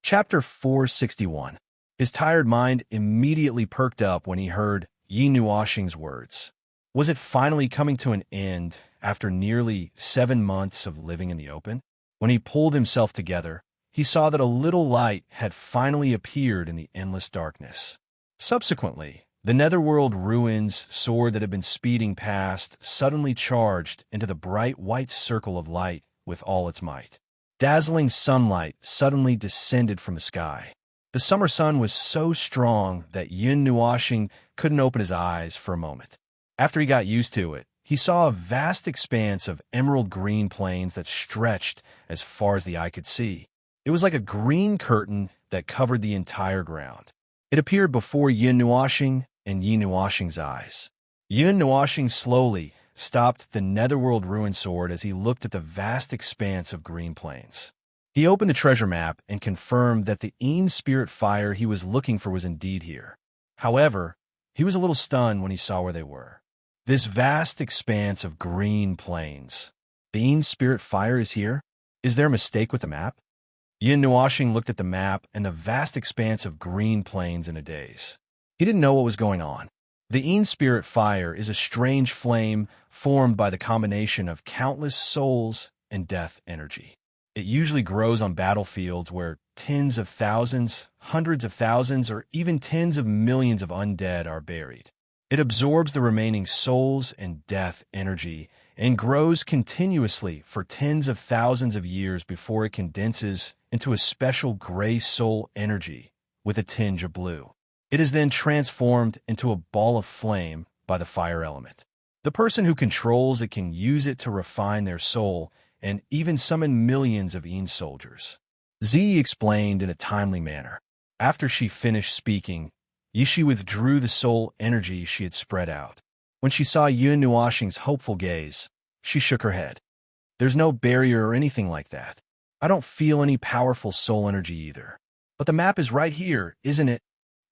Chapter 461. His tired mind immediately perked up when he heard Yi Nuoxing's words. Was it finally coming to an end after nearly 7 months of living in the open? When he pulled himself together, he saw that a little light had finally appeared in the endless darkness. Subsequently, the Netherworld ruins sword that had been speeding past suddenly charged into the bright white circle of light with all its might. Dazzling sunlight suddenly descended from the sky. The summer sun was so strong that Yin Nuoxing couldn't open his eyes for a moment. After he got used to it, he saw a vast expanse of emerald green plains that stretched as far as the eye could see. It was like a green curtain that covered the entire ground. It appeared before Yin Nuoxing and Yi Nuoxing's eyes. Yin Nuoxing slowly stopped the Netherworld ruin sword as he looked at the vast expanse of green plains. He opened the treasure map and confirmed that the Een spirit fire he was looking for was indeed here. However, he was a little stunned when he saw where they were. This vast expanse of green plains. The Een spirit fire is here? Is there a mistake with the map? Yin Nuoxing looked at the map and the vast expanse of green plains in a daze. He didn't know what was going on. The Een spirit fire is a strange flame formed by the combination of countless souls and death energy. It usually grows on battlefields where tens of thousands, hundreds of thousands, or even tens of millions of undead are buried. It absorbs the remaining souls and death energy and grows continuously for tens of thousands of years before it condenses into a special gray soul energy with a tinge of blue. It is then transformed into a ball of flame by the fire element. The person who controls it can use it to refine their soul and even summon millions of Een soldiers. Z explained in a timely manner. After she finished speaking, Yishi withdrew the soul energy she had spread out. When she saw Yin Nuoxing's hopeful gaze, she shook her head. There's no barrier or anything like that. I don't feel any powerful soul energy either. But the map is right here, isn't it?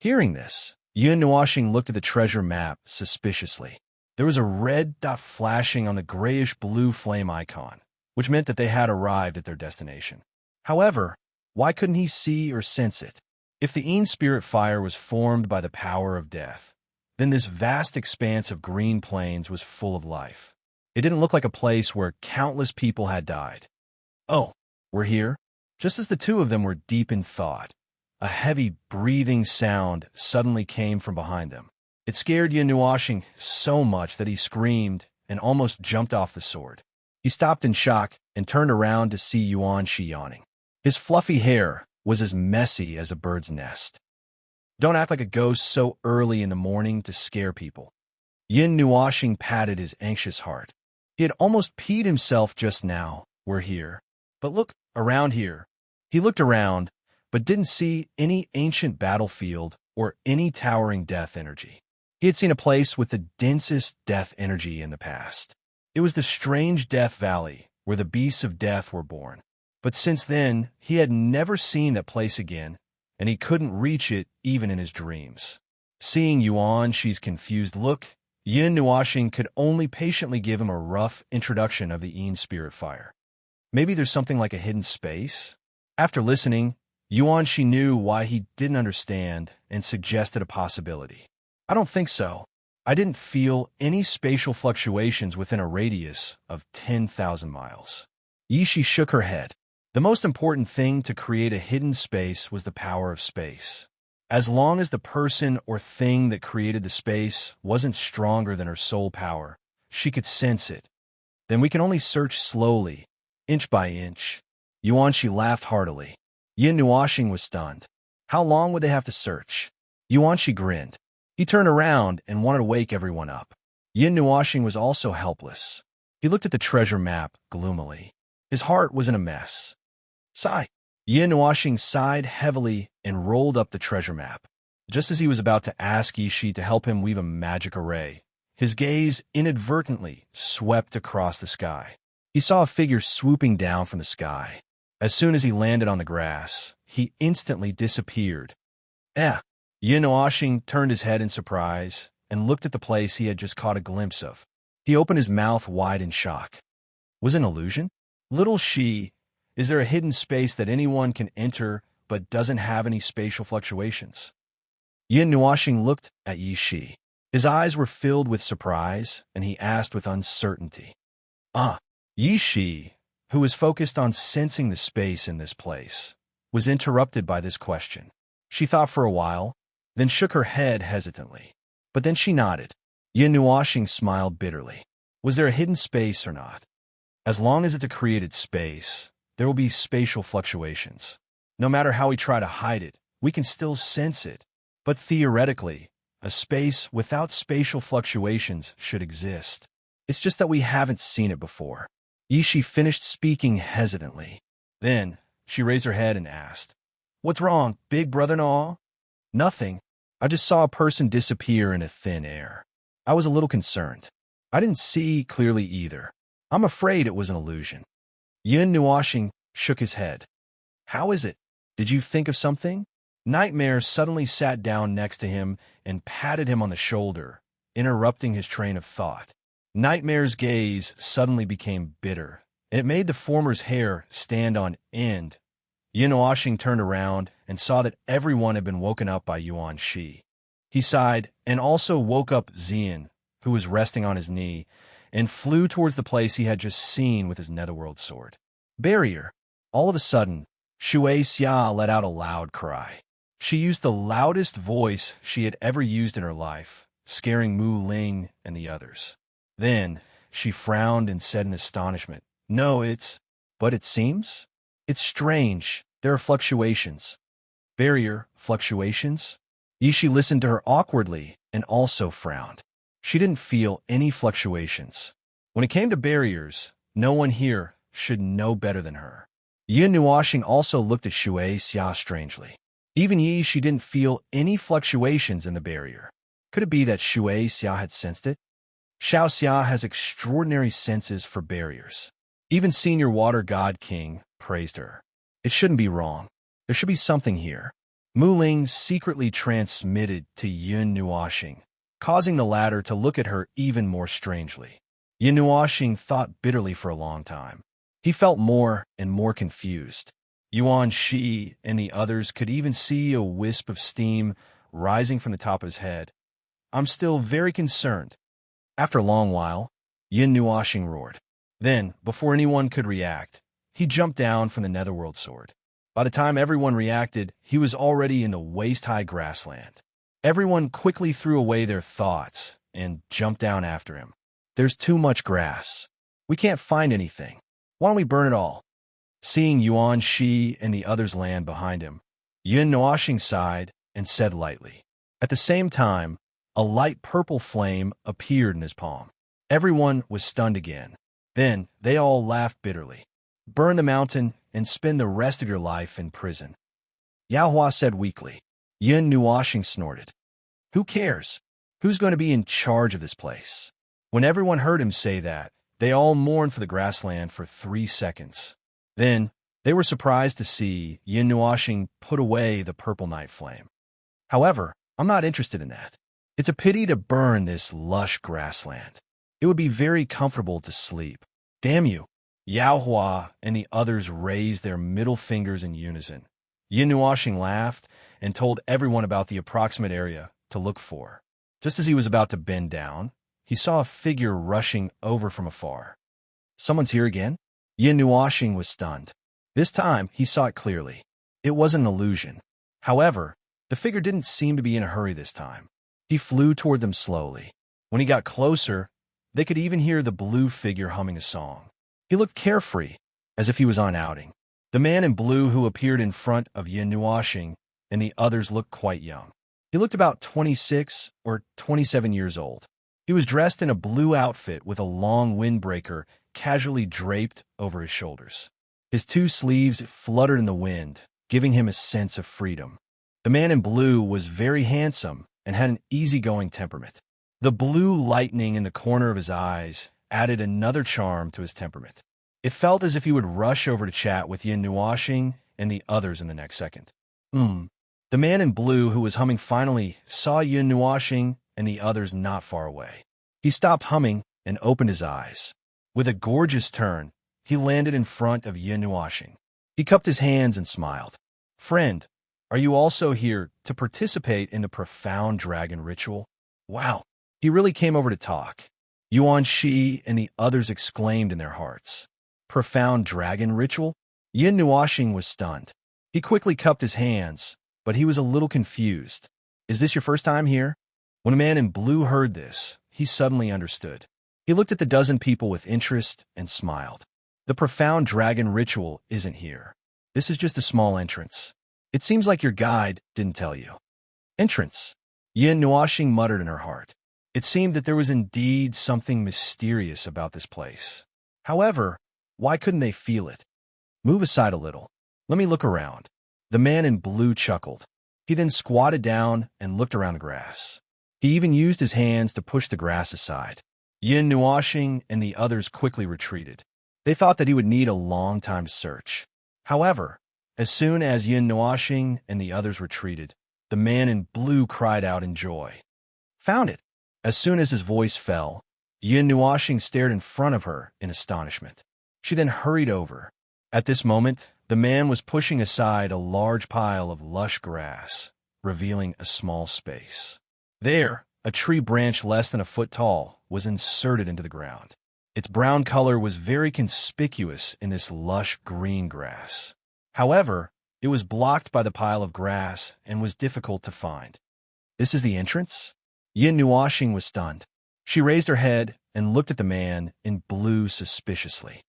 Hearing this, Yin Nuoxing looked at the treasure map suspiciously. There was a red dot flashing on the grayish-blue flame icon, which meant that they had arrived at their destination. However, why couldn't he see or sense it? If the Een spirit fire was formed by the power of death, then this vast expanse of green plains was full of life. It didn't look like a place where countless people had died. Oh, we're here? Just as the two of them were deep in thought, a heavy breathing sound suddenly came from behind them. It scared Yin Nuoxing so much that he screamed and almost jumped off the sword. He stopped in shock and turned around to see Yuanshi yawning. His fluffy hair was as messy as a bird's nest. Don't act like a ghost so early in the morning to scare people. Yin Nuoxing patted his anxious heart. He had almost peed himself just now. We're here. But look, around here. He looked around, but didn't see any ancient battlefield or any towering death energy. He had seen a place with the densest death energy in the past. It was the strange Death Valley, where the beasts of death were born. But since then, he had never seen that place again, and he couldn't reach it even in his dreams. Seeing Yuanshi's confused look, Yin Nuoxing could only patiently give him a rough introduction of the Een spirit fire. Maybe there's something like a hidden space? After listening, Yuanshi knew why he didn't understand and suggested a possibility. I don't think so. I didn't feel any spatial fluctuations within a radius of 10,000 miles. Yishi shook her head. The most important thing to create a hidden space was the power of space. As long as the person or thing that created the space wasn't stronger than her soul power, she could sense it. Then we can only search slowly, inch by inch. Yuanshi laughed heartily. Yin Nuoxing was stunned. How long would they have to search? Yuanshi grinned. He turned around and wanted to wake everyone up. Yin Nuoxing was also helpless. He looked at the treasure map gloomily. His heart was in a mess. Sigh. Yin Nuoxing sighed heavily and rolled up the treasure map. Just as he was about to ask Yishi to help him weave a magic array, his gaze inadvertently swept across the sky. He saw a figure swooping down from the sky. As soon as he landed on the grass, he instantly disappeared. Yin Nuoxing turned his head in surprise and looked at the place he had just caught a glimpse of. He opened his mouth wide in shock. Was it an illusion? Little she, is there a hidden space that anyone can enter but doesn't have any spatial fluctuations. Yin Nuoxing looked at Yi Shi. His eyes were filled with surprise, and he asked with uncertainty. Ah, Yi Shi, who was focused on sensing the space in this place, was interrupted by this question. She thought for a while, then shook her head hesitantly. But then she nodded. Yin Nuoxing smiled bitterly. Was there a hidden space or not? As long as it's a created space, there will be spatial fluctuations. No matter how we try to hide it, we can still sense it. But theoretically, a space without spatial fluctuations should exist. It's just that we haven't seen it before. Yi Shi finished speaking hesitantly. Then, she raised her head and asked, "What's wrong, big brother-in-law?" "Nothing. I just saw a person disappear into thin air. I was a little concerned. I didn't see clearly either. I'm afraid it was an illusion." Yin Nuoxing shook his head. "How is it? Did you think of something?" Nightmare suddenly sat down next to him and patted him on the shoulder, interrupting his train of thought. Nightmare's gaze suddenly became bitter, and it made the former's hair stand on end. Yin Nuoxing turned around and saw that everyone had been woken up by Yuan Shi. He sighed and also woke up Xian, who was resting on his knee, and flew towards the place he had just seen with his netherworld sword. Barrier. All of a sudden, Shui Xia let out a loud cry. She used the loudest voice she had ever used in her life, scaring Mu Ling and the others. Then, she frowned and said in astonishment, "No, but it seems? It's strange. There are fluctuations." Barrier, fluctuations? Yi Shi listened to her awkwardly and also frowned. She didn't feel any fluctuations. When it came to barriers, no one here should know better than her. Yin Nuoxing also looked at Shui Xia strangely. Even Yi Shi didn't feel any fluctuations in the barrier. Could it be that Shui Xia had sensed it? Xiao Xia has extraordinary senses for barriers. Even Senior Water God King praised her. It shouldn't be wrong. There should be something here. Mu Ling secretly transmitted to Yin Nuoxing, causing the latter to look at her even more strangely. Yin Nuoxing thought bitterly for a long time. He felt more and more confused. Yuan Shi and the others could even see a wisp of steam rising from the top of his head. "I'm still very concerned." After a long while, Yin Nuoxing roared. Then, before anyone could react, he jumped down from the netherworld sword. By the time everyone reacted, he was already in the waist-high grassland. Everyone quickly threw away their thoughts and jumped down after him. "There's too much grass. We can't find anything. Why don't we burn it all?" Seeing Yuan Shi and the others land behind him, Yin Nuoxing sighed and said lightly. At the same time, a light purple flame appeared in his palm. Everyone was stunned again. Then they all laughed bitterly. "Burn the mountain and spend the rest of your life in prison," Yao Hua said weakly. Yin Nuoxing snorted. "Who cares? Who's going to be in charge of this place?" When everyone heard him say that, they all mourned for the grassland for 3 seconds. Then, they were surprised to see Yin Nuoxing put away the purple night flame. "However, I'm not interested in that. It's a pity to burn this lush grassland. It would be very comfortable to sleep. Damn you." Yao Hua and the others raised their middle fingers in unison. Yin Nuoxing laughed and told everyone about the approximate area to look for. Just as he was about to bend down, he saw a figure rushing over from afar. "Someone's here again?" Yin Nuoxing was stunned. This time, he saw it clearly. It wasn't an illusion. However, the figure didn't seem to be in a hurry this time. He flew toward them slowly. When he got closer, they could even hear the blue figure humming a song. He looked carefree, as if he was on outing. The man in blue who appeared in front of Yin Nuoxing and the others looked quite young. He looked about 26 or 27 years old. He was dressed in a blue outfit with a long windbreaker casually draped over his shoulders. His 2 sleeves fluttered in the wind, giving him a sense of freedom. The man in blue was very handsome and had an easygoing temperament. The blue lightning in the corner of his eyes added another charm to his temperament. It felt as if he would rush over to chat with Yin Nuoxing and the others in the next second. The man in blue who was humming finally saw Yin Nuoxing and the others not far away. He stopped humming and opened his eyes. With a gorgeous turn, he landed in front of Yin Nuoxing. He cupped his hands and smiled. Friend, are you also here to participate in the profound dragon ritual? Wow, he really came over to talk. Yuan Shi and the others exclaimed in their hearts. Profound dragon ritual? Yin Nuoxing was stunned. He quickly cupped his hands, but he was a little confused. Is this your first time here? When a man in blue heard this, he suddenly understood. He looked at the dozen people with interest and smiled. The profound dragon ritual isn't here. This is just a small entrance. It seems like your guide didn't tell you. Entrance. Yin Nuoxing muttered in her heart. It seemed that there was indeed something mysterious about this place. However, why couldn't they feel it? Move aside a little. Let me look around. The man in blue chuckled. He then squatted down and looked around the grass. He even used his hands to push the grass aside. Yin Nuoxing and the others quickly retreated. They thought that he would need a long time to search. However, as soon as Yin Nuoxing and the others retreated, the man in blue cried out in joy. Found it! As soon as his voice fell, Yin Nuoxing stared in front of her in astonishment. She then hurried over. At this moment, the man was pushing aside a large pile of lush grass, revealing a small space. There, a tree branch less than a foot tall was inserted into the ground. Its brown color was very conspicuous in this lush green grass. However, it was blocked by the pile of grass and was difficult to find. This is the entrance? Yin Nuoxing was stunned. She raised her head and looked at the man in blue suspiciously.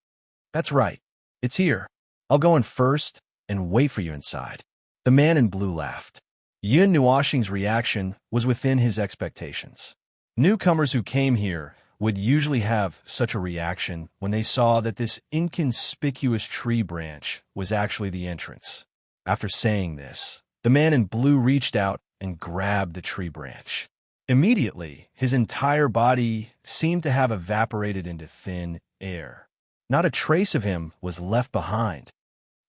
That's right. It's here. I'll go in first and wait for you inside. The man in blue laughed. Yin Nuoxing's reaction was within his expectations. Newcomers who came here would usually have such a reaction when they saw that this inconspicuous tree branch was actually the entrance. After saying this, the man in blue reached out and grabbed the tree branch. Immediately, his entire body seemed to have evaporated into thin air. Not a trace of him was left behind.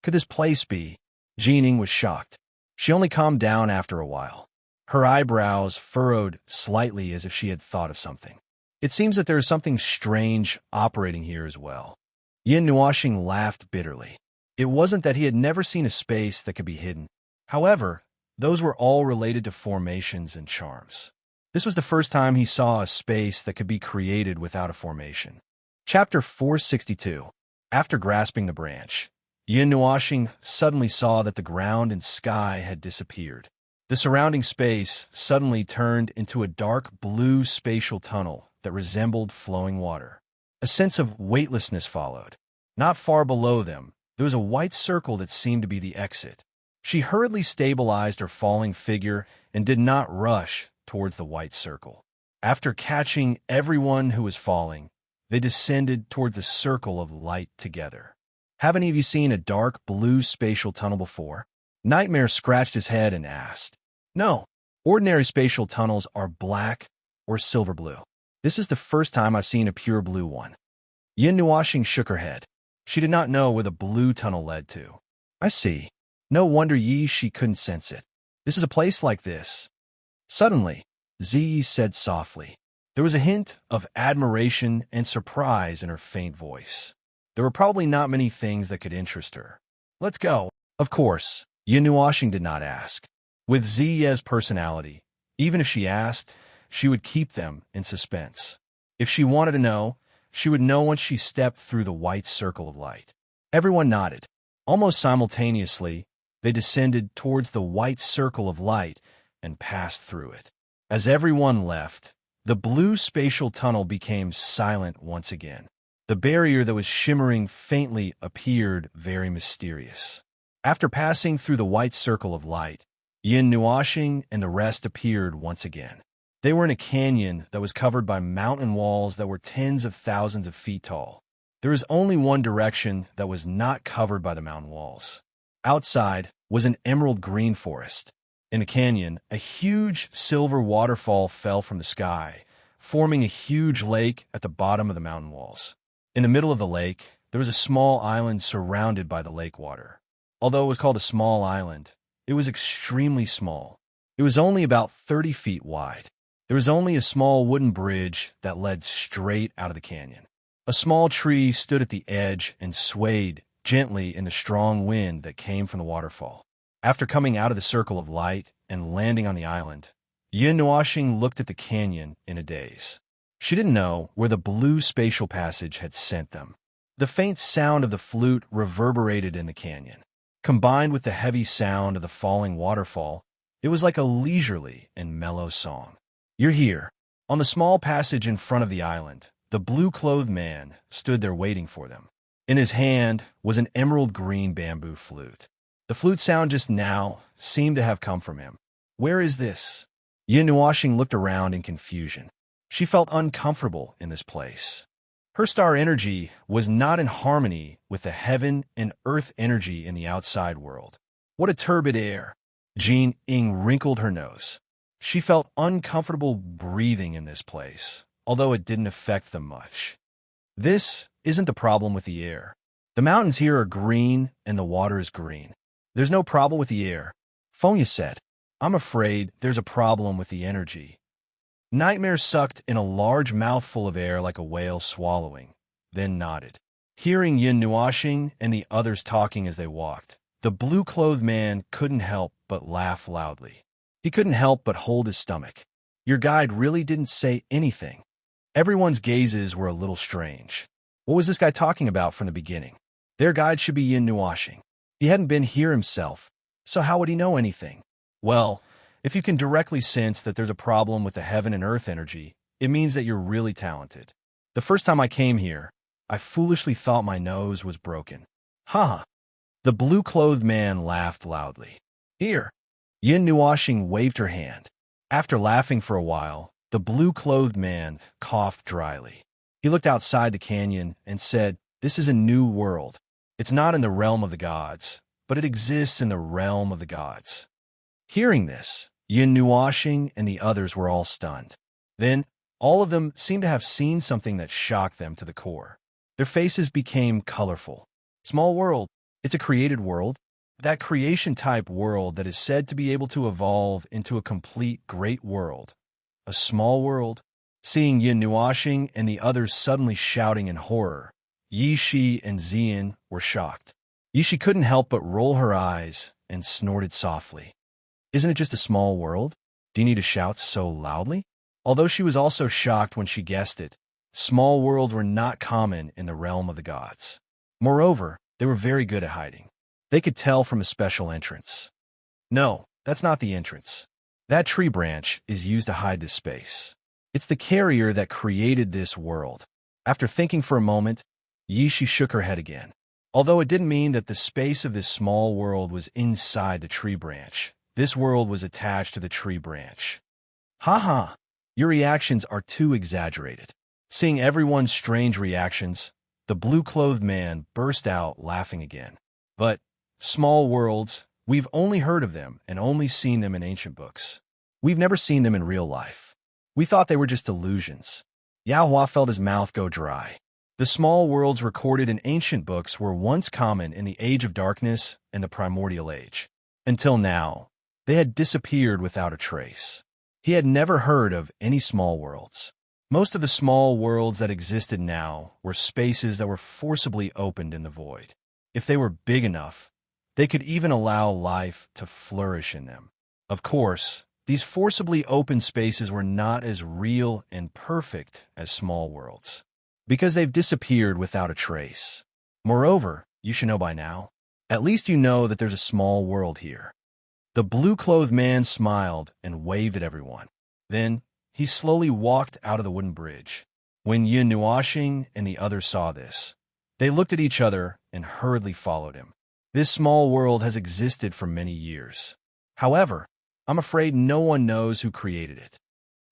Could this place be? Jining was shocked. She only calmed down after a while. Her eyebrows furrowed slightly as if she had thought of something. It seems that there is something strange operating here as well. Yin Nuoxing laughed bitterly. It wasn't that he had never seen a space that could be hidden. However, those were all related to formations and charms. This was the first time he saw a space that could be created without a formation. Chapter 462. After grasping the branch, Yin Nuoxing suddenly saw that the ground and sky had disappeared. The surrounding space suddenly turned into a dark blue spatial tunnel that resembled flowing water. A sense of weightlessness followed. Not far below them, there was a white circle that seemed to be the exit. She hurriedly stabilized her falling figure and did not rush towards the white circle. After catching everyone who was falling, they descended toward the circle of light together. Haven't any of you seen a dark blue spatial tunnel before? Nightmare scratched his head and asked. No, ordinary spatial tunnels are black or silver blue. This is the first time I've seen a pure blue one. Yin Nuoxing shook her head. She did not know where the blue tunnel led to. I see. No wonder she couldn't sense it. This is a place like this. Suddenly, Ziyi said softly. There was a hint of admiration and surprise in her faint voice. There were probably not many things that could interest her. Let's go. Of course, Yin Nuoxing did not ask. With Ziyi's personality, even if she asked, she would keep them in suspense. If she wanted to know, she would know once she stepped through the white circle of light. Everyone nodded. Almost simultaneously, they descended towards the white circle of light and passed through it. As everyone left, the blue spatial tunnel became silent once again. The barrier that was shimmering faintly appeared very mysterious. After passing through the white circle of light, Yin Nuoxing and the rest appeared once again. They were in a canyon that was covered by mountain walls that were tens of thousands of feet tall. There was only one direction that was not covered by the mountain walls. Outside was an emerald green forest. In the canyon, a huge silver waterfall fell from the sky, forming a huge lake at the bottom of the mountain walls. In the middle of the lake, there was a small island surrounded by the lake water. Although it was called a small island, it was extremely small. It was only about 30 feet wide. There was only a small wooden bridge that led straight out of the canyon. A small tree stood at the edge and swayed gently in the strong wind that came from the waterfall. After coming out of the circle of light and landing on the island, Yin Nuoxing looked at the canyon in a daze. She didn't know where the blue spatial passage had sent them. The faint sound of the flute reverberated in the canyon. Combined with the heavy sound of the falling waterfall, it was like a leisurely and mellow song. "You're here." On the small passage in front of the island, the blue-clothed man stood there waiting for them. In his hand was an emerald-green bamboo flute. The flute sound just now seemed to have come from him. "Where is this?" Yin Nuoxing looked around in confusion. She felt uncomfortable in this place. Her star energy was not in harmony with the heaven and earth energy in the outside world. What a turbid air! Jean Ying wrinkled her nose. She felt uncomfortable breathing in this place, although it didn't affect them much. This isn't the problem with the air. The mountains here are green and the water is green. There's no problem with the air. Fonya said, "I'm afraid there's a problem with the energy." Nightmare sucked in a large mouthful of air like a whale swallowing, then nodded. Hearing Yin Nuoxing and the others talking as they walked, the blue-clothed man couldn't help but laugh loudly. He couldn't help but hold his stomach. Your guide really didn't say anything. Everyone's gazes were a little strange. What was this guy talking about from the beginning? Their guide should be Yin Nuoxing. He hadn't been here himself, so how would he know anything? Well, if you can directly sense that there's a problem with the heaven and earth energy, it means that you're really talented. The first time I came here, I foolishly thought my nose was broken. Ha! The blue-clothed man laughed loudly. Here! Yin Nuoxing waved her hand. After laughing for a while, the blue-clothed man coughed dryly. He looked outside the canyon and said, "This is a new world. It's not in the realm of the gods, but it exists in the realm of the gods." Hearing this, Yin Nuoxing and the others were all stunned. Then, all of them seemed to have seen something that shocked them to the core. Their faces became colorful. Small world. It's a created world. That creation-type world that is said to be able to evolve into a complete great world. A small world. Seeing Yin Nuoxing and the others suddenly shouting in horror, Yi Shi and Xian were shocked. Yi Shi couldn't help but roll her eyes and snorted softly. Isn't it just a small world? Do you need to shout so loudly? Although she was also shocked when she guessed it, small worlds were not common in the realm of the gods. Moreover, they were very good at hiding. They could tell from a special entrance. No, that's not the entrance. That tree branch is used to hide this space. It's the carrier that created this world. After thinking for a moment, Yi Shi shook her head again. Although it didn't mean that the space of this small world was inside the tree branch, this world was attached to the tree branch. Ha ha! Your reactions are too exaggerated. Seeing everyone's strange reactions, the blue-clothed man burst out laughing again. But small worlds, we've only heard of them and only seen them in ancient books. We've never seen them in real life. We thought they were just illusions. Yao Hua felt his mouth go dry. The small worlds recorded in ancient books were once common in the Age of Darkness and the Primordial Age. Until now, they had disappeared without a trace. He had never heard of any small worlds. Most of the small worlds that existed now were spaces that were forcibly opened in the void. If they were big enough, they could even allow life to flourish in them. Of course, these forcibly open spaces were not as real and perfect as small worlds, because they've disappeared without a trace. Moreover, you should know by now, at least you know that there's a small world here. The blue-clothed man smiled and waved at everyone. Then, he slowly walked out of the wooden bridge. When Yin Nuoxing and the others saw this, they looked at each other and hurriedly followed him. This small world has existed for many years. However, I'm afraid no one knows who created it.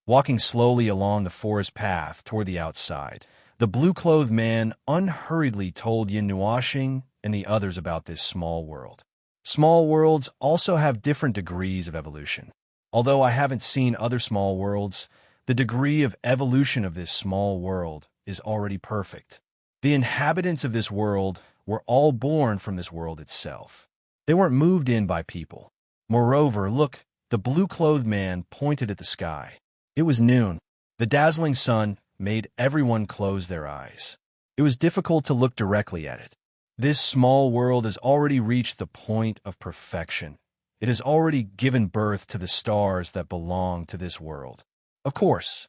Walking slowly along the forest path toward the outside, the blue-clothed man unhurriedly told Yin Nuoxing and the others about this small world. Small worlds also have different degrees of evolution. Although I haven't seen other small worlds, the degree of evolution of this small world is already perfect. The inhabitants of this world were all born from this world itself. They weren't moved in by people. Moreover, look, the blue-clothed man pointed at the sky. It was noon. The dazzling sun made everyone close their eyes. It was difficult to look directly at it. This small world has already reached the point of perfection. It has already given birth to the stars that belong to this world. Of course.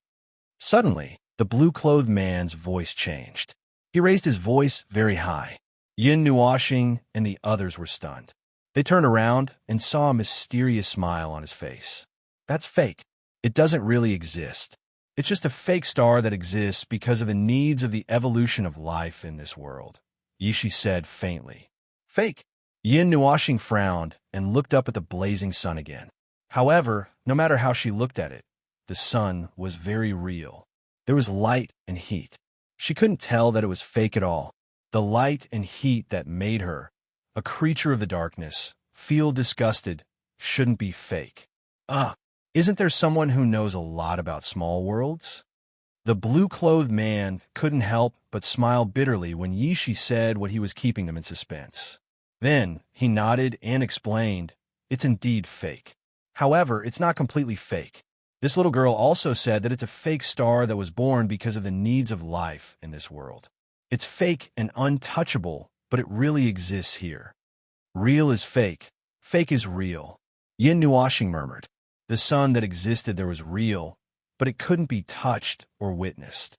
Suddenly, the blue-clothed man's voice changed. He raised his voice very high. Yin Nuashing and the others were stunned. They turned around and saw a mysterious smile on his face. That's fake. It doesn't really exist. It's just a fake star that exists because of the needs of the evolution of life in this world, Yishi said faintly. Fake? Yin Nuashing frowned and looked up at the blazing sun again. However, no matter how she looked at it, the sun was very real. There was light and heat. She couldn't tell that it was fake at all. The light and heat that made her, a creature of the darkness, feel disgusted shouldn't be fake. Isn't there someone who knows a lot about small worlds? The blue-clothed man couldn't help but smile bitterly when Yishi said what he was keeping them in suspense. Then he nodded and explained, it's indeed fake. However, it's not completely fake. This little girl also said that it's a fake star that was born because of the needs of life in this world. It's fake and untouchable, but it really exists here. Real is fake. Fake is real. Yin Nuashing murmured. The sun that existed there was real, but it couldn't be touched or witnessed.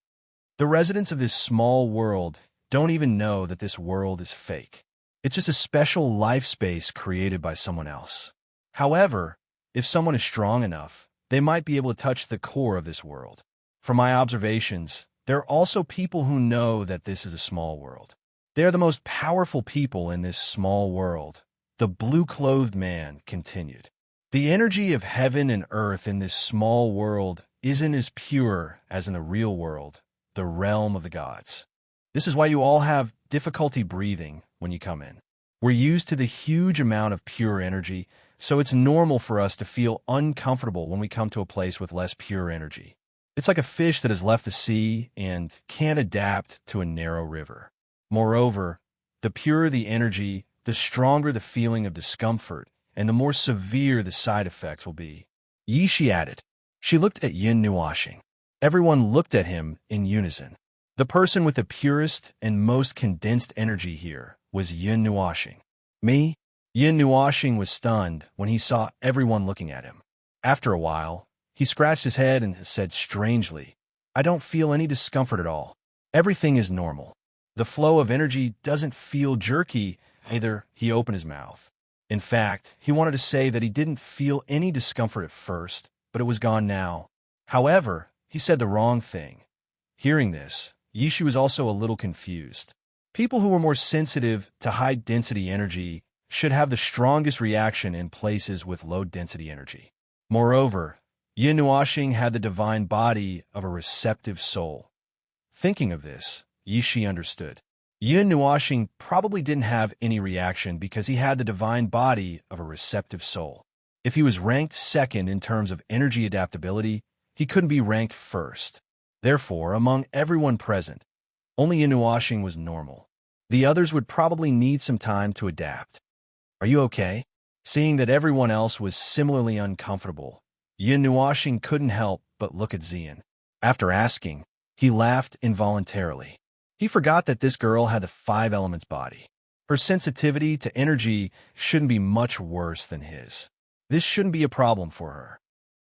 The residents of this small world don't even know that this world is fake. It's just a special life space created by someone else. However, if someone is strong enough, they might be able to touch the core of this world. From my observations, there are also people who know that this is a small world. They are the most powerful people in this small world, the blue-clothed man continued. The energy of heaven and earth in this small world isn't as pure as in the real world, the realm of the gods. This is why you all have difficulty breathing when you come in. We're used to the huge amount of pure energy, so it's normal for us to feel uncomfortable when we come to a place with less pure energy. It's like a fish that has left the sea and can't adapt to a narrow river. Moreover, the purer the energy, the stronger the feeling of discomfort, and the more severe the side effects will be. Yishi added. She looked at Yin Nuashing. Everyone looked at him in unison. The person with the purest and most condensed energy here was Yin Nuashing. Me? Yin Nuashing was stunned when he saw everyone looking at him. After a while, he scratched his head and said strangely, I don't feel any discomfort at all. Everything is normal. The flow of energy doesn't feel jerky either. He opened his mouth. In fact, he wanted to say that he didn't feel any discomfort at first, but it was gone now. However, he said the wrong thing. Hearing this, Yishi was also a little confused. People who were more sensitive to high-density energy should have the strongest reaction in places with low-density energy. Moreover, Yin Nuashing had the divine body of a receptive soul. Thinking of this, Yishi understood. Yin Nuashing probably didn't have any reaction because he had the divine body of a receptive soul. If he was ranked second in terms of energy adaptability, he couldn't be ranked first. Therefore, among everyone present, only Yin Nuashing was normal. The others would probably need some time to adapt. Are you okay? Seeing that everyone else was similarly uncomfortable, Yin Nuashing couldn't help but look at Xian. After asking, he laughed involuntarily. He forgot that this girl had the 5 elements body. Her sensitivity to energy shouldn't be much worse than his. This shouldn't be a problem for her.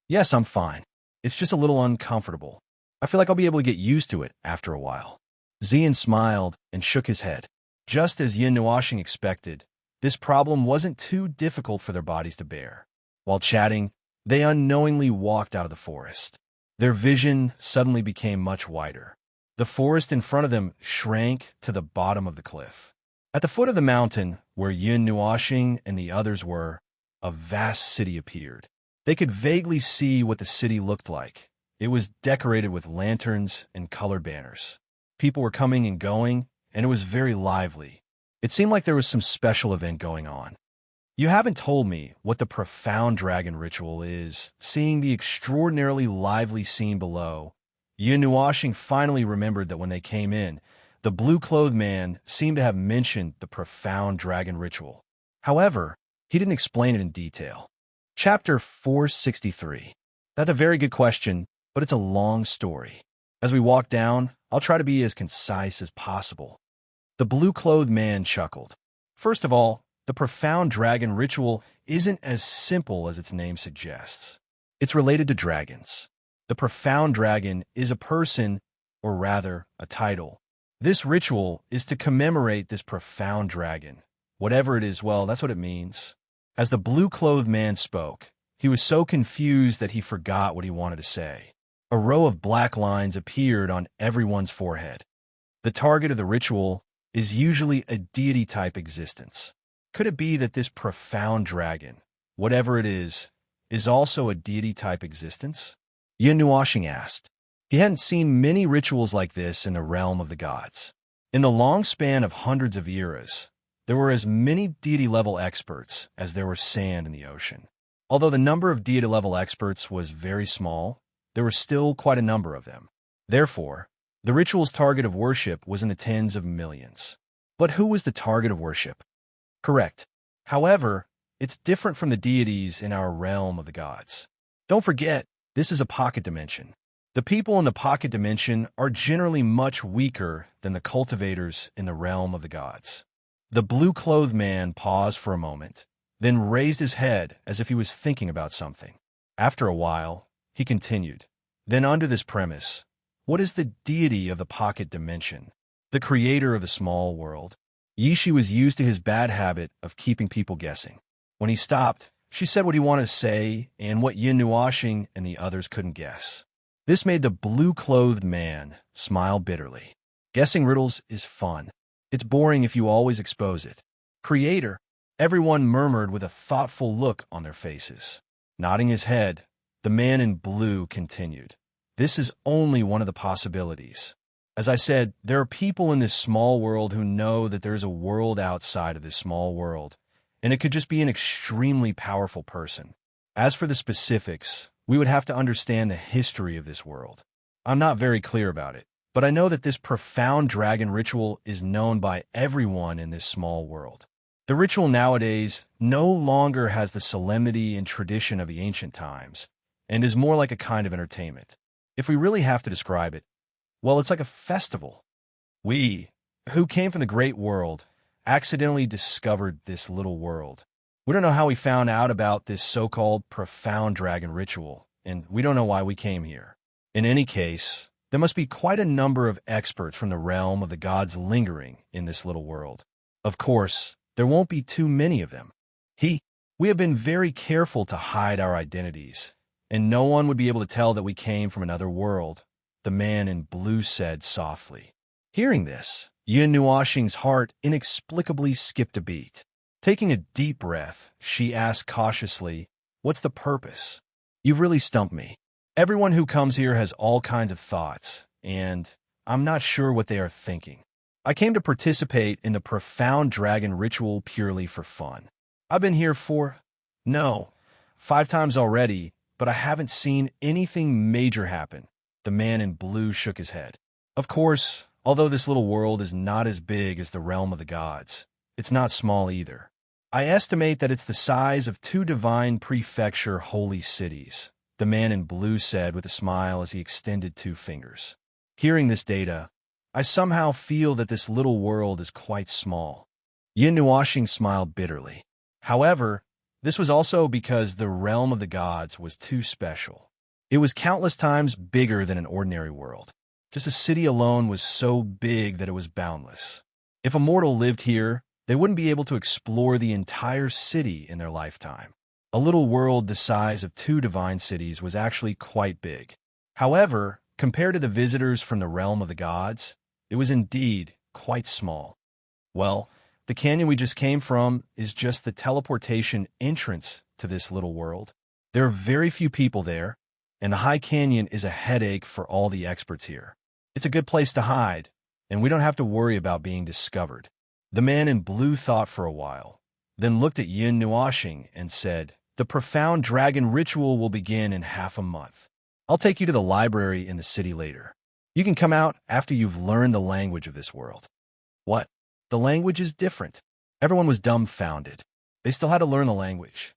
Yes, I'm fine. It's just a little uncomfortable. I feel like I'll be able to get used to it after a while. Xian smiled and shook his head. Just as Yin Nuashing expected, this problem wasn't too difficult for their bodies to bear. While chatting, they unknowingly walked out of the forest. Their vision suddenly became much wider. The forest in front of them shrank to the bottom of the cliff. At the foot of the mountain, where Yin Nuashing and the others were, a vast city appeared. They could vaguely see what the city looked like. It was decorated with lanterns and colored banners. People were coming and going, and it was very lively. It seemed like there was some special event going on. You haven't told me what the profound dragon ritual is. Seeing the extraordinarily lively scene below, Yin Nuashing finally remembered that when they came in, the blue-clothed man seemed to have mentioned the profound dragon ritual. However, he didn't explain it in detail. Chapter 463. That's a very good question, but it's a long story. As we walk down, I'll try to be as concise as possible. The blue-clothed man chuckled. First of all, the profound dragon ritual isn't as simple as its name suggests. It's related to dragons. The profound dragon is a person, or rather, a title. This ritual is to commemorate this profound dragon. Whatever it is, well, that's what it means. As the blue-clothed man spoke, he was so confused that he forgot what he wanted to say. A row of black lines appeared on everyone's forehead. The target of the ritual is usually a deity-type existence. Could it be that this profound dragon, whatever it is also a deity-type existence? Yin Nuashing asked. He hadn't seen many rituals like this in the realm of the gods. In the long span of hundreds of eras, there were as many deity-level experts as there were sand in the ocean. Although the number of deity-level experts was very small, there were still quite a number of them. Therefore, the ritual's target of worship was in the tens of millions. But who was the target of worship? Correct. However, it's different from the deities in our realm of the gods. Don't forget, this is a pocket dimension. The people in the pocket dimension are generally much weaker than the cultivators in the realm of the gods. The blue-clothed man paused for a moment, then raised his head as if he was thinking about something. After a while, he continued, then under this premise, what is the deity of the pocket dimension, the creator of the small world? Yishi was used to his bad habit of keeping people guessing. When he stopped, she said what he wanted to say and what Yin Nuashing and the others couldn't guess. This made the blue-clothed man smile bitterly. Guessing riddles is fun. It's boring if you always expose it. Creator, everyone murmured with a thoughtful look on their faces. Nodding his head, the man in blue continued. This is only one of the possibilities. As I said, there are people in this small world who know that there is a world outside of this small world, and it could just be an extremely powerful person. As for the specifics, we would have to understand the history of this world. I'm not very clear about it, but I know that this profound dragon ritual is known by everyone in this small world. The ritual nowadays no longer has the solemnity and tradition of the ancient times, and is more like a kind of entertainment. If we really have to describe it, well, it's like a festival. We, who came from the great world, accidentally discovered this little world. We don't know how we found out about this so-called profound dragon ritual, and we don't know why we came here. In any case, there must be quite a number of experts from the realm of the gods lingering in this little world. Of course, there won't be too many of them. We have been very careful to hide our identities, and no one would be able to tell that we came from another world, the man in blue said softly. Hearing this, Yin Nuashing's heart inexplicably skipped a beat. Taking a deep breath, she asked cautiously, what's the purpose? You've really stumped me. Everyone who comes here has all kinds of thoughts, and I'm not sure what they are thinking. I came to participate in the profound dragon ritual purely for fun. I've been here 5 times already, but I haven't seen anything major happen. The man in blue shook his head. Of course, although this little world is not as big as the realm of the gods, it's not small either. I estimate that it's the size of 2 divine prefecture holy cities, the man in blue said with a smile as he extended 2 fingers. Hearing this data, I somehow feel that this little world is quite small. Yin Nuashing smiled bitterly. However, this was also because the realm of the gods was too special. It was countless times bigger than an ordinary world. Just a city alone was so big that it was boundless. If a mortal lived here, they wouldn't be able to explore the entire city in their lifetime. A little world the size of 2 divine cities was actually quite big. However, compared to the visitors from the realm of the gods, it was indeed quite small. Well, the canyon we just came from is just the teleportation entrance to this little world. There are very few people there, and the high canyon is a headache for all the experts here. It's a good place to hide, and we don't have to worry about being discovered. The man in blue thought for a while, then looked at Yin Nuashing and said, the profound dragon ritual will begin in half a month. I'll take you to the library in the city later. You can come out after you've learned the language of this world. What? The language is different. Everyone was dumbfounded. They still had to learn the language.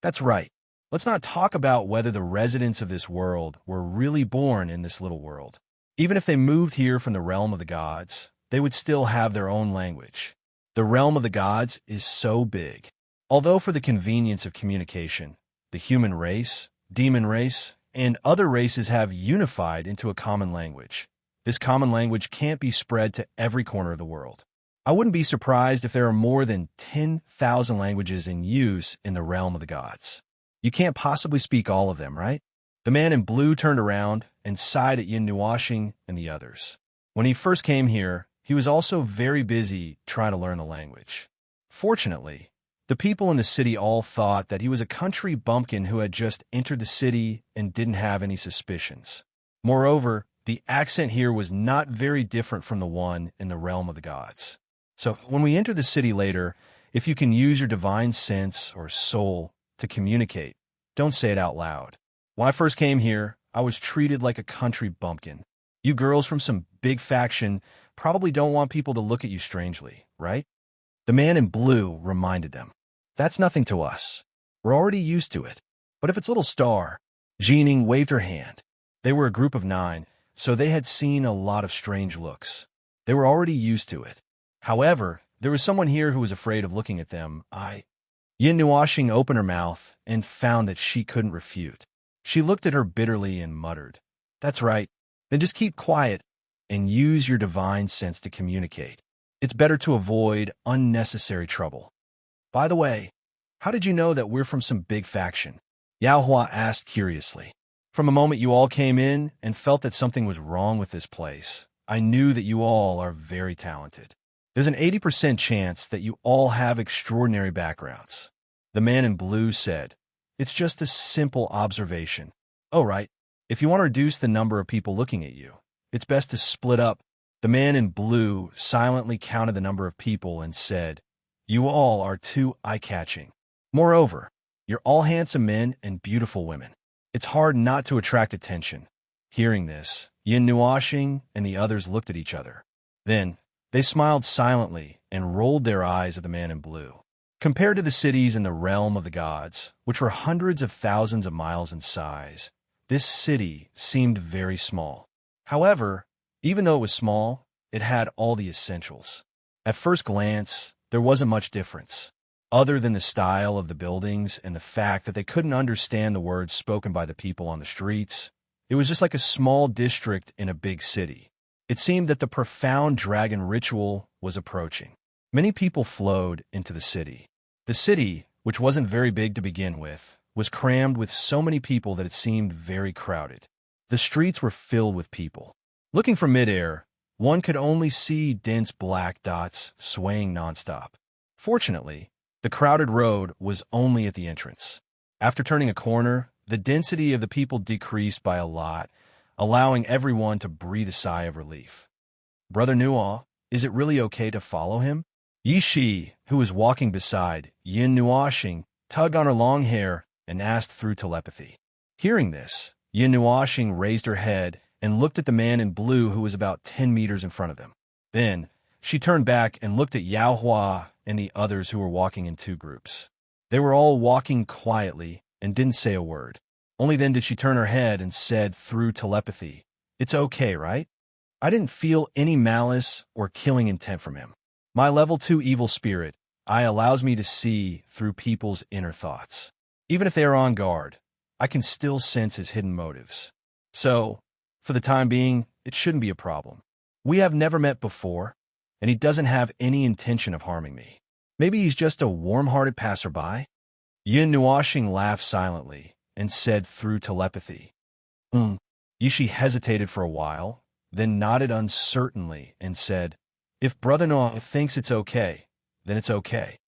That's right. Let's not talk about whether the residents of this world were really born in this little world. Even if they moved here from the realm of the gods, they would still have their own language. The realm of the gods is so big. Although for the convenience of communication, the human race, demon race, and other races have unified into a common language. This common language can't be spread to every corner of the world. I wouldn't be surprised if there are more than 10,000 languages in use in the realm of the gods. You can't possibly speak all of them, right? The man in blue turned around and sighed at Yin Nuashing and the others. When he first came here, he was also very busy trying to learn the language. Fortunately, the people in the city all thought that he was a country bumpkin who had just entered the city and didn't have any suspicions. Moreover, the accent here was not very different from the one in the realm of the gods. So when we enter the city later, if you can use your divine sense or soul to communicate, don't say it out loud. When I first came here, I was treated like a country bumpkin. You girls from some big faction probably don't want people to look at you strangely, right? The man in blue reminded them. That's nothing to us. We're already used to it. But if it's little Star, Jeaning waved her hand. They were a group of 9, so they had seen a lot of strange looks. They were already used to it. However, there was someone here who was afraid of looking at them. Yin Nuashing opened her mouth and found that she couldn't refute. She looked at her bitterly and muttered, "That's right. Then just keep quiet and use your divine sense to communicate. It's better to avoid unnecessary trouble." By the way, how did you know that we're from some big faction? Yao Hua asked curiously. From a moment you all came in and felt that something was wrong with this place, I knew that you all are very talented. There's an 80% chance that you all have extraordinary backgrounds. The man in blue said, "It's just a simple observation." "Oh, right. If you want to reduce the number of people looking at you, it's best to split up." The man in blue silently counted the number of people and said, "You all are too eye-catching. Moreover, you're all handsome men and beautiful women. It's hard not to attract attention." Hearing this, Yin Nuashing and the others looked at each other. Then, they smiled silently and rolled their eyes at the man in blue. Compared to the cities in the realm of the gods, which were hundreds of thousands of miles in size, this city seemed very small. However, even though it was small, it had all the essentials. At first glance, there wasn't much difference, other than the style of the buildings and the fact that they couldn't understand the words spoken by the people on the streets. It was just like a small district in a big city. It seemed that the profound dragon ritual was approaching. Many people flowed into the city. The city, which wasn't very big to begin with, was crammed with so many people that it seemed very crowded. The streets were filled with people. Looking from midair, one could only see dense black dots swaying nonstop. Fortunately, the crowded road was only at the entrance. After turning a corner, the density of the people decreased by a lot, allowing everyone to breathe a sigh of relief. "Brother Nuo, is it really okay to follow him?" Yi Shi, who was walking beside Yin Nuashing, tugged on her long hair and asked through telepathy. Hearing this, Yin Nuashing raised her head and looked at the man in blue who was about 10 meters in front of them. Then, she turned back and looked at Yao Hua and the others who were walking in 2 groups. They were all walking quietly and didn't say a word. Only then did she turn her head and said through telepathy, "It's okay, right? I didn't feel any malice or killing intent from him. My level 2 evil spirit allows me to see through people's inner thoughts. Even if they are on guard, I can still sense his hidden motives. So, for the time being, it shouldn't be a problem. We have never met before, and he doesn't have any intention of harming me. Maybe he's just a warm-hearted passerby." Yin Nuashing laughed silently and said through telepathy, Yishi hesitated for a while, then nodded uncertainly and said, "If Brother Noah thinks it's okay, then it's okay.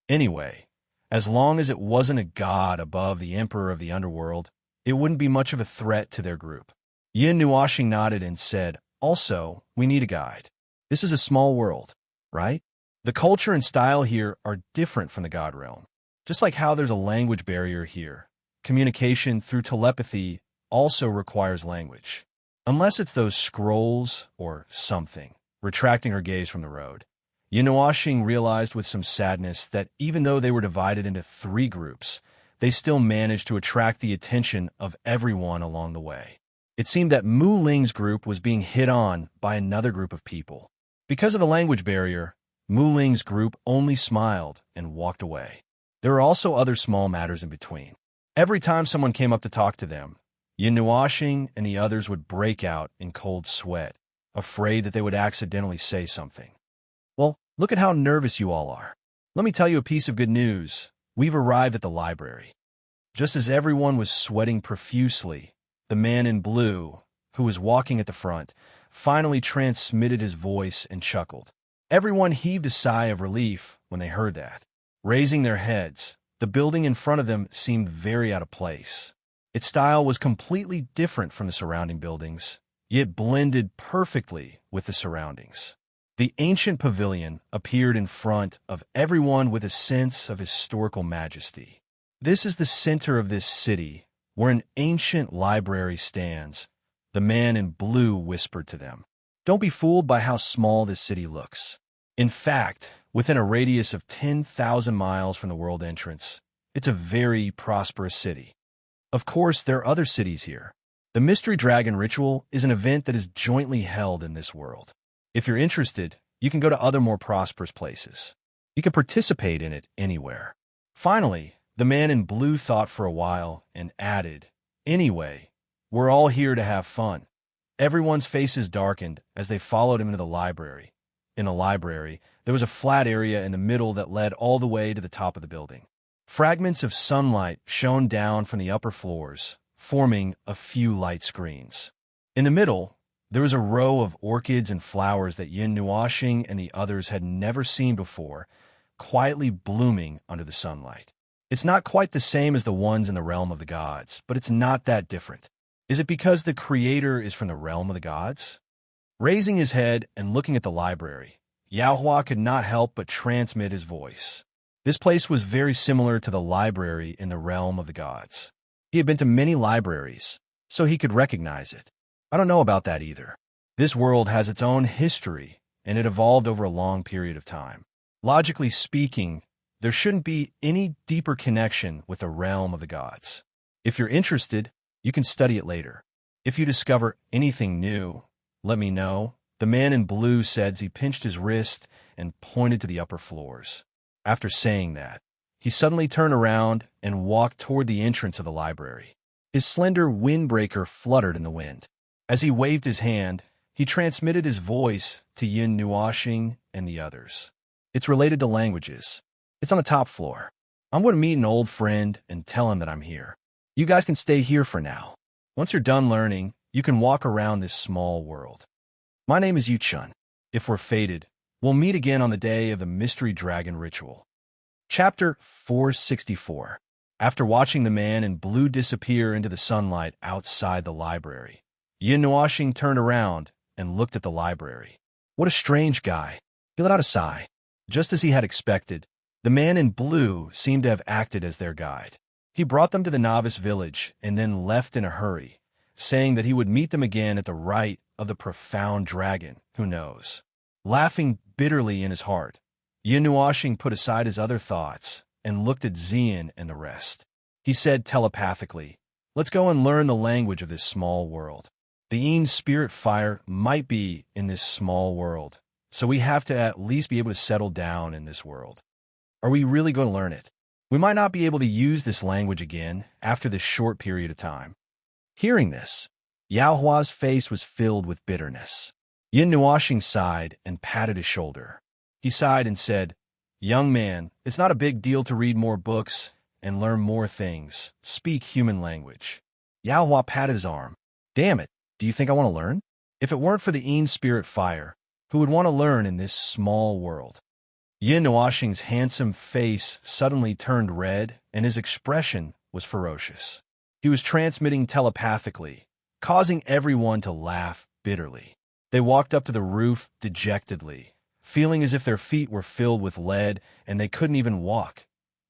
Anyway, as long as it wasn't a god above the Emperor of the Underworld, it wouldn't be much of a threat to their group." Yin Nuashing nodded and said, "Also, we need a guide. This is a small world, right? The culture and style here are different from the god realm. Just like how there's a language barrier here, communication through telepathy also requires language. Unless it's those scrolls or something." Retracting her gaze from the road, Yin Nuashing realized with some sadness that even though they were divided into 3 groups, they still managed to attract the attention of everyone along the way. It seemed that Mu Ling's group was being hit on by another group of people. Because of the language barrier, Ling's group only smiled and walked away. There were also other small matters in between. Every time someone came up to talk to them, Nuashing and the others would break out in cold sweat, afraid that they would accidentally say something. Well, look at how nervous you all are. Let me tell you a piece of good news. We've arrived at the library. Just as everyone was sweating profusely, the man in blue, who was walking at the front, finally transmitted his voice and chuckled. Everyone heaved a sigh of relief when they heard that. Raising their heads, the building in front of them seemed very out of place. Its style was completely different from the surrounding buildings, yet blended perfectly with the surroundings. The ancient pavilion appeared in front of everyone with a sense of historical majesty. This is the center of this city, where an ancient library stands, the man in blue whispered to them. Don't be fooled by how small this city looks. In fact, within a radius of 10,000 miles from the world entrance, it's a very prosperous city. Of course, there are other cities here. The Mystery Dragon Ritual is an event that is jointly held in this world. If you're interested, you can go to other more prosperous places. You can participate in it anywhere. Finally, the man in blue thought for a while and added, "Anyway, we're all here to have fun." Everyone's faces darkened as they followed him into the library. In the library, there was a flat area in the middle that led all the way to the top of the building. Fragments of sunlight shone down from the upper floors, forming a few light screens. In the middle, there was a row of orchids and flowers that Nuashing and the others had never seen before, quietly blooming under the sunlight. It's not quite the same as the ones in the realm of the gods, but it's not that different. Is it because the creator is from the realm of the gods? Raising his head and looking at the library, Yaohua could not help but transmit his voice. This place was very similar to the library in the realm of the gods. He had been to many libraries, so he could recognize it. I don't know about that either. This world has its own history, and it evolved over a long period of time. Logically speaking, there shouldn't be any deeper connection with the realm of the gods. If you're interested, you can study it later. If you discover anything new, let me know, the man in blue said as he pinched his wrist and pointed to the upper floors. After saying that, he suddenly turned around and walked toward the entrance of the library. His slender windbreaker fluttered in the wind. As he waved his hand, he transmitted his voice to Nuashing and the others. It's related to languages. It's on the top floor. I'm going to meet an old friend and tell him that I'm here. You guys can stay here for now. Once you're done learning, you can walk around this small world. My name is Yuchun. If we're fated, we'll meet again on the day of the Mystery Dragon Ritual. Chapter 464. After watching the man in blue disappear into the sunlight outside the library, Nuashing turned around and looked at the library. What a strange guy. He let out a sigh. Just as he had expected, the man in blue seemed to have acted as their guide. He brought them to the novice village and then left in a hurry, saying that he would meet them again at the right of the profound dragon, who knows. Laughing bitterly in his heart, Nuashing put aside his other thoughts and looked at Xian and the rest. He said telepathically, "Let's go and learn the language of this small world. The Ean's spirit fire might be in this small world, so we have to at least be able to settle down in this world. Are we really going to learn it? We might not be able to use this language again after this short period of time." Hearing this, Yaohua's face was filled with bitterness. Nuashing sighed and patted his shoulder. He sighed and said, "Young man, it's not a big deal to read more books and learn more things. Speak human language." Yaohua patted his arm. "Damn it, do you think I want to learn? If it weren't for the Ean spirit fire, who would want to learn in this small world?" Nuashing's handsome face suddenly turned red, and his expression was ferocious. He was transmitting telepathically, causing everyone to laugh bitterly. They walked up to the roof dejectedly, feeling as if their feet were filled with lead and they couldn't even walk.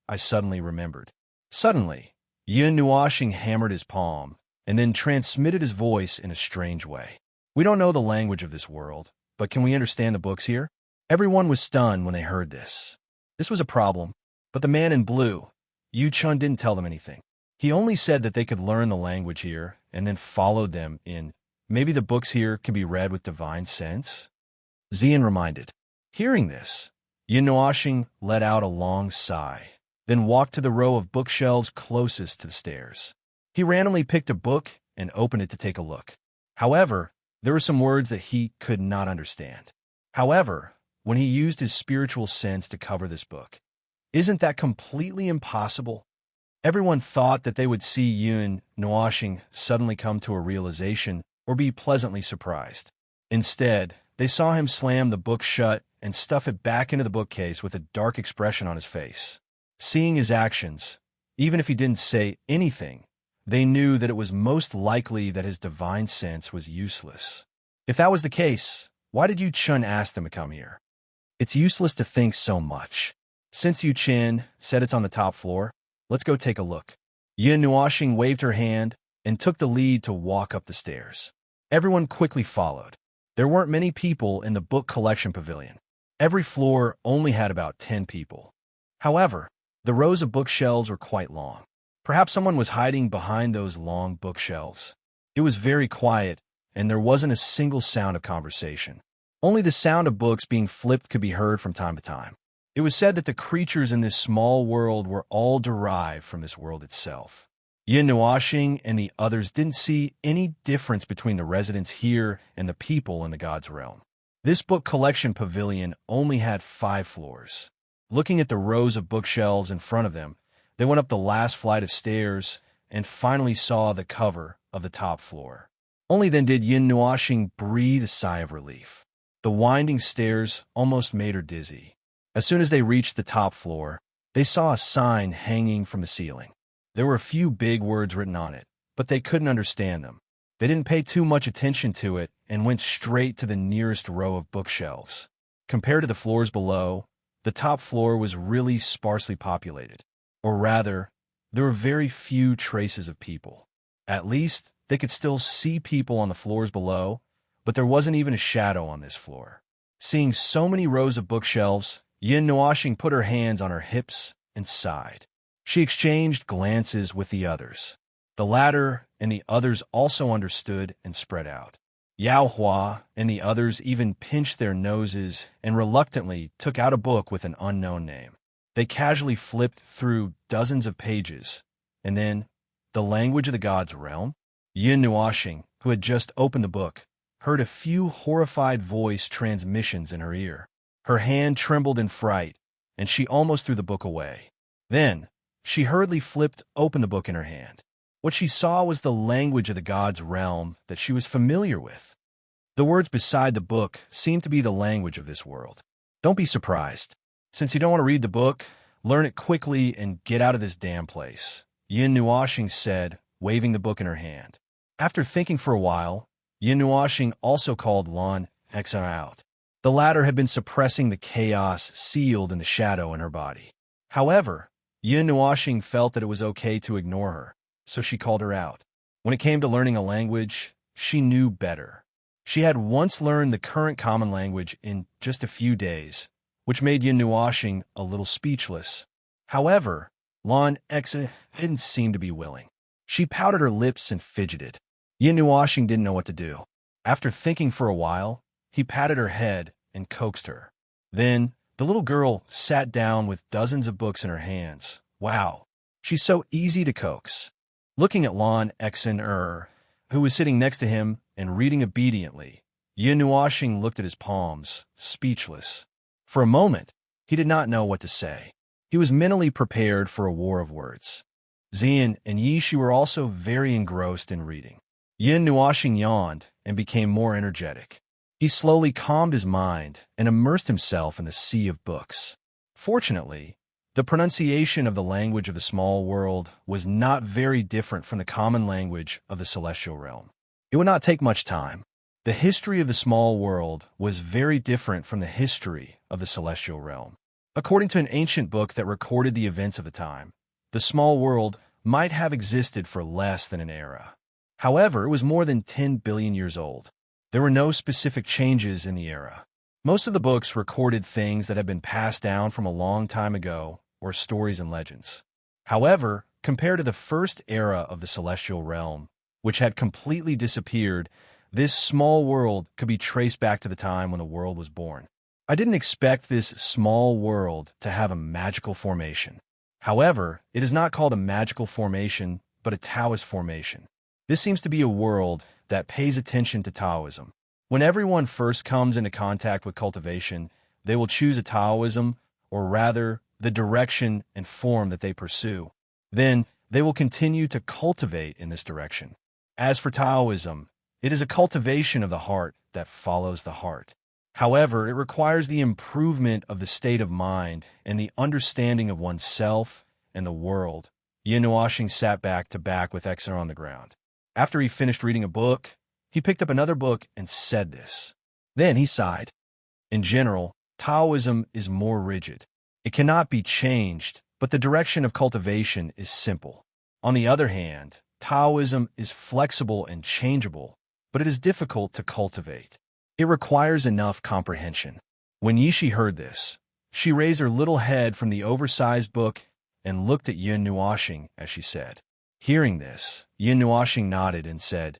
I suddenly remembered. Suddenly, Nuashing hammered his palm and then transmitted his voice in a strange way. "We don't know the language of this world, but can we understand the books here?" Everyone was stunned when they heard this. This was a problem, but the man in blue, Yuchun, didn't tell them anything. He only said that they could learn the language here and then followed them in. Maybe the books here can be read with divine sense? Xian reminded. Hearing this, Yin Nuashing let out a long sigh, then walked to the row of bookshelves closest to the stairs. He randomly picked a book and opened it to take a look. However, there were some words that he could not understand. However, when he used his spiritual sense to cover this book, isn't that completely impossible? Everyone thought that they would see Yun Nuashing suddenly come to a realization or be pleasantly surprised. Instead, they saw him slam the book shut and stuff it back into the bookcase with a dark expression on his face. Seeing his actions, even if he didn't say anything, they knew that it was most likely that his divine sense was useless. If that was the case, why did Yu Chun ask them to come here? It's useless to think so much. Since Yu Chen said it's on the top floor, let's go take a look. Yin Nuashing waved her hand and took the lead to walk up the stairs. Everyone quickly followed. There weren't many people in the book collection pavilion. Every floor only had about 10 people. However, the rows of bookshelves were quite long. Perhaps someone was hiding behind those long bookshelves. It was very quiet, and there wasn't a single sound of conversation. Only the sound of books being flipped could be heard from time to time. It was said that the creatures in this small world were all derived from this world itself. Yin Nuashing and the others didn't see any difference between the residents here and the people in the God's realm. This book collection pavilion only had 5 floors. Looking at the rows of bookshelves in front of them, they went up the last flight of stairs and finally saw the cover of the top floor. Only then did Yin Nuashing breathe a sigh of relief. The winding stairs almost made her dizzy. As soon as they reached the top floor, they saw a sign hanging from the ceiling. There were a few big words written on it, but they couldn't understand them. They didn't pay too much attention to it and went straight to the nearest row of bookshelves. Compared to the floors below, the top floor was really sparsely populated. Or rather, there were very few traces of people. At least, they could still see people on the floors below, but there wasn't even a shadow on this floor. Seeing so many rows of bookshelves, Yin Nuashing put her hands on her hips and sighed. She exchanged glances with the others. The latter and the others also understood and spread out. Yao Hua and the others even pinched their noses and reluctantly took out a book with an unknown name. They casually flipped through dozens of pages, and then, the language of the God's realm? Yin Nuashing, who had just opened the book, heard a few horrified voice transmissions in her ear. Her hand trembled in fright, and she almost threw the book away. Then, she hurriedly flipped open the book in her hand. What she saw was the language of the God's realm that she was familiar with. The words beside the book seemed to be the language of this world. Don't be surprised. Since you don't want to read the book, learn it quickly and get out of this damn place, Yin Nuashing said, waving the book in her hand. After thinking for a while, Yin Nuashing also called Lan Exen out. The latter had been suppressing the chaos sealed in the shadow in her body. However, Yin Nuashing felt that it was okay to ignore her, so she called her out. When it came to learning a language, she knew better. She had once learned the current common language in just a few days, which made Yin Nuashing a little speechless. However, Lan Exen didn't seem to be willing. She pouted her lips and fidgeted. Yin Nuashing didn't know what to do. After thinking for a while, he patted her head and coaxed her. Then, the little girl sat down with dozens of books in her hands. Wow, she's so easy to coax. Looking at Lan Exen, who was sitting next to him and reading obediently, Yin Nuashing looked at his palms, speechless. For a moment, he did not know what to say. He was mentally prepared for a war of words. Xian and Yishi were also very engrossed in reading. Yin Nuashing yawned and became more energetic. He slowly calmed his mind and immersed himself in the sea of books. Fortunately, the pronunciation of the language of the small world was not very different from the common language of the celestial realm. It would not take much time. The history of the small world was very different from the history of the celestial realm. According to an ancient book that recorded the events of the time, the small world might have existed for less than an era. However, it was more than 10 billion years old. There were no specific changes in the era. Most of the books recorded things that had been passed down from a long time ago, or stories and legends. However, compared to the first era of the celestial realm, which had completely disappeared, this small world could be traced back to the time when the world was born. I didn't expect this small world to have a magical formation. However, it is not called a magical formation, but a Taoist formation. This seems to be a world that pays attention to Taoism. When everyone first comes into contact with cultivation, they will choose a Taoism, or rather, the direction and form that they pursue. Then, they will continue to cultivate in this direction. As for Taoism, it is a cultivation of the heart that follows the heart. However, it requires the improvement of the state of mind and the understanding of oneself and the world. Yin Nuoxing sat back to back with Exer on the ground. After he finished reading a book, he picked up another book and said this. Then he sighed. In general, Taoism is more rigid. It cannot be changed, but the direction of cultivation is simple. On the other hand, Taoism is flexible and changeable, but it is difficult to cultivate. It requires enough comprehension. When Yishi heard this, she raised her little head from the oversized book and looked at Yin Nuoxing as she said. Hearing this, Yin Nuoxing nodded and said,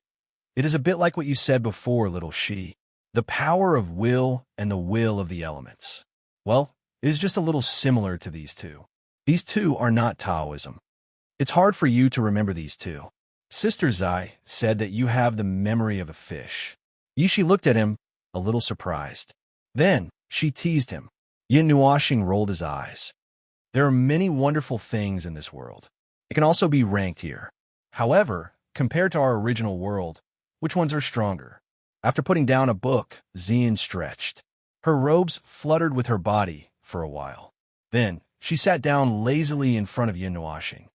"It is a bit like what you said before, little Shi. The power of will and the will of the elements. Well, it is just a little similar to these two. These two are not Taoism. It's hard for you to remember these two. Sister Zai said that you have the memory of a fish." Yishi looked at him, a little surprised. Then, she teased him. Yin Nuoxing rolled his eyes. There are many wonderful things in this world. It can also be ranked here. However, compared to our original world, which ones are stronger? After putting down a book, Xian stretched. Her robes fluttered with her body for a while. Then, she sat down lazily in front of Yin Nuoxing.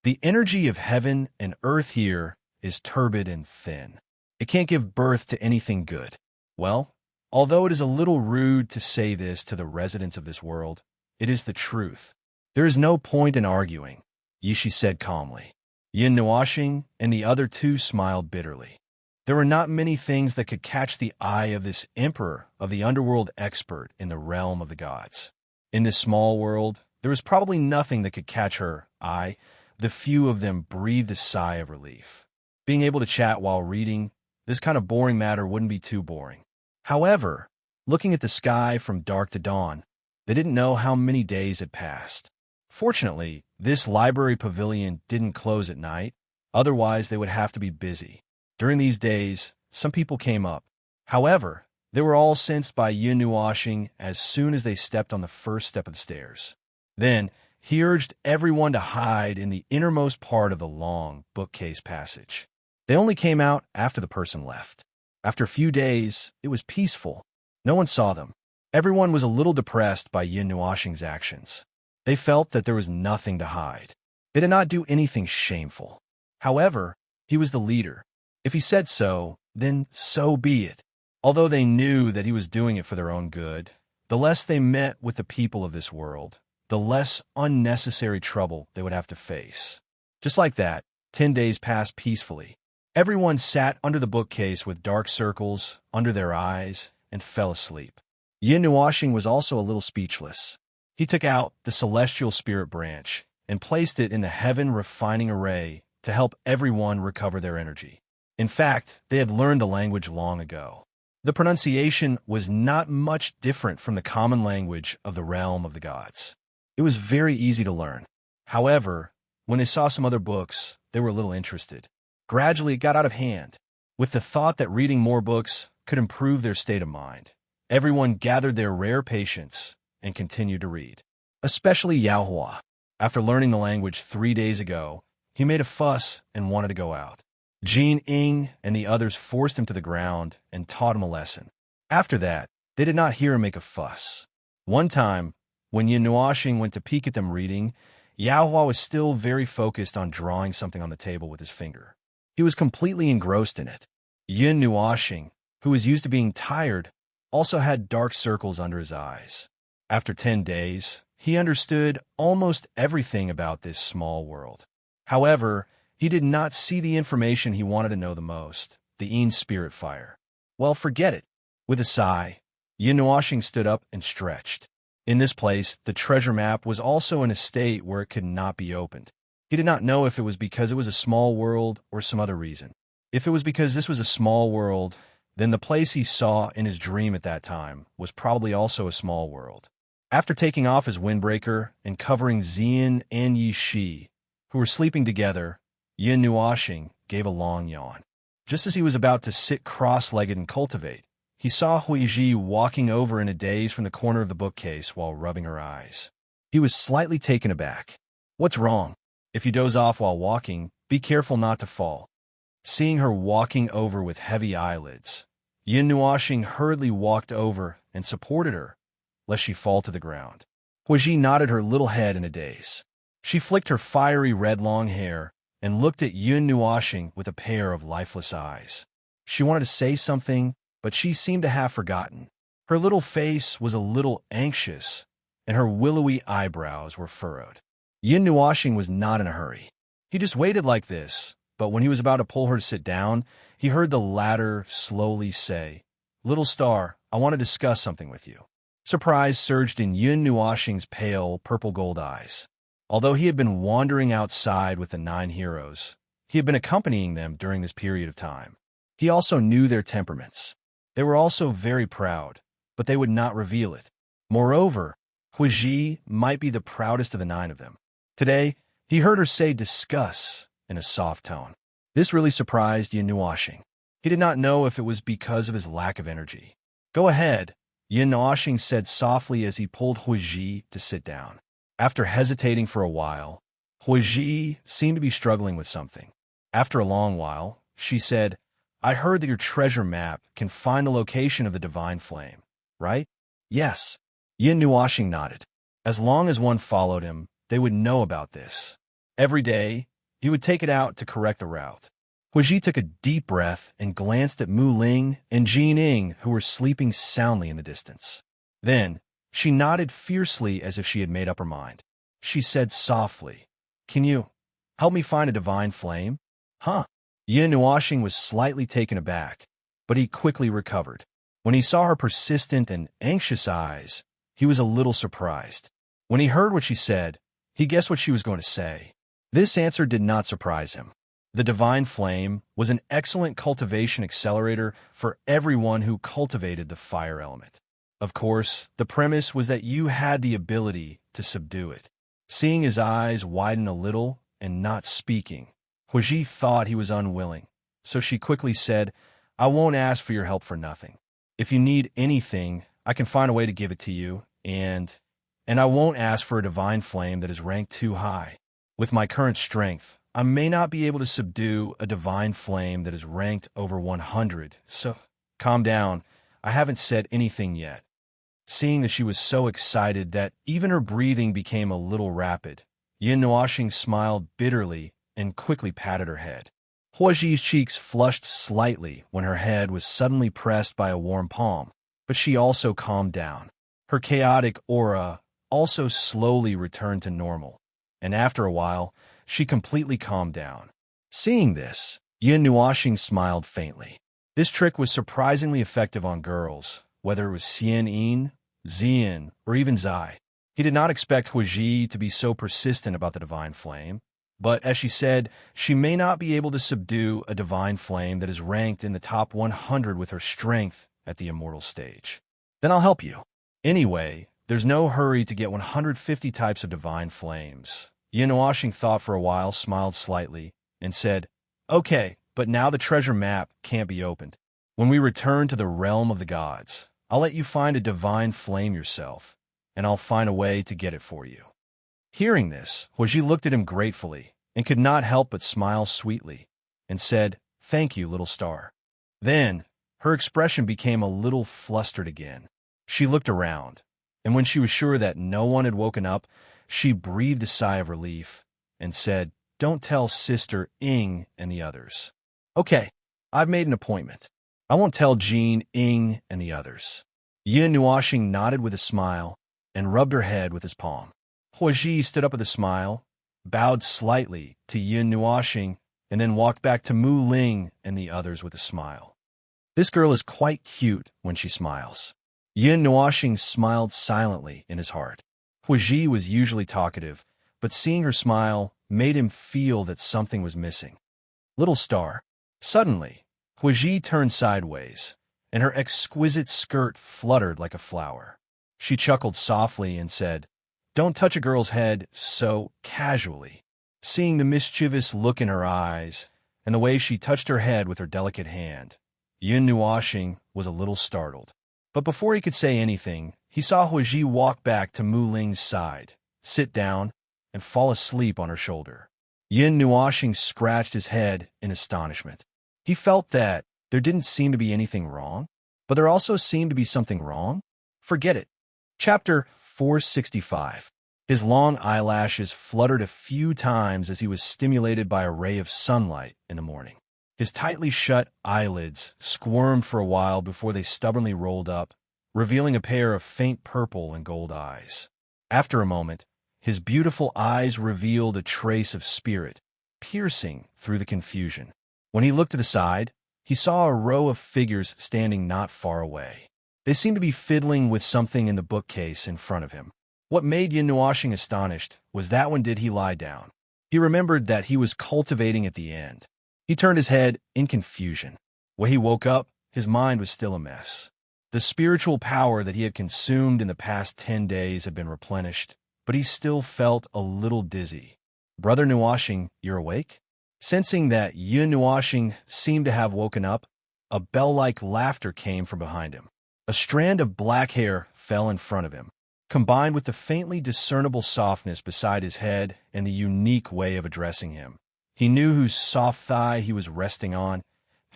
The energy of heaven and earth here is turbid and thin. It can't give birth to anything good. Well, although it is a little rude to say this to the residents of this world, it is the truth. There is no point in arguing, Yishi said calmly. Yin Nuoxing and the other two smiled bitterly. There were not many things that could catch the eye of this emperor of the underworld expert in the realm of the gods. In this small world, there was probably nothing that could catch her eye. The few of them breathed a sigh of relief. Being able to chat while reading, this kind of boring matter wouldn't be too boring. However, looking at the sky from dark to dawn, they didn't know how many days had passed. Fortunately, this library pavilion didn't close at night, otherwise they would have to be busy. During these days, some people came up. However, they were all sensed by Yin Nuoxing as soon as they stepped on the first step of the stairs. Then, he urged everyone to hide in the innermost part of the long bookcase passage. They only came out after the person left. After a few days, it was peaceful. No one saw them. Everyone was a little depressed by Yin Nuoxing's actions. They felt that there was nothing to hide. They did not do anything shameful. However, he was the leader. If he said so, then so be it. Although they knew that he was doing it for their own good, the less they met with the people of this world, the less unnecessary trouble they would have to face. Just like that, 10 days passed peacefully. Everyone sat under the bookcase with dark circles under their eyes and fell asleep. Yin Nuoxing was also a little speechless. He took out the celestial spirit branch and placed it in the heaven refining array to help everyone recover their energy. In fact, they had learned the language long ago. The pronunciation was not much different from the common language of the realm of the gods. It was very easy to learn. However, when they saw some other books, they were a little interested. Gradually, it got out of hand. With the thought that reading more books could improve their state of mind, everyone gathered their rare patience and continued to read. Especially Yao Hua. After learning the language 3 days ago, he made a fuss and wanted to go out. Jin Ying and the others forced him to the ground and taught him a lesson. After that, they did not hear him make a fuss. One time, when Yin Nuoxing went to peek at them reading, Yao Hua was still very focused on drawing something on the table with his finger. He was completely engrossed in it. Yin Nuoxing, who was used to being tired, also had dark circles under his eyes. After 10 days, he understood almost everything about this small world. However, he did not see the information he wanted to know the most, the Yin spirit fire. Well, forget it. With a sigh, Yin Nuoxing stood up and stretched. In this place, the treasure map was also in a state where it could not be opened. He did not know if it was because it was a small world or some other reason. If it was because this was a small world, then the place he saw in his dream at that time was probably also a small world. After taking off his windbreaker and covering Xian and Yi Shi, who were sleeping together, Yin Nuoxing gave a long yawn. Just as he was about to sit cross-legged and cultivate, he saw Huiji walking over in a daze from the corner of the bookcase while rubbing her eyes. He was slightly taken aback. "What's wrong? If you doze off while walking, be careful not to fall." Seeing her walking over with heavy eyelids, Yin Nuoxing hurriedly walked over and supported her, lest she fall to the ground. Huiji nodded her little head in a daze. She flicked her fiery red long hair and looked at Yin Nuoxing with a pair of lifeless eyes. She wanted to say something, but she seemed to have forgotten. Her little face was a little anxious, and her willowy eyebrows were furrowed. Yin Nuoxing was not in a hurry. He just waited like this, but when he was about to pull her to sit down, he heard the latter slowly say, "Little star, I want to discuss something with you." Surprise surged in Yin Nuoxing's pale purple-gold eyes. Although he had been wandering outside with the 9 heroes, he had been accompanying them during this period of time. He also knew their temperaments. They were also very proud, but they would not reveal it. Moreover, Huiji might be the proudest of the 9 of them. Today, he heard her say "discuss" in a soft tone. This really surprised Yin Nuoxing. He did not know if it was because of his lack of energy. "Go ahead," Yin Nuoxing said softly as he pulled Huiji to sit down. After hesitating for a while, Huiji seemed to be struggling with something. After a long while, she said, "I heard that your treasure map can find the location of the divine flame, right?" "Yes." Yin Nuoxing nodded. As long as one followed him, they would know about this. Every day, he would take it out to correct the route. Huiji took a deep breath and glanced at Mu Ling and Jin Ing, who were sleeping soundly in the distance. Then, she nodded fiercely as if she had made up her mind. She said softly, "Can you help me find a divine flame?" "Huh?" Yin Nuoxing was slightly taken aback, but he quickly recovered. When he saw her persistent and anxious eyes, he was a little surprised. When he heard what she said, he guessed what she was going to say. This answer did not surprise him. The divine flame was an excellent cultivation accelerator for everyone who cultivated the fire element. Of course, the premise was that you had the ability to subdue it. Seeing his eyes widen a little and not speaking, Huiji thought he was unwilling, so she quickly said, "I won't ask for your help for nothing. If you need anything, I can find a way to give it to you, and I won't ask for a divine flame that is ranked too high. With my current strength, I may not be able to subdue a divine flame that is ranked over 100, so calm down, I haven't said anything yet." Seeing that she was so excited that even her breathing became a little rapid, Yin Nuoxing smiled bitterly and quickly patted her head. Huiji's cheeks flushed slightly when her head was suddenly pressed by a warm palm, but she also calmed down. Her chaotic aura also slowly returned to normal, and after a while, she completely calmed down. Seeing this, Yin Nuoxing smiled faintly. This trick was surprisingly effective on girls, whether it was Xian Yin, Xian, or even Zai. He did not expect Huiji to be so persistent about the divine flame, but as she said, she may not be able to subdue a divine flame that is ranked in the top 100 with her strength at the immortal stage. "Then I'll help you. Anyway, there's no hurry to get 150 types of divine flames." Yin Nuoxing thought for a while, smiled slightly, and said, "Okay, but now the treasure map can't be opened. When we return to the realm of the gods, I'll let you find a divine flame yourself, and I'll find a way to get it for you." Hearing this, Huiji looked at him gratefully and could not help but smile sweetly, and said, "Thank you, little star." Then, her expression became a little flustered again. She looked around, and when she was sure that no one had woken up, she breathed a sigh of relief and said, "Don't tell Sister Ing and the others." "Okay, I've made an appointment. I won't tell Jean, Ing, and the others." Yin Nuoxing nodded with a smile and rubbed her head with his palm. Huiji stood up with a smile, bowed slightly to Yin Nuoxing, and then walked back to Mu Ling and the others with a smile. This girl is quite cute when she smiles. Yin Nuoxing smiled silently in his heart. Huiji was usually talkative, but seeing her smile made him feel that something was missing. "Little star." Suddenly, Huiji turned sideways, and her exquisite skirt fluttered like a flower. She chuckled softly and said, "Don't touch a girl's head so casually." Seeing the mischievous look in her eyes and the way she touched her head with her delicate hand, Yun Nuoxing was a little startled. But before he could say anything, he saw Huiji walk back to Mu Ling's side, sit down, and fall asleep on her shoulder. Yun Nuoxing scratched his head in astonishment. He felt that there didn't seem to be anything wrong, but there also seemed to be something wrong. Forget it. Chapter 465. His long eyelashes fluttered a few times as he was stimulated by a ray of sunlight in the morning. His tightly shut eyelids squirmed for a while before they stubbornly rolled up, revealing a pair of faint purple and gold eyes. After a moment, his beautiful eyes revealed a trace of spirit, piercing through the confusion. When he looked to the side, he saw a row of figures standing not far away. They seemed to be fiddling with something in the bookcase in front of him. What made Yun Nuoxing astonished was that when did he lie down? He remembered that he was cultivating at the end. He turned his head in confusion. When he woke up, his mind was still a mess. The spiritual power that he had consumed in the past 10 days had been replenished, but he still felt a little dizzy. "Brother Nuoxing, you're awake?" Sensing that Yun Nuoxing seemed to have woken up, a bell-like laughter came from behind him. A strand of black hair fell in front of him, combined with the faintly discernible softness beside his head and the unique way of addressing him. He knew whose soft thigh he was resting on.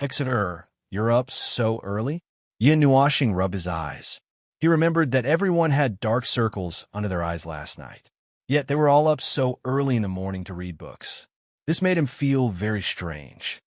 "Exeter, you're up so early?" Yun Nuoxing rubbed his eyes. He remembered that everyone had dark circles under their eyes last night. Yet they were all up so early in the morning to read books. This made him feel very strange.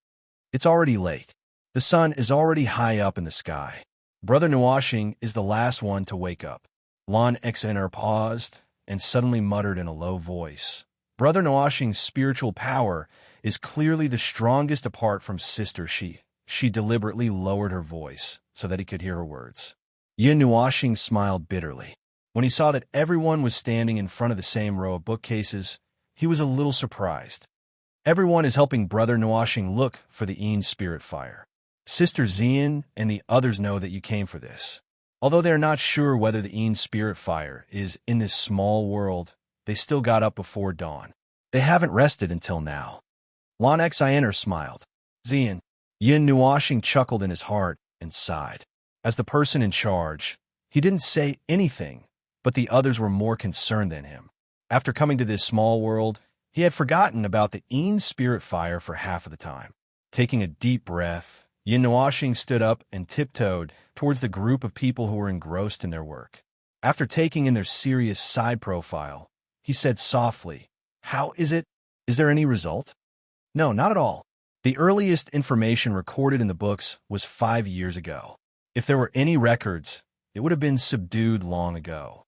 It's already late. The sun is already high up in the sky. Brother Nuoxing is the last one to wake up. Lon Exeter paused and suddenly muttered in a low voice. Brother Nuoxing's spiritual power is clearly the strongest apart from Sister She. She deliberately lowered her voice so that he could hear her words. Yun Nuoxing smiled bitterly. When he saw that everyone was standing in front of the same row of bookcases, he was a little surprised. Everyone is helping Brother Nuoxing look for the Een spirit fire. Sister Xian and the others know that you came for this. Although they are not sure whether the Een spirit fire is in this small world, they still got up before dawn. They haven't rested until now. Lon Xiner smiled. Xian. Yun Nuoxing chuckled in his heart and sighed. As the person in charge, he didn't say anything, but the others were more concerned than him. After coming to this small world, he had forgotten about the Een spirit fire for half of the time. Taking a deep breath, Yun Nuoxing stood up and tiptoed towards the group of people who were engrossed in their work. After taking in their serious side profile, he said softly, "How is it? Is there any result?" "No, not at all. The earliest information recorded in the books was 5 years ago. If there were any records, it would have been subdued long ago.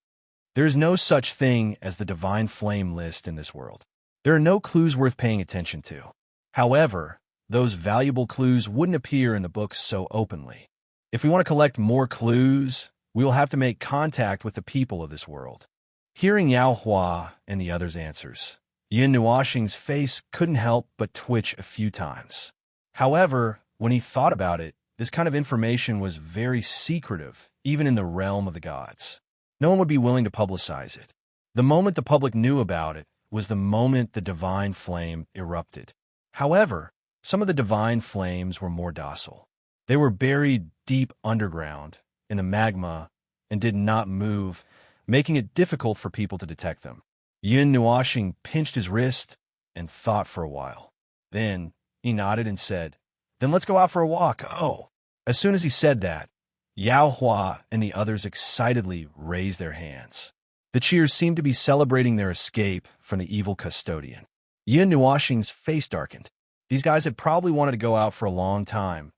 There is no such thing as the divine flame list in this world. There are no clues worth paying attention to. However, those valuable clues wouldn't appear in the books so openly. If we want to collect more clues, we will have to make contact with the people of this world." Hearing Yao Hua and the others' answers, Yun Nuoxing's face couldn't help but twitch a few times. However, when he thought about it, this kind of information was very secretive, even in the realm of the gods. No one would be willing to publicize it. The moment the public knew about it was the moment the divine flame erupted. However, some of the divine flames were more docile. They were buried deep underground in the magma and did not move, making it difficult for people to detect them. Yun Nuoxing pinched his wrist and thought for a while. Then he nodded and said, "Then let's go out for a walk." Oh! As soon as he said that, Yao Hua and the others excitedly raised their hands. The cheers seemed to be celebrating their escape from the evil custodian. Yun Nuoxing's face darkened. These guys had probably wanted to go out for a long time.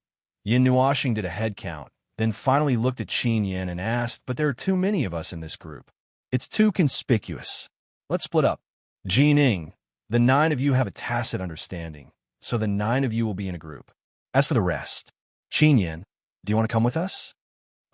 Yun Nuoxing did a head count, then finally looked at Qin Yin and asked, "But there are too many of us in this group. It's too conspicuous. Let's split up." Jining, the 9 of you have a tacit understanding, so the 9 of you will be in a group. As for the rest, Qin Yin, do you want to come with us?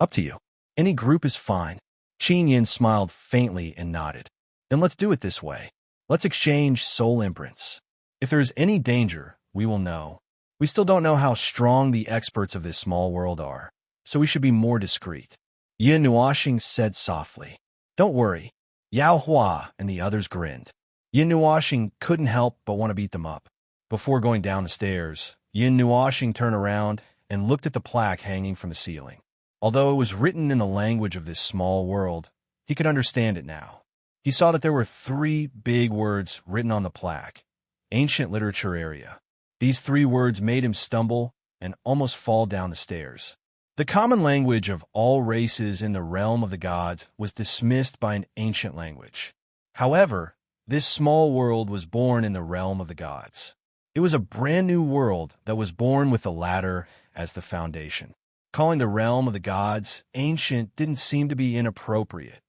Up to you. Any group is fine. Qin Yin smiled faintly and nodded. Then let's do it this way. Let's exchange soul imprints. If there is any danger, we will know. We still don't know how strong the experts of this small world are, so we should be more discreet. Yin Nuoxing said softly. Don't worry. Yao Hua and the others grinned. Yin Nuoxing couldn't help but want to beat them up. Before going down the stairs, Yin Nuoxing turned around and looked at the plaque hanging from the ceiling. Although it was written in the language of this small world, he could understand it now. He saw that there were 3 big words written on the plaque. Ancient Literature Area. These 3 words made him stumble and almost fall down the stairs. The common language of all races in the realm of the gods was dismissed by an ancient language. However, this small world was born in the realm of the gods. It was a brand new world that was born with the ladder as the foundation. Calling the realm of the gods ancient didn't seem to be inappropriate.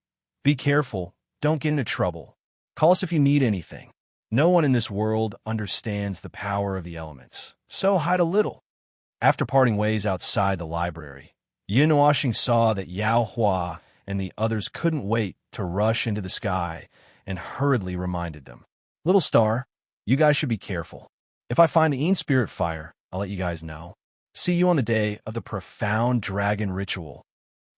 Be careful, don't get into trouble. Call us if you need anything. No one in this world understands the power of the elements, so hide a little. After parting ways outside the library, Yin Nuoxing saw that Yao Hua and the others couldn't wait to rush into the sky and hurriedly reminded them. Little star, you guys should be careful. If I find the Een Spirit fire, I'll let you guys know. See you on the day of the profound dragon ritual.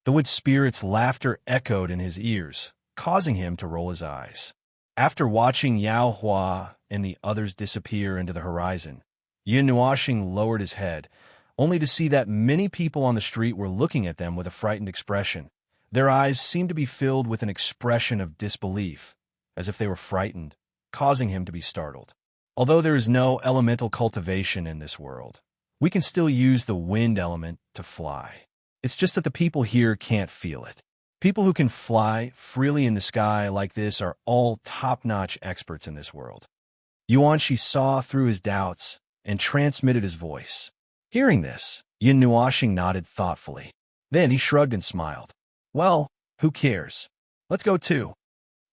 The wood spirit's laughter echoed in his ears, causing him to roll his eyes. After watching Yao Hua and the others disappear into the horizon, Yin Nuoxing lowered his head, only to see that many people on the street were looking at them with a frightened expression. Their eyes seemed to be filled with an expression of disbelief, as if they were frightened, causing him to be startled. Although there is no elemental cultivation in this world, we can still use the wind element to fly. It's just that the people here can't feel it. People who can fly freely in the sky like this are all top-notch experts in this world. Yuanshi saw through his doubts and transmitted his voice. Hearing this, Yin Nuoxing nodded thoughtfully. Then he shrugged and smiled. Well, who cares? Let's go too.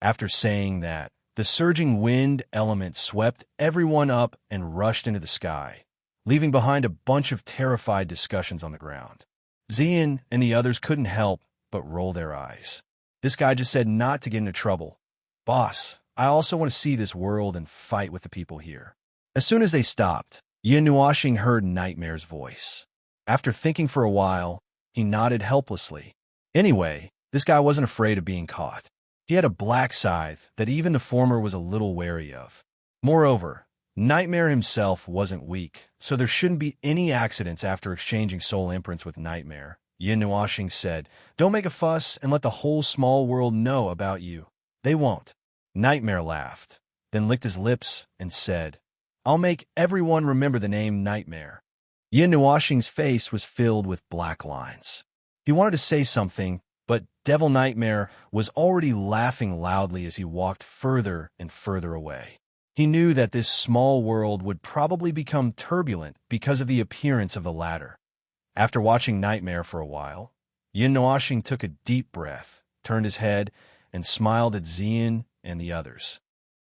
After saying that, the surging wind element swept everyone up and rushed into the sky, leaving behind a bunch of terrified discussions on the ground. Xian and the others couldn't help but roll their eyes. This guy just said not to get into trouble. Boss, I also want to see this world and fight with the people here. As soon as they stopped, Yin Nuoxing heard Nightmare's voice. After thinking for a while, he nodded helplessly. Anyway, this guy wasn't afraid of being caught. He had a black scythe that even the former was a little wary of. Moreover, Nightmare himself wasn't weak, so there shouldn't be any accidents after exchanging soul imprints with Nightmare. Yin Nuoxing said, Don't make a fuss and let the whole small world know about you. They won't. Nightmare laughed, then licked his lips and said, I'll make everyone remember the name Nightmare. Yin Nuoxing's face was filled with black lines. He wanted to say something, but Devil Nightmare was already laughing loudly as he walked further and further away. He knew that this small world would probably become turbulent because of the appearance of the ladder. After watching Nightmare for a while, Yin Nuoxing took a deep breath, turned his head, and smiled at Xian and the others.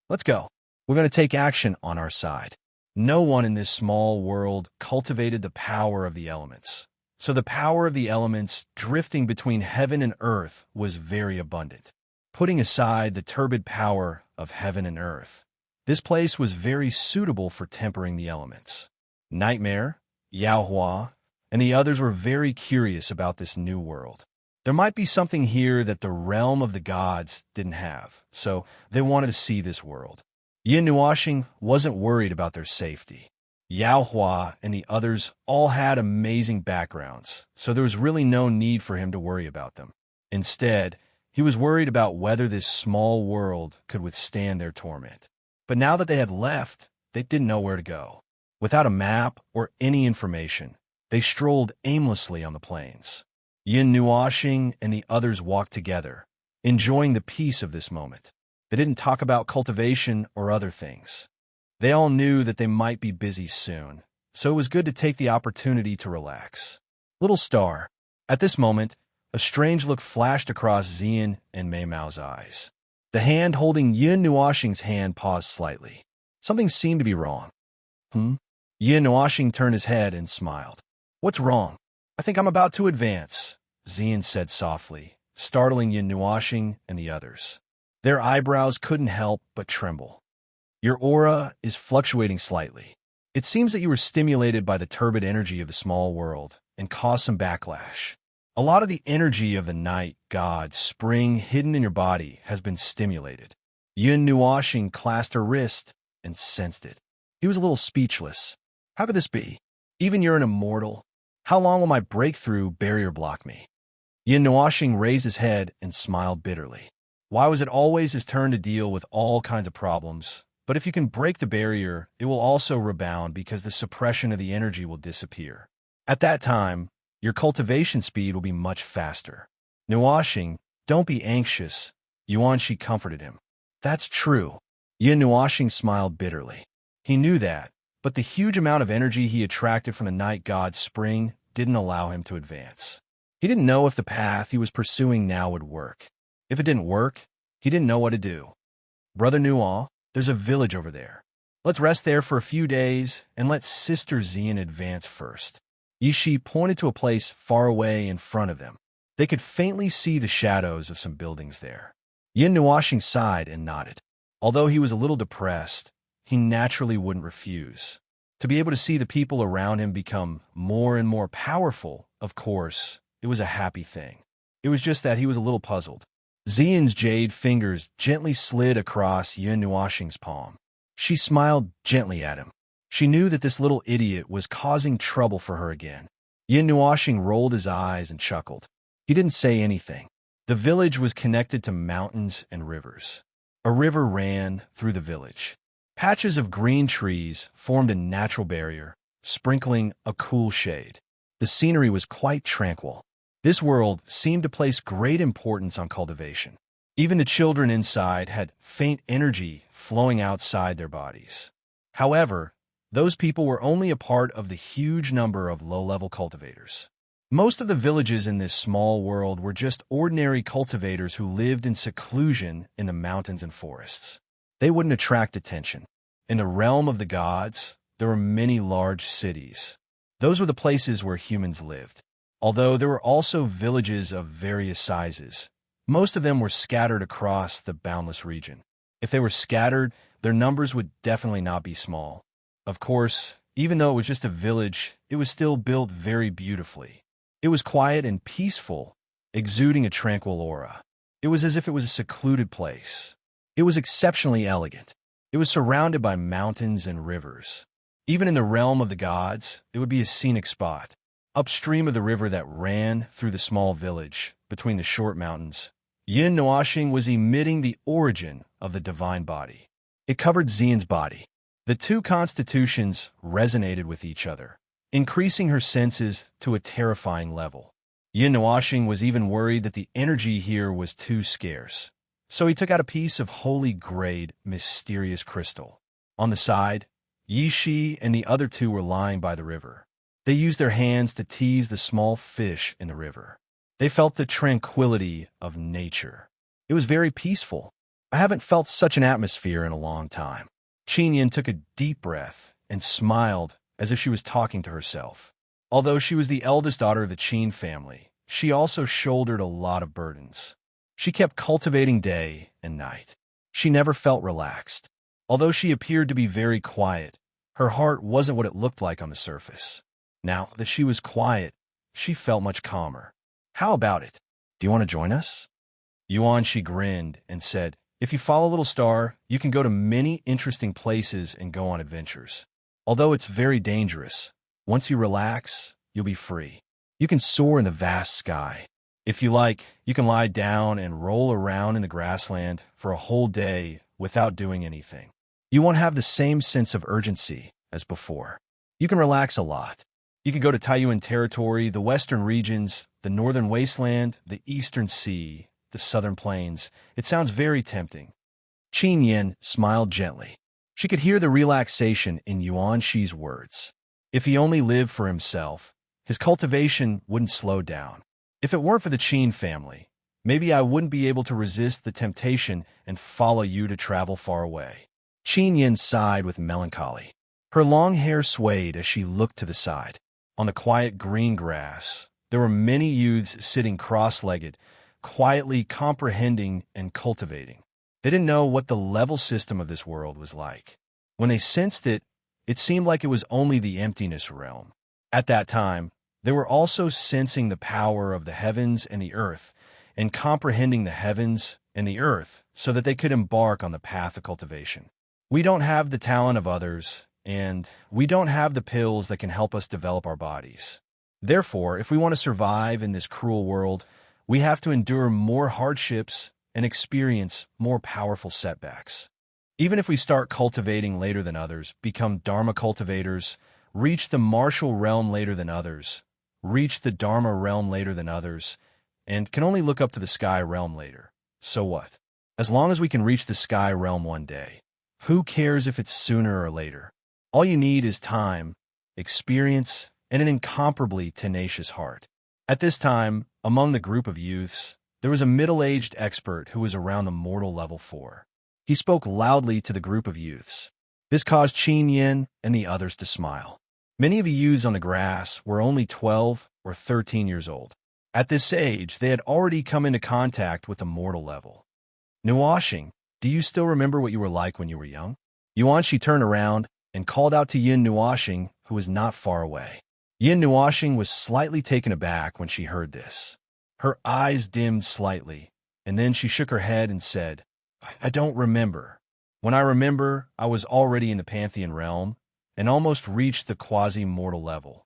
Let's go. We're going to take action on our side. No one in this small world cultivated the power of the elements. So the power of the elements drifting between heaven and earth was very abundant. Putting aside the turbid power of heaven and earth, this place was very suitable for tempering the elements. Nightmare, Yao Hua, and the others were very curious about this new world. There might be something here that the realm of the gods didn't have, so they wanted to see this world. Yin Nuoxing wasn't worried about their safety. Yao Hua and the others all had amazing backgrounds, so there was really no need for him to worry about them. Instead, he was worried about whether this small world could withstand their torment. But now that they had left, they didn't know where to go. Without a map or any information, they strolled aimlessly on the plains. Yin Nuoxing and the others walked together, enjoying the peace of this moment. They didn't talk about cultivation or other things. They all knew that they might be busy soon, so it was good to take the opportunity to relax. Little star. At this moment, a strange look flashed across Xian and Mei Mao's eyes. The hand holding Yin Nuoxing's hand paused slightly. Something seemed to be wrong. Yin Nuoxing turned his head and smiled. What's wrong? I think I'm about to advance, Xian said softly, startling Yin Nuoxing and the others. Their eyebrows couldn't help but tremble. Your aura is fluctuating slightly. It seems that you were stimulated by the turbid energy of the small world and caused some backlash. A lot of the energy of the night god spring hidden in your body has been stimulated. Yun Nuashing clasped her wrist and sensed it. He was a little speechless. How could this be? Even you're an immortal. How long will my breakthrough barrier block me? Yin Nuashing raised his head and smiled bitterly. Why was it always his turn to deal with all kinds of problems? But if you can break the barrier, it will also rebound because the suppression of the energy will disappear. At that time, your cultivation speed will be much faster. Nuashing, don't be anxious. Yuanshi comforted him. That's true. Yin Nuashing smiled bitterly. He knew that, but the huge amount of energy he attracted from the night god's spring didn't allow him to advance. He didn't know if the path he was pursuing now would work. If it didn't work, he didn't know what to do. Brother Nual, there's a village over there. Let's rest there for a few days and let Sister Xian advance first. Yishi pointed to a place far away in front of them. They could faintly see the shadows of some buildings there. Yin Nuashing sighed and nodded. Although he was a little depressed, he naturally wouldn't refuse. To be able to see the people around him become more and more powerful, of course, it was a happy thing. It was just that he was a little puzzled. Xian's jade fingers gently slid across Yin Nuashing's palm. She smiled gently at him. She knew that this little idiot was causing trouble for her again. Yin Nuashing rolled his eyes and chuckled. He didn't say anything. The village was connected to mountains and rivers. A river ran through the village. Patches of green trees formed a natural barrier, sprinkling a cool shade. The scenery was quite tranquil. This world seemed to place great importance on cultivation. Even the children inside had faint energy flowing outside their bodies. However, those people were only a part of the huge number of low-level cultivators. Most of the villages in this small world were just ordinary cultivators who lived in seclusion in the mountains and forests. They wouldn't attract attention. In the realm of the gods, there were many large cities. Those were the places where humans lived. Although there were also villages of various sizes, most of them were scattered across the boundless region. If they were scattered, their numbers would definitely not be small. Of course, even though it was just a village, it was still built very beautifully. It was quiet and peaceful, exuding a tranquil aura. It was as if it was a secluded place. It was exceptionally elegant. It was surrounded by mountains and rivers. Even in the realm of the gods, it would be a scenic spot. Upstream of the river that ran through the small village, between the short mountains, Yin Nuashing was emitting the origin of the divine body. It covered Xian's body. The two constitutions resonated with each other, increasing her senses to a terrifying level. Yin Nuashing was even worried that the energy here was too scarce, so he took out a piece of holy-grade, mysterious crystal. On the side, Yishi and the other two were lying by the river. They used their hands to tease the small fish in the river. They felt the tranquility of nature. It was very peaceful. I haven't felt such an atmosphere in a long time. Qinyan took a deep breath and smiled as if she was talking to herself. Although she was the eldest daughter of the Qin family, she also shouldered a lot of burdens. She kept cultivating day and night. She never felt relaxed. Although she appeared to be very quiet, her heart wasn't what it looked like on the surface. Now that she was quiet, she felt much calmer. How about it? Do you want to join us? Yuanshi grinned and said, if you follow Little Star, you can go to many interesting places and go on adventures. Although it's very dangerous, once you relax, you'll be free. You can soar in the vast sky. If you like, you can lie down and roll around in the grassland for a whole day without doing anything. You won't have the same sense of urgency as before. You can relax a lot. You can go to Taiyuan territory, the western regions, the northern wasteland, the eastern sea, the southern plains. It sounds very tempting. Qin Yin smiled gently. She could hear the relaxation in Yuanshi's words. If he only lived for himself, his cultivation wouldn't slow down. If it weren't for the Qin family, maybe I wouldn't be able to resist the temptation and follow you to travel far away. Qin Yin sighed with melancholy. Her long hair swayed as she looked to the side. On the quiet green grass, there were many youths sitting cross-legged, quietly comprehending and cultivating. They didn't know what the level system of this world was like. When they sensed it, it seemed like it was only the emptiness realm. At that time, They were also sensing the power of the heavens and the earth, and comprehending the heavens and the earth so that they could embark on the path of cultivation. We don't have the talent of others, and we don't have the pills that can help us develop our bodies. Therefore, if we want to survive in this cruel world, we have to endure more hardships and experience more powerful setbacks. Even if we start cultivating later than others, become Dharma cultivators, reach the martial realm later than others, reach the Dharma realm later than others, and can only look up to the sky realm later. So what? As long as we can reach the sky realm one day, who cares if it's sooner or later? All you need is time, experience, and an incomparably tenacious heart. At this time, among the group of youths, there was a middle-aged expert who was around the mortal level 4. He spoke loudly to the group of youths. This caused Qin Yin and the others to smile. Many of the youths on the grass were only 12 or 13 years old. At this age, they had already come into contact with the mortal level. Nuoshing, do you still remember what you were like when you were young? Yuanshi turned around and called out to Yin Nuoshing, who was not far away. Yin Nuoshing was slightly taken aback when she heard this. Her eyes dimmed slightly, and then she shook her head and said, I don't remember. When I remember, I was already in the Pantheon realm and almost reached the quasi-mortal level.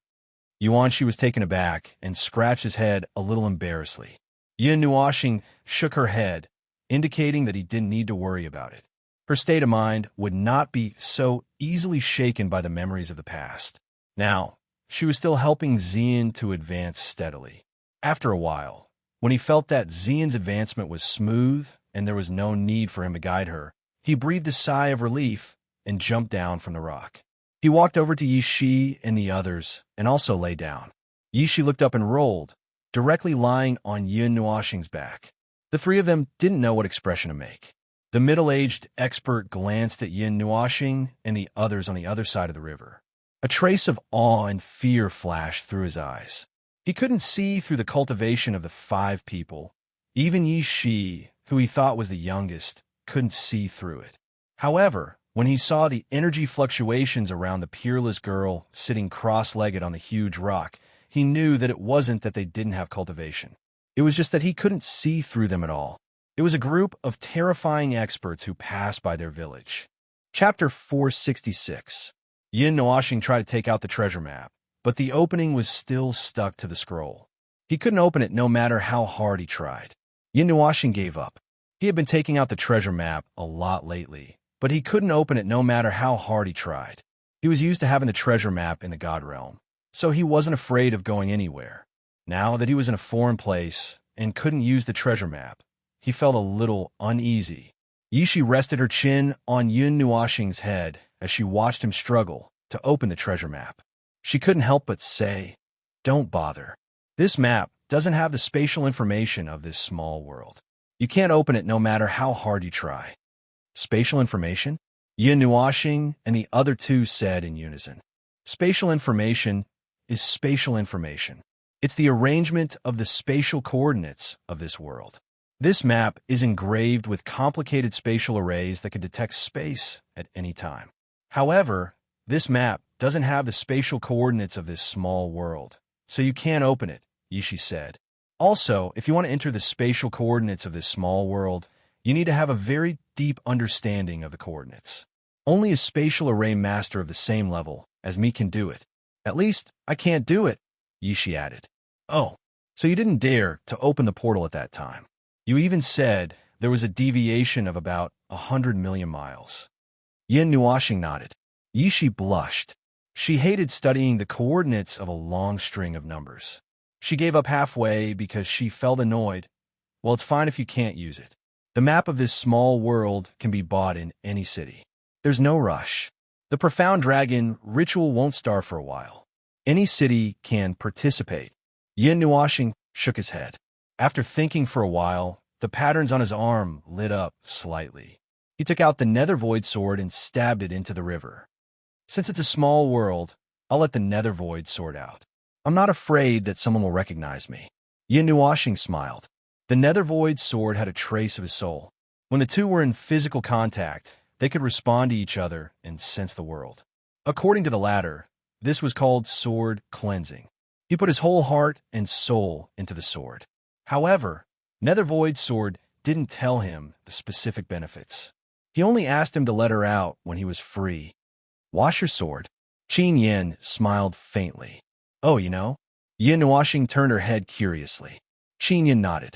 Yuanshi was taken aback and scratched his head a little embarrassedly. Yin Nuoshing shook her head, indicating that he didn't need to worry about it. Her state of mind would not be so easily shaken by the memories of the past. Now, she was still helping Xian to advance steadily. After a while, when he felt that Xian's advancement was smooth and there was no need for him to guide her, he breathed a sigh of relief and jumped down from the rock. He walked over to Yi Shi and the others and also lay down. Yi Shi looked up and rolled, directly lying on Yin Nuoshing's back. The three of them didn't know what expression to make. The middle-aged expert glanced at Yin Nuoshing and the others on the other side of the river. A trace of awe and fear flashed through his eyes. He couldn't see through the cultivation of the 5 people. Even Yi Shi, who he thought was the youngest, couldn't see through it. However, when he saw the energy fluctuations around the peerless girl sitting cross-legged on the huge rock, he knew that it wasn't that they didn't have cultivation. It was just that he couldn't see through them at all. It was a group of terrifying experts who passed by their village. Chapter 466. Yin Nuoshing tried to take out the treasure map, but the opening was still stuck to the scroll. He couldn't open it no matter how hard he tried. Yin Nuoshing gave up. He had been taking out the treasure map a lot lately, but he couldn't open it no matter how hard he tried. He was used to having the treasure map in the God realm, so he wasn't afraid of going anywhere. Now that he was in a foreign place and couldn't use the treasure map, he felt a little uneasy. Yi Shi rested her chin on Yin Nuoshing's head as she watched him struggle to open the treasure map. She couldn't help but say, "Don't bother. This map doesn't have the spatial information of this small world. You can't open it no matter how hard you try." Spatial information? Yin Nuoshing and the other two said in unison. Spatial information is spatial information. It's the arrangement of the spatial coordinates of this world. This map is engraved with complicated spatial arrays that can detect space at any time. However, this map doesn't have the spatial coordinates of this small world, so you can't open it, Yi Shi said. Also, if you want to enter the spatial coordinates of this small world, you need to have a very deep understanding of the coordinates. Only a spatial array master of the same level as me can do it. At least, I can't do it, Yi Shi added. Oh, so you didn't dare to open the portal at that time. You even said there was a deviation of about 100 million miles. Yin Nuoshing nodded. Yi Shi blushed. She hated studying the coordinates of a long string of numbers. She gave up halfway because she felt annoyed. Well, it's fine if you can't use it. The map of this small world can be bought in any city. There's no rush. The profound dragon ritual won't start for a while. Any city can participate. Yin Nuoshing shook his head. After thinking for a while, the patterns on his arm lit up slightly. He took out the nether void sword and stabbed it into the river. Since it's a small world, I'll let the nether void sword out. I'm not afraid that someone will recognize me. Yin Nuoshing smiled. The nether void sword had a trace of his soul. When the two were in physical contact, they could respond to each other and sense the world. According to the latter, this was called sword cleansing. He put his whole heart and soul into the sword. However, Nethervoid's sword didn't tell him the specific benefits. He only asked him to let her out when he was free. Wash your sword. Qin Yin smiled faintly. Oh, you know? Yin Nuoxing turned her head curiously. Qin Yin nodded.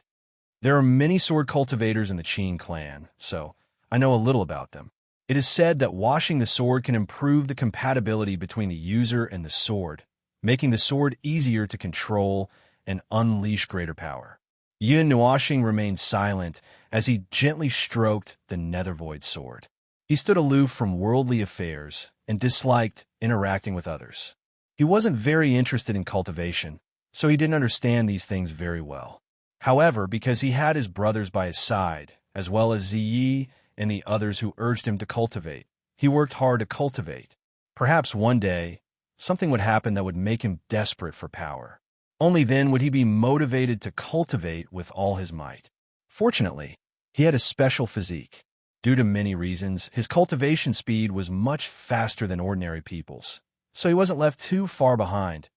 There are many sword cultivators in the Qin clan, so I know a little about them. It is said that washing the sword can improve the compatibility between the user and the sword, making the sword easier to control and unleash greater power. Yin Nuoxing remained silent as he gently stroked the Nethervoid sword. He stood aloof from worldly affairs and disliked interacting with others. He wasn't very interested in cultivation, so he didn't understand these things very well. However, because he had his brothers by his side, as well as Ziyi and the others who urged him to cultivate, he worked hard to cultivate. Perhaps one day, something would happen that would make him desperate for power. Only then would he be motivated to cultivate with all his might. Fortunately, he had a special physique. Due to many reasons, his cultivation speed was much faster than ordinary people's, so he wasn't left too far behind.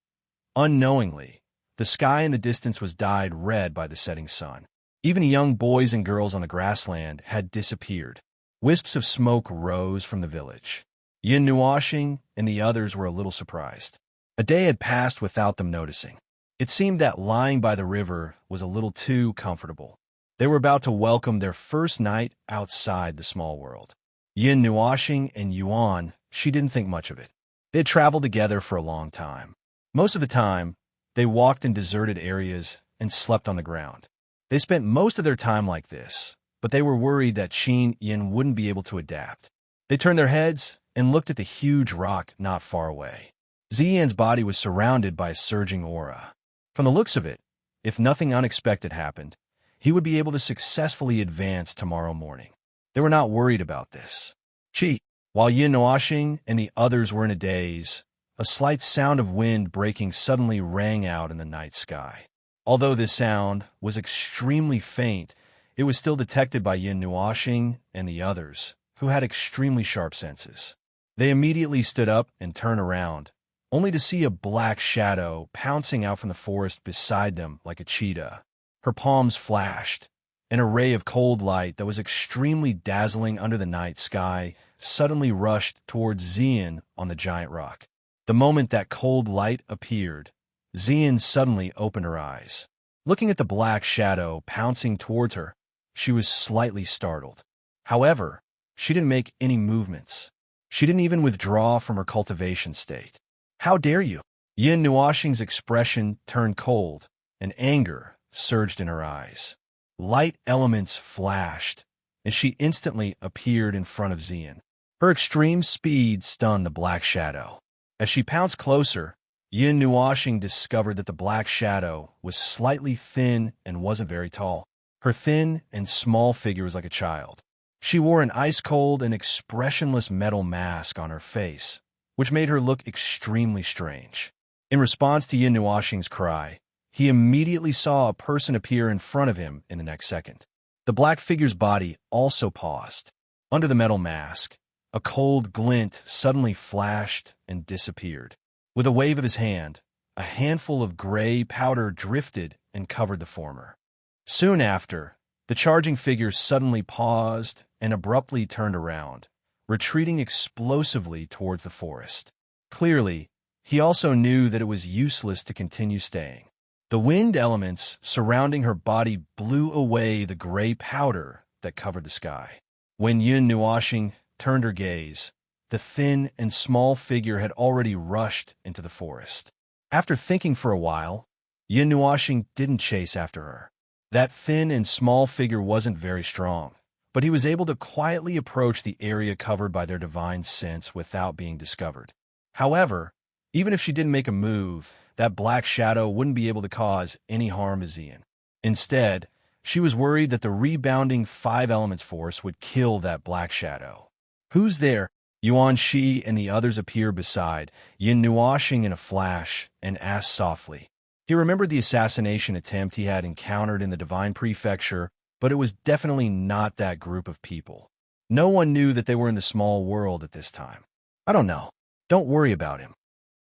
Unknowingly, the sky in the distance was dyed red by the setting sun. Even young boys and girls on the grassland had disappeared. Wisps of smoke rose from the village. Yin Nuoxing and the others were a little surprised. A day had passed without them noticing. It seemed that lying by the river was a little too comfortable. They were about to welcome their first night outside the small world. Yin Nuoxing and Yuan, she didn't think much of it. They had traveled together for a long time. Most of the time, they walked in deserted areas and slept on the ground. They spent most of their time like this, but they were worried that Qin Yin wouldn't be able to adapt. They turned their heads and looked at the huge rock not far away. Ziyan's body was surrounded by a surging aura. From the looks of it, if nothing unexpected happened, he would be able to successfully advance tomorrow morning. They were not worried about this. While Yin Nuoxing and the others were in a daze, a slight sound of wind breaking suddenly rang out in the night sky. Although this sound was extremely faint, it was still detected by Yin Nuoxing and the others, who had extremely sharp senses. They immediately stood up and turned around, only to see a black shadow pouncing out from the forest beside them like a cheetah. Her palms flashed. An ray of cold light that was extremely dazzling under the night sky suddenly rushed towards Ziyan on the giant rock. The moment that cold light appeared, Ziyan suddenly opened her eyes. Looking at the black shadow pouncing towards her, she was slightly startled. However, she didn't make any movements. She didn't even withdraw from her cultivation state. How dare you? Yin Nuoxing's expression turned cold, and anger surged in her eyes. Light elements flashed, and she instantly appeared in front of Ziyan. Her extreme speed stunned the black shadow. As she pounced closer, Yin Nuoxing discovered that the black shadow was slightly thin and wasn't very tall. Her thin and small figure was like a child. She wore an ice-cold and expressionless metal mask on her face, which made her look extremely strange. In response to Yin Nuoxing's cry, he immediately saw a person appear in front of him in the next second. The black figure's body also paused. Under the metal mask, a cold glint suddenly flashed and disappeared. With a wave of his hand, a handful of gray powder drifted and covered the former. Soon after, the charging figure suddenly paused and abruptly turned around, retreating explosively towards the forest. Clearly, he also knew that it was useless to continue staying. The wind elements surrounding her body blew away the gray powder that covered the sky. When Yin Nuoxing turned her gaze, the thin and small figure had already rushed into the forest. After thinking for a while, Yin Nuoxing didn't chase after her. That thin and small figure wasn't very strong, but he was able to quietly approach the area covered by their divine sense without being discovered. However, even if she didn't make a move, that black shadow wouldn't be able to cause any harm to Ziyan. Instead, she was worried that the rebounding 5 elements force would kill that black shadow. Who's there? Yuan Shi and the others appeared beside Yin Nuoxing in a flash and asked softly. He remembered the assassination attempt he had encountered in the Divine Prefecture, but it was definitely not that group of people. No one knew that they were in the small world at this time. I don't know. Don't worry about him.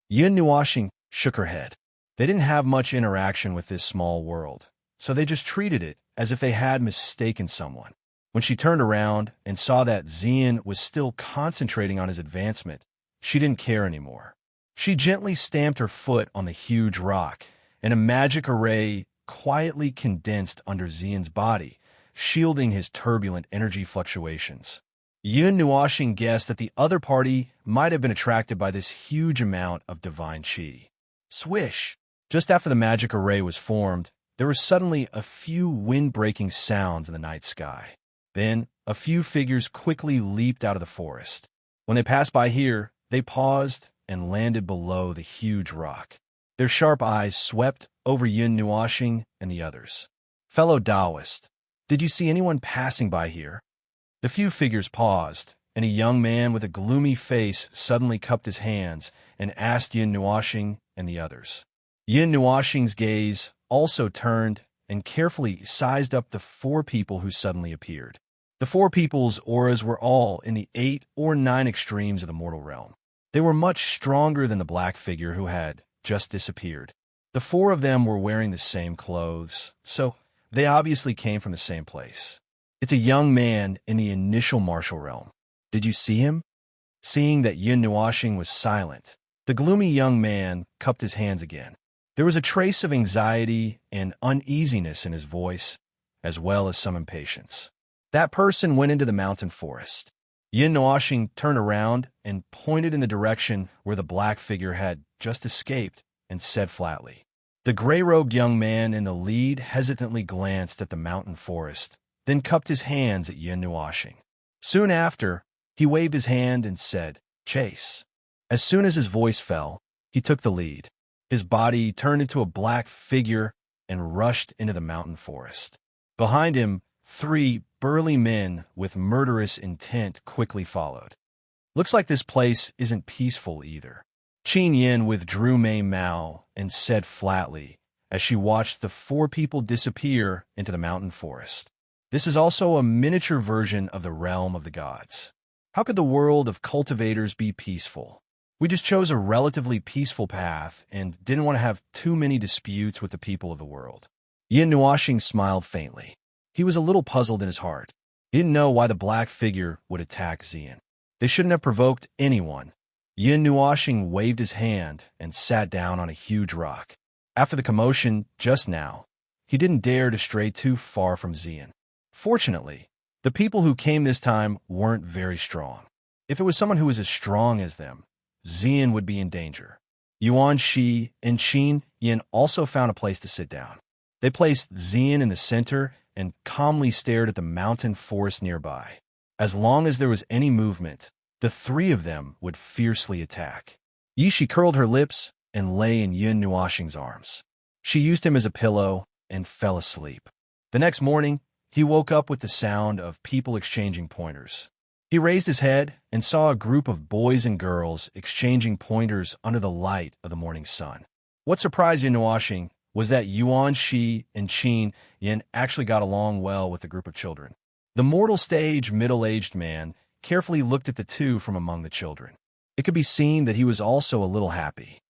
Yin Nuoxing shook her head. They didn't have much interaction with this small world, so they just treated it as if they had mistaken someone. When she turned around and saw that Xian was still concentrating on his advancement, she didn't care anymore. She gently stamped her foot on the huge rock, and a magic array quietly condensed under Xian's body, shielding his turbulent energy fluctuations. Yun Nuoxing guessed that the other party might have been attracted by this huge amount of divine qi. Swish! Just after the magic array was formed, there were suddenly a few wind-breaking sounds in the night sky. Then, a few figures quickly leaped out of the forest. When they passed by here, they paused and landed below the huge rock. Their sharp eyes swept over Yun Nuoxing and the others. "Fellow Taoist, did you see anyone passing by here?" The few figures paused, and a young man with a gloomy face suddenly cupped his hands and asked Yun Nuoxing and the others. Yun Nuoxing's gaze also turned and carefully sized up the 4 people who suddenly appeared. The 4 people's auras were all in the 8 or 9 extremes of the mortal realm. They were much stronger than the black figure who had just disappeared. The 4 of them were wearing the same clothes, so they obviously came from the same place. It's a young man in the initial martial realm. Did you see him? Seeing that Yun Nuoxing was silent, the gloomy young man cupped his hands again. There was a trace of anxiety and uneasiness in his voice, as well as some impatience. That person went into the mountain forest. Yun Nuoxing turned around and pointed in the direction where the black figure had just escaped and said flatly. The gray-robed young man in the lead hesitantly glanced at the mountain forest, then cupped his hands at Yun Nuoxing. Soon after, he waved his hand and said, "Chase." As soon as his voice fell, he took the lead. His body turned into a black figure and rushed into the mountain forest. Behind him, 3 burly men with murderous intent quickly followed. "Looks like this place isn't peaceful either." Qin Yin withdrew Mei Mao and said flatly as she watched the 4 people disappear into the mountain forest. "This is also a miniature version of the realm of the gods. How could the world of cultivators be peaceful? We just chose a relatively peaceful path and didn't want to have too many disputes with the people of the world." Yun Nuoxing smiled faintly. He was a little puzzled in his heart. He didn't know why the black figure would attack Xian. They shouldn't have provoked anyone. Yun Nuoxing waved his hand and sat down on a huge rock. After the commotion just now, he didn't dare to stray too far from Xian. Fortunately, the people who came this time weren't very strong. If it was someone who was as strong as them, Xian would be in danger. Yuan Shi and Qin Yin also found a place to sit down. They placed Xian in the center and calmly stared at the mountain forest nearby. As long as there was any movement, the 3 of them would fiercely attack. Yishi curled her lips and lay in Yun Nuoxing's arms. She used him as a pillow and fell asleep. The next morning, he woke up with the sound of people exchanging pointers. He raised his head and saw a group of boys and girls exchanging pointers under the light of the morning sun. What surprised Yun Nuoxing was that Yuan Shi and Qin Yin actually got along well with the group of children. The mortal stage middle-aged man carefully looked at the 2 from among the children. It could be seen that he was also a little happy.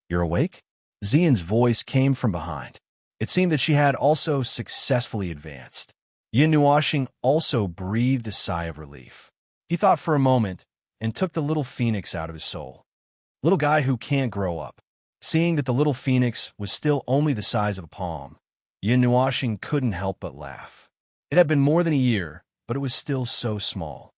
"You're awake?" Xian's voice came from behind. It seemed that she had also successfully advanced. Yun Nuoxing also breathed a sigh of relief. He thought for a moment and took the little phoenix out of his soul. Little guy who can't grow up. Seeing that the little phoenix was still only the size of a palm, Yun Nuoxing couldn't help but laugh. It had been more than a year, but it was still so small.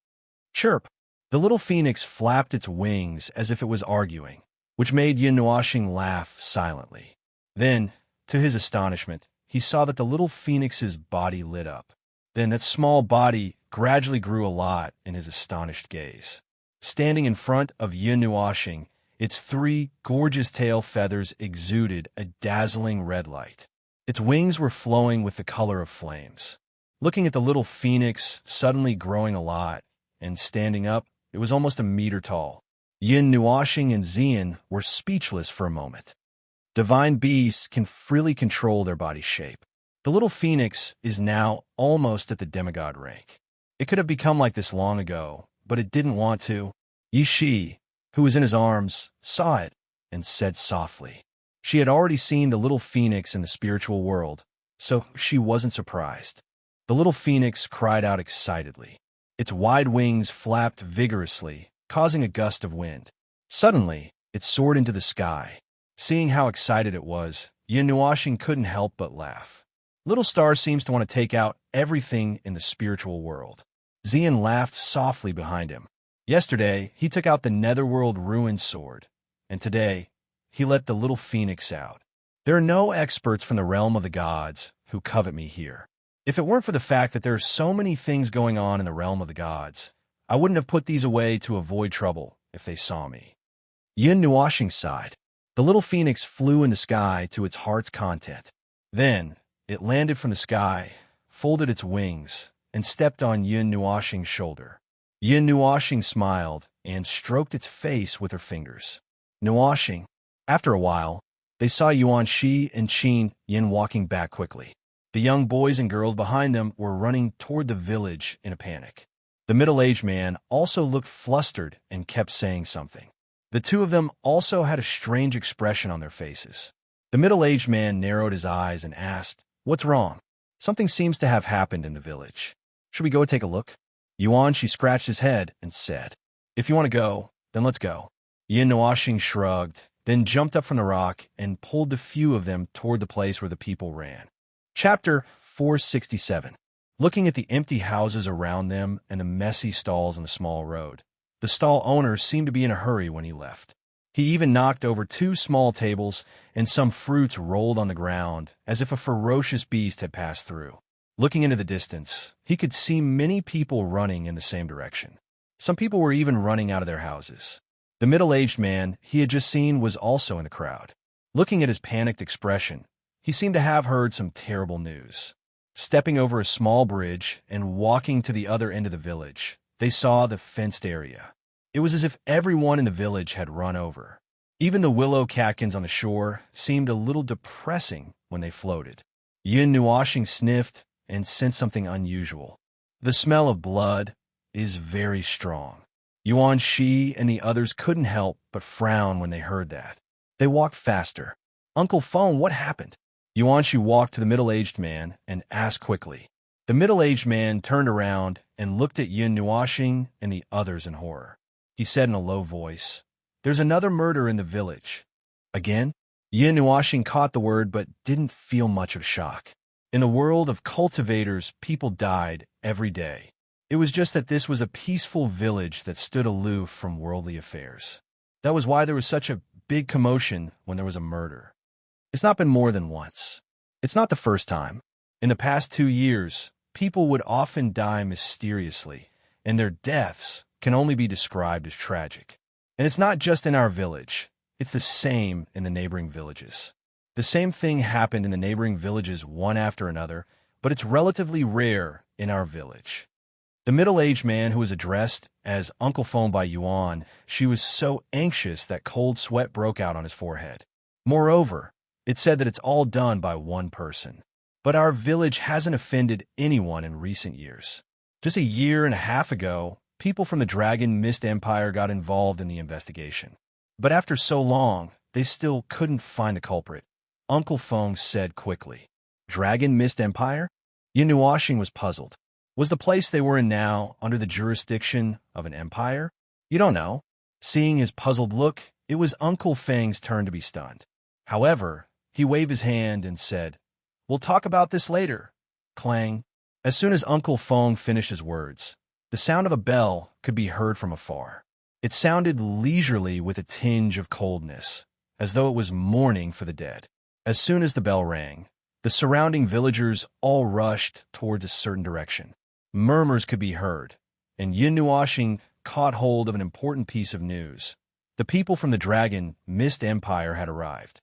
Chirp! The little phoenix flapped its wings as if it was arguing, which made Yun Nuoxing laugh silently. Then, to his astonishment, he saw that the little phoenix's body lit up. Then that small body gradually grew a lot in his astonished gaze. Standing in front of Yun Nuoxing, its 3 gorgeous tail feathers exuded a dazzling red light. Its wings were flowing with the color of flames. Looking at the little phoenix suddenly growing a lot and standing up, it was almost a meter tall. Yun Nuoxing and Xian were speechless for a moment. Divine beasts can freely control their body shape. The little phoenix is now almost at the demigod rank. It could have become like this long ago, but it didn't want to. Yi Shi, who was in his arms, saw it and said softly, She had already seen the little phoenix in the spiritual world, so she wasn't surprised. The little phoenix cried out excitedly. Its wide wings flapped vigorously, causing a gust of wind. Suddenly, it soared into the sky. Seeing how excited it was, Nuashing couldn't help but laugh. Little Star seems to want to take out everything in the spiritual world. Xian laughed softly behind him. Yesterday, he took out the Netherworld ruined sword, and today, he let the little phoenix out. There are no experts from the realm of the gods who covet me here. If it weren't for the fact that there are so many things going on in the realm of the gods, I wouldn't have put these away to avoid trouble if they saw me. Yin Nuashing sighed. The little phoenix flew in the sky to its heart's content. Then, it landed from the sky, folded its wings, and stepped on Yin Nuashing's shoulder. Yin Nuashing smiled and stroked its face with her fingers. Nuashing. After a while, they saw Yuan Shi and Qin Yin walking back quickly. The young boys and girls behind them were running toward the village in a panic. The middle-aged man also looked flustered and kept saying something. The two of them also had a strange expression on their faces. The middle-aged man narrowed his eyes and asked, "What's wrong? Something seems to have happened in the village. Should we go take a look?" Yuan Shi scratched his head and said, "If you want to go, then let's go." Yin Nuashing shrugged, then jumped up from the rock and pulled the few of them toward the place where the people ran. Chapter 467. Looking at the empty houses around them and the messy stalls on the small road, the stall owner seemed to be in a hurry when he left. He even knocked over 2 small tables, and some fruits rolled on the ground as if a ferocious beast had passed through. Looking into the distance, he could see many people running in the same direction. Some people were even running out of their houses. The middle-aged man he had just seen was also in the crowd. Looking at his panicked expression, he seemed to have heard some terrible news. Stepping over a small bridge and walking to the other end of the village, they saw the fenced area. It was as if everyone in the village had run over. Even the willow catkins on the shore seemed a little depressing when they floated. Yin Nuashing sniffed and sensed something unusual. The smell of blood is very strong. Yuan Shi and the others couldn't help but frown when they heard that. They walked faster. "Uncle Feng, what happened?" Yuan Shi walked to the middle-aged man and asked quickly. The middle-aged man turned around and looked at Yin Nuashing and the others in horror. He said in a low voice, "There's another murder in the village." Again? Yin Nuashing caught the word but didn't feel much of shock. In the world of cultivators, people died every day. It was just that this was a peaceful village that stood aloof from worldly affairs. That was why there was such a big commotion when there was a murder. It's not been more than once. It's not the first time. In the past 2 years, people would often die mysteriously, and their deaths can only be described as tragic. And it's not just in our village. It's the same in the neighboring villages. The same thing happened in the neighboring villages one after another, but it's relatively rare in our village. The middle-aged man who was addressed as Uncle Feng by Yuan, she was so anxious that cold sweat broke out on his forehead. Moreover, it said that it's all done by one person. But our village hasn't offended anyone in recent years. Just a year and a half ago, people from the Dragon Mist Empire got involved in the investigation. But after so long, they still couldn't find the culprit. Uncle Feng said quickly. Dragon Mist Empire? Yin Nuashing was puzzled. Was the place they were in now under the jurisdiction of an empire? You don't know. Seeing his puzzled look, it was Uncle Feng's turn to be stunned. However, he waved his hand and said, "We'll talk about this later." Clang. As soon as Uncle Feng finished his words, the sound of a bell could be heard from afar. It sounded leisurely with a tinge of coldness, as though it was mourning for the dead. As soon as the bell rang, the surrounding villagers all rushed towards a certain direction. Murmurs could be heard, and Yin Nuashing caught hold of an important piece of news. The people from the Dragon Mist Empire had arrived.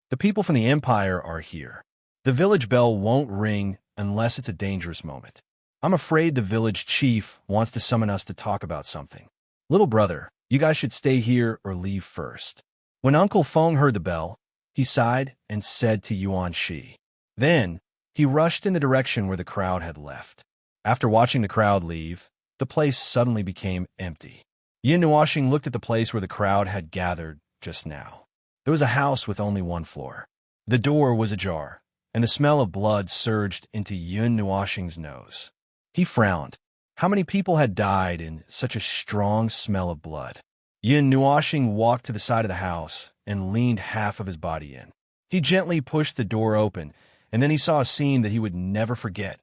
The people from the Empire are here. The village bell won't ring unless it's a dangerous moment. I'm afraid the village chief wants to summon us to talk about something. Little brother, you guys should stay here or leave first. When Uncle Feng heard the bell, he sighed and said to Yuan Shi. Then, he rushed in the direction where the crowd had left. After watching the crowd leave, the place suddenly became empty. Yin Nuashing looked at the place where the crowd had gathered just now. There was a house with only one floor. The door was ajar, and the smell of blood surged into Yun Nuoxing's nose. He frowned. How many people had died in such a strong smell of blood? Yun Nuoxing walked to the side of the house and leaned half of his body in. He gently pushed the door open, and then he saw a scene that he would never forget.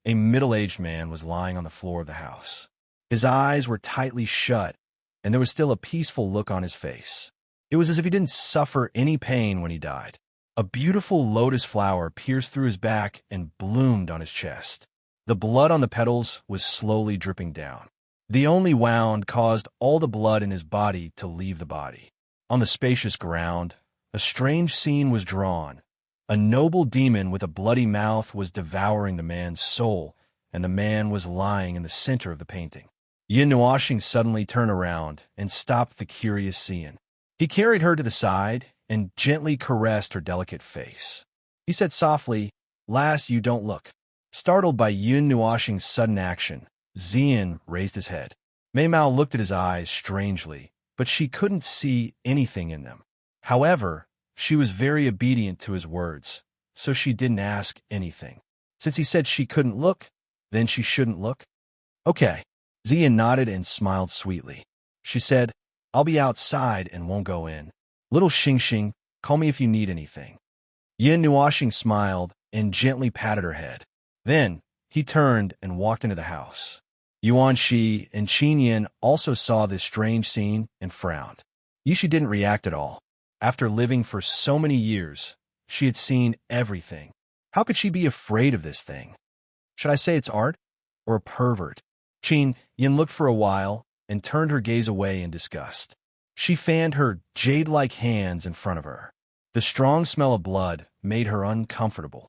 A middle-aged man was lying on the floor of the house. His eyes were tightly shut, and there was still a peaceful look on his face. It was as if he didn't suffer any pain when he died. A beautiful lotus flower pierced through his back and bloomed on his chest. The blood on the petals was slowly dripping down. The only wound caused all the blood in his body to leave the body. On the spacious ground, a strange scene was drawn. A noble demon with a bloody mouth was devouring the man's soul, and the man was lying in the center of the painting. Yun Nuoxing suddenly turned around and stopped the curious scene. He carried her to the side and gently caressed her delicate face. He said softly, "Lass, you don't look." Startled by Yun Nuoxing's sudden action, Xian raised his head. Mei Mao looked at his eyes strangely, but she couldn't see anything in them. However, she was very obedient to his words, so she didn't ask anything. Since he said she couldn't look, then she shouldn't look? Okay. Xian nodded and smiled sweetly. She said, "I'll be outside and won't go in. Little Xingxing, call me if you need anything." Yun Nuoxing smiled and gently patted her head. Then, he turned and walked into the house. Yuan Shi and Qin Yin also saw this strange scene and frowned. Yishi didn't react at all. After living for so many years, she had seen everything. How could she be afraid of this thing? Should I say it's art or a pervert? Qin Yin looked for a while and turned her gaze away in disgust. She fanned her jade-like hands in front of her. The strong smell of blood made her uncomfortable.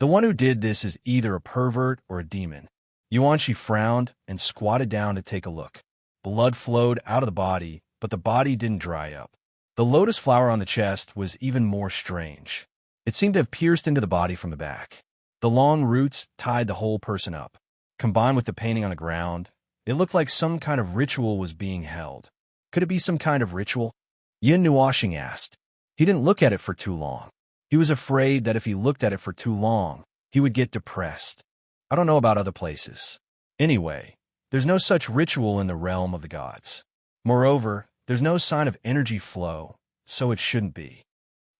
The one who did this is either a pervert or a demon. Yuan Shi frowned and squatted down to take a look. Blood flowed out of the body, but the body didn't dry up. The lotus flower on the chest was even more strange. It seemed to have pierced into the body from the back. The long roots tied the whole person up. Combined with the painting on the ground, it looked like some kind of ritual was being held. Could it be some kind of ritual? Yun Nuoxing asked. He didn't look at it for too long. He was afraid that if he looked at it for too long, he would get depressed. I don't know about other places. Anyway, there's no such ritual in the realm of the gods. Moreover, there's no sign of energy flow, so it shouldn't be.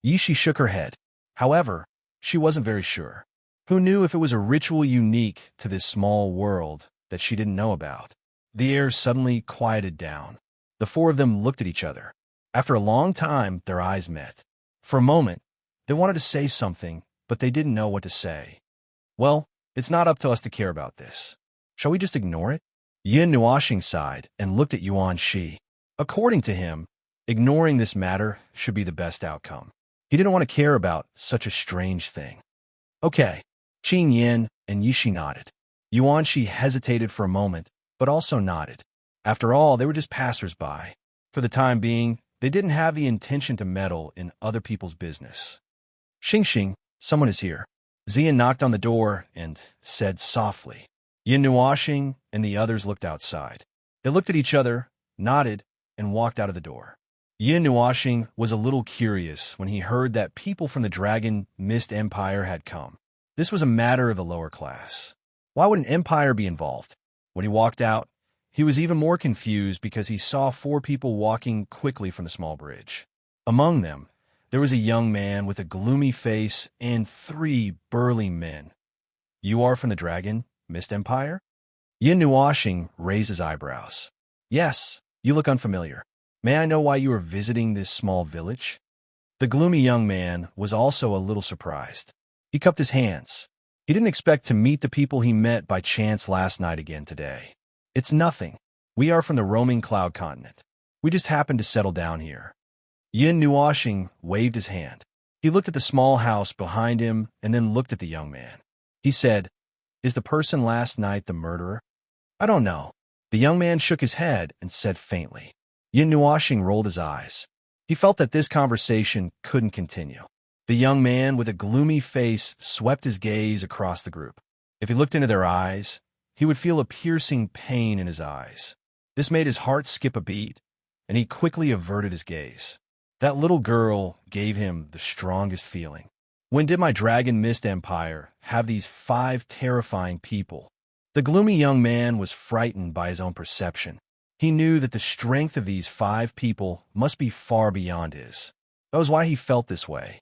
Yishi shook her head. However, she wasn't very sure. Who knew if it was a ritual unique to this small world that she didn't know about? The air suddenly quieted down. The four of them looked at each other. After a long time, their eyes met. For a moment, they wanted to say something, but they didn't know what to say. Well, it's not up to us to care about this. Shall we just ignore it? Yun Nuoxing sighed and looked at Yuan Shi. According to him, ignoring this matter should be the best outcome. He didn't want to care about such a strange thing. Okay. Qin Yin and Yishi nodded. Yuan Shi hesitated for a moment, but also nodded. After all, they were just passers-by. For the time being, they didn't have the intention to meddle in other people's business. Xingxing, someone is here. Xian knocked on the door and said softly. Yun Nuoxing and the others looked outside. They looked at each other, nodded, and walked out of the door. Yun Nuoxing was a little curious when he heard that people from the Dragon Mist Empire had come. This was a matter of the lower class. Why would an empire be involved? When he walked out, he was even more confused because he saw four people walking quickly from the small bridge. Among them, there was a young man with a gloomy face and three burly men. You are from the Dragon Mist Empire? Yun Nuoxing raised his eyebrows. Yes, you look unfamiliar. May I know why you are visiting this small village? The gloomy young man was also a little surprised. He cupped his hands. He didn't expect to meet the people he met by chance last night again today. It's nothing. We are from the roaming cloud continent. We just happened to settle down here. Yun Nuoxing waved his hand. He looked at the small house behind him and then looked at the young man. He said, "Is the person last night the murderer?" "I don't know." The young man shook his head and said faintly. Yun Nuoxing rolled his eyes. He felt that this conversation couldn't continue. The young man with a gloomy face swept his gaze across the group. If he looked into their eyes, he would feel a piercing pain in his eyes. This made his heart skip a beat, and he quickly averted his gaze. That little girl gave him the strongest feeling. When did my dragon mist empire have these 5 terrifying people? The gloomy young man was frightened by his own perception. He knew that the strength of these 5 people must be far beyond his. That was why he felt this way.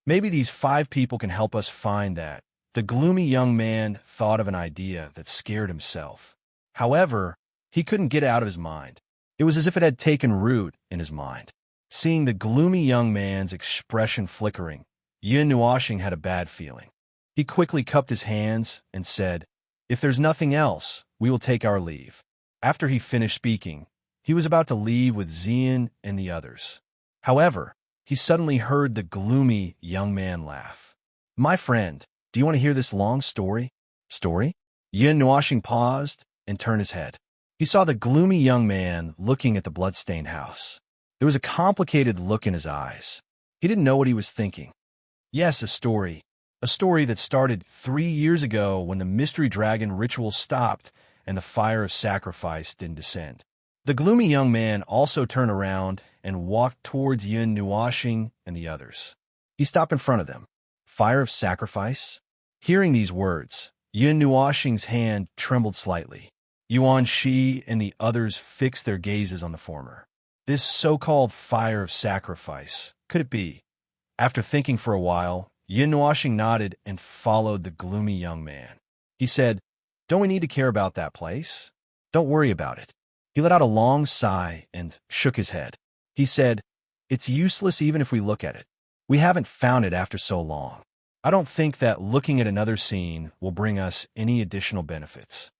Maybe these 5 people can help us find that. The gloomy young man thought of an idea that scared himself. However, he couldn't get it out of his mind. It was as if it had taken root in his mind. Seeing the gloomy young man's expression flickering, Yin Nuashing had a bad feeling. He quickly cupped his hands and said, "If there's nothing else, we will take our leave." After he finished speaking, he was about to leave with Xian and the others. However, he suddenly heard the gloomy young man laugh. "My friend, do you want to hear this long story?" "Story?" Yin Nuashing paused and turned his head. He saw the gloomy young man looking at the bloodstained house. There was a complicated look in his eyes. He didn't know what he was thinking. Yes, a story. A story that started 3 years ago when the mystery dragon ritual stopped and the fire of sacrifice didn't descend. The gloomy young man also turned around and walked towards Yin Nuashing and the others. He stopped in front of them. Fire of sacrifice? Hearing these words, Yin Nuashing's hand trembled slightly. Yuan Shi and the others fixed their gazes on the former. This so-called fire of sacrifice, could it be? After thinking for a while, Yin Nuashing nodded and followed the gloomy young man. He said, "Don't we need to care about that place? Don't worry about it." He let out a long sigh and shook his head. He said, "It's useless even if we look at it. We haven't found it after so long. I don't think that looking at another scene will bring us any additional benefits."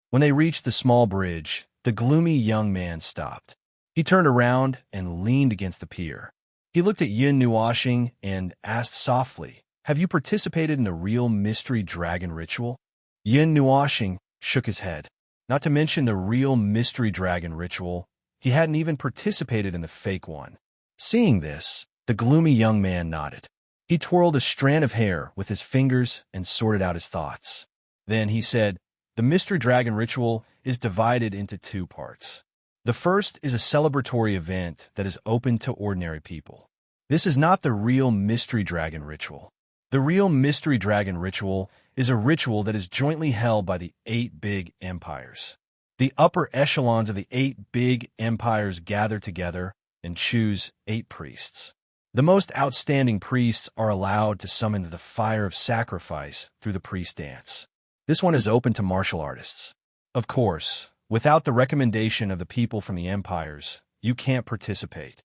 When they reached the small bridge, the gloomy young man stopped. He turned around and leaned against the pier. He looked at Yin Nuashing and asked softly, "Have you participated in the real mystery dragon ritual?" Yin Nuashing shook his head. Not to mention the real mystery dragon ritual, he hadn't even participated in the fake one. Seeing this, the gloomy young man nodded. He twirled a strand of hair with his fingers and sorted out his thoughts. Then he said, "The mystery dragon ritual is divided into 2 parts. The first is a celebratory event that is open to ordinary people. This is not the real mystery dragon ritual. The real mystery dragon ritual is a ritual that is jointly held by the 8 big empires. The upper echelons of the 8 big empires gather together and choose 8 priests. The most outstanding priests are allowed to summon the fire of sacrifice through the priest dance. This one is open to martial artists. Of course, without the recommendation of the people from the empires, you can't participate."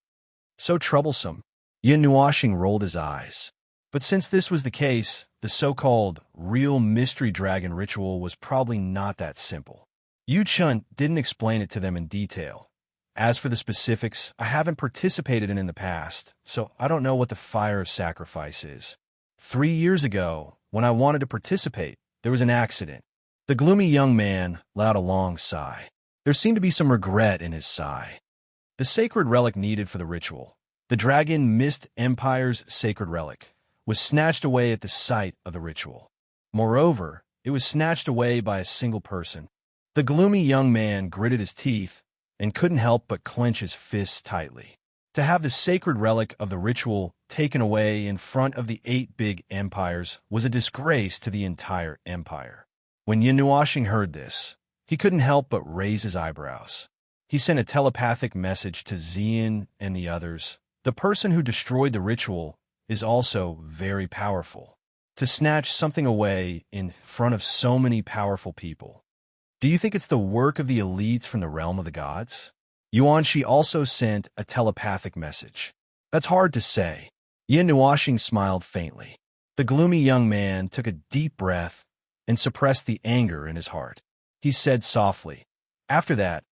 So troublesome. Yin Nuashing rolled his eyes. But since this was the case, the so-called real mystery dragon ritual was probably not that simple. Yu Chun didn't explain it to them in detail. As for the specifics, I haven't participated in the past, so I don't know what the fire of sacrifice is. 3 years ago, when I wanted to participate, there was an accident. The gloomy young man let out a long sigh. There seemed to be some regret in his sigh. The sacred relic needed for the ritual, the Dragon Mist Empire's sacred relic, was snatched away at the site of the ritual. Moreover, it was snatched away by a single person. The gloomy young man gritted his teeth and couldn't help but clench his fists tightly. To have the sacred relic of the ritual taken away in front of the 8 big empires was a disgrace to the entire empire. When Yin Nuashing heard this, he couldn't help but raise his eyebrows. He sent a telepathic message to Xian and the others. The person who destroyed the ritual is also very powerful. To snatch something away in front of so many powerful people. Do you think it's the work of the elites from the realm of the gods? Yuan Shi also sent a telepathic message. That's hard to say. Yin Nuashing smiled faintly. The gloomy young man took a deep breath and suppressed the anger in his heart. He said softly, "After that,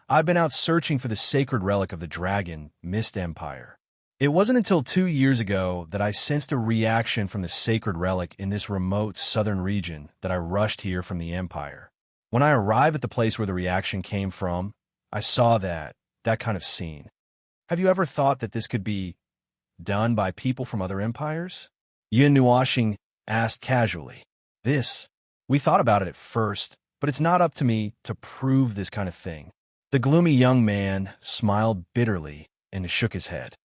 I've been out searching for the sacred relic of the Dragon Mist Empire. It wasn't until 2 years ago that I sensed a reaction from the sacred relic in this remote southern region that I rushed here from the Empire. When I arrived at the place where the reaction came from, I saw that kind of scene. Have you ever thought that this could be done by people from other empires?" Yin Nuashing asked casually. We thought about it at first, but it's not up to me to prove this kind of thing." The gloomy young man smiled bitterly and shook his head.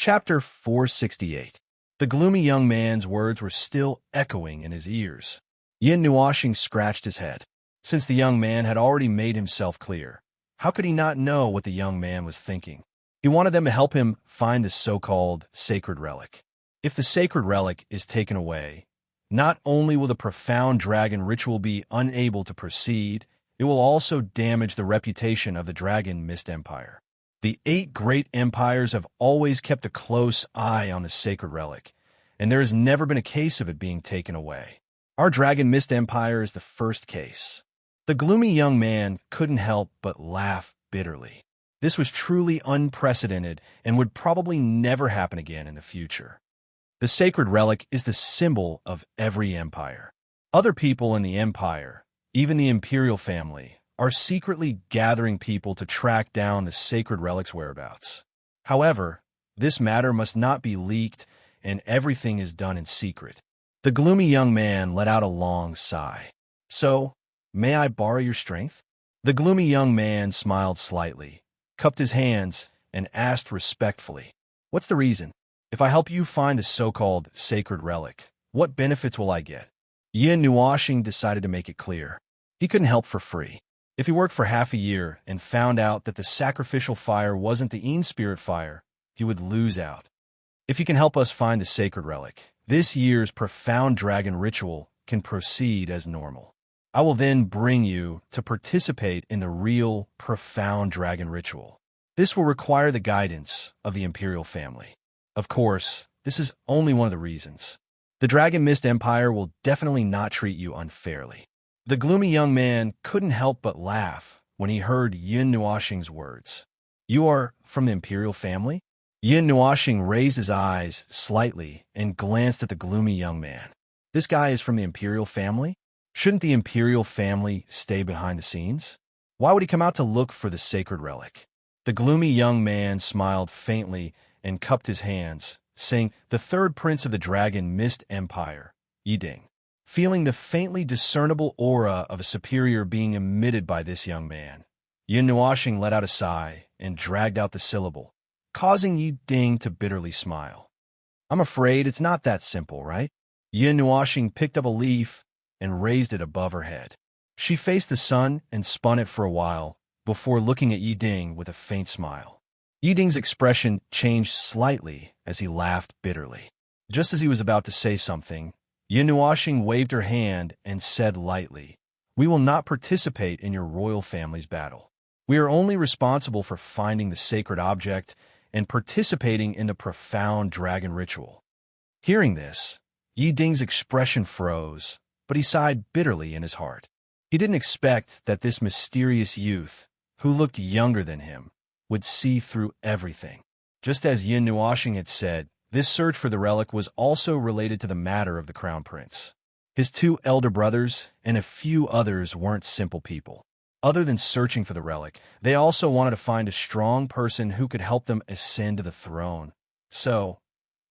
Chapter 468. The gloomy young man's words were still echoing in his ears. Yin Nuoxing scratched his head. Since the young man had already made himself clear, how could he not know what the young man was thinking? He wanted them to help him find the so-called sacred relic. If the sacred relic is taken away, not only will the profound dragon ritual be unable to proceed, it will also damage the reputation of the Dragon Mist Empire. The 8 great empires have always kept a close eye on the sacred relic, and there has never been a case of it being taken away. Our Dragon Mist Empire is the first case. The gloomy young man couldn't help but laugh bitterly. This was truly unprecedented and would probably never happen again in the future. The sacred relic is the symbol of every empire. Other people in the empire, even the imperial family, are secretly gathering people to track down the sacred relic's whereabouts. However, this matter must not be leaked, and everything is done in secret. The gloomy young man let out a long sigh. So, may I borrow your strength? The gloomy young man smiled slightly, cupped his hands, and asked respectfully, "What's the reason? If I help you find the so-called sacred relic, what benefits will I get?" Yin Nuoxing decided to make it clear. He couldn't help for free. If he worked for half a year and found out that the sacrificial fire wasn't the Een spirit fire, he would lose out. If you can help us find the sacred relic, this year's profound dragon ritual can proceed as normal. I will then bring you to participate in the real, profound dragon ritual. This will require the guidance of the imperial family. Of course, this is only one of the reasons. The Dragon Mist Empire will definitely not treat you unfairly. The gloomy young man couldn't help but laugh when he heard Yin Nuoxing's words. "You are from the imperial family?" Yin Nuoxing raised his eyes slightly and glanced at the gloomy young man. This guy is from the imperial family? Shouldn't the imperial family stay behind the scenes? Why would he come out to look for the sacred relic? The gloomy young man smiled faintly and cupped his hands, saying, "The third prince of the Dragon Mist Empire, Yiding." Feeling the faintly discernible aura of a superior being emitted by this young man, Yin Nuoxing let out a sigh and dragged out the syllable, causing Yiding to bitterly smile. "I'm afraid it's not that simple, right?" Yin Nuoxing picked up a leaf and raised it above her head. She faced the sun and spun it for a while before looking at Yiding with a faint smile. Yiding's expression changed slightly as he laughed bitterly. Just as he was about to say something, Yin Nuoxing waved her hand and said lightly, "We will not participate in your royal family's battle. We are only responsible for finding the sacred object and participating in the profound dragon ritual." Hearing this, Yiding's expression froze, but he sighed bitterly in his heart. He didn't expect that this mysterious youth, who looked younger than him, would see through everything. Just as Yin Nuoxing had said, this search for the relic was also related to the matter of the crown prince. His 2 elder brothers and a few others weren't simple people. Other than searching for the relic, they also wanted to find a strong person who could help them ascend to the throne. So,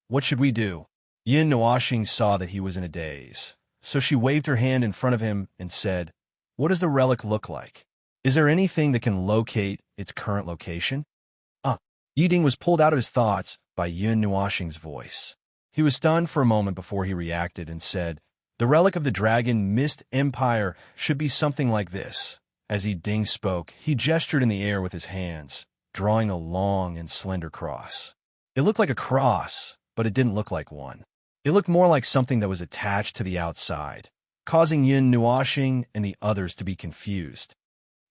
what should we do? Yin Nuoxing saw that he was in a daze, so she waved her hand in front of him and said, "What does the relic look like? Is there anything that can locate its current location?" Yiding was pulled out of his thoughts by Yin Nuoxing's voice. He was stunned for a moment before he reacted and said, "The relic of the Dragon Mist Empire should be something like this." As Yiding spoke, he gestured in the air with his hands, drawing a long and slender cross. It looked like a cross, but it didn't look like one. It looked more like something that was attached to the outside, causing Yin Nuoxing and the others to be confused.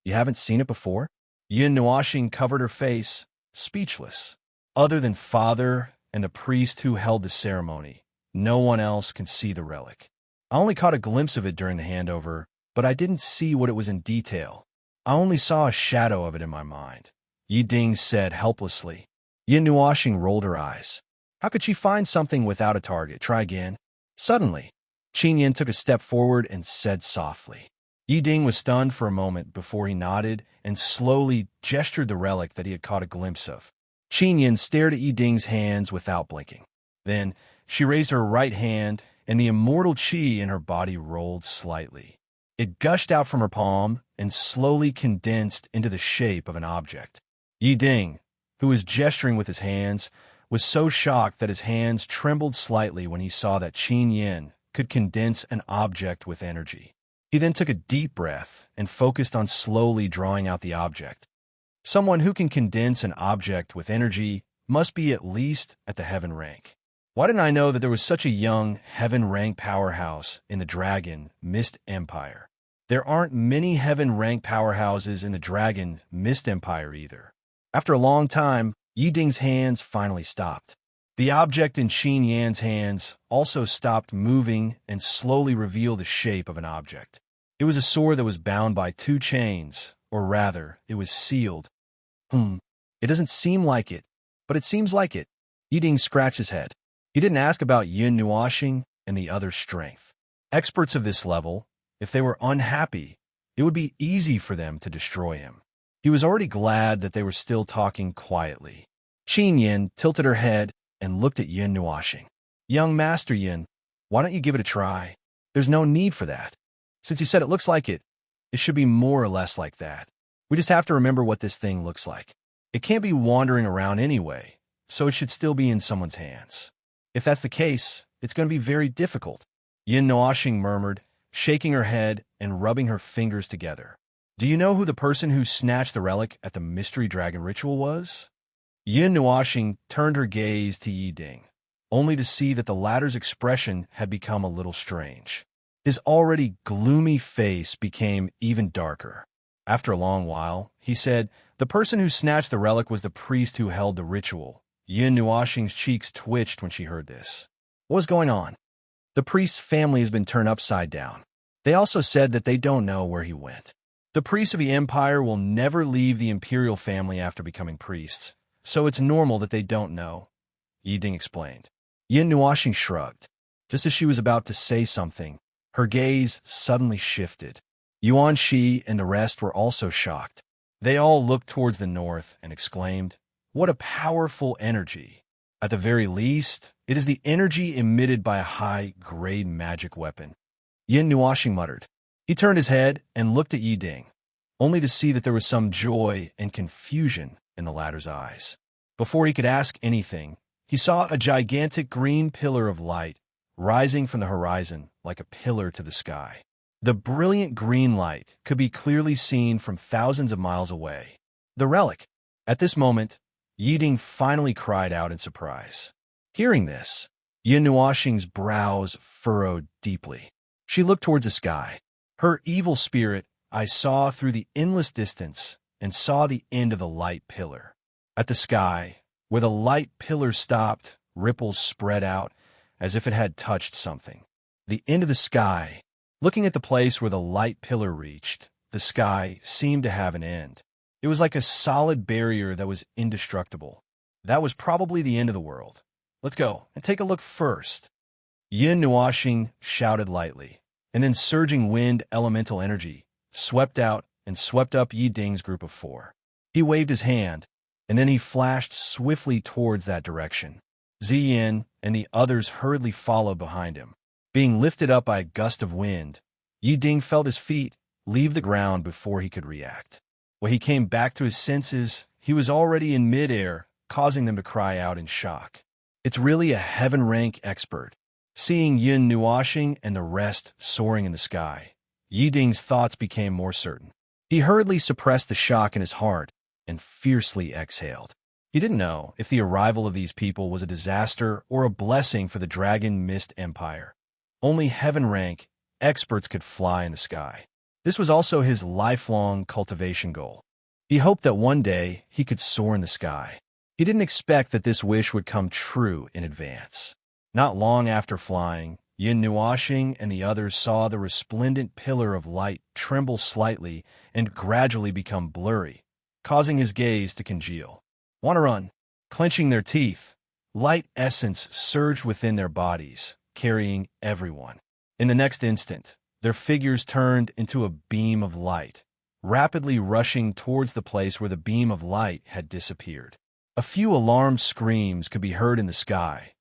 "You haven't seen it before?" Yin Nuoxing covered her face, speechless. Other than Father and the priest who held the ceremony, no one else can see the relic. I only caught a glimpse of it during the handover, but I didn't see what it was in detail. I only saw a shadow of it in my mind," Yiding said helplessly. Yin Nuoxing rolled her eyes. How could she find something without a target? Try again. Suddenly, Qin Yin took a step forward and said softly. Yiding was stunned for a moment before he nodded and slowly gestured the relic that he had caught a glimpse of. Qin Yin stared at Yiding's hands without blinking. Then she raised her right hand, and the immortal qi in her body rolled slightly. It gushed out from her palm and slowly condensed into the shape of an object. Yiding, who was gesturing with his hands, was so shocked that his hands trembled slightly when he saw that Qin Yin could condense an object with energy. He then took a deep breath and focused on slowly drawing out the object. Someone who can condense an object with energy must be at least at the heaven rank. Why didn't I know that there was such a young heaven rank powerhouse in the Dragon Mist Empire? There aren't many heaven rank powerhouses in the Dragon Mist Empire either. After a long time, Yi Ding's hands finally stopped. The object in Qin Yan's hands also stopped moving and slowly revealed the shape of an object. It was a sword that was bound by 2 chains, or rather, it was sealed. It doesn't seem like it, but it seems like it. Yi Ding scratched his head. He didn't ask about Yin Nuoxing and the other's strength. Experts of this level, if they were unhappy, it would be easy for them to destroy him. He was already glad that they were still talking quietly. Qin Yin tilted her head and looked at Yin Nuoxing. Young Master Yin, why don't you give it a try? There's no need for that. Since you said it looks like it should be more or less like that. We just have to remember what this thing looks like. It can't be wandering around anyway, so it should still be in someone's hands. If that's the case, it's going to be very difficult, Yin Nuoxing murmured, shaking her head and rubbing her fingers together. Do you know who the person who snatched the relic at the Mystery Dragon ritual was? Yin Nuoxing turned her gaze to Yi Ding, only to see that the latter's expression had become a little strange. His already gloomy face became even darker. After a long while, he said, the person who snatched the relic was the priest who held the ritual. Yin Nuoxing's cheeks twitched when she heard this. What was going on? The priest's family has been turned upside down. They also said that they don't know where he went. The priests of the Empire will never leave the imperial family after becoming priests, so it's normal that they don't know, Yi Ding explained. Yin Nuoxing shrugged. Just as she was about to say something, her gaze suddenly shifted. Yuan Shi and the rest were also shocked. They all looked towards the north and exclaimed, what a powerful energy. At the very least, it is the energy emitted by a high-grade magic weapon. Yin Nuoxing muttered. He turned his head and looked at Yi Ding, only to see that there was some joy and confusion in the latter's eyes. Before he could ask anything, he saw a gigantic green pillar of light rising from the horizon like a pillar to the sky. The brilliant green light could be clearly seen from thousands of miles away. The relic. At this moment, Yi Ding finally cried out in surprise. Hearing this, Yin Nuoxing's brows furrowed deeply. She looked towards the sky. Her evil spirit I saw through the endless distance and saw the end of the light pillar. At the sky, where the light pillar stopped, ripples spread out as if it had touched something. The end of the sky. Looking at the place where the light pillar reached, the sky seemed to have an end. It was like a solid barrier that was indestructible. That was probably the end of the world. Let's go and take a look first. Yin Nuoxing shouted lightly, and then surging wind elemental energy swept out and swept up Yi Ding's group of 4. He waved his hand, and then he flashed swiftly towards that direction. Ziyin and the others hurriedly followed behind him. Being lifted up by a gust of wind, Yi Ding felt his feet leave the ground before he could react. When he came back to his senses, he was already in midair, causing them to cry out in shock. It's really a heaven rank expert. Seeing Yin Nuoxing and the rest soaring in the sky, Yi Ding's thoughts became more certain. He hurriedly suppressed the shock in his heart and fiercely exhaled. He didn't know if the arrival of these people was a disaster or a blessing for the Dragon Mist Empire. Only heaven rank experts could fly in the sky. This was also his lifelong cultivation goal. He hoped that one day he could soar in the sky. He didn't expect that this wish would come true in advance. Not long after flying, Yin Nuoxing and the others saw the resplendent pillar of light tremble slightly and gradually become blurry, causing his gaze to congeal. Want to run? Clenching their teeth, light essence surged within their bodies, carrying everyone. In the next instant, their figures turned into a beam of light, rapidly rushing towards the place where the beam of light had disappeared. A few alarmed screams could be heard in the sky.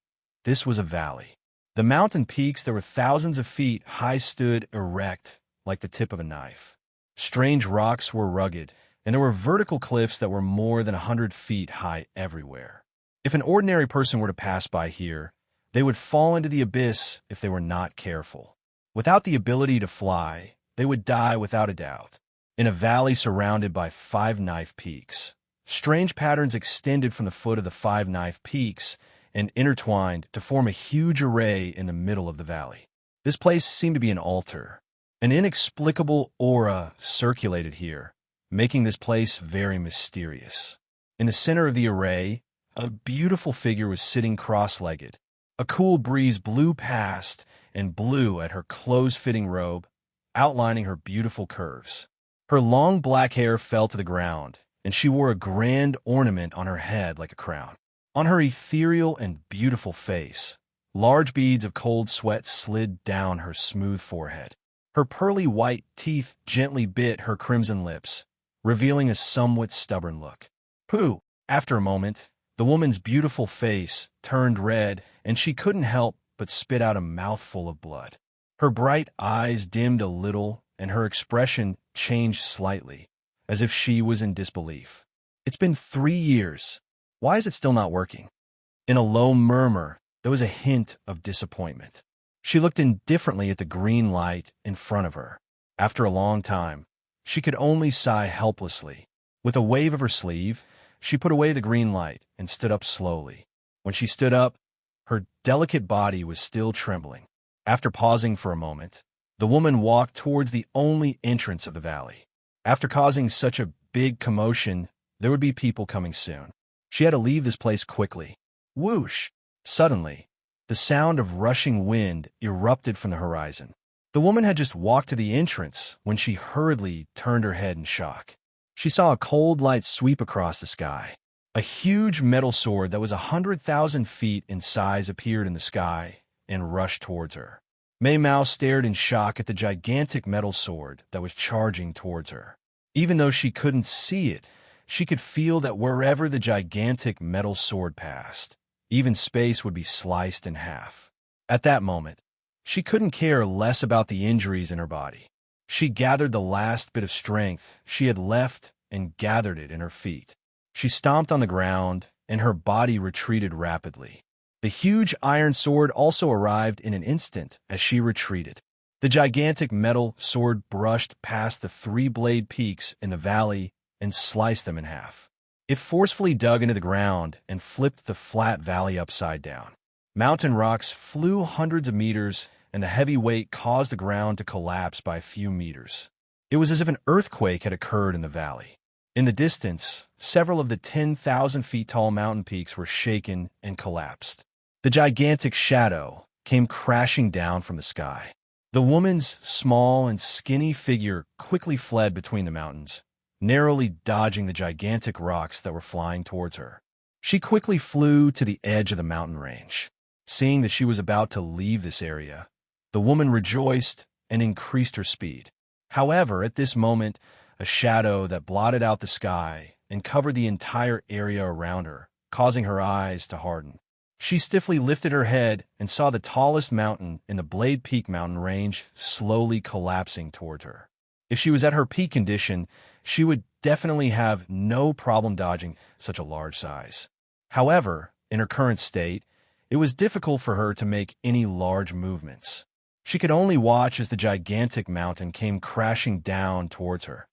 This was a valley. The mountain peaks that were thousands of feet high stood erect like the tip of a knife. Strange rocks were rugged, and there were vertical cliffs that were more than 100 feet high everywhere. If an ordinary person were to pass by here, they would fall into the abyss if they were not careful. Without the ability to fly, they would die without a doubt. In a valley surrounded by 5 knife peaks, strange patterns extended from the foot of the 5 knife peaks and intertwined to form a huge array in the middle of the valley. This place seemed to be an altar. An inexplicable aura circulated here, making this place very mysterious. In the center of the array, a beautiful figure was sitting cross-legged. A cool breeze blew past and blew at her close-fitting robe, outlining her beautiful curves. Her long black hair fell to the ground, and she wore a grand ornament on her head like a crown. On her ethereal and beautiful face, large beads of cold sweat slid down her smooth forehead. Her pearly white teeth gently bit her crimson lips, revealing a somewhat stubborn look. Pooh! After a moment, the woman's beautiful face turned red, and she couldn't help but spit out a mouthful of blood. Her bright eyes dimmed a little, and her expression changed slightly, as if she was in disbelief. It's been 3 years. Why is it still not working? In a low murmur, there was a hint of disappointment. She looked indifferently at the green light in front of her. After a long time, she could only sigh helplessly. With a wave of her sleeve, she put away the green light and stood up slowly. When she stood up, her delicate body was still trembling. After pausing for a moment, the woman walked towards the only entrance of the valley. After causing such a big commotion, there would be people coming soon. She had to leave this place quickly. Whoosh! Suddenly, the sound of rushing wind erupted from the horizon. The woman had just walked to the entrance when she hurriedly turned her head in shock. She saw a cold light sweep across the sky. A huge metal sword that was 100,000 feet in size appeared in the sky and rushed towards her. May Mao stared in shock at the gigantic metal sword that was charging towards her. Even though she couldn't see it, she could feel that wherever the gigantic metal sword passed, even space would be sliced in half. At that moment, she couldn't care less about the injuries in her body. She gathered the last bit of strength she had left and gathered it in her feet. She stomped on the ground, and her body retreated rapidly. The huge iron sword also arrived in an instant as she retreated. The gigantic metal sword brushed past the 3 blade peaks in the valley and sliced them in half. It forcefully dug into the ground and flipped the flat valley upside down. Mountain rocks flew hundreds of meters, and the heavy weight caused the ground to collapse by a few meters. It was as if an earthquake had occurred in the valley. In the distance, several of the 10,000 feet tall mountain peaks were shaken and collapsed. The gigantic shadow came crashing down from the sky. The woman's small and skinny figure quickly fled between the mountains, narrowly dodging the gigantic rocks that were flying towards her. She quickly flew to the edge of the mountain range. Seeing that she was about to leave this area, the woman rejoiced and increased her speed. However, at this moment, a shadow that blotted out the sky and covered the entire area around her, causing her eyes to harden. She stiffly lifted her head and saw the tallest mountain in the Blade Peak mountain range slowly collapsing toward her. If she was at her peak condition, she would definitely have no problem dodging such a large size. However, in her current state, it was difficult for her to make any large movements. She could only watch as the gigantic mountain came crashing down towards her.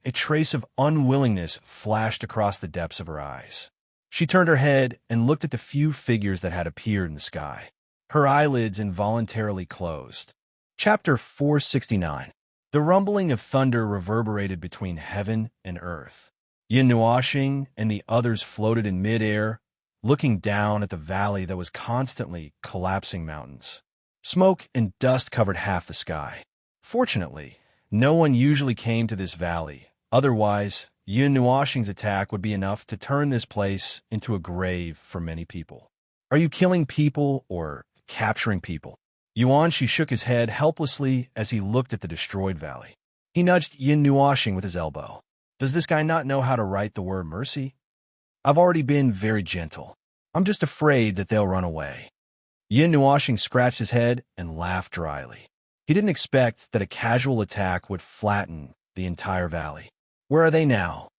A trace of unwillingness flashed across the depths of her eyes. She turned her head and looked at the few figures that had appeared in the sky. Her eyelids involuntarily closed. Chapter 469. The rumbling of thunder reverberated between heaven and earth. Yin Nuoxing and the others floated in midair, looking down at the valley that was constantly collapsing mountains. Smoke and dust covered half the sky. Fortunately, no one usually came to this valley. Otherwise, Yin Nuoxing's attack would be enough to turn this place into a grave for many people. Are you killing people or capturing people? Yuanshi shook his head helplessly as he looked at the destroyed valley. He nudged Yin Nuoxing with his elbow. Does this guy not know how to write the word mercy? I've already been very gentle. I'm just afraid that they'll run away. Yin Nuoxing scratched his head and laughed dryly. He didn't expect that a casual attack would flatten the entire valley. Where are they now?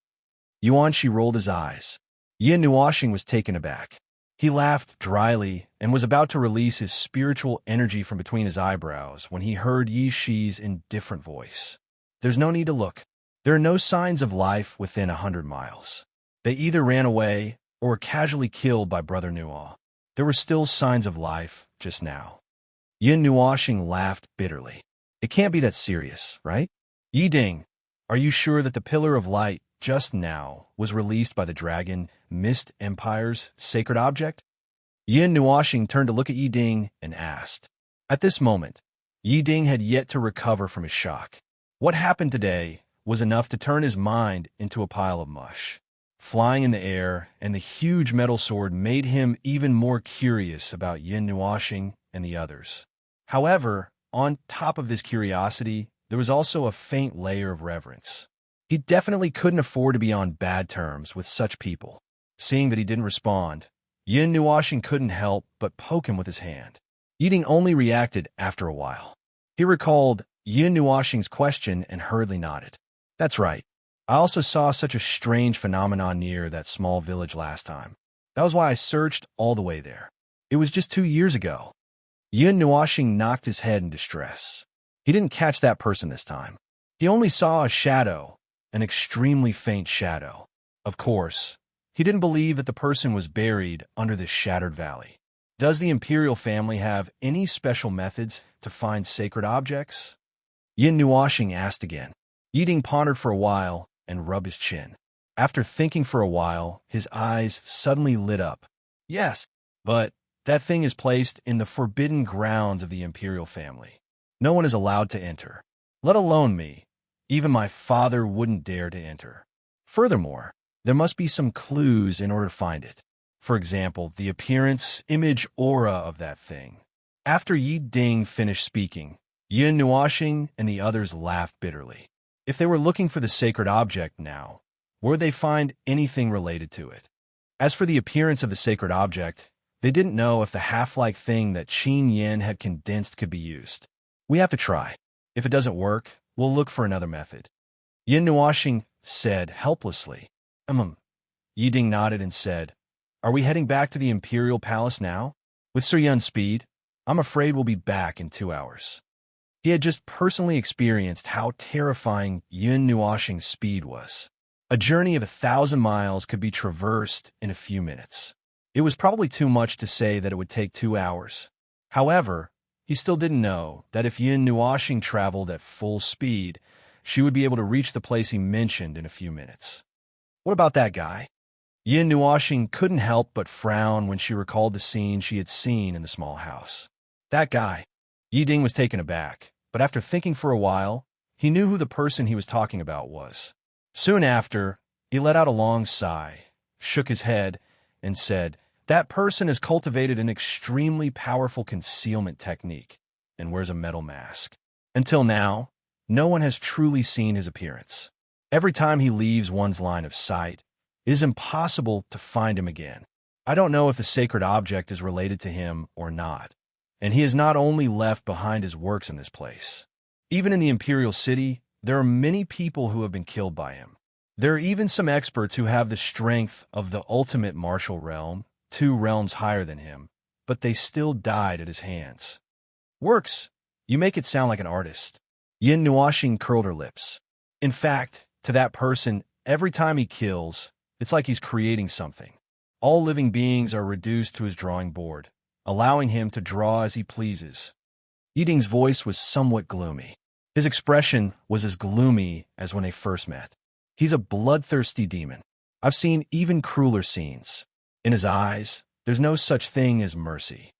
Yuanshi rolled his eyes. Yin Nuoxing was taken aback. He laughed dryly and was about to release his spiritual energy from between his eyebrows when he heard Yi Shi's indifferent voice. There's no need to look. There are no signs of life within 100 miles. They either ran away or were casually killed by Brother Nuo. There were still signs of life just now. Yin Nuoxing laughed bitterly. It can't be that serious, right? Yi Ding, are you sure that the Pillar of Light just now was released by the dragon Mist Empire's sacred object? Yin Nuoxing turned to look at Yi Ding and asked. At this moment, Yi Ding had yet to recover from his shock. What happened today was enough to turn his mind into a pile of mush. Flying in the air and the huge metal sword made him even more curious about Yin Nuoxing and the others. However, on top of this curiosity, there was also a faint layer of reverence. He definitely couldn't afford to be on bad terms with such people. Seeing that he didn't respond, Yin Nuoxing couldn't help but poke him with his hand. Yi Ding only reacted after a while. He recalled Yin Nuoxing's question and hurriedly nodded. That's right. I also saw such a strange phenomenon near that small village last time. That was why I searched all the way there. It was just 2 years ago. Yin Nuoxing knocked his head in distress. He didn't catch that person this time. He only saw a shadow, an extremely faint shadow. Of course, he didn't believe that the person was buried under this shattered valley. Does the imperial family have any special methods to find sacred objects? Yin Nuoxing asked again. Yi Ding pondered for a while and rubbed his chin. After thinking for a while, his eyes suddenly lit up. Yes, but that thing is placed in the forbidden grounds of the imperial family. No one is allowed to enter. Let alone me. Even my father wouldn't dare to enter. Furthermore, there must be some clues in order to find it. For example, the appearance, image, aura of that thing. After Yi Ding finished speaking, Yin Nuoxing and the others laughed bitterly. If they were looking for the sacred object now, would they find anything related to it? As for the appearance of the sacred object, they didn't know if the half-like thing that Qin Yin had condensed could be used. We have to try. If it doesn't work, we'll look for another method. Yin Nuoxing said helplessly. Yi Ding nodded and said, Are we heading back to the Imperial Palace now? With Sir Yun's speed, I'm afraid we'll be back in 2 hours. He had just personally experienced how terrifying Yin Nuoxing's speed was. A journey of 1,000 miles could be traversed in a few minutes. It was probably too much to say that it would take 2 hours. However, he still didn't know that if Yin Nuoxing traveled at full speed, she would be able to reach the place he mentioned in a few minutes. What about that guy? Yin Nuoxing couldn't help but frown when she recalled the scene she had seen in the small house. That guy. Yi Ding was taken aback, but after thinking for a while, he knew who the person he was talking about was. Soon after, he let out a long sigh, shook his head, and said, That person has cultivated an extremely powerful concealment technique and wears a metal mask. Until now, no one has truly seen his appearance. Every time he leaves one's line of sight, it is impossible to find him again. I don't know if the sacred object is related to him or not, and he has not only left behind his works in this place. Even in the Imperial City, there are many people who have been killed by him. There are even some experts who have the strength of the ultimate martial realm, 2 realms higher than him, but they still died at his hands. Works? You make it sound like an artist. Yin Nuoxing curled her lips. In fact, to that person, every time he kills, it's like he's creating something. All living beings are reduced to his drawing board, allowing him to draw as he pleases. Yi Ding's voice was somewhat gloomy. His expression was as gloomy as when they first met. He's a bloodthirsty demon. I've seen even crueler scenes. In his eyes, there's no such thing as mercy.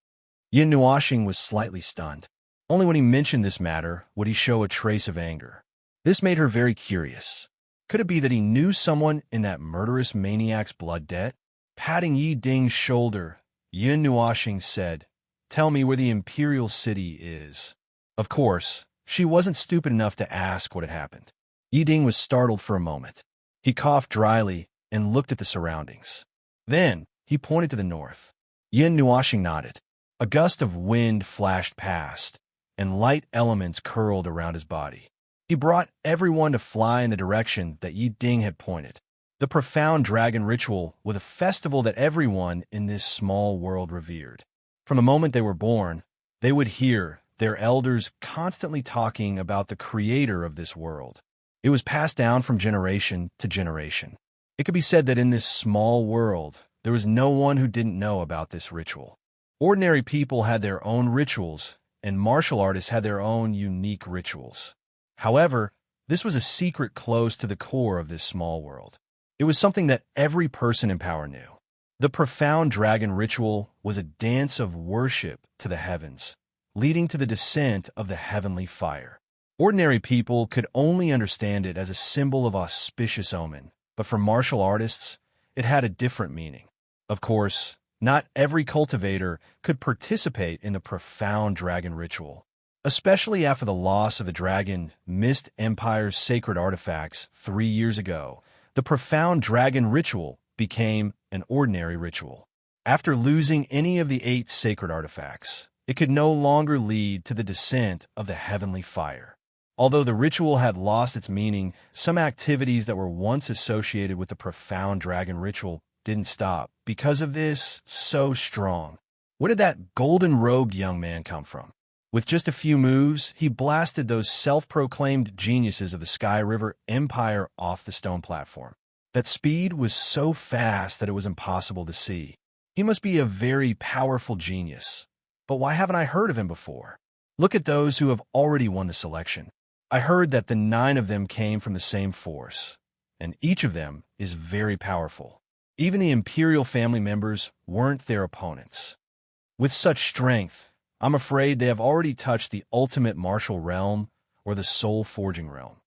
Yin Nuoxing was slightly stunned. Only when he mentioned this matter would he show a trace of anger. This made her very curious. Could it be that he knew someone in that murderous maniac's blood debt? Patting Yi Ding's shoulder, Yin Nuoxing said, Tell me where the Imperial City is. Of course, she wasn't stupid enough to ask what had happened. Yi Ding was startled for a moment. He coughed dryly and looked at the surroundings. Then, he pointed to the north. Yin Nuoxing nodded. A gust of wind flashed past, and light elements curled around his body. He brought everyone to fly in the direction that Yi Ding had pointed. The profound dragon ritual was a festival that everyone in this small world revered. From the moment they were born, they would hear their elders constantly talking about the creator of this world. It was passed down from generation to generation. It could be said that in this small world, there was no one who didn't know about this ritual. Ordinary people had their own rituals, and martial artists had their own unique rituals. However, this was a secret close to the core of this small world. It was something that every person in power knew. The profound dragon ritual was a dance of worship to the heavens, leading to the descent of the heavenly fire. Ordinary people could only understand it as a symbol of auspicious omen, but for martial artists, it had a different meaning. Of course, not every cultivator could participate in the profound dragon ritual, especially after the loss of the dragon Mist Empire's sacred artifacts 3 years ago. The profound dragon ritual became an ordinary ritual. After losing any of the 8 sacred artifacts, it could no longer lead to the descent of the heavenly fire. Although the ritual had lost its meaning, some activities that were once associated with the profound dragon ritual didn't stop. Because of this, so strong. Where did that golden-robed young man come from? With just a few moves, he blasted those self-proclaimed geniuses of the Sky River Empire off the stone platform. That speed was so fast that it was impossible to see. He must be a very powerful genius. But why haven't I heard of him before? Look at those who have already won the selection. I heard that the 9 of them came from the same force, and each of them is very powerful. Even the Imperial family members weren't their opponents. With such strength, I'm afraid they have already touched the ultimate martial realm or the soul forging realm,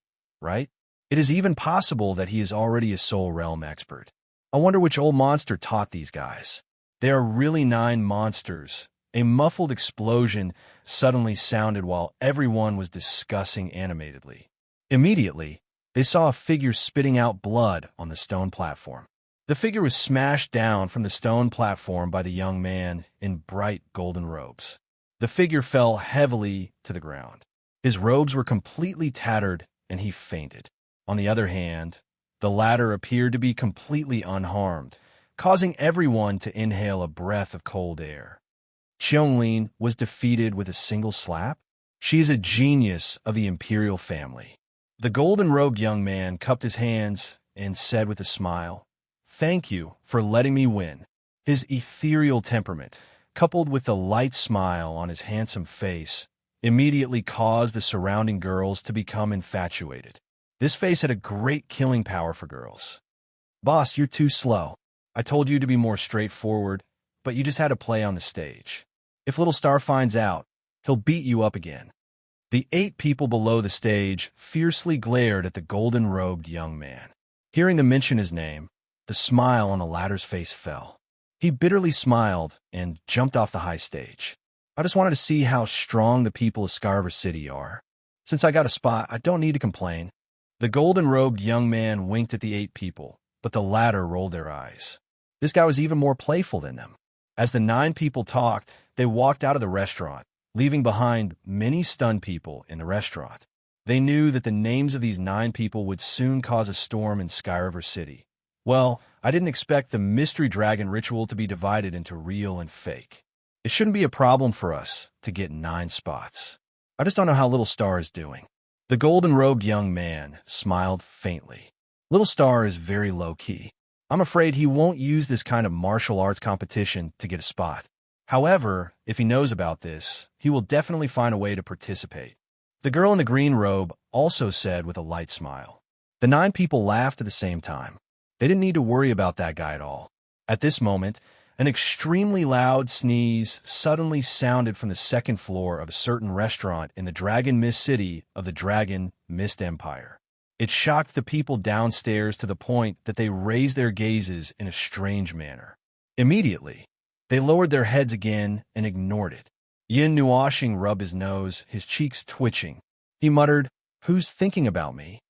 right? It is even possible that he is already a soul realm expert. I wonder which old monster taught these guys. They are really 9 monsters. A muffled explosion suddenly sounded while everyone was discussing animatedly. Immediately, they saw a figure spitting out blood on the stone platform. The figure was smashed down from the stone platform by the young man in bright golden robes. The figure fell heavily to the ground. His robes were completely tattered, and he fainted. On the other hand, the latter appeared to be completely unharmed, causing everyone to inhale a breath of cold air. Qianglin was defeated with a single slap? She is a genius of the Imperial family. The golden-robed young man cupped his hands and said with a smile, "Thank you for letting me win." His ethereal temperament, coupled with the light smile on his handsome face, immediately caused the surrounding girls to become infatuated. This face had a great killing power for girls. "Boss, you're too slow. I told you to be more straightforward, but you just had to play on the stage. If Little Star finds out, he'll beat you up again." The 8 people below the stage fiercely glared at the golden-robed young man. Hearing them mention his name, the smile on the latter's face fell. He bitterly smiled and jumped off the high stage. "I just wanted to see how strong the people of Sky River City are. Since I got a spot, I don't need to complain." The golden-robed young man winked at the 8 people, but the latter rolled their eyes. This guy was even more playful than them. As the 9 people talked, they walked out of the restaurant, leaving behind many stunned people in the restaurant. They knew that the names of these 9 people would soon cause a storm in Sky River City. Well, I didn't expect the mystery dragon ritual to be divided into real and fake. It shouldn't be a problem for us to get 9 spots. I just don't know how Little Star is doing. The golden-robed young man smiled faintly. Little Star is very low-key. I'm afraid he won't use this kind of martial arts competition to get a spot. However, if he knows about this, he will definitely find a way to participate. The girl in the green robe also said with a light smile. The 9 people laughed at the same time. They didn't need to worry about that guy at all. At this moment, an extremely loud sneeze suddenly sounded from the 2nd floor of a certain restaurant in the Dragon Mist City of the Dragon Mist Empire. It shocked the people downstairs to the point that they raised their gazes in a strange manner. Immediately, they lowered their heads again and ignored it. Yin Nuoxing rubbed his nose, his cheeks twitching. He muttered, "Who's thinking about me?"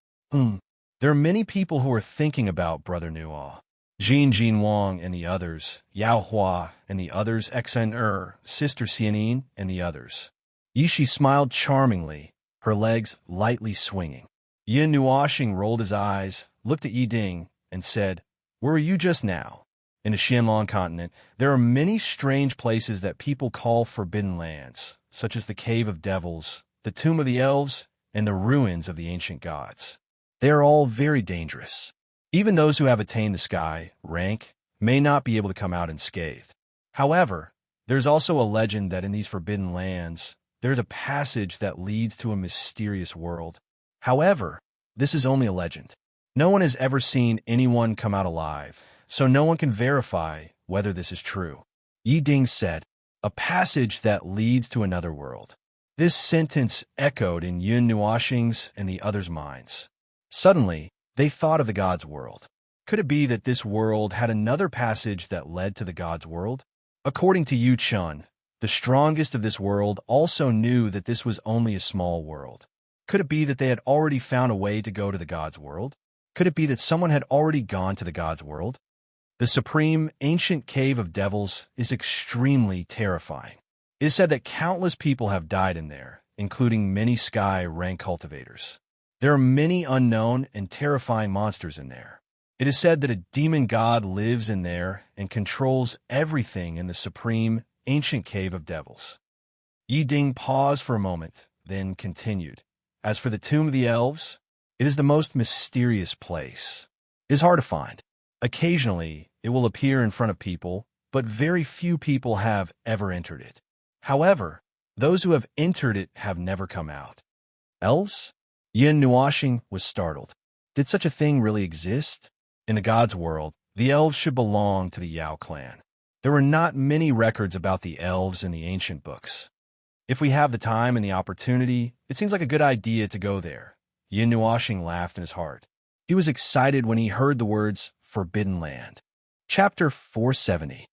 There are many people who are thinking about Brother Nuo. Jin Wang and the others, Yao Hua and the others, Xen Sister Xianin and the others. Yishi smiled charmingly, her legs lightly swinging. Yin Nuoxing rolled his eyes, looked at Yi Ding, and said, "Where were you just now?" In the Xianlong continent, there are many strange places that people call forbidden lands, such as the Cave of Devils, the Tomb of the Elves, and the ruins of the ancient gods. They are all very dangerous. Even those who have attained the sky rank may not be able to come out unscathed. However, there's also a legend that in these forbidden lands, there's a passage that leads to a mysterious world. However, this is only a legend. No one has ever seen anyone come out alive, so no one can verify whether this is true. Yi Ding said, "A passage that leads to another world." This sentence echoed in Yun Nuoxing's and the others' minds. Suddenly, they thought of the god's world. Could it be that this world had another passage that led to the god's world? According to Yu Chun, the strongest of this world also knew that this was only a small world. Could it be that they had already found a way to go to the god's world? Could it be that someone had already gone to the god's world? The supreme ancient cave of devils is extremely terrifying. It is said that countless people have died in there, including many sky rank cultivators. There are many unknown and terrifying monsters in there. It is said that a demon god lives in there and controls everything in the supreme ancient cave of devils. Yi Ding paused for a moment, then continued. As for the Tomb of the Elves, it is the most mysterious place. It is hard to find. Occasionally, it will appear in front of people, but very few people have ever entered it. However, those who have entered it have never come out. Elves? Yun Nuoxing was startled. Did such a thing really exist? In the god's world, the elves should belong to the Yao clan. There were not many records about the elves in the ancient books. If we have the time and the opportunity, it seems like a good idea to go there. Yun Nuoxing laughed in his heart. He was excited when he heard the words Forbidden Land. Chapter 470.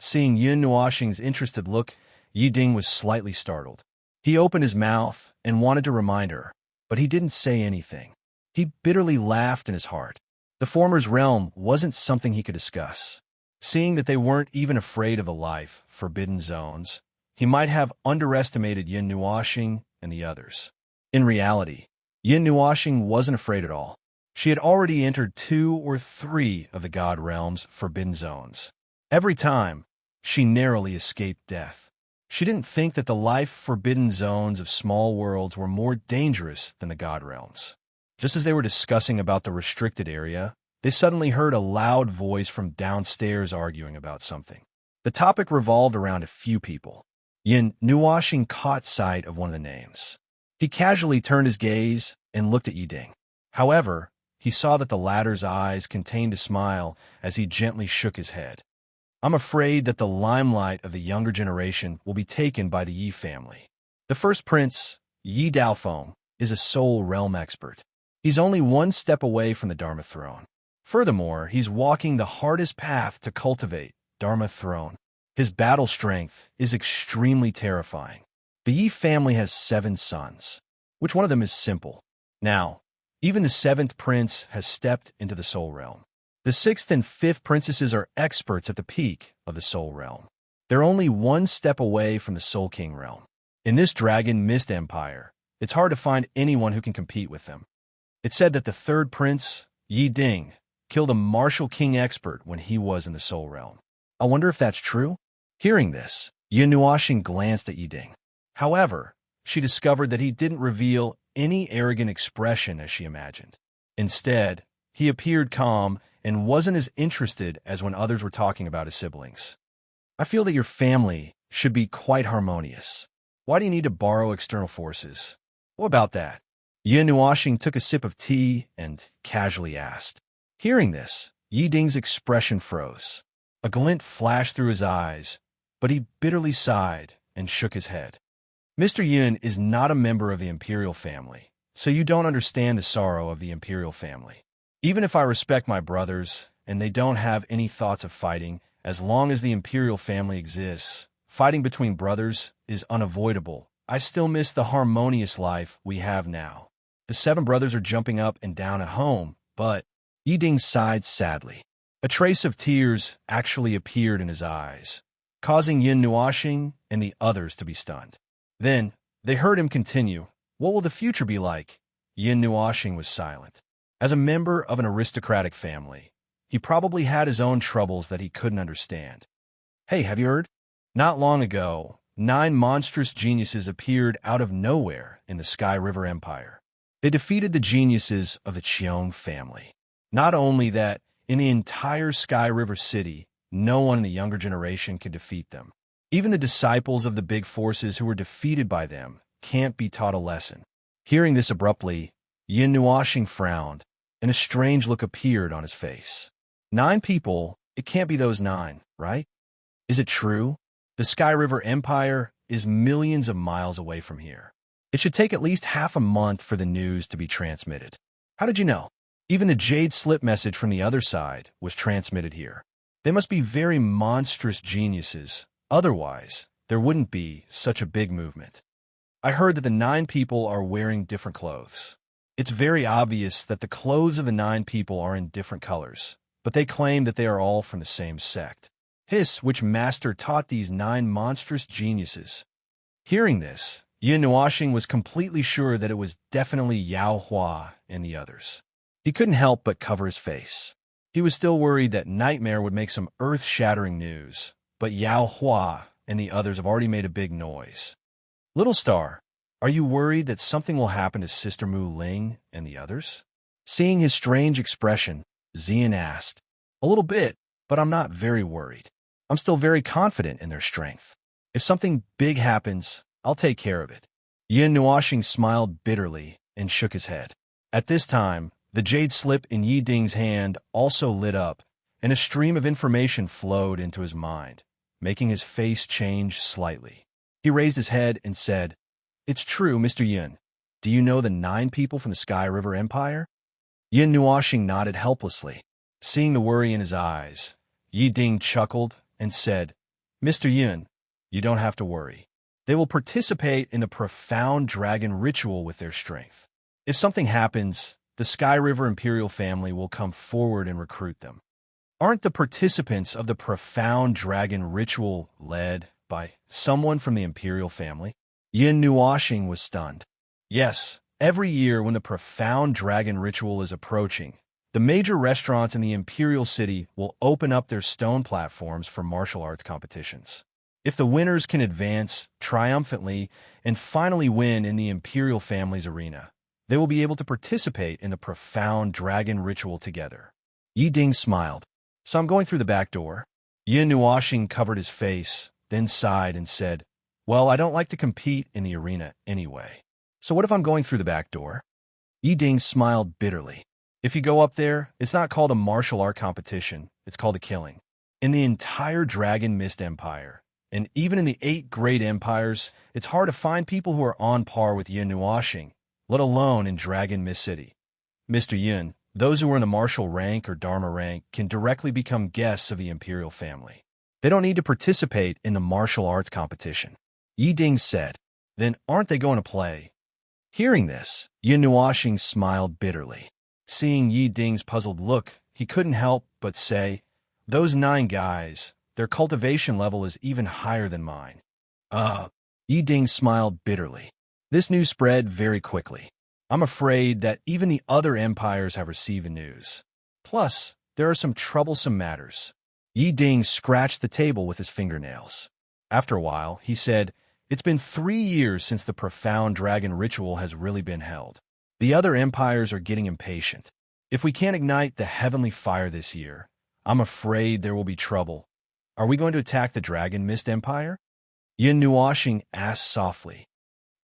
Seeing Yun Nuoxing's interested look, Yi Ding was slightly startled. He opened his mouth and wanted to remind her, but he didn't say anything. He bitterly laughed in his heart. The former's realm wasn't something he could discuss. Seeing that they weren't even afraid of the life, forbidden zones, he might have underestimated Yun Nuoxing and the others. In reality, Yun Nuoxing wasn't afraid at all. She had already entered 2 or 3 of the god realm's forbidden zones. Every time, she narrowly escaped death. She didn't think that the life-forbidden zones of small worlds were more dangerous than the god realms. Just as they were discussing about the restricted area, they suddenly heard a loud voice from downstairs arguing about something. The topic revolved around a few people. Yun Nuoxing caught sight of one of the names. He casually turned his gaze and looked at Yi Ding. However, he saw that the latter's eyes contained a smile as he gently shook his head. "I'm afraid that the limelight of the younger generation will be taken by the Yi family. The first prince, Yi Daofeng, is a soul realm expert. He's only 1 step away from the Dharma throne. Furthermore, he's walking the hardest path to cultivate Dharma throne. His battle strength is extremely terrifying. The Yi family has 7 sons. Which one of them is simple? Now, even the 7th prince has stepped into the soul realm. The 6th and 5th princesses are experts at the peak of the soul realm. They're only 1 step away from the Soul King realm. In this Dragon Mist Empire, it's hard to find anyone who can compete with them. It's said that the 3rd prince, Yi Ding, killed a martial king expert when he was in the soul realm. I wonder if that's true?" Hearing this, Yun Nuoxing glanced at Yi Ding. However, she discovered that he didn't reveal any arrogant expression as she imagined. Instead, he appeared calm and wasn't as interested as when others were talking about his siblings. "I feel that your family should be quite harmonious. Why do you need to borrow external forces? What about that?" Yun Nuoxing took a sip of tea and casually asked. Hearing this, Yi Ding's expression froze. A glint flashed through his eyes, but he bitterly sighed and shook his head. "Mr. Yun is not a member of the imperial family, so you don't understand the sorrow of the imperial family. Even if I respect my brothers, and they don't have any thoughts of fighting, as long as the imperial family exists, fighting between brothers is unavoidable. I still miss the harmonious life we have now. The 7 brothers are jumping up and down at home, but..." Yi Ding sighed sadly. A trace of tears actually appeared in his eyes, causing Yun Nuoxing and the others to be stunned. Then, they heard him continue, "What will the future be like?" Yun Nuoxing was silent. As a member of an aristocratic family, he probably had his own troubles that he couldn't understand. Hey, have you heard? Not long ago, 9 monstrous geniuses appeared out of nowhere in the Sky River Empire. They defeated the geniuses of the Cheong family. Not only that, in the entire Sky River city, no one in the younger generation could defeat them. Even the disciples of the big forces who were defeated by them can't be taught a lesson. Hearing this abruptly, Yin Nuoxing frowned, and a strange look appeared on his face. 9 people, it can't be those 9, right? Is it true? The Sky River Empire is millions of miles away from here. It should take at least half a month for the news to be transmitted. How did you know? Even the Jade Slip message from the other side was transmitted here. They must be very monstrous geniuses. Otherwise, there wouldn't be such a big movement. I heard that the 9 people are wearing different clothes. It's very obvious that the clothes of the 9 people are in different colors, but they claim that they are all from the same sect. Which master taught these 9 monstrous geniuses? Hearing this, Yin Nuoxing was completely sure that it was definitely Yao Hua and the others. He couldn't help but cover his face. He was still worried that Nightmare would make some earth-shattering news, but Yao Hua and the others have already made a big noise. Little Star, are you worried that something will happen to Sister Mu Ling and the others? Seeing his strange expression, Xian asked, A little bit, but I'm not very worried. I'm still very confident in their strength. If something big happens, I'll take care of it. Yin Nuoxing smiled bitterly and shook his head. At this time, the jade slip in Yi Ding's hand also lit up, and a stream of information flowed into his mind, making his face change slightly. He raised his head and said, It's true, Mr. Yin. Do you know the 9 people from the Sky River Empire? Yin Nuoxing nodded helplessly. Seeing the worry in his eyes, Yi Ding chuckled and said, Mr. Yin, you don't have to worry. They will participate in the profound dragon ritual with their strength. If something happens, the Sky River Imperial family will come forward and recruit them. Aren't the participants of the profound dragon ritual led by someone from the Imperial family? Yin Nuoxing was stunned. Yes, every year when the profound dragon ritual is approaching, the major restaurants in the Imperial City will open up their stone platforms for martial arts competitions. If the winners can advance triumphantly and finally win in the Imperial family's arena, they will be able to participate in the profound dragon ritual together. Yi Ding smiled. So I'm going through the back door. Yin Nuoxing covered his face, then sighed and said, Well, I don't like to compete in the arena anyway. So what if I'm going through the back door? Yi Ding smiled bitterly. If you go up there, it's not called a martial art competition, it's called a killing. In the entire Dragon Mist Empire, and even in the 8 great empires, it's hard to find people who are on par with Yin Nuoxing, let alone in Dragon Mist City. Mr. Yin, those who are in the martial rank or Dharma rank can directly become guests of the Imperial family. They don't need to participate in the martial arts competition. Yi Ding said, Then aren't they going to play? Hearing this, Yin Nuoxing smiled bitterly. Seeing Yi Ding's puzzled look, he couldn't help but say, Those 9 guys, their cultivation level is even higher than mine. Yi Ding smiled bitterly. This news spread very quickly. I'm afraid that even the other empires have received the news. Plus, there are some troublesome matters. Yi Ding scratched the table with his fingernails. After a while, he said, It's been 3 years since the profound dragon ritual has really been held. The other empires are getting impatient. If we can't ignite the heavenly fire this year, I'm afraid there will be trouble. Are we going to attack the Dragon Mist Empire? Yin Nuoxing asked softly.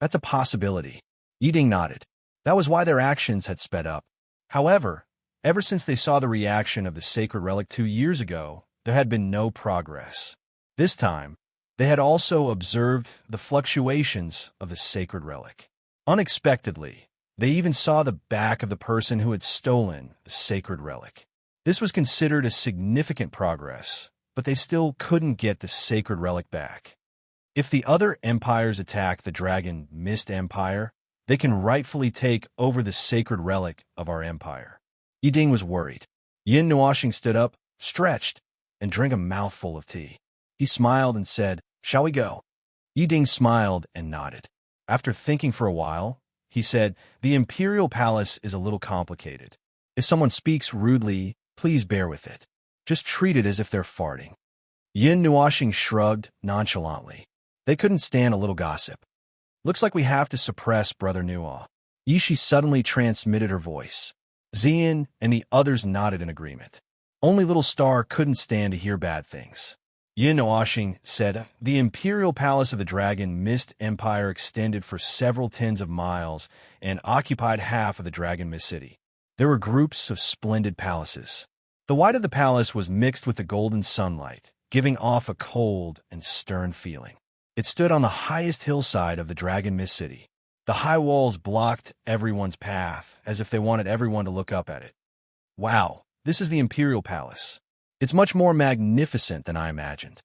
That's a possibility. Yi Ding nodded. That was why their actions had sped up. However, ever since they saw the reaction of the sacred relic 2 years ago, there had been no progress. This time, they had also observed the fluctuations of the sacred relic. Unexpectedly, they even saw the back of the person who had stolen the sacred relic. This was considered a significant progress, but they still couldn't get the sacred relic back. If the other empires attack the Dragon Mist Empire, they can rightfully take over the sacred relic of our empire. Yi Ding was worried. Yin Nuoxing stood up, stretched, and drank a mouthful of tea. He smiled and said, Shall we go? Yi Ding smiled and nodded. After thinking for a while, he said, The Imperial Palace is a little complicated. If someone speaks rudely, please bear with it. Just treat it as if they're farting. Yin Nuoxing shrugged nonchalantly. They couldn't stand a little gossip. Looks like we have to suppress Brother Nuo. Yishi suddenly transmitted her voice. Xian and the others nodded in agreement. Only Little Star couldn't stand to hear bad things. Yin Nuoxing said, the imperial palace of the Dragon Mist Empire extended for several tens of miles and occupied half of the Dragon Mist City. There were groups of splendid palaces. The white of the palace was mixed with the golden sunlight, giving off a cold and stern feeling. It stood on the highest hillside of the Dragon Mist City. The high walls blocked everyone's path, as if they wanted everyone to look up at it. Wow, this is the Imperial Palace. It's much more magnificent than I imagined.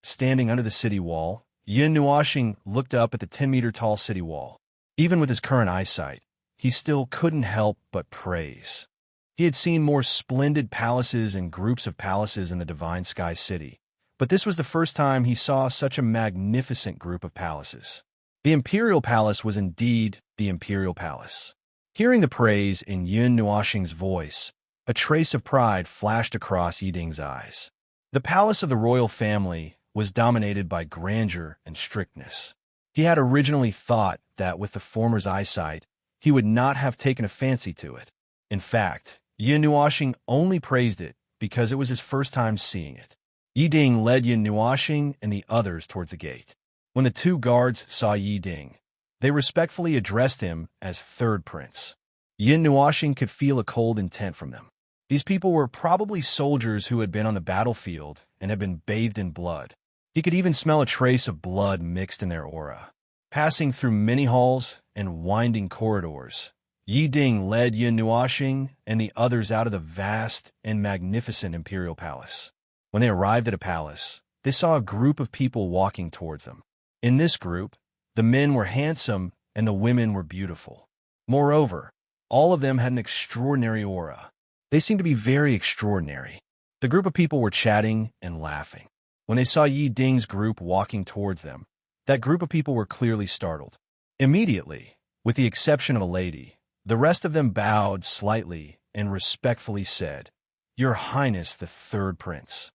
Standing under the city wall, Yin Nuoxing looked up at the 10-meter-tall city wall. Even with his current eyesight, he still couldn't help but praise. He had seen more splendid palaces and groups of palaces in the Divine Sky City, but this was the first time he saw such a magnificent group of palaces. The Imperial Palace was indeed the Imperial Palace. Hearing the praise in Yin Nuoxing's voice, a trace of pride flashed across Yiding's eyes. The palace of the royal family was dominated by grandeur and strictness. He had originally thought that with the former's eyesight, he would not have taken a fancy to it. In fact, Yin Nuoxing only praised it because it was his first time seeing it. Yiding led Yin Nuoxing and the others towards the gate. When the two guards saw Yiding, they respectfully addressed him as Third Prince. Yin Nuoxing could feel a cold intent from them. These people were probably soldiers who had been on the battlefield and had been bathed in blood. He could even smell a trace of blood mixed in their aura. Passing through many halls and winding corridors, Yiding led Yin Nuoxing and the others out of the vast and magnificent Imperial Palace. When they arrived at a palace, they saw a group of people walking towards them. In this group, the men were handsome and the women were beautiful. Moreover, all of them had an extraordinary aura. They seemed to be very extraordinary. The group of people were chatting and laughing. When they saw Yiding's group walking towards them, that group of people were clearly startled. Immediately, with the exception of a lady, the rest of them bowed slightly and respectfully said, "Your Highness the Third Prince."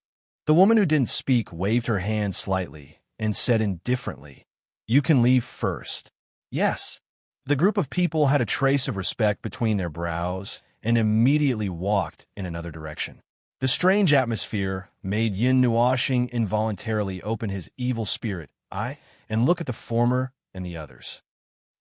The woman who didn't speak waved her hand slightly and said indifferently, "You can leave first." Yes. The group of people had a trace of respect between their brows and immediately walked in another direction. The strange atmosphere made Yin Nuoxing involuntarily open his evil spirit eye and look at the former and the others.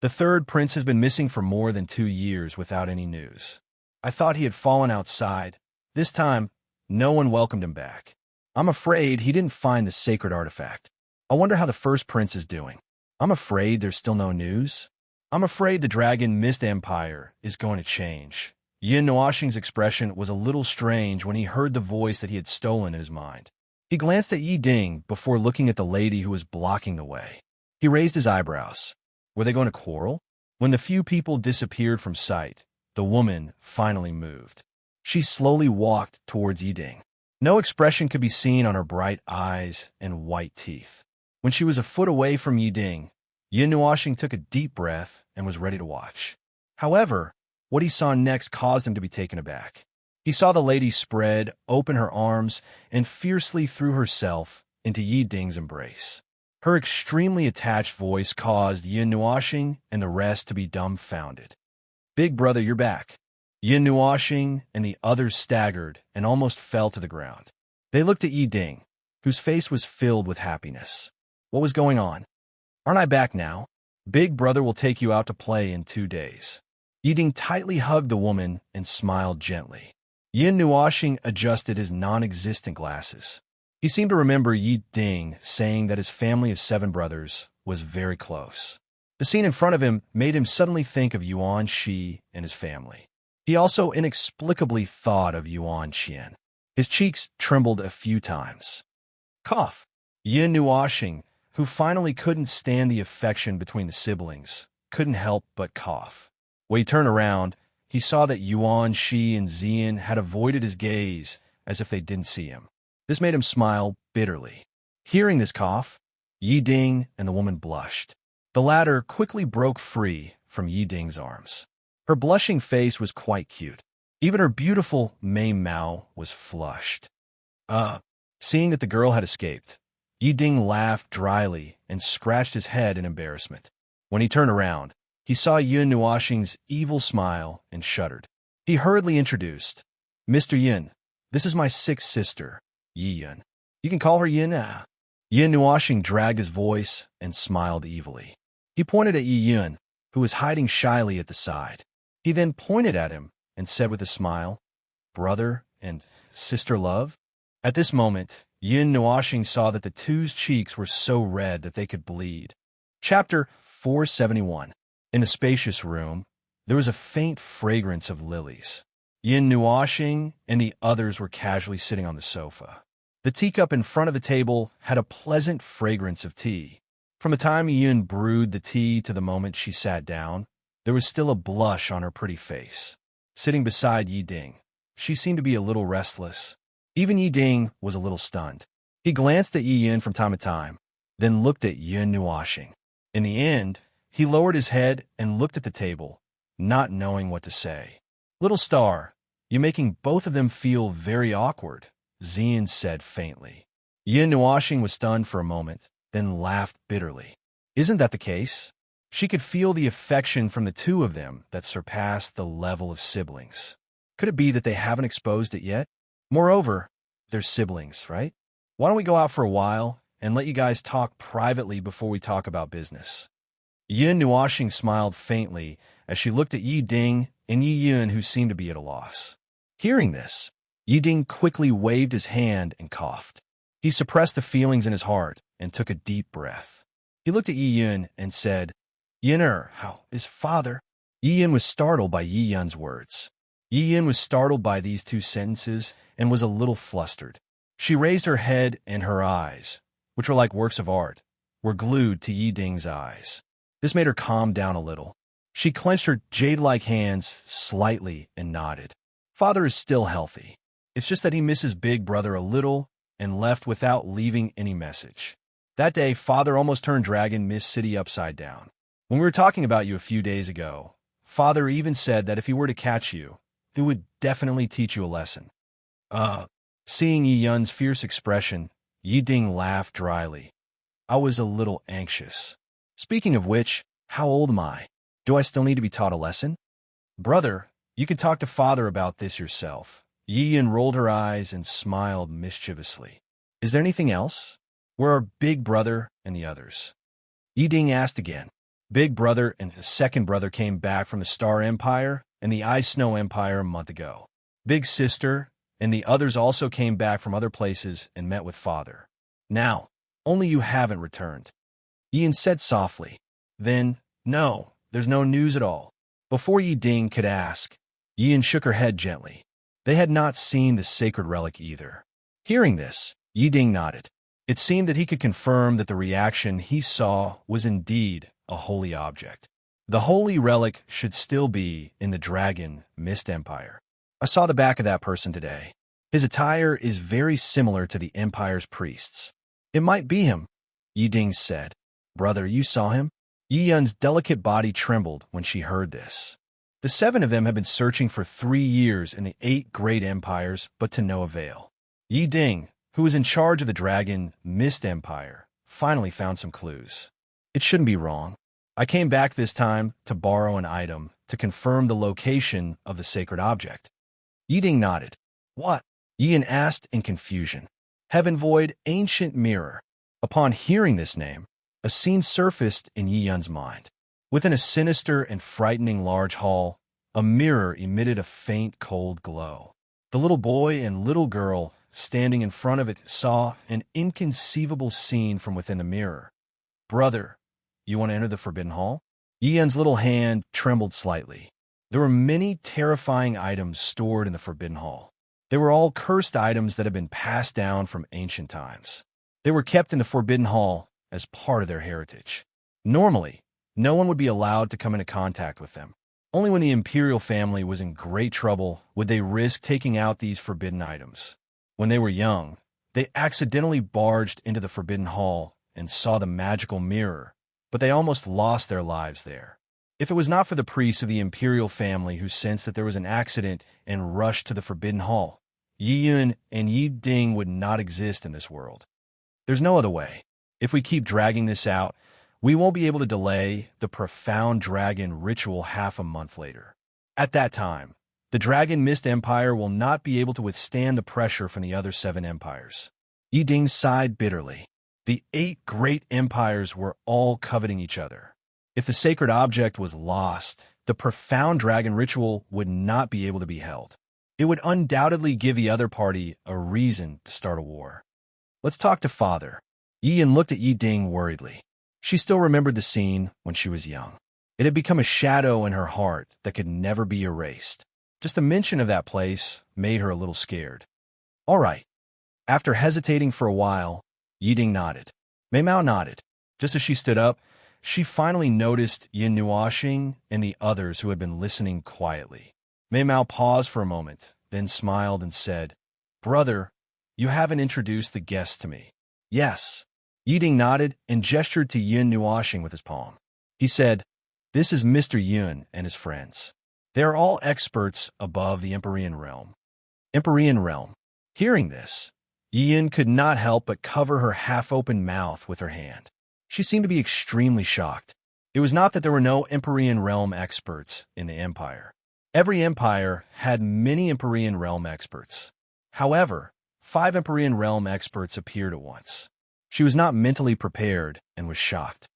The Third Prince has been missing for more than 2 years without any news. I thought he had fallen outside. This time, no one welcomed him back. I'm afraid he didn't find the sacred artifact. I wonder how the First Prince is doing. I'm afraid there's still no news. I'm afraid the Dragon Mist Empire is going to change. Yin Nuoxing's expression was a little strange when he heard the voice that he had stolen in his mind. He glanced at Yiding before looking at the lady who was blocking the way. He raised his eyebrows. Were they going to quarrel? When the few people disappeared from sight, the woman finally moved. She slowly walked towards Yiding. No expression could be seen on her bright eyes and white teeth. When she was a foot away from Yiding, Yin Nuoxing took a deep breath and was ready to watch. However, what he saw next caused him to be taken aback. He saw the lady spread open her arms and fiercely threw herself into Yiding's embrace. Her extremely attached voice caused Yin Nuoxing and the rest to be dumbfounded. "Big brother, you're back." Yin Nuoxing and the others staggered and almost fell to the ground. They looked at Yiding, whose face was filled with happiness. What was going on? "Aren't I back now? Big brother will take you out to play in 2 days." Yiding tightly hugged the woman and smiled gently. Yin Nuoxing adjusted his non-existent glasses. He seemed to remember Yiding saying that his family of 7 brothers was very close. The scene in front of him made him suddenly think of Yuan Shi and his family. He also inexplicably thought of Yuan Qian. His cheeks trembled a few times. Cough. Yin Nuoxing, who finally couldn't stand the affection between the siblings, couldn't help but cough. When he turned around, he saw that Yuan Shi and Xian had avoided his gaze as if they didn't see him. This made him smile bitterly. Hearing this cough, Yiding and the woman blushed. The latter quickly broke free from Yiding's arms. Her blushing face was quite cute. Even her beautiful Mei Mao was flushed. Seeing that the girl had escaped, Yi Ding laughed dryly and scratched his head in embarrassment. When he turned around, he saw Yun Nuoxing's evil smile and shuddered. He hurriedly introduced, Mr. Yun, this is my sixth sister, Yi Yun. You can call her Yun. Yun Nuoxing dragged his voice and smiled evilly. He pointed at Yi Yun, who was hiding shyly at the side. He then pointed at him and said with a smile, Brother and sister love? At this moment, Yun Nuoxing saw that the two's cheeks were so red that they could bleed. Chapter 471. In the spacious room, there was a faint fragrance of lilies. Yun Nuoxing and the others were casually sitting on the sofa. The teacup in front of the table had a pleasant fragrance of tea. From the time Yun brewed the tea to the moment she sat down, there was still a blush on her pretty face. Sitting beside Yi Ding, she seemed to be a little restless. Even Yi Ding was a little stunned. He glanced at Yi Yun from time to time, then looked at Yun Nuoxing. In the end, he lowered his head and looked at the table, not knowing what to say. Little star, you're making both of them feel very awkward, Xian said faintly. Yun Nuoxing was stunned for a moment, then laughed bitterly. Isn't that the case? She could feel the affection from the two of them that surpassed the level of siblings. Could it be that they haven't exposed it yet? Moreover, they're siblings, right? Why don't we go out for a while and let you guys talk privately before we talk about business? Yun Nuoxing smiled faintly as she looked at Yi Ding and Yi Yun, who seemed to be at a loss. Hearing this, Yi Ding quickly waved his hand and coughed. He suppressed the feelings in his heart and took a deep breath. He looked at Yi Yun and said, Yun'er, how is father? Yi Yun was startled by Yi Yun's words. Yi Yun was startled by these two sentences and was a little flustered. She raised her head, and her eyes, which were like works of art, were glued to Yi Ding's eyes. This made her calm down a little. She clenched her jade-like hands slightly and nodded. Father is still healthy. It's just that he misses big brother a little and left without leaving any message. That day, Father almost turned Dragon Miss City upside down. When we were talking about you a few days ago, Father even said that if he were to catch you, he would definitely teach you a lesson. Seeing Yi Yun's fierce expression, Yi Ding laughed dryly. I was a little anxious. Speaking of which, how old am I? Do I still need to be taught a lesson? Brother, you can talk to Father about this yourself. Yi Yun rolled her eyes and smiled mischievously. Is there anything else? Where are Big Brother and the others? Yi Ding asked again. Big Brother and his second brother came back from the Star Empire and the Ice Snow Empire a month ago. Big Sister and the others also came back from other places and met with Father. Now, only you haven't returned. Ian said softly. Then, no, there's no news at all. Before Yi Ding could ask, Ian shook her head gently. They had not seen the sacred relic either. Hearing this, Yi Ding nodded. It seemed that he could confirm that the reaction he saw was indeed a holy object. The holy relic should still be in the Dragon Mist Empire. I saw the back of that person today. His attire is very similar to the Empire's priests. It might be him, Yi Ding said. Brother, you saw him? Yi Yun's delicate body trembled when she heard this. The 7 of them had been searching for 3 years in the 8 great empires, but to no avail. Yi Ding, who was in charge of the Dragon Mist Empire, finally found some clues. It shouldn't be wrong. I came back this time to borrow an item to confirm the location of the sacred object. Yi Ding nodded. What? Yian asked in confusion. Heaven Void Ancient Mirror. Upon hearing this name, a scene surfaced in Yi Yun's mind. Within a sinister and frightening large hall, a mirror emitted a faint cold glow. The little boy and little girl standing in front of it saw an inconceivable scene from within the mirror. Brother, you want to enter the Forbidden Hall? Yi Yun's little hand trembled slightly. There were many terrifying items stored in the Forbidden Hall. They were all cursed items that had been passed down from ancient times. They were kept in the Forbidden Hall as part of their heritage. Normally, no one would be allowed to come into contact with them. Only when the imperial family was in great trouble would they risk taking out these forbidden items. When they were young, they accidentally barged into the Forbidden Hall and saw the magical mirror, but they almost lost their lives there. If it was not for the priests of the imperial family who sensed that there was an accident and rushed to the Forbidden Hall, Yi Yun and Yi Ding would not exist in this world. There's no other way. If we keep dragging this out, we won't be able to delay the profound dragon ritual half a month later. At that time, the Dragon Mist Empire will not be able to withstand the pressure from the other 7 empires. Yi Ding sighed bitterly. The 8 great empires were all coveting each other. If the sacred object was lost, the profound dragon ritual would not be able to be held. It would undoubtedly give the other party a reason to start a war. Let's talk to father. Yi Yun looked at Yi Ding worriedly. She still remembered the scene when she was young. It had become a shadow in her heart that could never be erased. Just the mention of that place made her a little scared. All right. After hesitating for a while, Yi Ding nodded. Mei Mao nodded. Just as she stood up, she finally noticed Yin Nuoxing and the others who had been listening quietly. Mei Mao paused for a moment, then smiled and said, "Brother, you haven't introduced the guests to me." "Yes." Yi Ding nodded and gestured to Yin Nuoxing with his palm. He said, "This is Mr. Yun and his friends. They are all experts above the Empyrean realm." Empyrean realm. Hearing this, Yi Yun could not help but cover her half-open mouth with her hand. She seemed to be extremely shocked. It was not that there were no Empyrean realm experts in the empire. Every empire had many Empyrean realm experts. However, 5 Empyrean realm experts appeared at once. She was not mentally prepared and was shocked.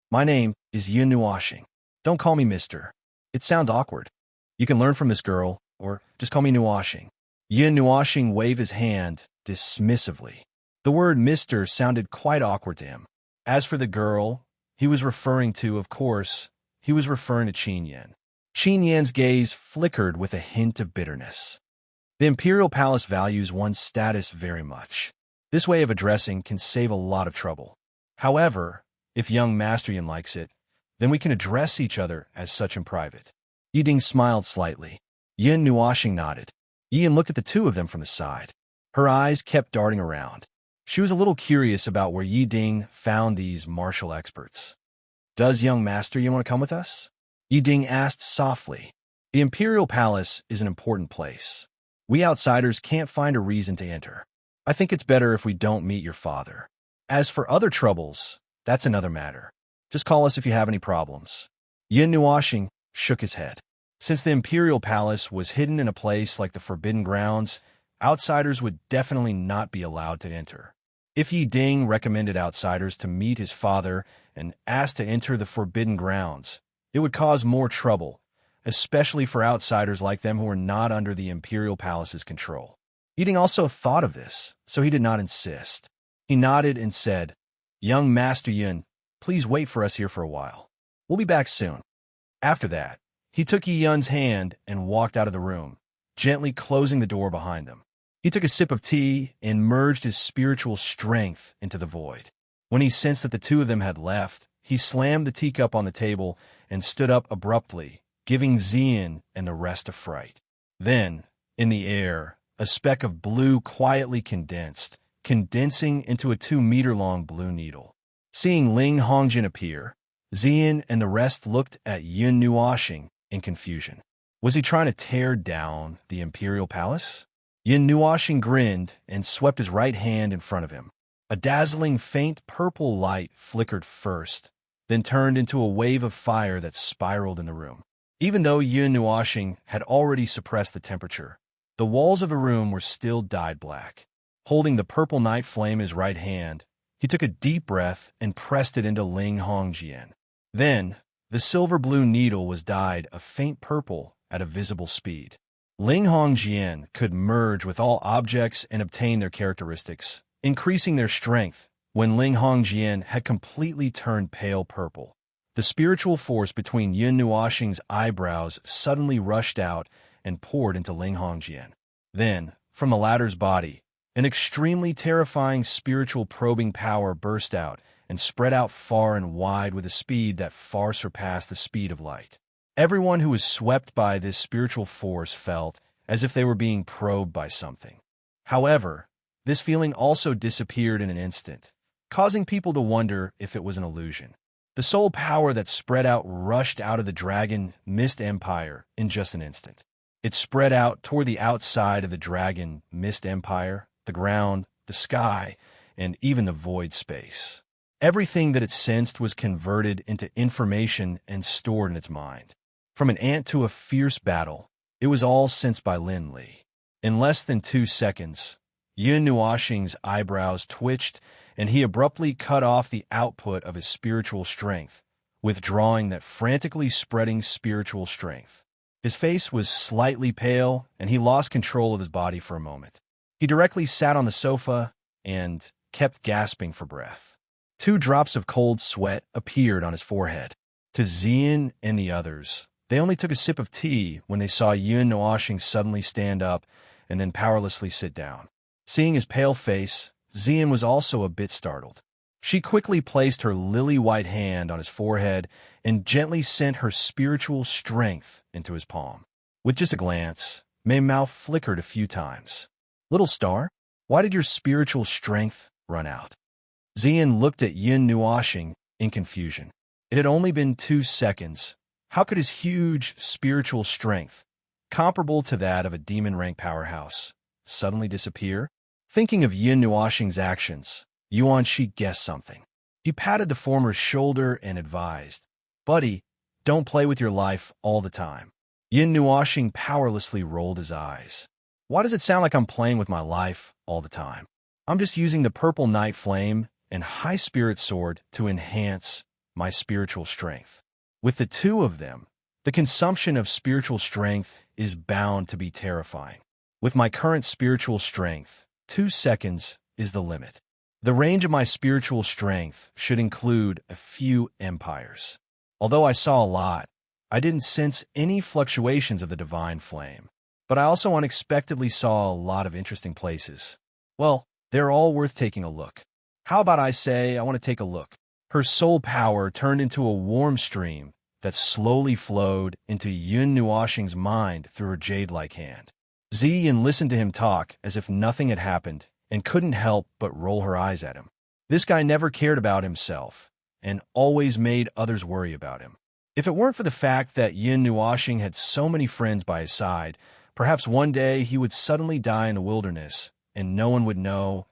"My name is Yin Nuoxing. Don't call me Mr. It sounds awkward. You can learn from this girl, or just call me Nuoxing." Yin Nuoxing waved his hand dismissively. The word Mr. sounded quite awkward to him. As for the girl he was referring to, of course, he was referring to Qin Yan. Qin Yan's gaze flickered with a hint of bitterness. The Imperial Palace values one's status very much. This way of addressing can save a lot of trouble. However, if young Master Yin likes it, then we can address each other as such in private. Yi Ding smiled slightly. Yin Nuoxing nodded. Yi Yin looked at the 2 of them from the side. Her eyes kept darting around. She was a little curious about where Yi Ding found these martial experts. "Does young Master Yin want to come with us?" Yi Ding asked softly. "The Imperial Palace is an important place. We outsiders can't find a reason to enter. I think it's better if we don't meet your father. As for other troubles, that's another matter. Just call us if you have any problems." Yin Nuoxing shook his head. Since the Imperial Palace was hidden in a place like the Forbidden Grounds, outsiders would definitely not be allowed to enter. If Yi Ding recommended outsiders to meet his father and asked to enter the Forbidden Grounds, it would cause more trouble, especially for outsiders like them who were not under the Imperial Palace's control. Yi Ding also thought of this, so he did not insist. He nodded and said, "Young Master Yun, please wait for us here for a while. We'll be back soon." After that, he took Yi Yun's hand and walked out of the room, gently closing the door behind them. He took a sip of tea and merged his spiritual strength into the void. When he sensed that the 2 of them had left, he slammed the teacup on the table and stood up abruptly, giving Xian and the rest a fright. Then, in the air, a speck of blue quietly condensing into a 2-meter-long blue needle. Seeing Ling Hongjin appear, Xian and the rest looked at Yin Nuoxing in confusion. Was he trying to tear down the Imperial Palace? Yin Nuoxing grinned and swept his right hand in front of him. A dazzling faint purple light flickered first, then turned into a wave of fire that spiraled in the room. Even though Yin Nuoxing had already suppressed the temperature, the walls of the room were still dyed black. Holding the purple night flame in his right hand, he took a deep breath and pressed it into Ling Hongjin. Then, the silver-blue needle was dyed a faint purple at a visible speed. Ling Hongjin could merge with all objects and obtain their characteristics, increasing their strength. When Ling Hongjin had completely turned pale purple, the spiritual force between Yin Nuoxing's eyebrows suddenly rushed out and poured into Ling Hongjin. Then, from the latter's body, an extremely terrifying spiritual probing power burst out and spread out far and wide with a speed that far surpassed the speed of light. Everyone who was swept by this spiritual force felt as if they were being probed by something. However, this feeling also disappeared in an instant, causing people to wonder if it was an illusion. The The soul power that spread out rushed out of the dragon mist empire in just an instant. It spread out toward the outside of the dragon mist empire, the ground, the sky, and even the void space. Everything that it sensed was converted into information and stored in its mind. From an ant to a fierce battle, it was all sensed by Lin Li. In less than 2 seconds, Yun Nuoxing's eyebrows twitched, and he abruptly cut off the output of his spiritual strength, withdrawing that frantically spreading spiritual strength. His face was slightly pale, and he lost control of his body for a moment. He directly sat on the sofa and kept gasping for breath. 2 drops of cold sweat appeared on his forehead. To Xian and the others, they only took a sip of tea when they saw Yun Nuoxing suddenly stand up and then powerlessly sit down. Seeing his pale face, Xian was also a bit startled. She quickly placed her lily-white hand on his forehead and gently sent her spiritual strength into his palm. With just a glance, Mei Mao flickered a few times. "Little star, why did your spiritual strength run out?" Xian looked at Yun Nuoxing in confusion. It had only been 2 seconds. How could his huge spiritual strength, comparable to that of a demon-rank powerhouse, suddenly disappear? Thinking of Yun Nuoxing's actions, Yuan Shi guessed something. He patted the former's shoulder and advised, "Buddy, don't play with your life all the time." Yun Nuoxing powerlessly rolled his eyes. "Why does it sound like I'm playing with my life all the time? I'm just using the purple night flame and high spirit sword to enhance my spiritual strength. With the 2 of them, the consumption of spiritual strength is bound to be terrifying. With my current spiritual strength, 2 seconds is the limit. The range of my spiritual strength should include a few empires. Although I saw a lot, I didn't sense any fluctuations of the divine flame. But I also unexpectedly saw a lot of interesting places. Well, they're all worth taking a look. How about I say I want to take a look?" Her soul power turned into a warm stream that slowly flowed into Yun Nuoxing's mind through her jade-like hand. Ziyin listened to him talk as if nothing had happened and couldn't help but roll her eyes at him. This guy never cared about himself and always made others worry about him. If it weren't for the fact that Yun Nuoxing had so many friends by his side, perhaps one day he would suddenly die in the wilderness and no one would know.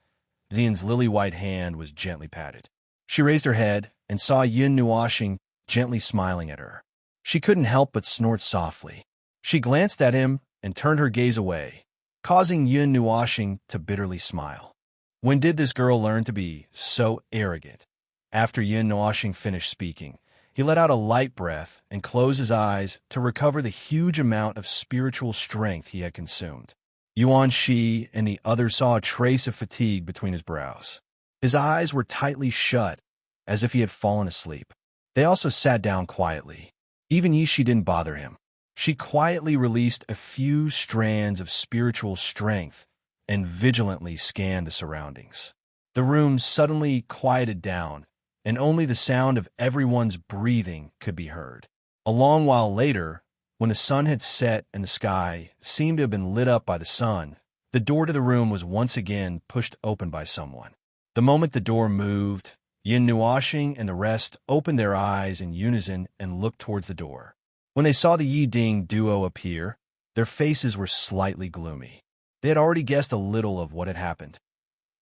Ziyin's lily-white hand was gently patted. She raised her head and saw Yun Nuoxing gently smiling at her. She couldn't help but snort softly. She glanced at him and turned her gaze away, causing Yun Nuoxing to bitterly smile. When did this girl learn to be so arrogant? After Yun Nuoxing finished speaking, he let out a light breath and closed his eyes to recover the huge amount of spiritual strength he had consumed. Yuan Shi and the others saw a trace of fatigue between his brows. His eyes were tightly shut, as if he had fallen asleep. They also sat down quietly. Even Yishi didn't bother him. She quietly released a few strands of spiritual strength and vigilantly scanned the surroundings. The room suddenly quieted down, and only the sound of everyone's breathing could be heard. A long while later, when the sun had set and the sky seemed to have been lit up by the sun, the door to the room was once again pushed open by someone. The moment the door moved, Yun Nuoxing and the rest opened their eyes in unison and looked towards the door. When they saw the Yi Ding duo appear, their faces were slightly gloomy. They had already guessed a little of what had happened.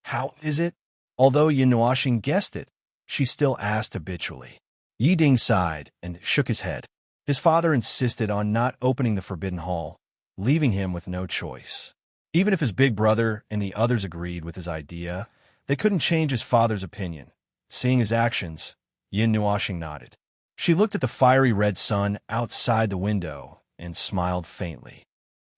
"How is it?" Although Yun Nuoxing guessed it, she still asked habitually. Yi Ding sighed and shook his head. His father insisted on not opening the forbidden hall, leaving him with no choice. Even if his big brother and the others agreed with his idea, they couldn't change his father's opinion. Seeing his actions, Yun Nuoxing nodded. She looked at the fiery red sun outside the window and smiled faintly.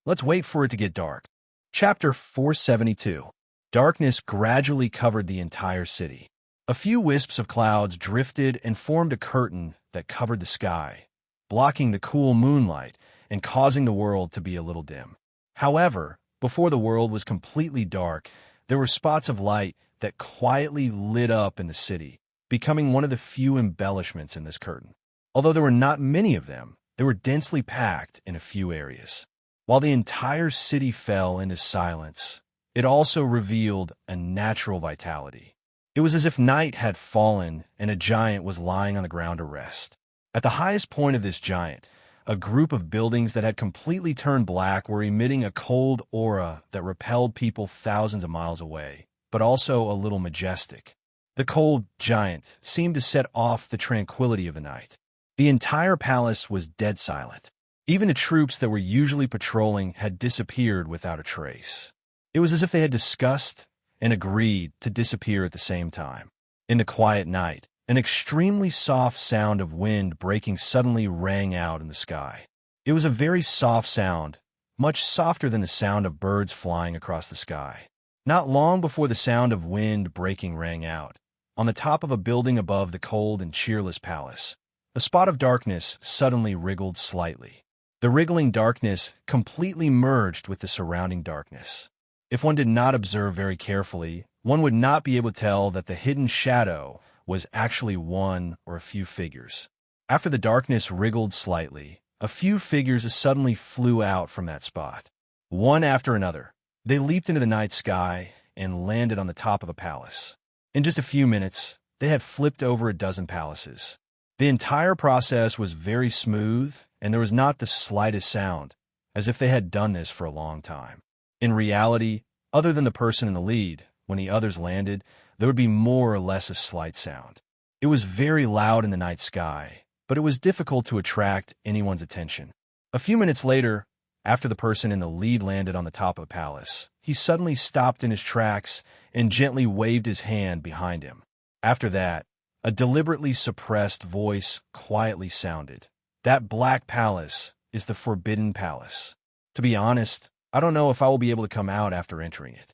Let's wait for it to get dark. Chapter 472. Darkness gradually covered the entire city. A few wisps of clouds drifted and formed a curtain that covered the sky, blocking the cool moonlight and causing the world to be a little dim. However, before the world was completely dark, there were spots of light that quietly lit up in the city, becoming one of the few embellishments in this curtain. Although there were not many of them, they were densely packed in a few areas. While the entire city fell into silence, it also revealed a natural vitality. It was as if night had fallen and a giant was lying on the ground to rest. At the highest point of this giant, a group of buildings that had completely turned black were emitting a cold aura that repelled people thousands of miles away, but also a little majestic. The cold giant seemed to set off the tranquility of the night. The entire palace was dead silent. Even the troops that were usually patrolling had disappeared without a trace. It was as if they had discussed and agreed to disappear at the same time. In the quiet night, an extremely soft sound of wind breaking suddenly rang out in the sky. It was a very soft sound, much softer than the sound of birds flying across the sky. Not long before the sound of wind breaking rang out, on the top of a building above the cold and cheerless palace, a spot of darkness suddenly wriggled slightly. The wriggling darkness completely merged with the surrounding darkness. If one did not observe very carefully, one would not be able to tell that the hidden shadow was actually one or a few figures. After the darkness wriggled slightly, a few figures suddenly flew out from that spot. One after another, they leaped into the night sky and landed on the top of a palace. In just a few minutes, they had flipped over a dozen palaces. The entire process was very smooth, and there was not the slightest sound, as if they had done this for a long time. In reality, other than the person in the lead, when the others landed, there would be more or less a slight sound. It was very loud in the night sky, but it was difficult to attract anyone's attention. A few minutes later, after the person in the lead landed on the top of a palace, he suddenly stopped in his tracks and gently waved his hand behind him. After that, a deliberately suppressed voice quietly sounded. "That black palace is the Forbidden Palace. To be honest, I don't know if I will be able to come out after entering it."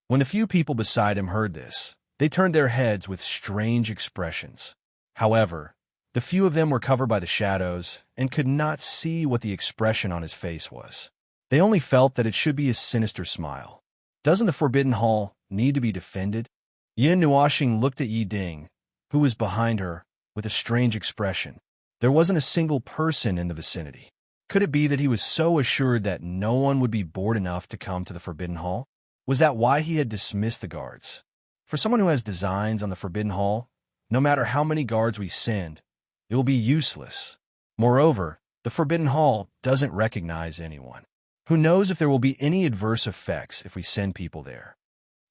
When the few people beside him heard this, they turned their heads with strange expressions. However, the few of them were covered by the shadows and could not see what the expression on his face was. They only felt that it should be a sinister smile. Doesn't the Forbidden Hall need to be defended? Yin Nuoxing looked at Yi Ding, who was behind her, with a strange expression. There wasn't a single person in the vicinity. Could it be that he was so assured that no one would be bored enough to come to the Forbidden Hall? Was that why he had dismissed the guards? For someone who has designs on the Forbidden Hall, no matter how many guards we send, it will be useless. Moreover, the Forbidden Hall doesn't recognize anyone. Who knows if there will be any adverse effects if we send people there?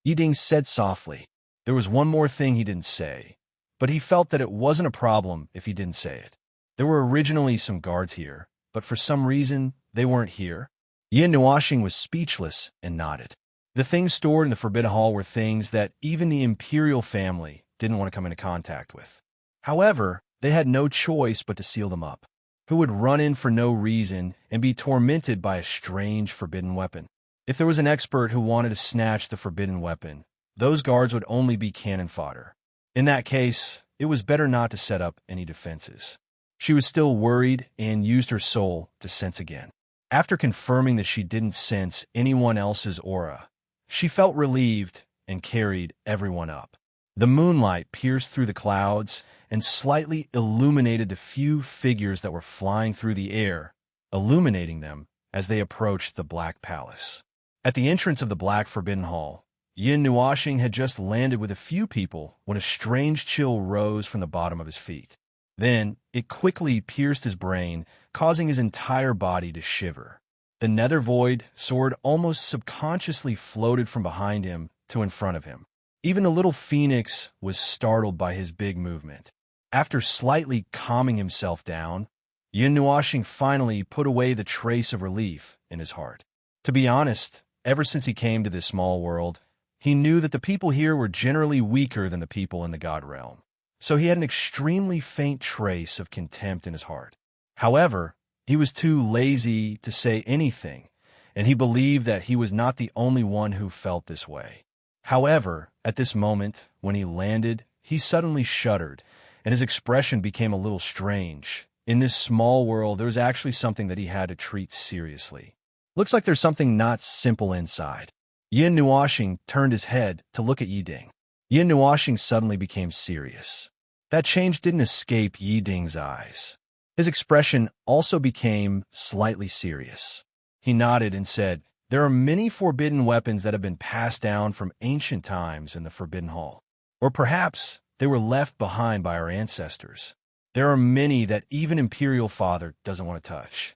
Yiding said softly. There was one more thing he didn't say, but he felt that it wasn't a problem if he didn't say it. There were originally some guards here, but for some reason, they weren't here. Yin Nuoxing was speechless and nodded. The things stored in the Forbidden Hall were things that even the imperial family didn't want to come into contact with. However, they had no choice but to seal them up. Who would run in for no reason and be tormented by a strange forbidden weapon? If there was an expert who wanted to snatch the forbidden weapon, those guards would only be cannon fodder. In that case, it was better not to set up any defenses. She was still worried and used her soul to sense again. After confirming that she didn't sense anyone else's aura, she felt relieved and carried everyone up. The moonlight pierced through the clouds and slightly illuminated the few figures that were flying through the air, illuminating them as they approached the Black Palace. At the entrance of the Black Forbidden Hall, Yin Nuoxing had just landed with a few people when a strange chill rose from the bottom of his feet. Then, it quickly pierced his brain, causing his entire body to shiver. The nether void sword almost subconsciously floated from behind him to in front of him. Even the little phoenix was startled by his big movement. After slightly calming himself down, Yin Nuoxing finally put away the trace of relief in his heart. To be honest, ever since he came to this small world, he knew that the people here were generally weaker than the people in the God Realm. So he had an extremely faint trace of contempt in his heart. However, he was too lazy to say anything, and he believed that he was not the only one who felt this way. However, at this moment, when he landed, he suddenly shuddered, and his expression became a little strange. In this small world, there was actually something that he had to treat seriously. Looks like there's something not simple inside. Yin Nuoxing turned his head to look at Yiding. Yin Nuoxing suddenly became serious. That change didn't escape Yiding's eyes. His expression also became slightly serious. He nodded and said, "There are many forbidden weapons that have been passed down from ancient times in the Forbidden Hall. Or perhaps they were left behind by our ancestors. There are many that even Imperial Father doesn't want to touch.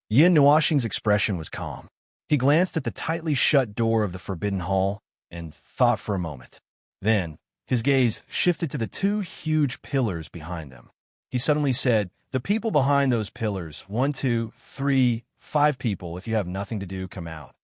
Yin Nuoxing's expression was calm. He glanced at the tightly shut door of the Forbidden Hall and thought for a moment. Then, his gaze shifted to the two huge pillars behind them. He suddenly said, "The people behind those pillars, 1, 2, 3, 5 people, if you have nothing to do, come out.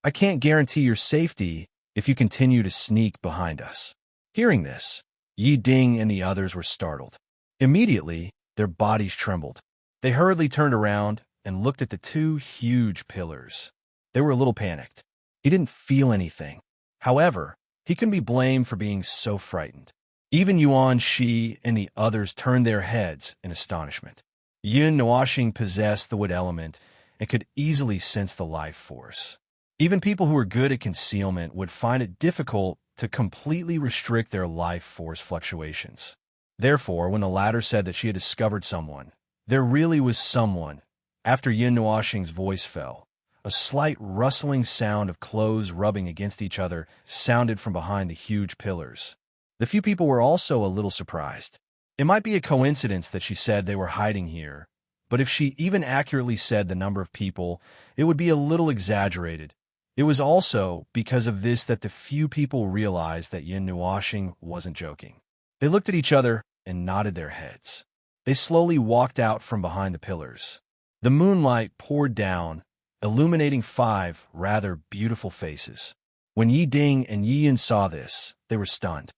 I can't guarantee your safety if you continue to sneak behind us." Hearing this, Yi Ding and the others were startled. Immediately, their bodies trembled. They hurriedly turned around and looked at the two huge pillars. They were a little panicked. He didn't feel anything. However, he couldn't be blamed for being so frightened. Even Yuan Shi and the others turned their heads in astonishment. Yin Nuoxing possessed the wood element and could easily sense the life force. Even people who were good at concealment would find it difficult to completely restrict their life force fluctuations. Therefore, when the latter said that she had discovered someone, there really was someone. After Yin Nuoxing's voice fell, a slight rustling sound of clothes rubbing against each other sounded from behind the huge pillars. The few people were also a little surprised. It might be a coincidence that she said they were hiding here, but if she even accurately said the number of people, it would be a little exaggerated. It was also because of this that the few people realized that Yin Nuoxing wasn't joking. They looked at each other and nodded their heads. They slowly walked out from behind the pillars. The moonlight poured down, illuminating 5 rather beautiful faces. When Yi Ding and Yi Yin saw this, they were stunned.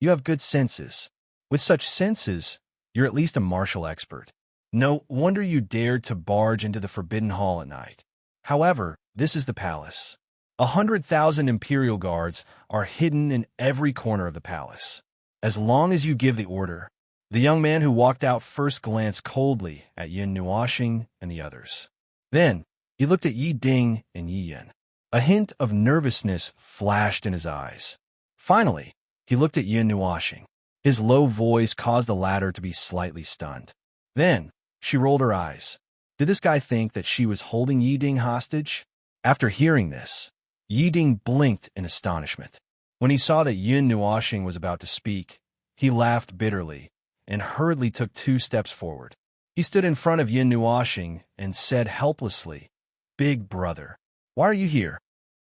"You have good senses. With such senses, you're at least a martial expert. No wonder you dared to barge into the Forbidden Hall at night. However, this is the palace. 100,000 Imperial guards are hidden in every corner of the palace. As long as you give the order." The young man who walked out first glanced coldly at Yin Nuoxing and the others. Then, he looked at Yi Ding and Yi Yin. A hint of nervousness flashed in his eyes. Finally, he looked at Yin Nuoxing. His low voice caused the latter to be slightly stunned. Then, she rolled her eyes. Did this guy think that she was holding Yi Ding hostage? After hearing this, Yi Ding blinked in astonishment. When he saw that Yin Nuoxing was about to speak, he laughed bitterly and hurriedly took 2 steps forward. He stood in front of Yin Nuoxing and said helplessly, "Big brother, why are you here?"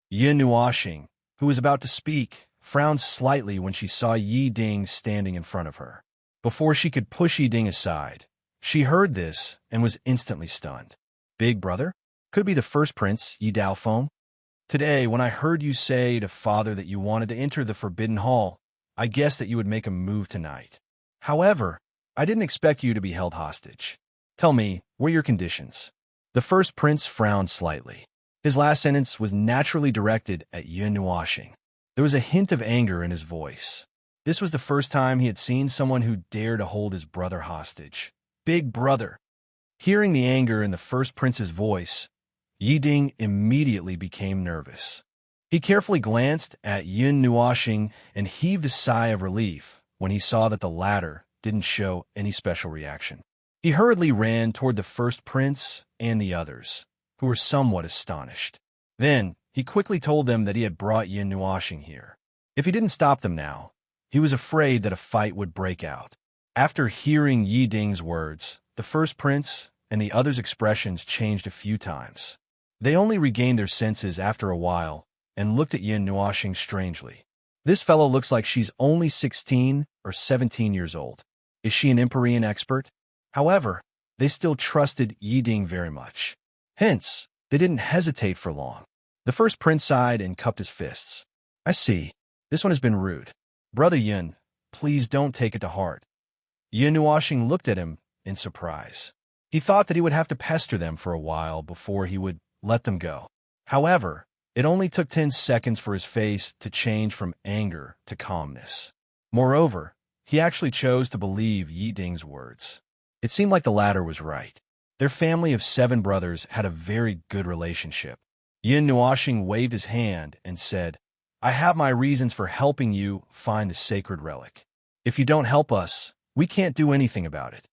Yin Nuoxing, who was about to speak, frowned slightly when she saw Yi Ding standing in front of her. Before she could push Yi Ding aside, she heard this and was instantly stunned. "Big brother? Could be the first prince, Yi Daofeng. Today, when I heard you say to father that you wanted to enter the Forbidden Hall, I guessed that you would make a move tonight. However, I didn't expect you to be held hostage. Tell me, what are your conditions?" The first prince frowned slightly. His last sentence was naturally directed at Yin Nuoxing. There was a hint of anger in his voice. This was the first time he had seen someone who dared to hold his brother hostage. "Big brother." Hearing the anger in the first prince's voice, Yi Ding immediately became nervous. He carefully glanced at Yin Nuoxing and heaved a sigh of relief when he saw that the latter didn't show any special reaction. He hurriedly ran toward the first prince and the others, who were somewhat astonished. Then, he quickly told them that he had brought Yin Nuoxing here. If he didn't stop them now, he was afraid that a fight would break out. After hearing Yi Ding's words, the first prince and the others' expressions changed a few times. They only regained their senses after a while and looked at Yin Nuoxing strangely. "This fellow looks like she's only 16 or 17 years old. Is she an Empyrean expert?" However, they still trusted Yi Ding very much. Hence, they didn't hesitate for long. The first prince sighed and cupped his fists. "I see. This one has been rude. Brother Yin, please don't take it to heart." Yin Nuoxing looked at him in surprise. He thought that he would have to pester them for a while before he would let them go. However, it only took 10 seconds for his face to change from anger to calmness. Moreover, he actually chose to believe Yi Ding's words. It seemed like the latter was right. Their family of 7 brothers had a very good relationship. Yin Nuoxing waved his hand and said, "I have my reasons for helping you find the sacred relic. If you don't help us, we can't do anything about it."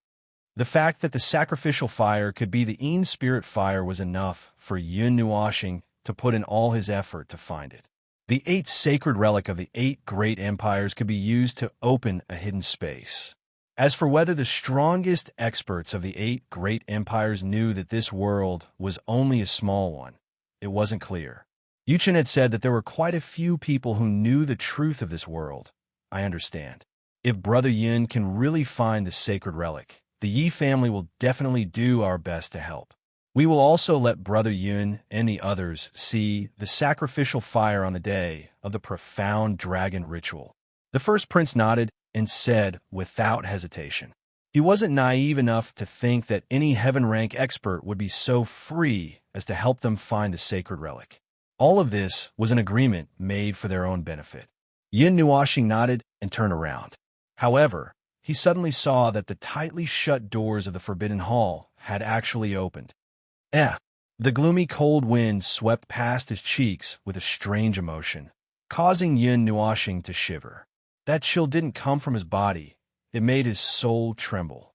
The fact that the sacrificial fire could be the Een spirit fire was enough for Yin Nuoxing to put in all his effort to find it. The 8 sacred relic of the 8 great empires could be used to open a hidden space. As for whether the strongest experts of the 8 great empires knew that this world was only a small one, it wasn't clear. Yuchen had said that there were quite a few people who knew the truth of this world. I understand. If Brother Yin can really find the sacred relic, the Yi family will definitely do our best to help. We will also let Brother Yun and the others see the sacrificial fire on the day of the profound dragon ritual. The first prince nodded and said without hesitation. He wasn't naive enough to think that any heaven-rank expert would be so free as to help them find the sacred relic. All of this was an agreement made for their own benefit. Yin Nuoxing nodded and turned around. However, he suddenly saw that the tightly shut doors of the Forbidden Hall had actually opened. The gloomy cold wind swept past his cheeks with a strange emotion, causing Yin Nuoxing to shiver. That chill didn't come from his body. It made his soul tremble.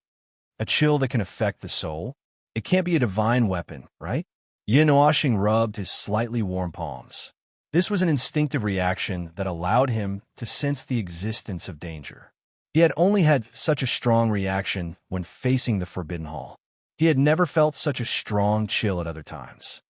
A chill that can affect the soul? It can't be a divine weapon, right? Yin Nuoxing rubbed his slightly warm palms. This was an instinctive reaction that allowed him to sense the existence of danger. He had only had such a strong reaction when facing the Forbidden Hall. He had never felt such a strong chill at other times.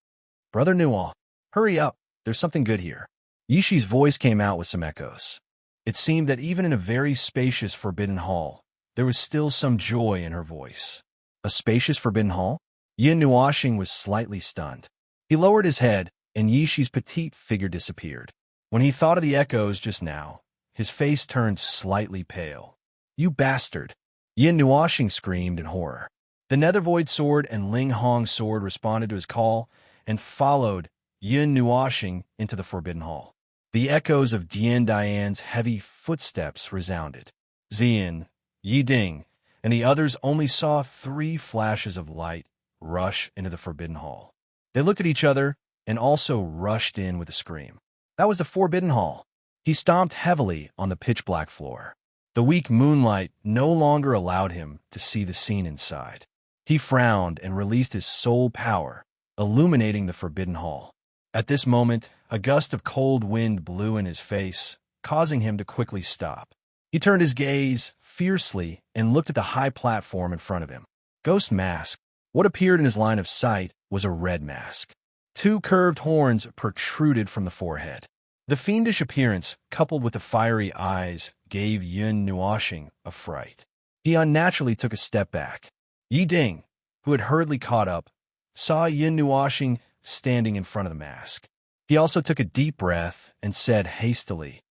Brother Nuo, hurry up, there's something good here. Yishi's voice came out with some echoes. It seemed that even in a very spacious Forbidden Hall, there was still some joy in her voice. A spacious Forbidden Hall? Yin Nuoxing was slightly stunned. He lowered his head, and Yishi's petite figure disappeared. When he thought of the echoes just now, his face turned slightly pale. You bastard! Yin Nuoxing screamed in horror. The Nethervoid sword and Ling Hong's sword responded to his call and followed Yin Nuoxing into the Forbidden Hall. The echoes of Dian Dian's heavy footsteps resounded. Xian, Yi Ding, and the others only saw 3 flashes of light rush into the Forbidden Hall. They looked at each other and also rushed in with a scream. That was the Forbidden Hall. He stomped heavily on the pitch-black floor. The weak moonlight no longer allowed him to see the scene inside. He frowned and released his soul power, illuminating the Forbidden Hall. At this moment, a gust of cold wind blew in his face, causing him to quickly stop. He turned his gaze fiercely and looked at the high platform in front of him. Ghost mask. What appeared in his line of sight was a red mask. 2 curved horns protruded from the forehead. The fiendish appearance, coupled with the fiery eyes, gave Yin Nuoxing a fright. He unnaturally took a step back. Yi Ding, who had hurriedly caught up, saw Yin Nuoxing standing in front of the mask. He also took a deep breath and said hastily,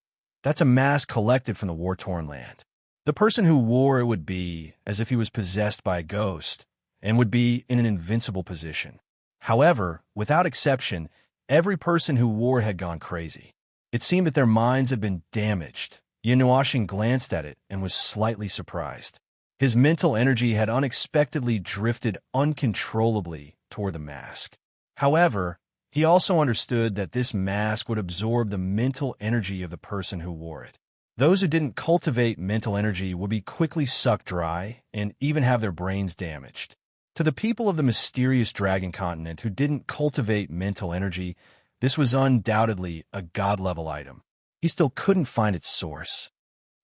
"That's a mask collected from the war-torn land." The person who wore it would be as if he was possessed by a ghost and would be in an invincible position. However, without exception, every person who wore it had gone crazy. It seemed that their minds had been damaged. Yin Nuoxing glanced at it and was slightly surprised. His mental energy had unexpectedly drifted uncontrollably toward the mask. However, he also understood that this mask would absorb the mental energy of the person who wore it. Those who didn't cultivate mental energy would be quickly sucked dry and even have their brains damaged. To the people of the mysterious dragon continent who didn't cultivate mental energy, this was undoubtedly a god-level item. He still couldn't find its source.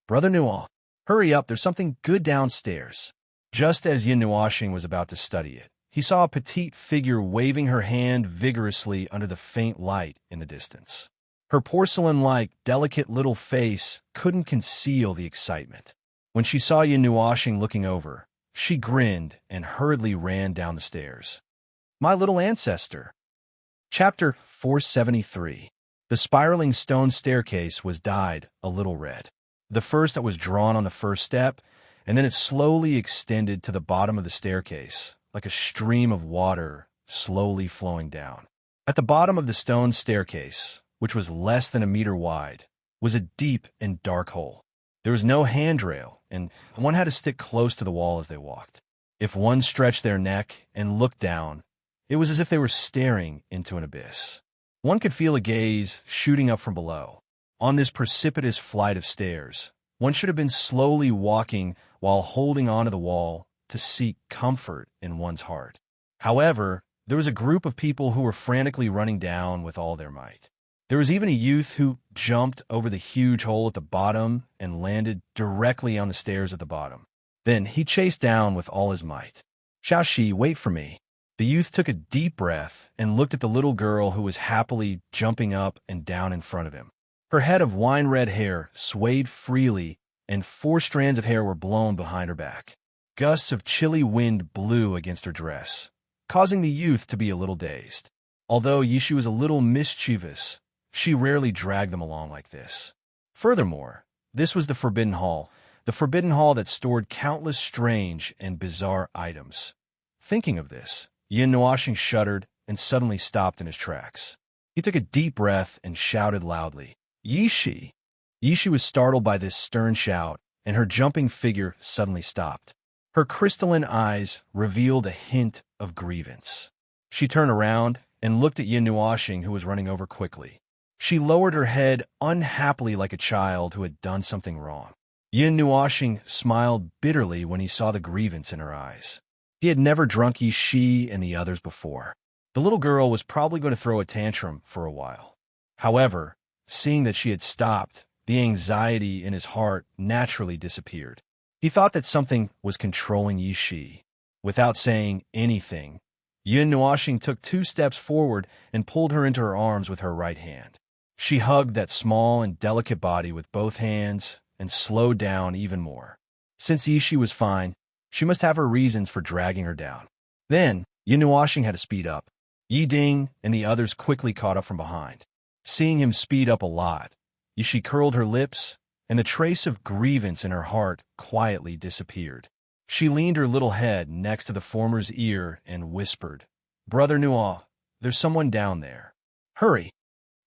Brother Nuo, hurry up, there's something good downstairs. Just as Yin Nuoxing was about to study it, he saw a petite figure waving her hand vigorously under the faint light in the distance. Her porcelain-like, delicate little face couldn't conceal the excitement. When she saw Yin Nuoxing looking over, she grinned and hurriedly ran down the stairs. My little ancestor. Chapter 473. The spiraling stone staircase was dyed a little red. The first that was drawn on the first step, and then it slowly extended to the bottom of the staircase, like a stream of water slowly flowing down. At the bottom of the stone staircase, which was less than a meter wide, was a deep and dark hole. There was no handrail, and one had to stick close to the wall as they walked. If one stretched their neck and looked down, it was as if they were staring into an abyss. One could feel a gaze shooting up from below. On this precipitous flight of stairs, one should have been slowly walking while holding onto the wall to seek comfort in one's heart. However, there was a group of people who were frantically running down with all their might. There was even a youth who jumped over the huge hole at the bottom and landed directly on the stairs at the bottom. Then he chased down with all his might. Xiaoxi, wait for me. The youth took a deep breath and looked at the little girl who was happily jumping up and down in front of him. Her head of wine-red hair swayed freely, and 4 strands of hair were blown behind her back. Gusts of chilly wind blew against her dress, causing the youth to be a little dazed. Although Yishi was a little mischievous, she rarely dragged them along like this. Furthermore, this was the Forbidden Hall that stored countless strange and bizarre items. Thinking of this, Yin Nuoxing shuddered and suddenly stopped in his tracks. He took a deep breath and shouted loudly, "Yishi!" Yishi was startled by this stern shout, and her jumping figure suddenly stopped. Her crystalline eyes revealed a hint of grievance. She turned around and looked at Yin Nuoxing, who was running over quickly. She lowered her head unhappily like a child who had done something wrong. Yin Nuoxing smiled bitterly when he saw the grievance in her eyes. He had never drunk Yishi and the others before. The little girl was probably going to throw a tantrum for a while. However, seeing that she had stopped, the anxiety in his heart naturally disappeared. He thought that something was controlling Yishi. Without saying anything, Yin Nuoxing took 2 steps forward and pulled her into her arms with her right hand. She hugged that small and delicate body with both hands and slowed down even more. Since Yishi was fine, she must have her reasons for dragging her down. Then, Yin Nuoxing had to speed up. Yi Ding and the others quickly caught up from behind. Seeing him speed up a lot, Yishi curled her lips, and the trace of grievance in her heart quietly disappeared. She leaned her little head next to the former's ear and whispered, "Brother Nuo, there's someone down there. Hurry."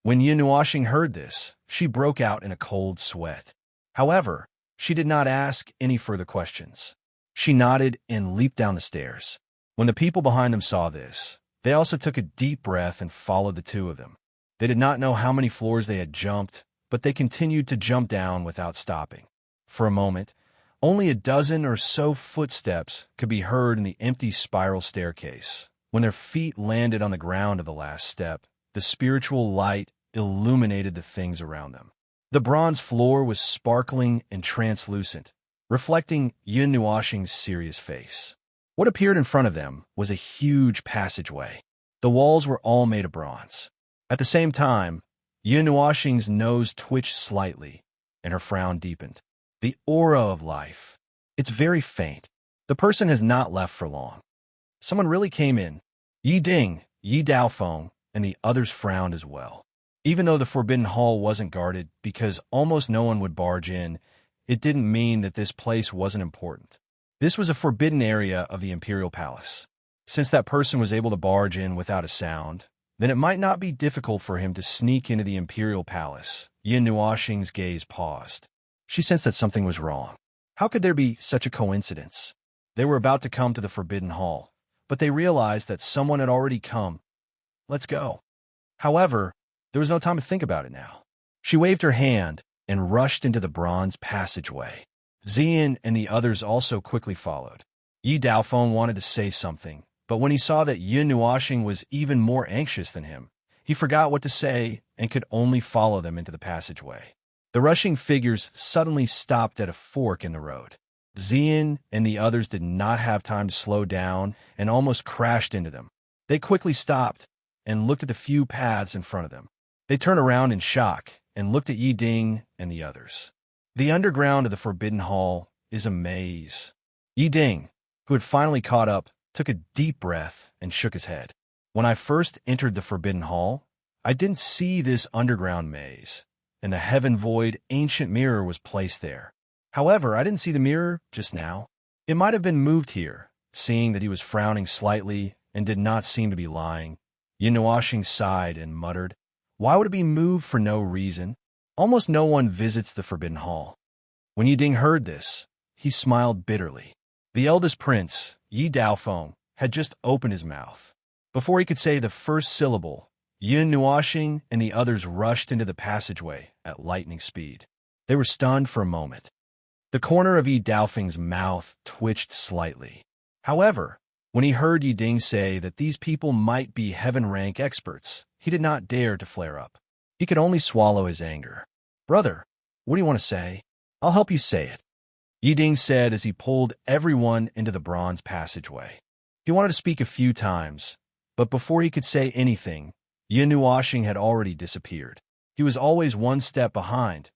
When Yin Nuoxing heard this, she broke out in a cold sweat. However, she did not ask any further questions. She nodded and leaped down the stairs. When the people behind them saw this, they also took a deep breath and followed the 2 of them. They did not know how many floors they had jumped, but they continued to jump down without stopping. For a moment, only a dozen or so footsteps could be heard in the empty spiral staircase. When their feet landed on the ground of the last step, the spiritual light illuminated the things around them. The bronze floor was sparkling and translucent, reflecting Yin Nuoxing's serious face. What appeared in front of them was a huge passageway. The walls were all made of bronze. At the same time, Yin Nuoxing's nose twitched slightly, and her frown deepened. The aura of life. It's very faint. The person has not left for long. Someone really came in. Yi Ding, Yi Daofeng, and the others frowned as well. Even though the Forbidden Hall wasn't guarded because almost no one would barge in, it didn't mean that this place wasn't important. This was a forbidden area of the Imperial Palace. Since that person was able to barge in without a sound, then it might not be difficult for him to sneak into the Imperial Palace. Yin Nuoxing's gaze paused. She sensed that something was wrong. How could there be such a coincidence? They were about to come to the Forbidden Hall, but they realized that someone had already come. Let's go. However, there was no time to think about it now. She waved her hand and rushed into the bronze passageway. Zian and the others also quickly followed. Yi Daofeng wanted to say something, but when he saw that Yin Nuoxing was even more anxious than him, he forgot what to say and could only follow them into the passageway. The rushing figures suddenly stopped at a fork in the road. Zian and the others did not have time to slow down and almost crashed into them. They quickly stopped and looked at the few paths in front of them. They turned around in shock and looked at Yi Ding and the others. The underground of the Forbidden Hall is a maze. Yi Ding, who had finally caught up, took a deep breath and shook his head. When I first entered the Forbidden Hall, I didn't see this underground maze, and the heaven void ancient mirror was placed there. However, I didn't see the mirror just now. It might have been moved here, seeing that he was frowning slightly and did not seem to be lying. Yin Nuoxing sighed and muttered, "Why would it be moved for no reason? Almost no one visits the Forbidden Hall." When Yi Ding heard this, he smiled bitterly. The eldest prince, Yi Daofeng, had just opened his mouth. Before he could say the first syllable, Yin Nuoxing and the others rushed into the passageway at lightning speed. They were stunned for a moment. The corner of Yi Daofeng's mouth twitched slightly. However, when he heard Yi Ding say that these people might be heaven rank experts, he did not dare to flare up. He could only swallow his anger. "Brother, what do you want to say? I'll help you say it," Yi Ding said as he pulled everyone into the bronze passageway. He wanted to speak a few times, but before he could say anything, Yin Nuoxing had already disappeared. He was always one step behind.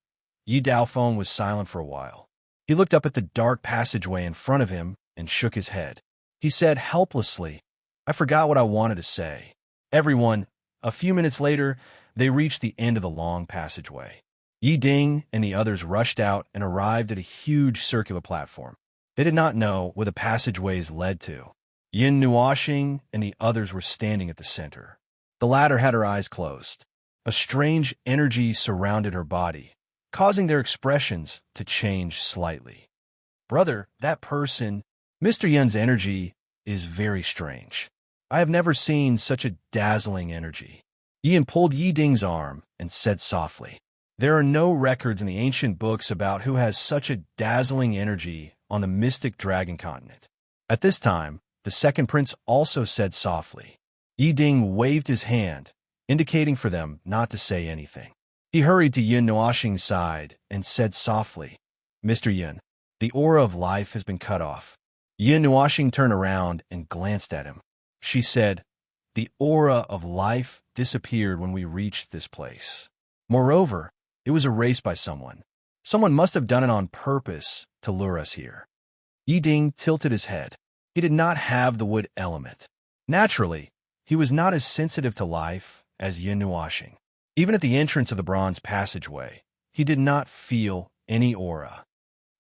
Yi Daofeng was silent for a while. He looked up at the dark passageway in front of him and shook his head. He said helplessly, "I forgot what I wanted to say." Everyone, a few minutes later, they reached the end of the long passageway. Yi Ding and the others rushed out and arrived at a huge circular platform. They did not know where the passageways led to. Yin Nuoxing and the others were standing at the center. The latter had her eyes closed. A strange energy surrounded her body, causing their expressions to change slightly. "Brother, that person, Mr. Yun's energy is very strange. I have never seen such a dazzling energy." Yin pulled Yi Ding's arm and said softly, "There are no records in the ancient books about who has such a dazzling energy on the mystic dragon continent." At this time, the second prince also said softly. Yi Ding waved his hand, indicating for them not to say anything. He hurried to Yin Nuoxing's side and said softly, "Mr. Yin, the aura of life has been cut off." Yin Nuoxing turned around and glanced at him. She said, "The aura of life disappeared when we reached this place. Moreover, it was erased by someone. Someone must have done it on purpose to lure us here." Yi Ding tilted his head. He did not have the wood element. Naturally, he was not as sensitive to life as Yin Nuoxing. Even at the entrance of the bronze passageway, he did not feel any aura.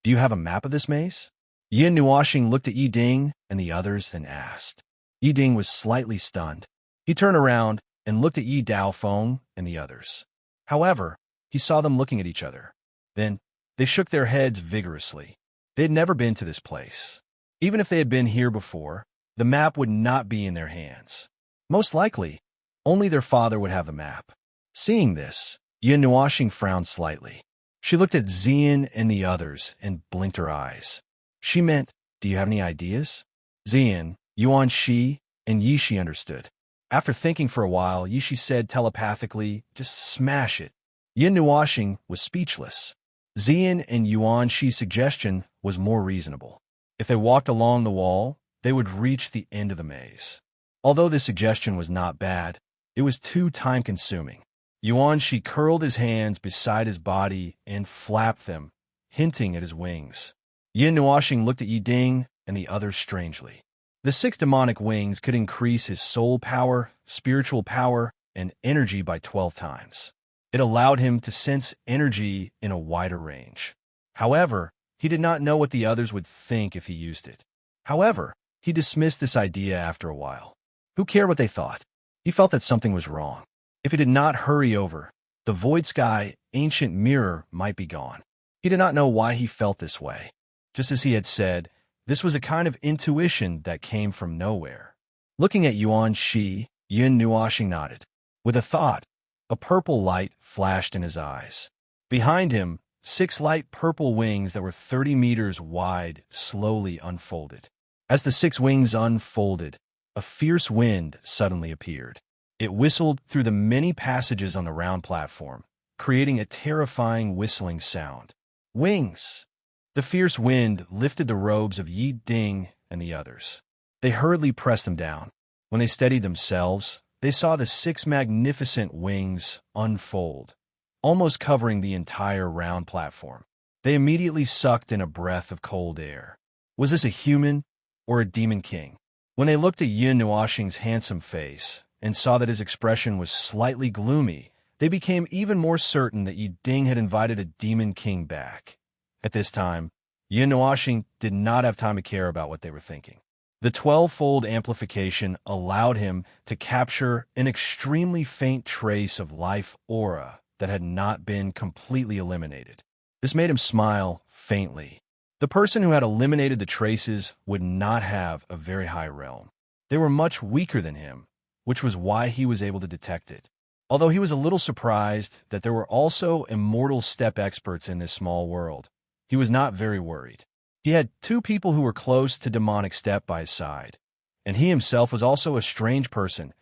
"Do you have a map of this maze?" Yin Nuoxing looked at Yi Ding and the others and asked. Yi Ding was slightly stunned. He turned around and looked at Yi Daofeng and the others. However, he saw them looking at each other. Then, they shook their heads vigorously. They had never been to this place. Even if they had been here before, the map would not be in their hands. Most likely, only their father would have the map. Seeing this, Yin Nuoxing frowned slightly. She looked at Xian and the others and blinked her eyes. She meant, "Do you have any ideas?" Xian, Yuan Shi, and Yi Shi understood. After thinking for a while, Yi Shi said telepathically, "Just smash it." Yin Nuoxing was speechless. Xian and Yuan Shi's suggestion was more reasonable. If they walked along the wall, they would reach the end of the maze. Although this suggestion was not bad, it was too time-consuming. Yuan Shi curled his hands beside his body and flapped them, hinting at his wings. Yin Nuoxing looked at Yi Ding and the others strangely. The 6 demonic wings could increase his soul power, spiritual power, and energy by 12 times. It allowed him to sense energy in a wider range. However, he did not know what the others would think if he used it. However, he dismissed this idea after a while. Who cared what they thought? He felt that something was wrong. If he did not hurry over, the void sky ancient mirror might be gone. He did not know why he felt this way. Just as he had said, this was a kind of intuition that came from nowhere. Looking at Yuan Shi, Yin Nuoxing nodded. With a thought, a purple light flashed in his eyes. Behind him, 6 light purple wings that were 30 meters wide slowly unfolded. As the 6 wings unfolded, a fierce wind suddenly appeared. It whistled through the many passages on the round platform, creating a terrifying whistling sound. Wings! The fierce wind lifted the robes of Yi Ding and the others. They hurriedly pressed them down. When they steadied themselves, they saw the 6 magnificent wings unfold, almost covering the entire round platform. They immediately sucked in a breath of cold air. Was this a human or a demon king? When they looked at Yin Nuoxing's handsome face and saw that his expression was slightly gloomy, they became even more certain that Yi Ding had invited a demon king back. At this time, Yin Nuoxing did not have time to care about what they were thinking. The 12-fold amplification allowed him to capture an extremely faint trace of life aura that had not been completely eliminated. This made him smile faintly. The person who had eliminated the traces would not have a very high realm. They were much weaker than him, which was why he was able to detect it. Although he was a little surprised that there were also immortal step experts in this small world, he was not very worried. He had 2 people who were close to demonic step by his side, and he himself was also a strange person.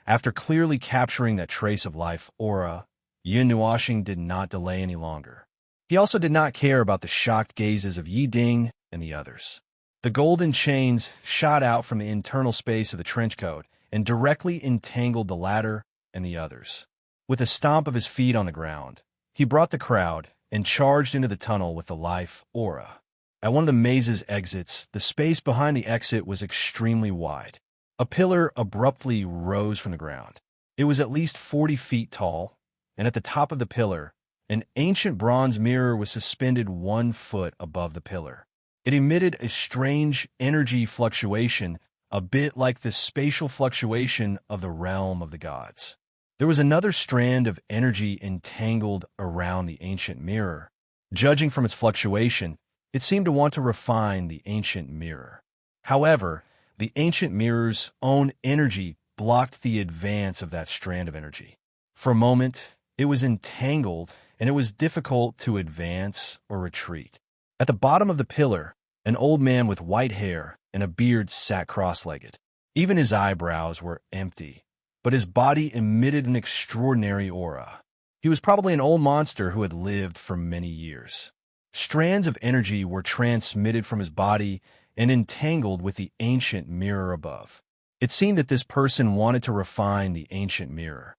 After clearly capturing that trace of life aura, Yin Nuoxing did not delay any longer. He also did not care about the shocked gazes of Yi Ding and the others. The golden chains shot out from the internal space of the trenchcoat and directly entangled the latter and the others. With a stomp of his feet on the ground, he brought the crowd and charged into the tunnel with the life aura. At one of the maze's exits, the space behind the exit was extremely wide. A pillar abruptly rose from the ground. It was at least 40 feet tall, and at the top of the pillar, an ancient bronze mirror was suspended 1 foot above the pillar. It emitted a strange energy fluctuation, a bit like the spatial fluctuation of the realm of the gods. There was another strand of energy entangled around the ancient mirror. Judging from its fluctuation, it seemed to want to refine the ancient mirror. However, the ancient mirror's own energy blocked the advance of that strand of energy. For a moment, it was entangled, and it was difficult to advance or retreat. At the bottom of the pillar, an old man with white hair and a beard sat cross-legged. Even his eyebrows were empty, but his body emitted an extraordinary aura. He was probably an old monster who had lived for many years. Strands of energy were transmitted from his body and entangled with the ancient mirror above. It seemed that this person wanted to refine the ancient mirror.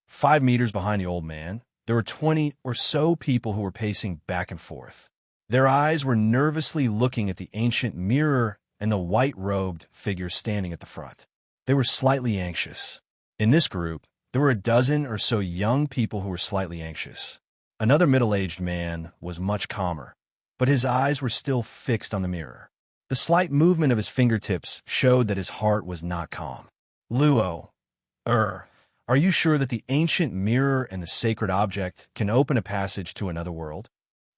5 meters behind the old man, there were 20 or so people who were pacing back and forth. Their eyes were nervously looking at the ancient mirror and the white-robed figure standing at the front. They were slightly anxious. In this group, there were a dozen or so young people who were slightly anxious. Another middle-aged man was much calmer, but his eyes were still fixed on the mirror. The slight movement of his fingertips showed that his heart was not calm. Luo, are you sure that the ancient mirror and the sacred object can open a passage to another world?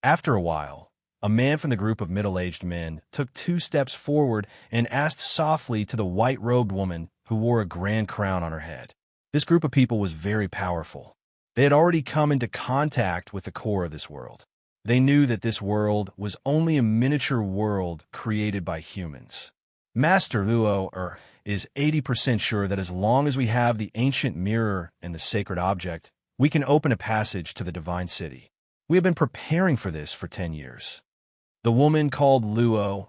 After a while, a man from the group of middle-aged men took 2 steps forward and asked softly to the white-robed woman who wore a grand crown on her head. This group of people was very powerful. They had already come into contact with the core of this world. They knew that this world was only a miniature world created by humans. Master Luo is 80% sure that as long as we have the ancient mirror and the sacred object, we can open a passage to the divine city. We have been preparing for this for 10 years. The woman called Luo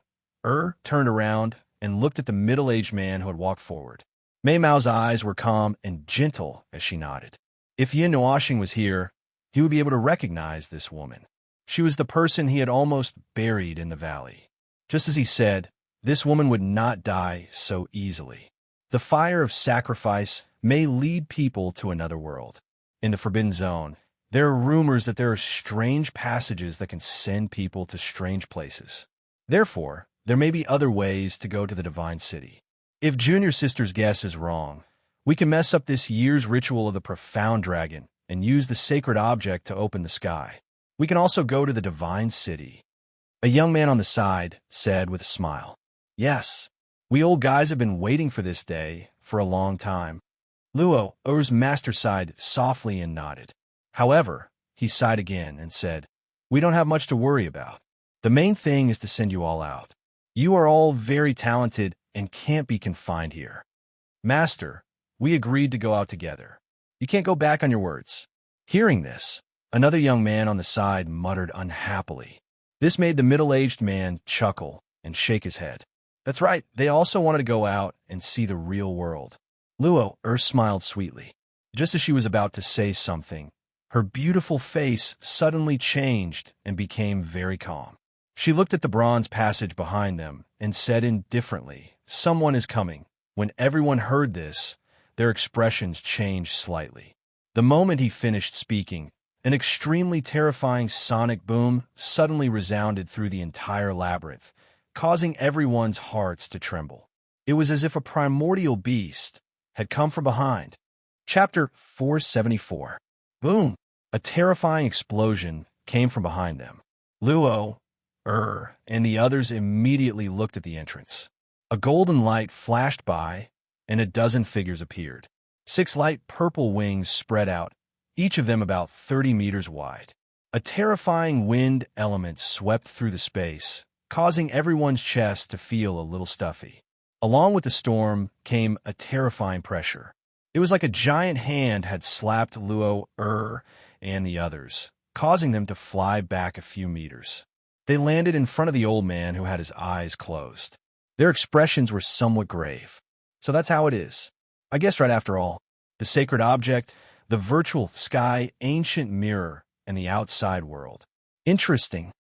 turned around and looked at the middle-aged man who had walked forward. Mei Mao's eyes were calm and gentle as she nodded. If Yin Nuoxing was here, he would be able to recognize this woman. She was the person he had almost buried in the valley. Just as he said, this woman would not die so easily. The fire of sacrifice may lead people to another world. In the Forbidden Zone, there are rumors that there are strange passages that can send people to strange places. Therefore, there may be other ways to go to the divine city. If Junior Sister's guess is wrong, we can mess up this year's ritual of the profound dragon and use the sacred object to open the sky. We can also go to the divine city. A young man on the side said with a smile, "Yes, we old guys have been waiting for this day for a long time." Luo's master sighed softly and nodded. However, he sighed again and said, "We don't have much to worry about. The main thing is to send you all out. You are all very talented and can't be confined here. Master, we agreed to go out together. You can't go back on your words." Hearing this, another young man on the side muttered unhappily. This made the middle-aged man chuckle and shake his head. That's right, they also wanted to go out and see the real world. Luo smiled sweetly. Just as she was about to say something, her beautiful face suddenly changed and became very calm. She looked at the bronze passage behind them and said indifferently, "Someone is coming." When everyone heard this, their expressions changed slightly. The moment he finished speaking, an extremely terrifying sonic boom suddenly resounded through the entire labyrinth, causing everyone's hearts to tremble. It was as if a primordial beast had come from behind. Chapter 474. Boom! A terrifying explosion came from behind them. Luo, and the others immediately looked at the entrance. A golden light flashed by, and a dozen figures appeared. 6 light purple wings spread out, each of them about 30 meters wide. A terrifying wind element swept through the space, causing everyone's chest to feel a little stuffy. Along with the storm came a terrifying pressure. It was like a giant hand had slapped Luo, and the others, causing them to fly back a few meters. They landed in front of the old man who had his eyes closed. Their expressions were somewhat grave. So that's how it is. I guess right after all, the sacred object, the virtual sky, ancient mirror, and the outside world. Interesting.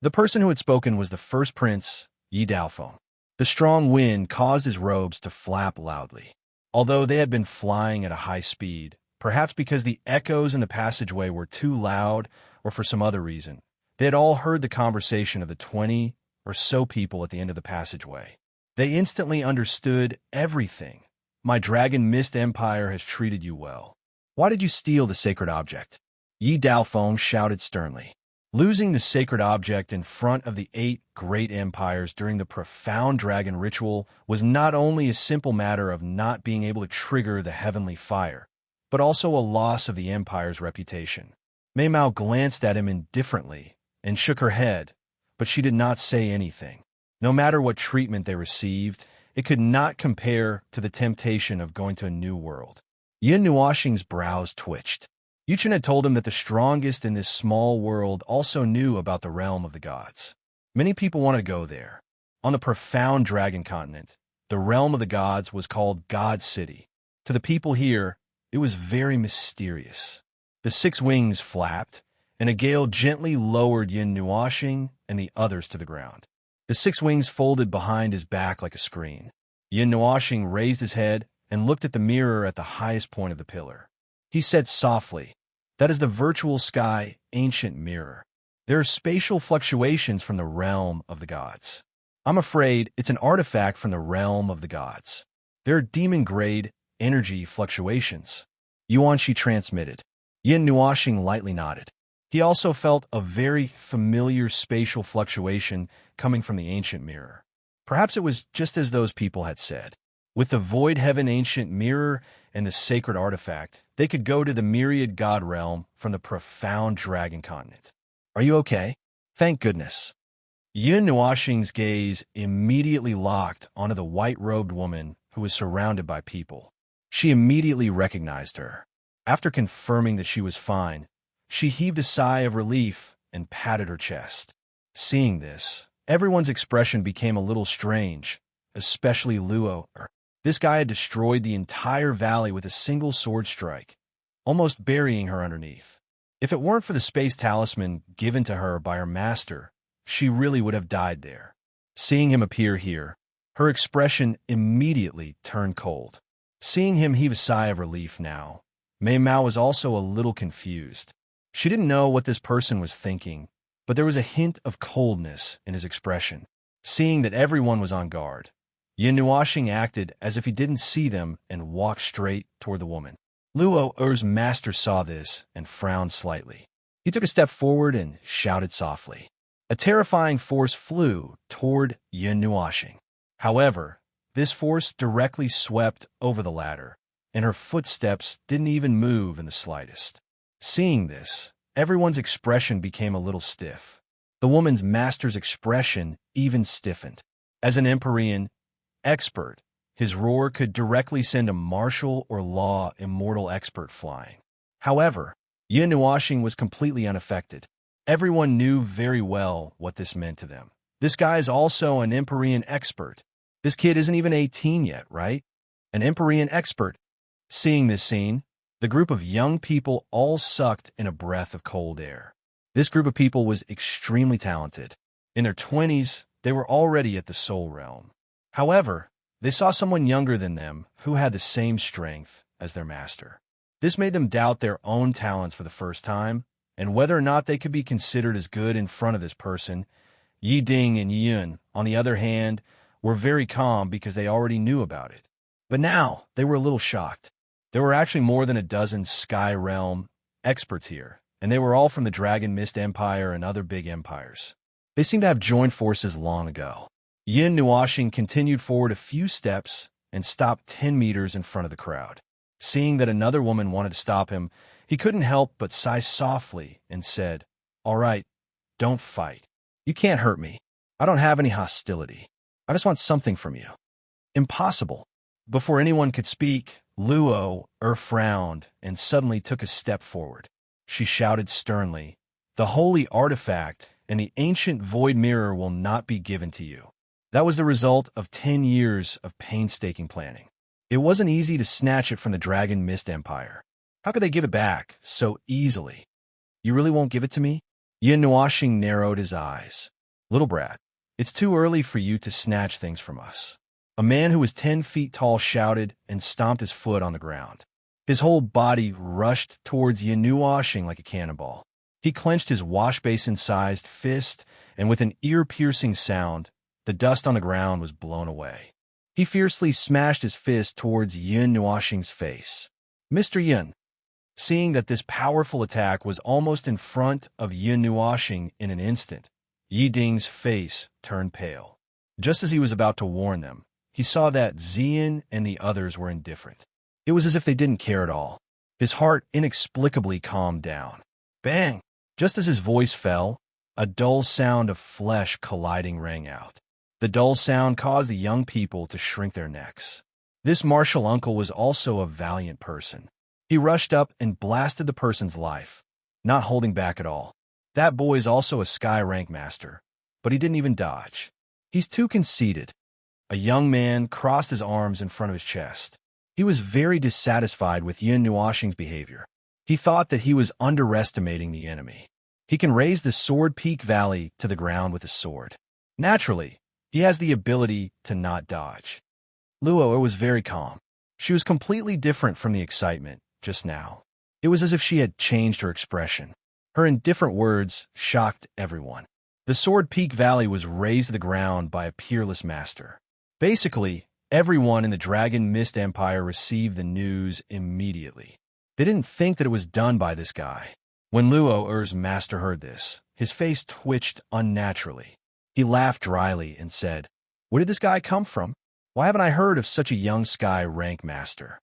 The person who had spoken was the first prince, Yi Daofeng. The strong wind caused his robes to flap loudly. Although they had been flying at a high speed, perhaps because the echoes in the passageway were too loud or for some other reason, they had all heard the conversation of the 20 or so people at the end of the passageway. They instantly understood everything. My dragon mist empire has treated you well. Why did you steal the sacred object? Yi Daofeng shouted sternly. Losing the sacred object in front of the 8 great empires during the profound dragon ritual was not only a simple matter of not being able to trigger the heavenly fire, but also a loss of the empire's reputation. Mei Mao glanced at him indifferently and shook her head, but she did not say anything. No matter what treatment they received, it could not compare to the temptation of going to a new world. Yin Nuoxing's brows twitched. Yuchen had told him that the strongest in this small world also knew about the realm of the gods. Many people wanted to go there. On the profound dragon continent, the realm of the gods was called God City. To the people here, it was very mysterious. The 6 wings flapped, and a gale gently lowered Yin Nuoxing and the others to the ground. The 6 wings folded behind his back like a screen. Yin Nuoxing raised his head and looked at the mirror at the highest point of the pillar. He said softly, "That is the virtual sky, ancient mirror. There are spatial fluctuations from the realm of the gods. I'm afraid it's an artifact from the realm of the gods. There are demon-grade energy fluctuations." Yuan Shi transmitted. Yin Nuoxing lightly nodded. He also felt a very familiar spatial fluctuation coming from the ancient mirror. Perhaps it was just as those people had said. With the void heaven ancient mirror and the sacred artifact, they could go to the myriad god realm from the profound dragon continent. "Are you okay?" "Thank goodness." Yin Nuoxing's gaze immediately locked onto the white-robed woman who was surrounded by people. She immediately recognized her. After confirming that she was fine, she heaved a sigh of relief and patted her chest. Seeing this, everyone's expression became a little strange, especially Luo. This guy had destroyed the entire valley with a single sword strike, almost burying her underneath. If it weren't for the space talisman given to her by her master, she really would have died there. Seeing him appear here, her expression immediately turned cold. Seeing him heave a sigh of relief now, Mei Mao was also a little confused. She didn't know what this person was thinking, but there was a hint of coldness in his expression. Seeing that everyone was on guard, Yin Nuoxing acted as if he didn't see them and walked straight toward the woman. Luo Er's master saw this and frowned slightly. He took a step forward and shouted softly. A terrifying force flew toward Yin Nuoxing. However, this force directly swept over the ladder, and her footsteps didn't even move in the slightest. Seeing this, everyone's expression became a little stiff. The woman's master's expression even stiffened. As an Empyrean expert, his roar could directly send a martial or law immortal expert flying. However, Yin Nuoxing was completely unaffected. Everyone knew very well what this meant to them. This guy is also an Empyrean expert. This kid isn't even 18 yet, right? An Empyrean expert. Seeing this scene, the group of young people all sucked in a breath of cold air. This group of people was extremely talented. In their 20s, they were already at the soul realm. However, they saw someone younger than them who had the same strength as their master. This made them doubt their own talents for the first time, and whether or not they could be considered as good in front of this person. Yi Ding and Yun, on the other hand, were very calm because they already knew about it. But now, they were a little shocked. There were actually more than a dozen Sky Realm experts here, and they were all from the Dragon Mist Empire and other big empires. They seemed to have joined forces long ago. Yin Nuoxing continued forward a few steps and stopped 10 meters in front of the crowd. Seeing that another woman wanted to stop him, he couldn't help but sigh softly and said, "All right, don't fight. You can't hurt me. I don't have any hostility. I just want something from you." "Impossible." Before anyone could speak, Luo frowned and suddenly took a step forward. She shouted sternly, "The holy artifact and the ancient void mirror will not be given to you." That was the result of 10 years of painstaking planning. It wasn't easy to snatch it from the Dragon Mist Empire. How could they give it back so easily? "You really won't give it to me?" Yin Nuoxing narrowed his eyes. "Little brat, it's too early for you to snatch things from us." A man who was 10 feet tall shouted and stomped his foot on the ground. His whole body rushed towards Yin Nuoxing like a cannonball. He clenched his wash-basin-sized fist, and with an ear-piercing sound, the dust on the ground was blown away. He fiercely smashed his fist towards Yin Nuoxing's face. "Mr. Yin." Seeing that this powerful attack was almost in front of Yin Nuoxing in an instant, Yi Ding's face turned pale. Just as he was about to warn them, he saw that Xian and the others were indifferent. It was as if they didn't care at all. His heart inexplicably calmed down. Bang! Just as his voice fell, a dull sound of flesh colliding rang out. The dull sound caused the young people to shrink their necks. This martial uncle was also a valiant person. He rushed up and blasted the person's life, not holding back at all. That boy's also a sky rank master, but he didn't even dodge. He's too conceited. A young man crossed his arms in front of his chest. He was very dissatisfied with Yin Nuoxing's behavior. He thought that he was underestimating the enemy. He can raise the Sword Peak Valley to the ground with his sword. Naturally, he has the ability to not dodge. Luo was very calm. She was completely different from the excitement just now. It was as if she had changed her expression. Her indifferent words shocked everyone. The Sword Peak Valley was razed to the ground by a peerless master. Basically, everyone in the Dragon Mist Empire received the news immediately. They didn't think that it was done by this guy. When Luo's master heard this, his face twitched unnaturally. He laughed dryly and said, "Where did this guy come from? Why haven't I heard of such a young sky rank master?"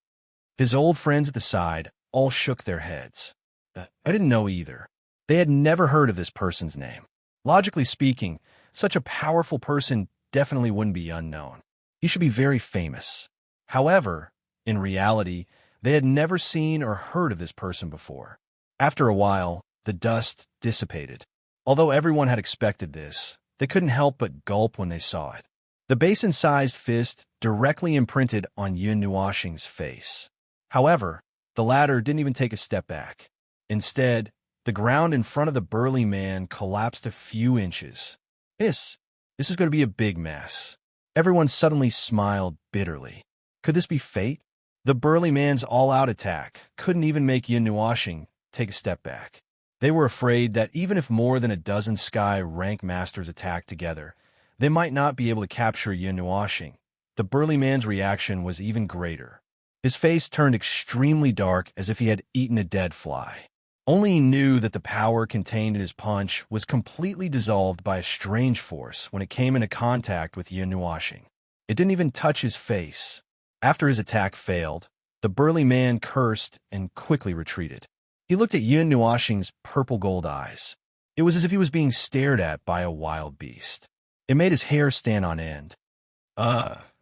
His old friends at the side all shook their heads. I didn't know either. They had never heard of this person's name. Logically speaking, such a powerful person definitely wouldn't be unknown. He should be very famous. However, in reality, they had never seen or heard of this person before. After a while, the dust dissipated. Although everyone had expected this, they couldn't help but gulp when they saw it. The basin-sized fist directly imprinted on Yin Nuoxing's face. However, the latter didn't even take a step back. Instead, the ground in front of the burly man collapsed a few inches. This is going to be a big mess. Everyone suddenly smiled bitterly. Could this be fate? The burly man's all-out attack couldn't even make Yin Nuoxing take a step back. They were afraid that even if more than a dozen sky rank masters attacked together, they might not be able to capture Yin Nuoxing. The burly man's reaction was even greater. His face turned extremely dark as if he had eaten a dead fly. Only he knew that the power contained in his punch was completely dissolved by a strange force when it came into contact with Yin Nuoxing. It didn't even touch his face. After his attack failed, the burly man cursed and quickly retreated. He looked at Yin Nuoxing's purple-gold eyes. It was as if he was being stared at by a wild beast. It made his hair stand on end.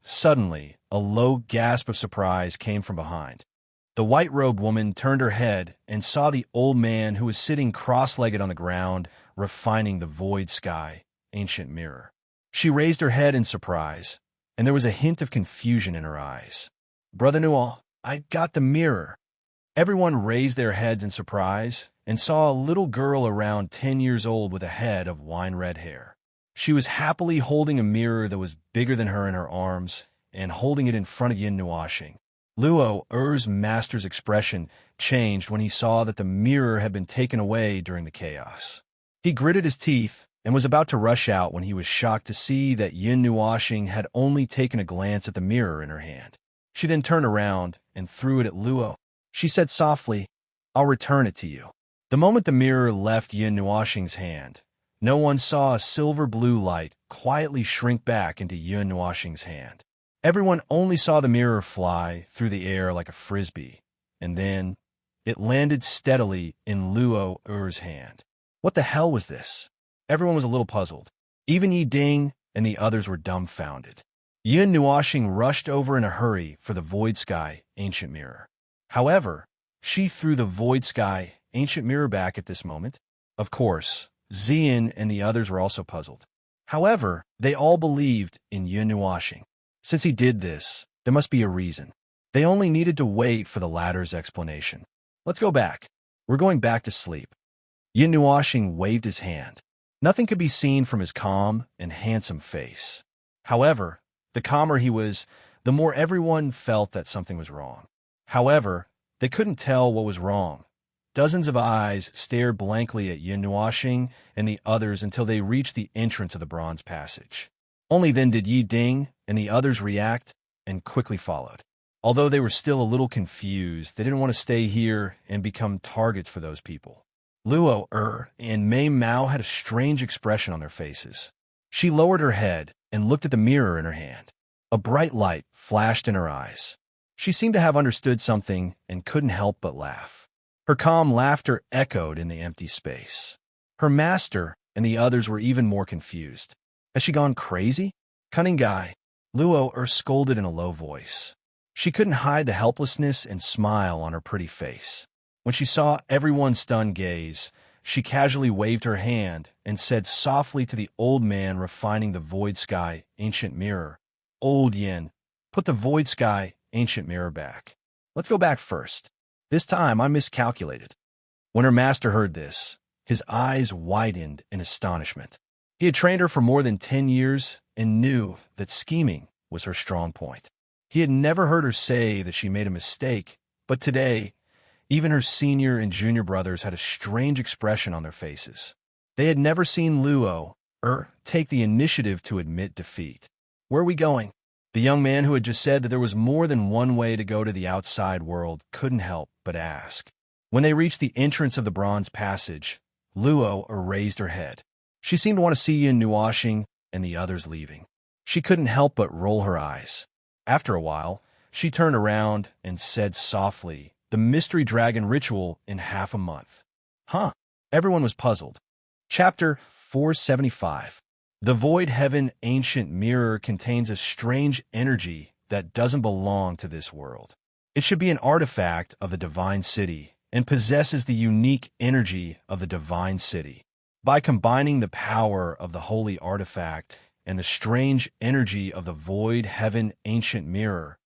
Suddenly, a low gasp of surprise came from behind. The white-robed woman turned her head and saw the old man who was sitting cross-legged on the ground, refining the void sky, ancient mirror. She raised her head in surprise, and there was a hint of confusion in her eyes. "Brother Nuo, I got the mirror." Everyone raised their heads in surprise and saw a little girl around 10 years old with a head of wine-red hair. She was happily holding a mirror that was bigger than her in her arms and holding it in front of Yin Nuoxing. Luo's master's expression changed when he saw that the mirror had been taken away during the chaos. He gritted his teeth and was about to rush out when he was shocked to see that Yin Nuoxing had only taken a glance at the mirror in her hand. She then turned around and threw it at Luo. She said softly, "I'll return it to you." The moment the mirror left Yin Nuoxing's hand, no one saw a silver blue light quietly shrink back into Yin Nuoxing's hand. Everyone only saw the mirror fly through the air like a frisbee, and then it landed steadily in Luo's hand. What the hell was this? Everyone was a little puzzled. Even Yi Ding and the others were dumbfounded. Yun Nuashing rushed over in a hurry for the Void Sky Ancient Mirror. However, she threw the Void Sky Ancient Mirror back at this moment. Of course, Xian and the others were also puzzled. However, they all believed in Yun Nuashing. Since he did this, there must be a reason. They only needed to wait for the latter's explanation. Let's go back. We're going back to sleep. Yun Nuashing waved his hand. Nothing could be seen from his calm and handsome face. However, the calmer he was, the more everyone felt that something was wrong. However, they couldn't tell what was wrong. Dozens of eyes stared blankly at Yun Nuashing and the others until they reached the entrance of the bronze passage. Only then did Yi Ding and the others react and quickly followed. Although they were still a little confused, they didn't want to stay here and become targets for those people. Luo and Mei Mao had a strange expression on their faces. She lowered her head and looked at the mirror in her hand. A bright light flashed in her eyes. She seemed to have understood something and couldn't help but laugh. Her calm laughter echoed in the empty space. Her master and the others were even more confused. Has she gone crazy? Cunning guy, Luo scolded in a low voice. She couldn't hide the helplessness and smile on her pretty face. When she saw everyone's stunned gaze, she casually waved her hand and said softly to the old man refining the Void Sky Ancient Mirror, "Old Yin, put the Void Sky Ancient Mirror back. Let's go back first. This time I miscalculated." When her master heard this, his eyes widened in astonishment. He had trained her for more than 10 years and knew that scheming was her strong point. He had never heard her say that she made a mistake, but today, even her senior and junior brothers had a strange expression on their faces. They had never seen Luo take the initiative to admit defeat. "Where are we going?" The young man who had just said that there was more than one way to go to the outside world couldn't help but ask. When they reached the entrance of the bronze passage, Luo raised her head. She seemed to want to see Yun Nuashing and the others leaving. She couldn't help but roll her eyes. After a while, she turned around and said softly, "The mystery dragon ritual in half a month." Huh? Everyone was puzzled. Chapter 475. The Void Heaven Ancient Mirror contains a strange energy that doesn't belong to this world. It should be an artifact of the Divine City and possesses the unique energy of the Divine City. By combining the power of the holy artifact and the strange energy of the Void Heaven Ancient Mirror,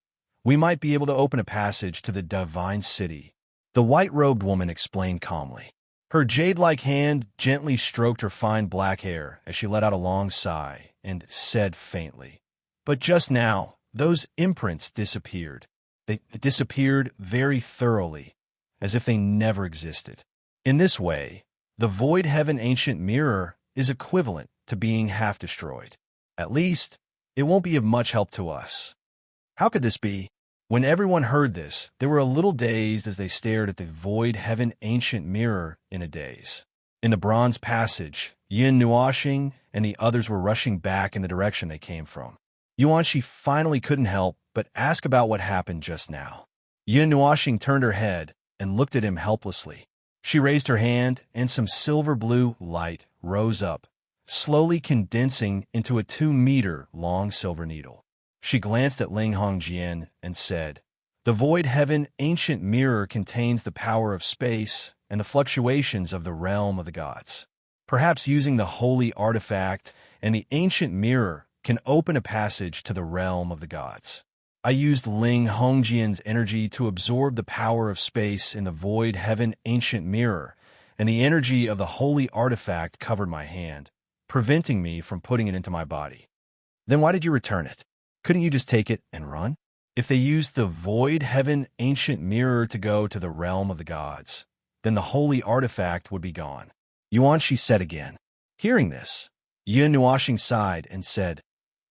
we might be able to open a passage to the Divine City, the white-robed woman explained calmly. Her jade-like hand gently stroked her fine black hair as she let out a long sigh and said faintly, "But just now, those imprints disappeared. They disappeared very thoroughly, as if they never existed. In this way, the Void Heaven Ancient Mirror is equivalent to being half destroyed. At least, it won't be of much help to us." How could this be? When everyone heard this, they were a little dazed as they stared at the Void Heaven Ancient Mirror in a daze. In the bronze passage, Yun Nuashing and the others were rushing back in the direction they came from. Yuanshi finally couldn't help but ask about what happened just now. Yun Nuashing turned her head and looked at him helplessly. She raised her hand, and some silver-blue light rose up, slowly condensing into a 2-meter-long silver needle. She glanced at Ling Hongjian and said, "The Void Heaven Ancient Mirror contains the power of space and the fluctuations of the realm of the gods. Perhaps using the holy artifact and the ancient mirror can open a passage to the realm of the gods." I used Ling Hongjian's energy to absorb the power of space in the Void Heaven Ancient Mirror, and the energy of the holy artifact covered my hand, preventing me from putting it into my body. "Then why did you return it? Couldn't you just take it and run?" If they used the Void Heaven Ancient Mirror to go to the realm of the gods, then the holy artifact would be gone. Yuanshi said again. Hearing this, Yun Nuashing sighed and said,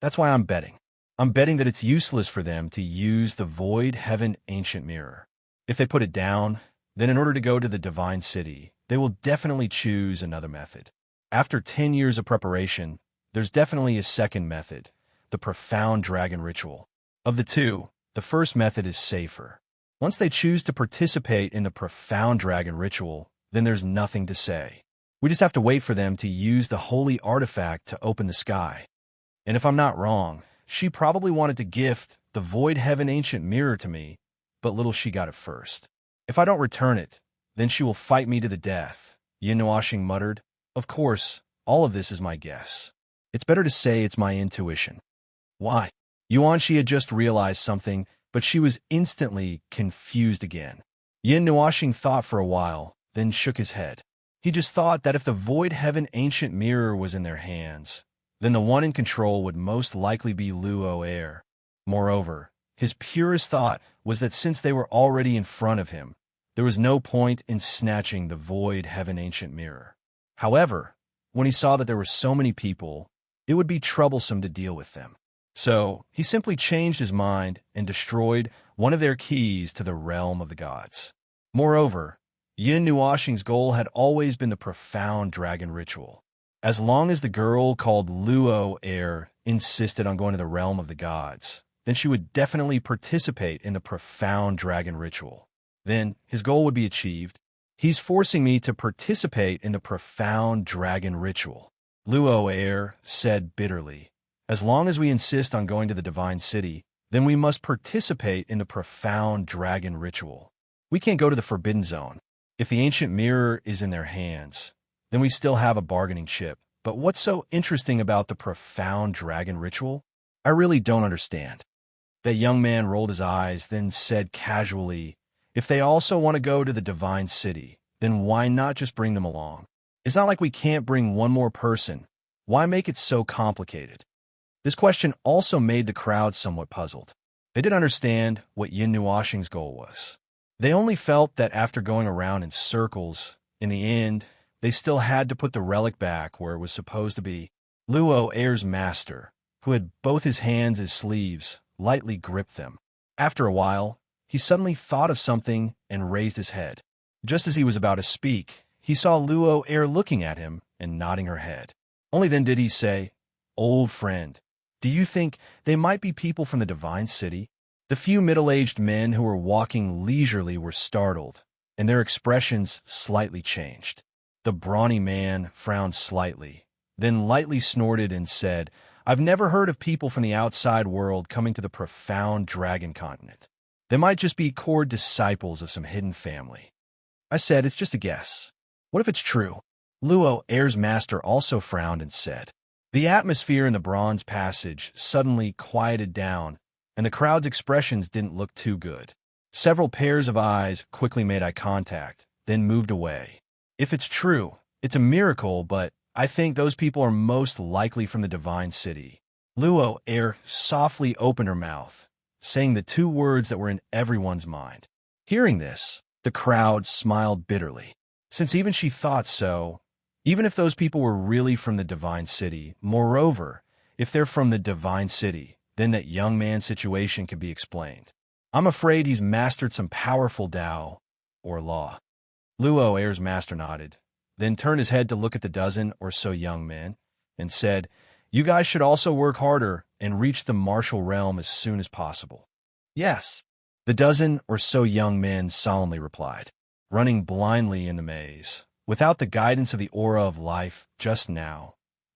"That's why I'm betting. I'm betting that it's useless for them to use the Void Heaven Ancient Mirror. If they put it down, then in order to go to the Divine City, they will definitely choose another method. After 10 years of preparation, there's definitely a second method, the Profound Dragon Ritual. Of the two, the first method is safer. Once they choose to participate in the Profound Dragon Ritual, then there's nothing to say. We just have to wait for them to use the holy artifact to open the sky. And if I'm not wrong, She probably wanted to gift the Void Heaven ancient mirror to me, but little she got it first. If I don't return it, then she will fight me to the death, Yin Nuashing muttered. Of course, all of this is my guess. It's better to say it's my intuition. Why? Yuanxi had just realized something, but she was instantly confused again. Yin Nuashing thought for a while, then shook his head. He just thought that if the Void Heaven ancient mirror was in their hands, then the one in control would most likely be Luo Air. Moreover, his purest thought was that since they were already in front of him, there was no point in snatching the Void Heaven ancient mirror. However, when he saw that there were so many people, it would be troublesome to deal with them. So he simply changed his mind and destroyed one of their keys to the realm of the gods. Moreover, Yin Nuashing's goal had always been the profound dragon ritual. As long as the girl called Luo Air insisted on going to the realm of the gods, then she would definitely participate in the profound dragon ritual. Then his goal would be achieved. He's forcing me to participate in the profound dragon ritual, Luo Air said bitterly. As long as we insist on going to the divine city, then we must participate in the profound dragon ritual. We can't go to the forbidden zone. If the ancient mirror is in their hands, then we still have a bargaining chip. But what's so interesting about the profound dragon ritual? I really don't understand. That young man rolled his eyes, then said casually, if they also want to go to the divine city, then why not just bring them along? It's not like we can't bring one more person. Why make it so complicated? This question also made the crowd somewhat puzzled. They didn't understand what Yin Nuashing's goal was. They only felt that after going around in circles, in the end, they still had to put the relic back where it was supposed to be. Luo Air's master, who had both his hands as sleeves, lightly gripped them. After a while, he suddenly thought of something and raised his head. Just as he was about to speak, he saw Luo Air looking at him and nodding her head. Only then did he say, "Old friend, do you think they might be people from the divine city?" The few middle-aged men who were walking leisurely were startled, and their expressions slightly changed. The brawny man frowned slightly, then lightly snorted and said, "I've never heard of people from the outside world coming to the profound dragon continent. They might just be core disciples of some hidden family." I said, "It's just a guess. What if it's true?" Luo Air's master also frowned and said. The atmosphere in the bronze passage suddenly quieted down, and the crowd's expressions didn't look too good. Several pairs of eyes quickly made eye contact, then moved away. If it's true, it's a miracle, but I think those people are most likely from the divine city. Luo Air softly opened her mouth, saying the two words that were in everyone's mind. Hearing this, the crowd smiled bitterly. Since even she thought so, even if those people were really from the divine city, moreover, if they're from the divine city, then that young man's situation could be explained. I'm afraid he's mastered some powerful Tao or law. Luo Air's master nodded, then turned his head to look at the dozen or so young men, and said, "You guys should also work harder and reach the martial realm as soon as possible." "Yes," the dozen or so young men solemnly replied, running blindly in the maze, without the guidance of the aura of life just now.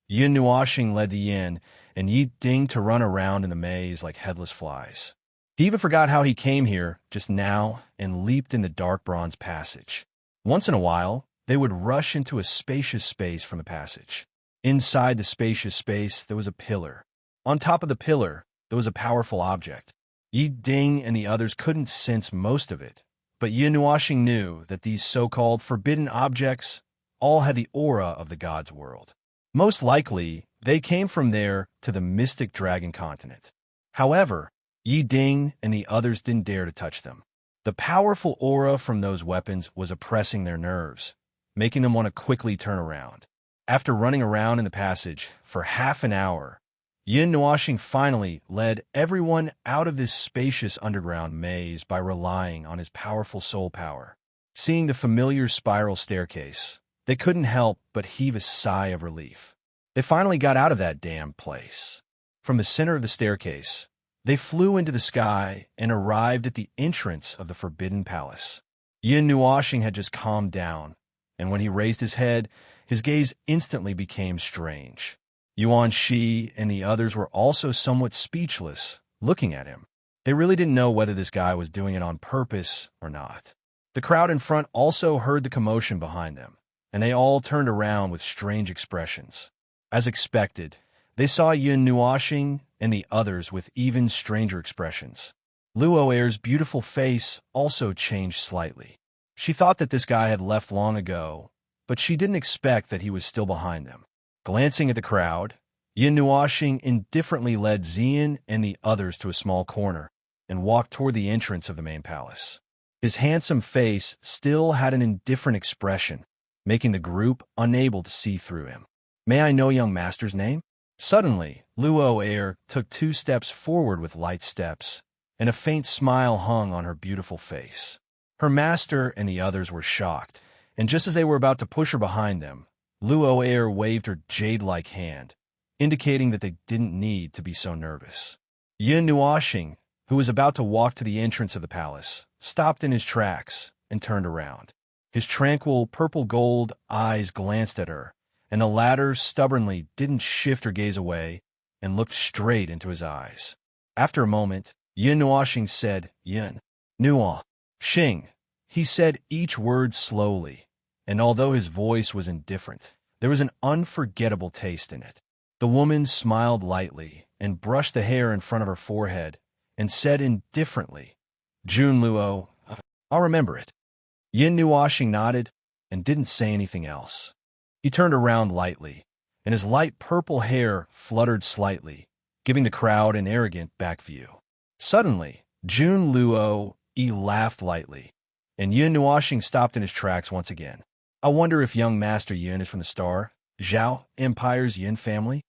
Yin Nuashing led the Yin, and Yi Ding to run around in the maze like headless flies. He even forgot how he came here just now and leaped in the dark bronze passage. Once in a while, they would rush into a spacious space from the passage. Inside the spacious space, there was a pillar. On top of the pillar, there was a powerful object. Yi Ding and the others couldn't sense most of it, but Yin Nuashing knew that these so-called forbidden objects all had the aura of the god's world. Most likely, they came from there to the mystic dragon continent. However, Yi Ding and the others didn't dare to touch them. The powerful aura from those weapons was oppressing their nerves, making them want to quickly turn around. After running around in the passage for half an hour, Yin Nuashing finally led everyone out of this spacious underground maze by relying on his powerful soul power. Seeing the familiar spiral staircase, they couldn't help but heave a sigh of relief. They finally got out of that damn place. From the center of the staircase, they flew into the sky and arrived at the entrance of the Forbidden Palace. Yin Nuashing had just calmed down, and when he raised his head, his gaze instantly became strange. Yuan Shi and the others were also somewhat speechless, looking at him. They really didn't know whether this guy was doing it on purpose or not. The crowd in front also heard the commotion behind them, and they all turned around with strange expressions. As expected, they saw Yun Nuoxing and the others with even stranger expressions. Luo Air's beautiful face also changed slightly. She thought that this guy had left long ago, but she didn't expect that he was still behind them. Glancing at the crowd, Yun Nuoxing indifferently led Xian and the others to a small corner and walked toward the entrance of the main palace. His handsome face still had an indifferent expression, making the group unable to see through him. "May I know young master's name?" Suddenly, Luo Air took 2 steps forward with light steps, and a faint smile hung on her beautiful face. Her master and the others were shocked, and just as they were about to push her behind them, Luo Air waved her jade-like hand, indicating that they didn't need to be so nervous. Yun Nuoxing, who was about to walk to the entrance of the palace, stopped in his tracks and turned around. His tranquil purple-gold eyes glanced at her, and the latter stubbornly didn't shift her gaze away and looked straight into his eyes. After a moment, Yun Nuoxing said, "Yun Nuoxing." He said each word slowly, and although his voice was indifferent, there was an unforgettable taste in it. The woman smiled lightly and brushed the hair in front of her forehead and said indifferently, "Jun Luo, I'll remember it." Yun Nuoxing nodded and didn't say anything else. He turned around lightly, and his light purple hair fluttered slightly, giving the crowd an arrogant back view. Suddenly, Jun Luo laughed lightly, and Yun Nuoxing stopped in his tracks once again. "I wonder if young Master Yun is from the Star Zhao Empire's Yun family?"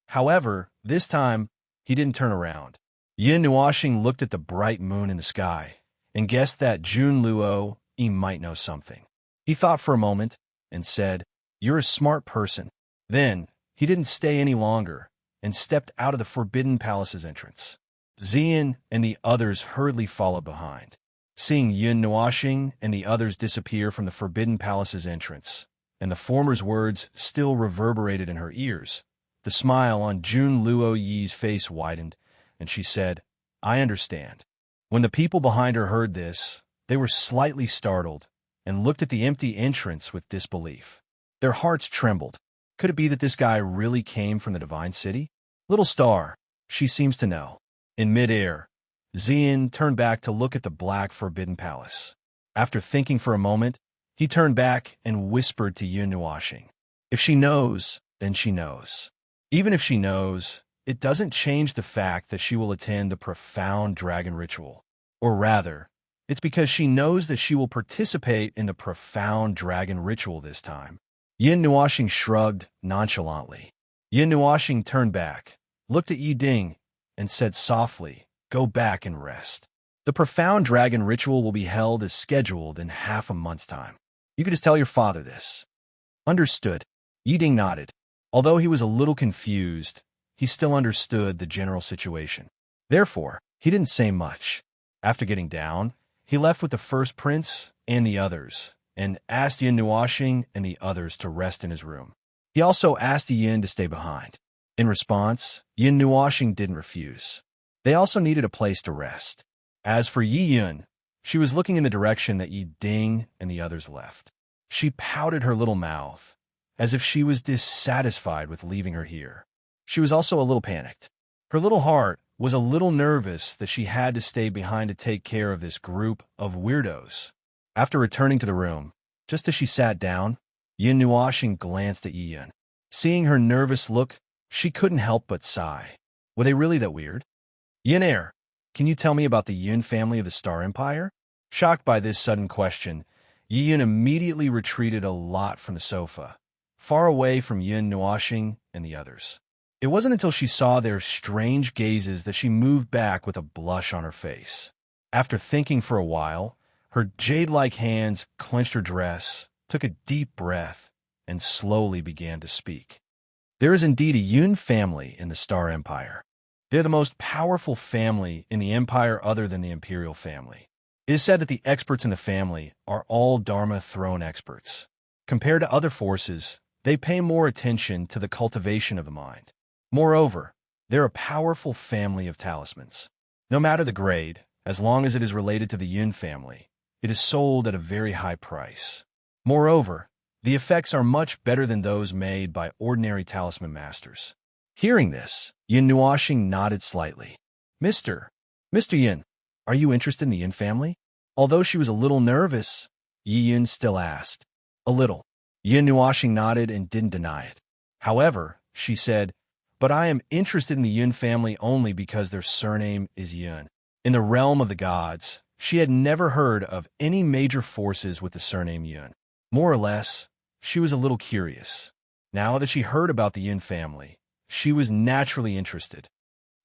However, this time, he didn't turn around. Yun Nuoxing looked at the bright moon in the sky and guessed that Jun Luo might know something. He thought for a moment and said, "You're a smart person." Then, he didn't stay any longer and stepped out of the Forbidden Palace's entrance. Xian and the others hurriedly followed behind. Seeing Yun Nuoxing and the others disappear from the Forbidden Palace's entrance, and the former's words still reverberated in her ears, the smile on Jun Luo Yi's face widened, and she said, "I understand." When the people behind her heard this, they were slightly startled and looked at the empty entrance with disbelief. Their hearts trembled. Could it be that this guy really came from the Divine City? Little star, she seems to know. In midair, Xian turned back to look at the black Forbidden Palace. After thinking for a moment, he turned back and whispered to Yun Nuoxing, "If she knows, then she knows. Even if she knows, it doesn't change the fact that she will attend the profound dragon ritual. Or rather, it's because she knows that she will participate in the profound dragon ritual this time." Yun Nuoxing shrugged nonchalantly. Yun Nuoxing turned back, looked at Yi Ding, and said softly, "Go back and rest. The profound dragon ritual will be held as scheduled in half a month's time. You could just tell your father this." "Understood." Yi Ding nodded. Although he was a little confused, he still understood the general situation. Therefore, he didn't say much. After getting down, he left with the first prince and the others, and asked Yun Nuoxing and the others to rest in his room. He also asked Yin to stay behind. In response, Yun Nuoxing didn't refuse. They also needed a place to rest. As for Yi Yun, she was looking in the direction that Yi Ding and the others left. She pouted her little mouth, as if she was dissatisfied with leaving her here. She was also a little panicked. Her little heart was a little nervous that she had to stay behind to take care of this group of weirdos. After returning to the room, just as she sat down, Yun Nuoxing glanced at Yi Yun. Seeing her nervous look, she couldn't help but sigh. Were they really that weird? "Yin Air, can you tell me about the Yun family of the Star Empire?" Shocked by this sudden question, Yi Yun immediately retreated a lot from the sofa, far away from Yun Nuoxing and the others. It wasn't until she saw their strange gazes that she moved back with a blush on her face. After thinking for a while, her jade-like hands clenched her dress, took a deep breath, and slowly began to speak. "There is indeed a Yun family in the Star Empire. They're the most powerful family in the Empire other than the Imperial family. It is said that the experts in the family are all Dharma throne experts. Compared to other forces, They pay more attention to the cultivation of the mind. Moreover, they're a powerful family of talismans. No matter the grade, as long as it is related to the Yun family, it is sold at a very high price. Moreover, the effects are much better than those made by ordinary talisman masters. Hearing this, Yin Nuoxing nodded slightly. Mr. Yin, are you interested in the Yin family? Although she was a little nervous, Yi Yun still asked. A little. Yin Nuoxing nodded and didn't deny it. However, she said, but I am interested in the Yun family only because their surname is Yun. In the realm of the gods, she had never heard of any major forces with the surname Yun. More or less, she was a little curious. Now that she heard about the Yun family, she was naturally interested.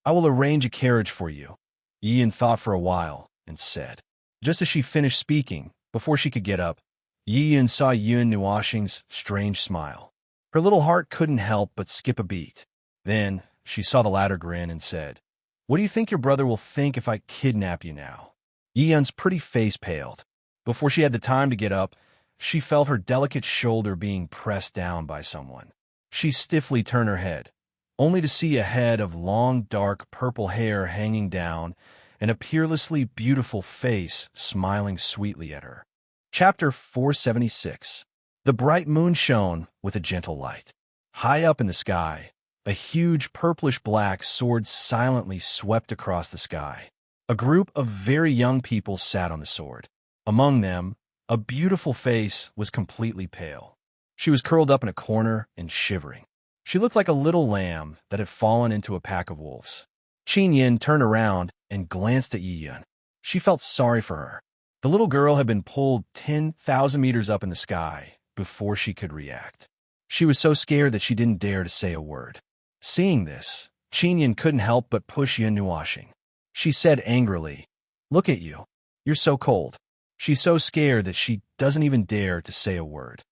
I will arrange a carriage for you. Yi Yun thought for a while and said. Just as she finished speaking, before she could get up, Yi Yun saw Yun Nuoxing's strange smile. Her little heart couldn't help but skip a beat. Then she saw the latter grin and said, What do you think your brother will think if I kidnap you now? Yi Yun's pretty face paled. Before she had the time to get up, she felt her delicate shoulder being pressed down by someone. She stiffly turned her head, only to see a head of long, dark purple hair hanging down and a peerlessly beautiful face smiling sweetly at her. Chapter 476. The bright moon shone with a gentle light. High up in the sky, a huge purplish-black sword silently swept across the sky. A group of very young people sat on the sword. Among them, a beautiful face was completely pale. She was curled up in a corner and shivering. She looked like a little lamb that had fallen into a pack of wolves. Qin Yin turned around and glanced at Yi Yun. She felt sorry for her. The little girl had been pulled 10,000 meters up in the sky before she could react. She was so scared that she didn't dare to say a word. Seeing this, Qin Yin couldn't help but push Yin Nuoxing. She said angrily, Look at you. You're so cold. She's so scared that she doesn't even dare to say a word.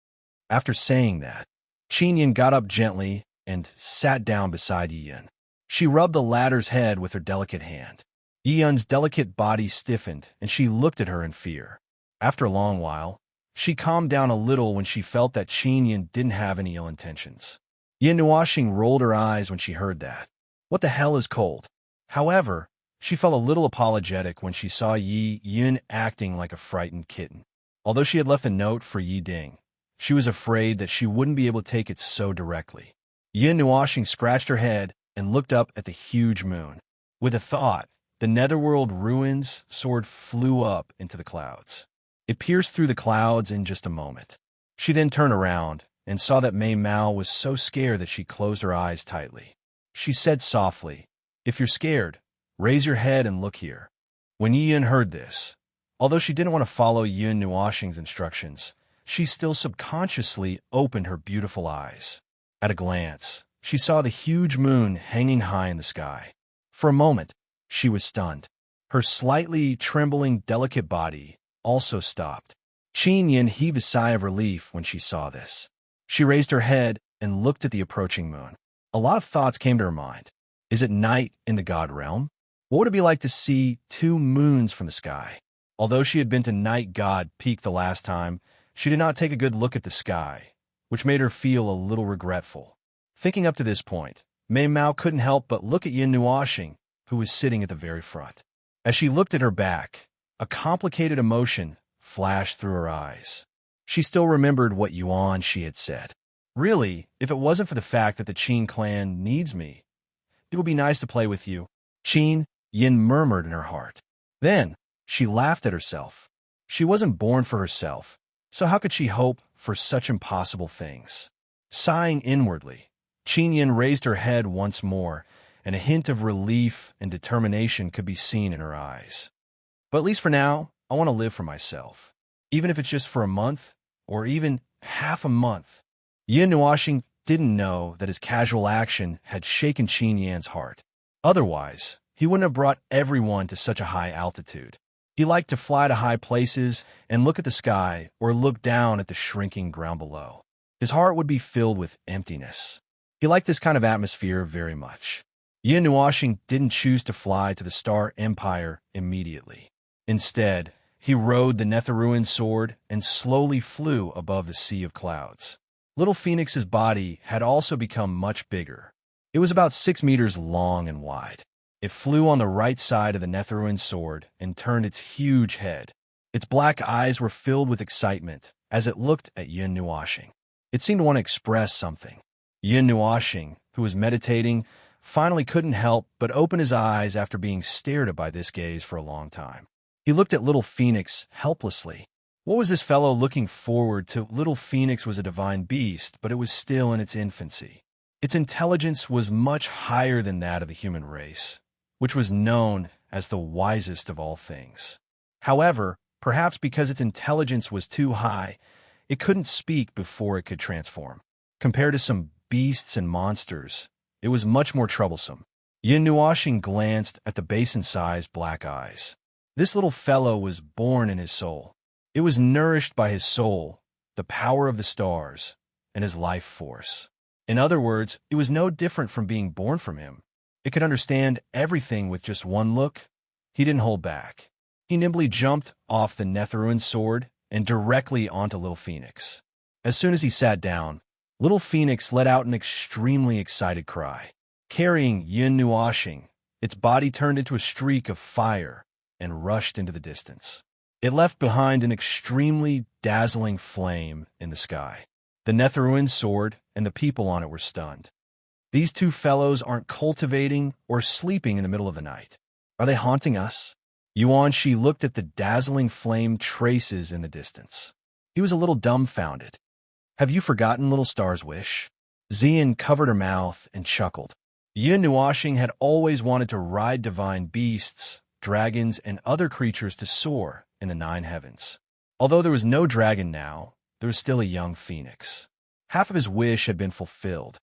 After saying that, Qin Yin got up gently and sat down beside Yi Yun. She rubbed the latter's head with her delicate hand. Yi Yun's delicate body stiffened, and she looked at her in fear. After a long while, she calmed down a little when she felt that Qin Yin didn't have any ill intentions. Yin Nuoxing rolled her eyes when she heard that. What the hell is cold? However, she felt a little apologetic when she saw Yi Yun acting like a frightened kitten. Although she had left a note for Yi Ding, she was afraid that she wouldn't be able to take it so directly. Yin Nuoxing scratched her head and looked up at the huge moon. With a thought, the Netherworld ruins sword flew up into the clouds. It pierced through the clouds in just a moment. She then turned around and saw that Mei Mao was so scared that she closed her eyes tightly. She said softly, If you're scared, raise your head and look here. When Yi Yun heard this, although she didn't want to follow Yin Nuoxing's instructions, she still subconsciously opened her beautiful eyes. At a glance, she saw the huge moon hanging high in the sky. For a moment, she was stunned. Her slightly trembling, delicate body also stopped. Qin Yin heaved a sigh of relief when she saw this. She raised her head and looked at the approaching moon. A lot of thoughts came to her mind. Is it night in the god realm? What would it be like to see two moons from the sky? Although she had been to Night God Peak the last time, she did not take a good look at the sky, which made her feel a little regretful. Thinking up to this point, Mei Mao couldn't help but look at Yin Nuoxing, who was sitting at the very front. As she looked at her back, a complicated emotion flashed through her eyes. She still remembered what Yuan she had said. Really, if it wasn't for the fact that the Qin clan needs me, it would be nice to play with you. Qin, Yin murmured in her heart. Then, she laughed at herself. She wasn't born for herself, so how could she hope for such impossible things? Sighing inwardly, Qin Yin raised her head once more, and a hint of relief and determination could be seen in her eyes. But at least for now, I want to live for myself, even if it's just for a month, or even half a month. Yin Nuoxing didn't know that his casual action had shaken Qin Yan's heart. Otherwise, he wouldn't have brought everyone to such a high altitude. He liked to fly to high places and look at the sky or look down at the shrinking ground below. His heart would be filled with emptiness. He liked this kind of atmosphere very much. Yin Nuoxing didn't choose to fly to the Star Empire immediately. Instead, he rode the Netherruin sword and slowly flew above the sea of clouds. Little Phoenix's body had also become much bigger. It was about 6 meters long and wide. It flew on the right side of the Netherruin's sword and turned its huge head. Its black eyes were filled with excitement as it looked at Yin Nuashing. It seemed to want to express something. Yin Nuashing, who was meditating, finally couldn't help but open his eyes after being stared at by this gaze for a long time. He looked at Little Phoenix helplessly. What was this fellow looking forward to? Little Phoenix was a divine beast, but it was still in its infancy. Its intelligence was much higher than that of the human race, which was known as the wisest of all things. However, perhaps because its intelligence was too high, it couldn't speak before it could transform. Compared to some beasts and monsters, it was much more troublesome. Yin Nuashing glanced at the basin-sized black eyes. This little fellow was born in his soul. It was nourished by his soul, the power of the stars, and his life force. In other words, it was no different from being born from him. It could understand everything with just one look. He didn't hold back. He nimbly jumped off the Netherruin's sword and directly onto Little Phoenix. As soon as he sat down, Little Phoenix let out an extremely excited cry. Carrying Yin Nuashing, its body turned into a streak of fire and rushed into the distance. It left behind an extremely dazzling flame in the sky. The Netherruin's sword and the people on it were stunned. These two fellows aren't cultivating or sleeping in the middle of the night. Are they haunting us? Yuan Shi looked at the dazzling flame traces in the distance. He was a little dumbfounded. Have you forgotten Little Star's wish? Xian covered her mouth and chuckled. Yin Nuashing had always wanted to ride divine beasts, dragons, and other creatures to soar in the 9 heavens. Although there was no dragon now, there was still a young phoenix. Half of his wish had been fulfilled.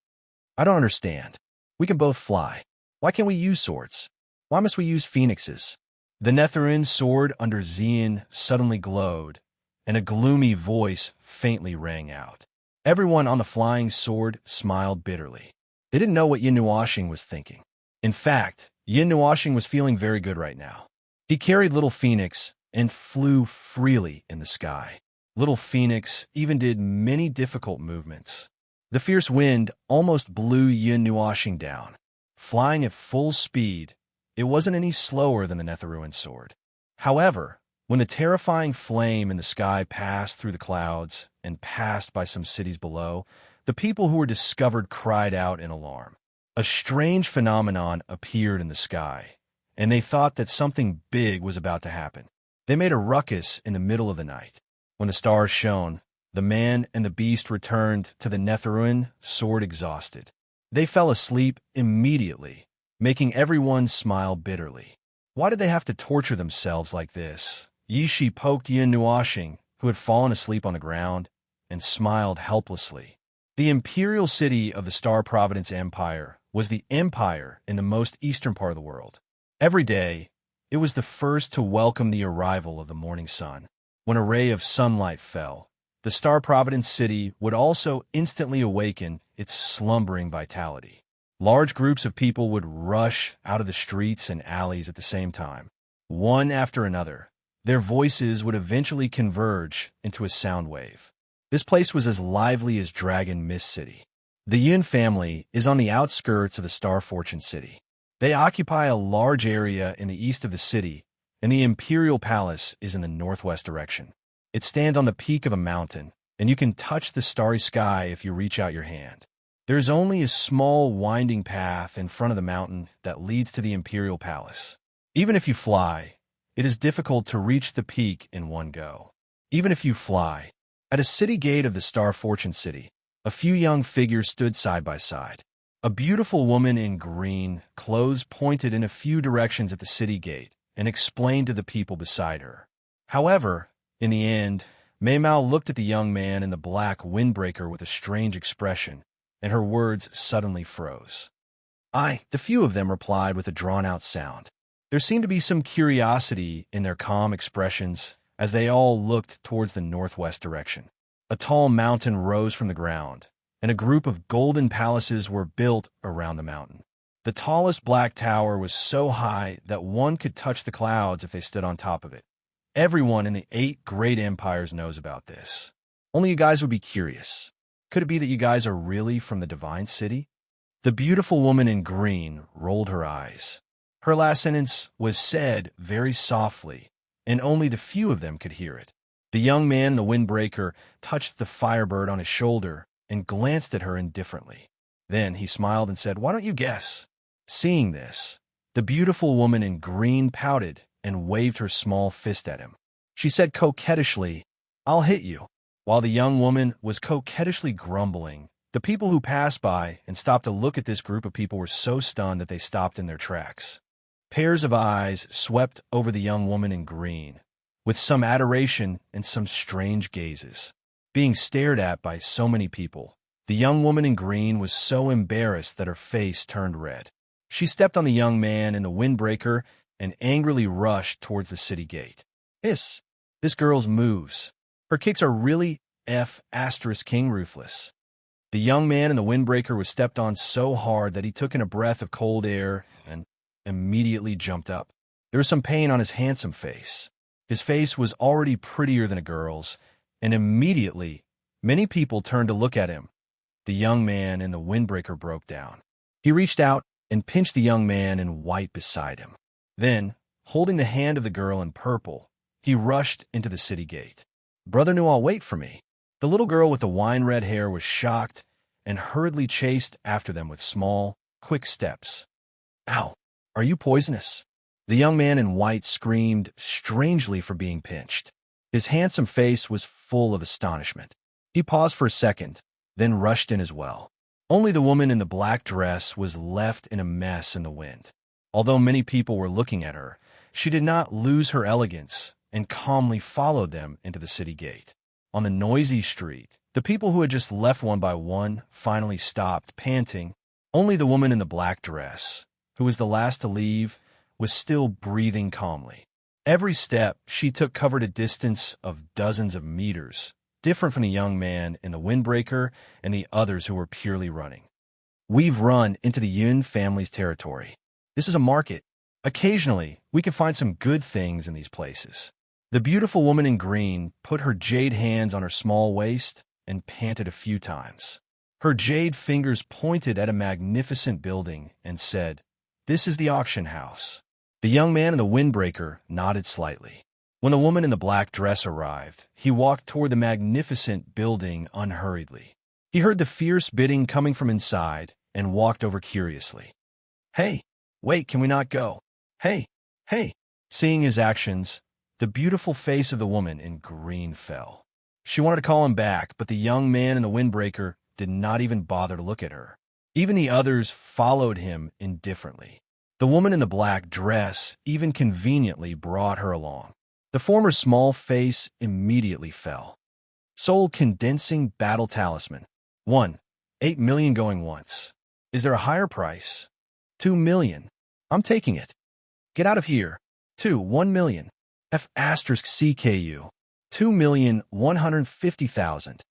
I don't understand. We can both fly. Why can't we use swords? Why must we use phoenixes? The Netherruin's sword under Xian suddenly glowed, and a gloomy voice faintly rang out. Everyone on the flying sword smiled bitterly. They didn't know what Yin Nuashing was thinking. In fact, Yin Nuashing was feeling very good right now. He carried Little Phoenix and flew freely in the sky. Little Phoenix even did many difficult movements. The fierce wind almost blew Yin Nuashing down. Flying at full speed, it wasn't any slower than the Netherruin's sword. However, when the terrifying flame in the sky passed through the clouds and passed by some cities below, the people who were discovered cried out in alarm. A strange phenomenon appeared in the sky, and they thought that something big was about to happen. They made a ruckus in the middle of the night. When the stars shone, the man and the beast returned to the Netherruin, sword exhausted. They fell asleep immediately, making everyone smile bitterly. Why did they have to torture themselves like this? Yi Shi poked Yin Nuashing, who had fallen asleep on the ground, and smiled helplessly. The imperial city of the Star Providence Empire was the empire in the most eastern part of the world. Every day, it was the first to welcome the arrival of the morning sun. When a ray of sunlight fell, the Star Providence city would also instantly awaken its slumbering vitality. Large groups of people would rush out of the streets and alleys at the same time. One after another, their voices would eventually converge into a sound wave. This place was as lively as Dragon Mist City. The Yin family is on the outskirts of the Star Fortune City. They occupy a large area in the east of the city, and the Imperial Palace is in the northwest direction. It stands on the peak of a mountain, and you can touch the starry sky if you reach out your hand. There is only a small winding path in front of the mountain that leads to the Imperial Palace. Even if you fly, it is difficult to reach the peak in one go. Even if you fly, at a city gate of the Star Fortune City, a few young figures stood side by side. A beautiful woman in green clothes pointed in a few directions at the city gate and explained to the people beside her. However, in the end, Mei Mao looked at the young man in the black windbreaker with a strange expression, and her words suddenly froze. The few of them replied with a drawn-out sound. There seemed to be some curiosity in their calm expressions as they all looked towards the northwest direction. A tall mountain rose from the ground, and a group of golden palaces were built around the mountain. The tallest black tower was so high that one could touch the clouds if they stood on top of it. Everyone in the 8 great empires knows about this. Only you guys would be curious. Could it be that you guys are really from the Divine City? The beautiful woman in green rolled her eyes. Her last sentence was said very softly, and only the few of them could hear it. The young man in the windbreaker touched the firebird on his shoulder and glanced at her indifferently. Then he smiled and said, "Why don't you guess?" Seeing this, the beautiful woman in green pouted and waved her small fist at him. She said coquettishly, "I'll hit you." While the young woman was coquettishly grumbling, the people who passed by and stopped to look at this group of people were so stunned that they stopped in their tracks. Pairs of eyes swept over the young woman in green, with some adoration and some strange gazes. Being stared at by so many people, the young woman in green was so embarrassed that her face turned red. She stepped on the young man in the windbreaker and angrily rushed towards the city gate. Hiss! This girl's moves. Her kicks are really *king ruthless. The young man in the windbreaker was stepped on so hard that he took in a breath of cold air and immediately jumped up. There was some pain on his handsome face. His face was already prettier than a girl's, and immediately many people turned to look at him. The young man in the windbreaker broke down. He reached out and pinched the young man in white beside him. Then, holding the hand of the girl in purple, he rushed into the city gate. "Brother knew I'll wait for me." The little girl with the wine-red hair was shocked and hurriedly chased after them with small, quick steps. "Ow! Are you poisonous?" The young man in white screamed strangely for being pinched. His handsome face was full of astonishment. He paused for a second, then rushed in as well. Only the woman in the black dress was left in a mess in the wind. Although many people were looking at her, she did not lose her elegance and calmly followed them into the city gate. On the noisy street, the people who had just left one by one finally stopped, panting. Only the woman in the black dress, who was the last to leave, was still breathing calmly. Every step she took covered a distance of dozens of meters, different from the young man in the windbreaker and the others who were purely running. "We've run into the Yun family's territory. This is a market. Occasionally, we can find some good things in these places." The beautiful woman in green put her jade hands on her small waist and panted a few times. Her jade fingers pointed at a magnificent building and said, "This is the auction house." The young man in the windbreaker nodded slightly. When the woman in the black dress arrived, he walked toward the magnificent building unhurriedly. He heard the fierce bidding coming from inside and walked over curiously. "Hey, wait, can we not go? Hey, hey." Seeing his actions, the beautiful face of the woman in green fell. She wanted to call him back, but the young man in the windbreaker did not even bother to look at her. Even the others followed him indifferently. The woman in the black dress even conveniently brought her along. The former's small face immediately fell. Soul condensing battle talisman. 1. 8 million going once. Is there a higher price? 2 million. I'm taking it. Get out of here. 2. 1 million. *CKU. 2,150,000.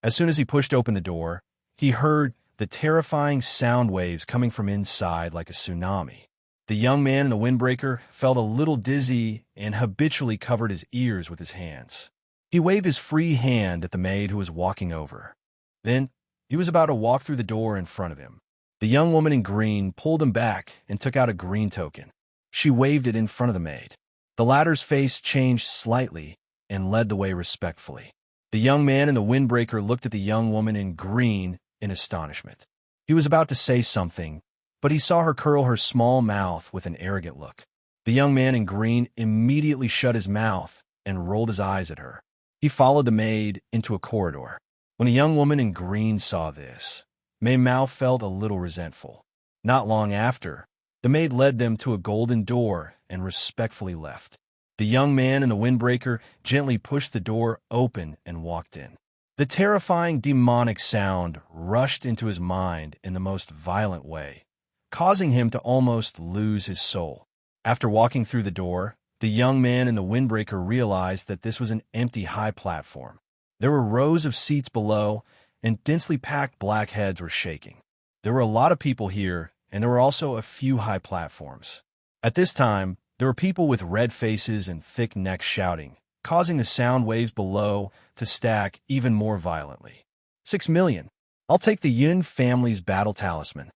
As soon as he pushed open the door, he heard the terrifying sound waves coming from inside like a tsunami. The young man in the windbreaker felt a little dizzy and habitually covered his ears with his hands. He waved his free hand at the maid who was walking over. Then, he was about to walk through the door in front of him. The young woman in green pulled him back and took out a green token. She waved it in front of the maid. The latter's face changed slightly and led the way respectfully. The young man in the windbreaker looked at the young woman in green in astonishment. He was about to say something, but he saw her curl her small mouth with an arrogant look. The young man in green immediately shut his mouth and rolled his eyes at her. He followed the maid into a corridor. When the young woman in green saw this, May Mao felt a little resentful. Not long after, the maid led them to a golden door and respectfully left. The young man in the windbreaker gently pushed the door open and walked in. The terrifying demonic sound rushed into his mind in the most violent way, causing him to almost lose his soul. After walking through the door, the young man in the windbreaker realized that this was an empty high platform. There were rows of seats below, and densely packed black heads were shaking. There were a lot of people here, and there were also a few high platforms. At this time, there were people with red faces and thick necks shouting, causing the sound waves below to stack even more violently. 6 million. I'll take the Yun family's battle talisman.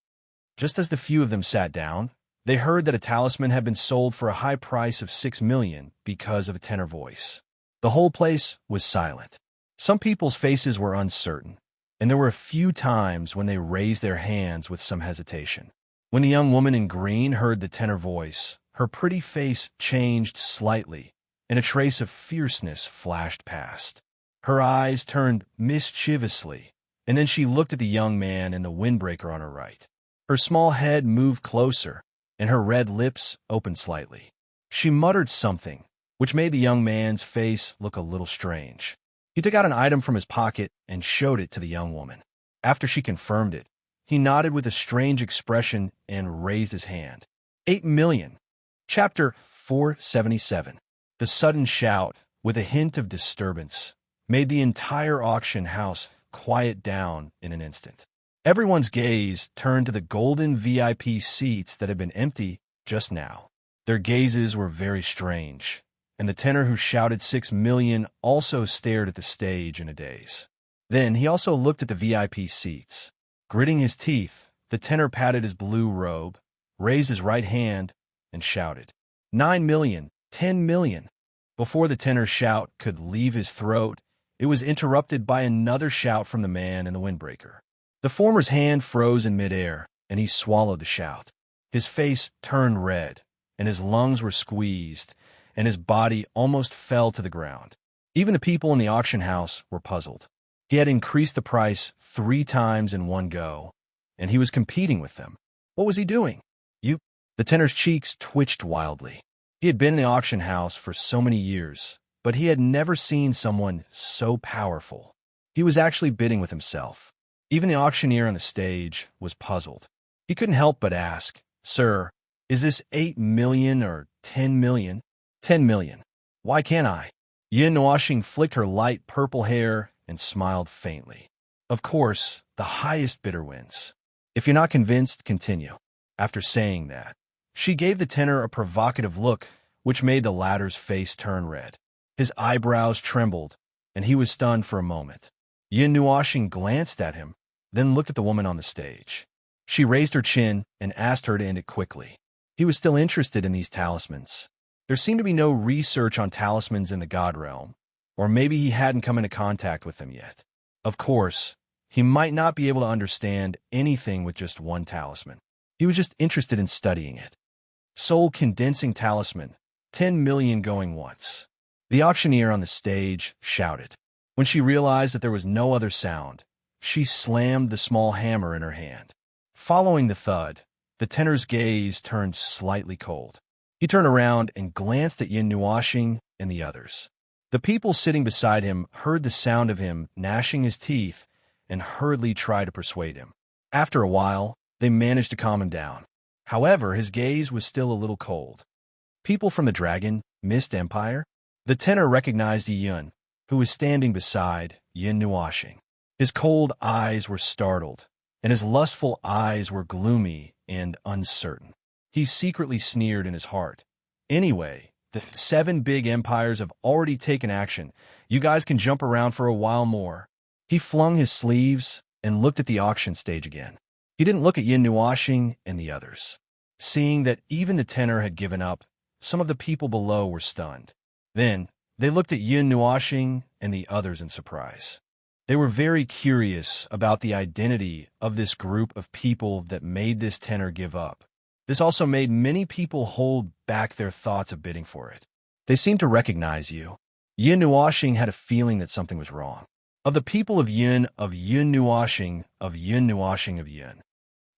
Just as the few of them sat down, they heard that a talisman had been sold for a high price of 6 million because of a tenor voice. The whole place was silent. Some people's faces were uncertain, and there were a few times when they raised their hands with some hesitation. When the young woman in green heard the tenor voice, her pretty face changed slightly, and a trace of fierceness flashed past. Her eyes turned mischievously, and then she looked at the young man in the windbreaker on her right. Her small head moved closer, and her red lips opened slightly. She muttered something, which made the young man's face look a little strange. He took out an item from his pocket and showed it to the young woman. After she confirmed it, he nodded with a strange expression and raised his hand. 8 million. Chapter 477. The sudden shout, with a hint of disturbance, made the entire auction house quiet down in an instant. Everyone's gaze turned to the golden VIP seats that had been empty just now. Their gazes were very strange, and the tenor who shouted 6 million also stared at the stage in a daze. Then he also looked at the VIP seats. Gritting his teeth, the tenor patted his blue robe, raised his right hand, and shouted, 9 million, 10 million. Before the tenor's shout could leave his throat, it was interrupted by another shout from the man in the windbreaker. The former's hand froze in midair, and he swallowed the shout. His face turned red, and his lungs were squeezed, and his body almost fell to the ground. Even the people in the auction house were puzzled. He had increased the price 3 times in one go, and he was competing with them. What was he doing? The tenor's cheeks twitched wildly. He had been in the auction house for so many years, but he had never seen someone so powerful. He was actually bidding with himself. Even the auctioneer on the stage was puzzled. He couldn't help but ask, "Sir, is this 8 million or 10 million? 10 million. Why can't I?" Yin Nuashing flicked her light purple hair and smiled faintly. Of course, the highest bidder wins. If you're not convinced, continue. After saying that, she gave the tenor a provocative look, which made the latter's face turn red. His eyebrows trembled, and he was stunned for a moment. Yin Nuashing glanced at him, then looked at the woman on the stage. She raised her chin and asked her to end it quickly. He was still interested in these talismans. There seemed to be no research on talismans in the God realm, or maybe he hadn't come into contact with them yet. Of course, he might not be able to understand anything with just one talisman. He was just interested in studying it. Soul condensing talisman, 10 million going once. The auctioneer on the stage shouted. When she realized that there was no other sound, she slammed the small hammer in her hand. Following the thud, the tenor's gaze turned slightly cold. He turned around and glanced at Yin Nuashing and the others. The people sitting beside him heard the sound of him gnashing his teeth and hurriedly tried to persuade him. After a while, they managed to calm him down. However, his gaze was still a little cold. People from the Dragon, Mist Empire? The tenor recognized Yun, who was standing beside Yin Nuashing. His cold eyes were startled, and his lustful eyes were gloomy and uncertain. He secretly sneered in his heart. Anyway, the 7 big empires have already taken action. You guys can jump around for a while more. He flung his sleeves and looked at the auction stage again. He didn't look at Yin Nuashing and the others. Seeing that even the tenor had given up, some of the people below were stunned. Then, they looked at Yin Nuashing and the others in surprise. They were very curious about the identity of this group of people that made this tenor give up. This also made many people hold back their thoughts of bidding for it. They seemed to recognize you. Yin Nuashing had a feeling that something was wrong. Of the people of Yin Nuashing, of Yin Nuashing of Yin.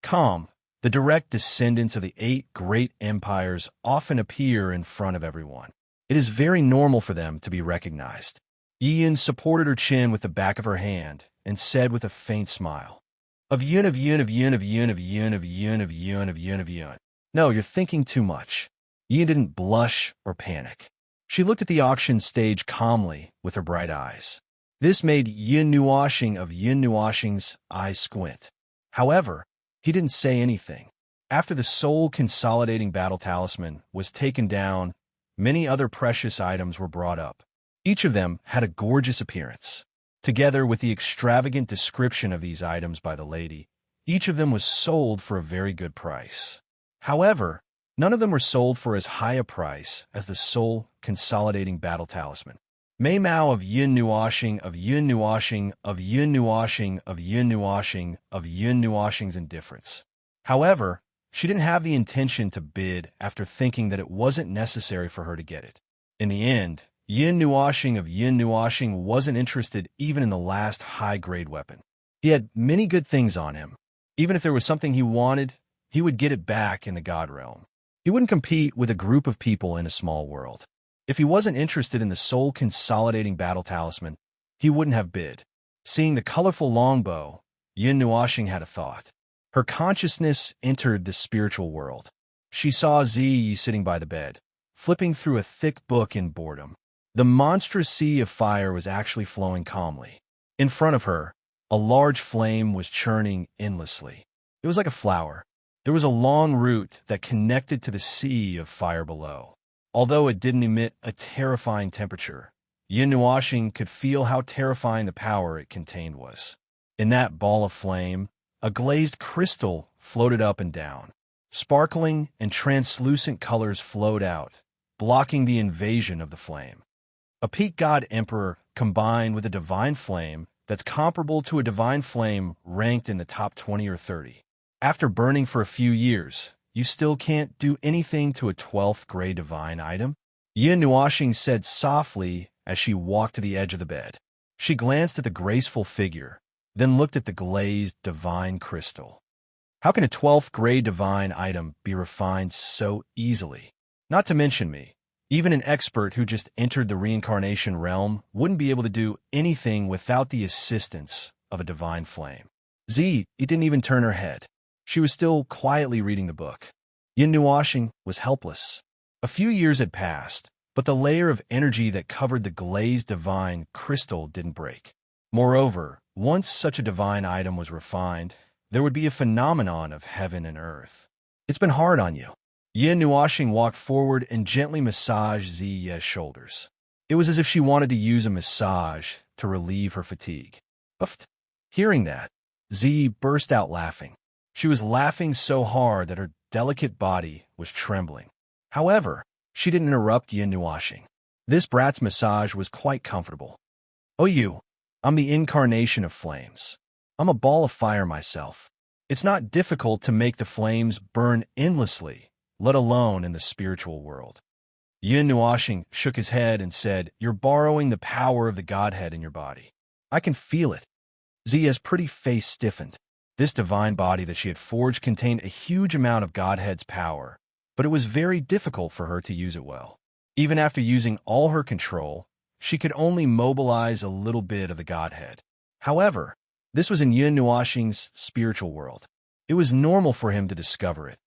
Calm, the direct descendants of the 8 great empires often appear in front of everyone. It is very normal for them to be recognized. Yin supported her chin with the back of her hand and said with a faint smile, Of Yun, of Yun, of Yun, of Yun, of Yun, of Yun, of Yun, of Yun, of Yun. No, you're thinking too much. Yin didn't blush or panic. She looked at the auction stage calmly with her bright eyes. This made Yin Nuashing of Yin Nuashing's eyes squint. However, he didn't say anything. After the soul-consolidating battle talisman was taken down, many other precious items were brought up. Each of them had a gorgeous appearance. Together with the extravagant description of these items by the lady, each of them was sold for a very good price. However, none of them were sold for as high a price as the soul consolidating battle talisman. Mei Mao of Yun Nuoshing of Yun Nuoshing of Yun Nuoshing of Yun Nuoshing of Yun Nuoshing's indifference. However, she didn't have the intention to bid after thinking that it wasn't necessary for her to get it. In the end, Yun Nuoshing of Yun Nuoshing wasn't interested even in the last high-grade weapon. He had many good things on him. Even if there was something he wanted, he would get it back in the God realm. He wouldn't compete with a group of people in a small world. If he wasn't interested in the soul-consolidating battle talisman, he wouldn't have bid. Seeing the colorful longbow, Yun Nuoshing had a thought. Her consciousness entered the spiritual world. She saw Ziyi sitting by the bed, flipping through a thick book in boredom. The monstrous sea of fire was actually flowing calmly. In front of her, a large flame was churning endlessly. It was like a flower. There was a long route that connected to the sea of fire below. Although it didn't emit a terrifying temperature, Yun Nuoshing could feel how terrifying the power it contained was. In that ball of flame, a glazed crystal floated up and down. Sparkling and translucent colors flowed out, blocking the invasion of the flame. A peak god emperor combined with a divine flame that's comparable to a divine flame ranked in the top 20 or 30. After burning for a few years, you still can't do anything to a 12th grade divine item? Yun Nuoshing said softly as she walked to the edge of the bed. She glanced at the graceful figure, then looked at the glazed divine crystal. How can a 12th grade divine item be refined so easily? Not to mention me. Even an expert who just entered the reincarnation realm wouldn't be able to do anything without the assistance of a divine flame. It didn't even turn her head. She was still quietly reading the book. Yun Nuoshing was helpless. A few years had passed, but the layer of energy that covered the glazed divine crystal didn't break. Moreover, once such a divine item was refined, there would be a phenomenon of heaven and earth. It's been hard on you. Yun Nuoshing walked forward and gently massaged Ziye's shoulders. It was as if she wanted to use a massage to relieve her fatigue. Uffed. Hearing that, Ziyi burst out laughing. She was laughing so hard that her delicate body was trembling. However, she didn't interrupt Yun Nuoshing. This brat's massage was quite comfortable. Oh, I'm the incarnation of flames. I'm a ball of fire myself. It's not difficult to make the flames burn endlessly, let alone in the spiritual world. Yun Nuoshing shook his head and said, You're borrowing the power of the Godhead in your body. I can feel it. Ziya's pretty face stiffened. This divine body that she had forged contained a huge amount of Godhead's power, but it was very difficult for her to use it well. Even after using all her control, she could only mobilize a little bit of the Godhead. However, this was in Yun Nuoshing's spiritual world. It was normal for him to discover it.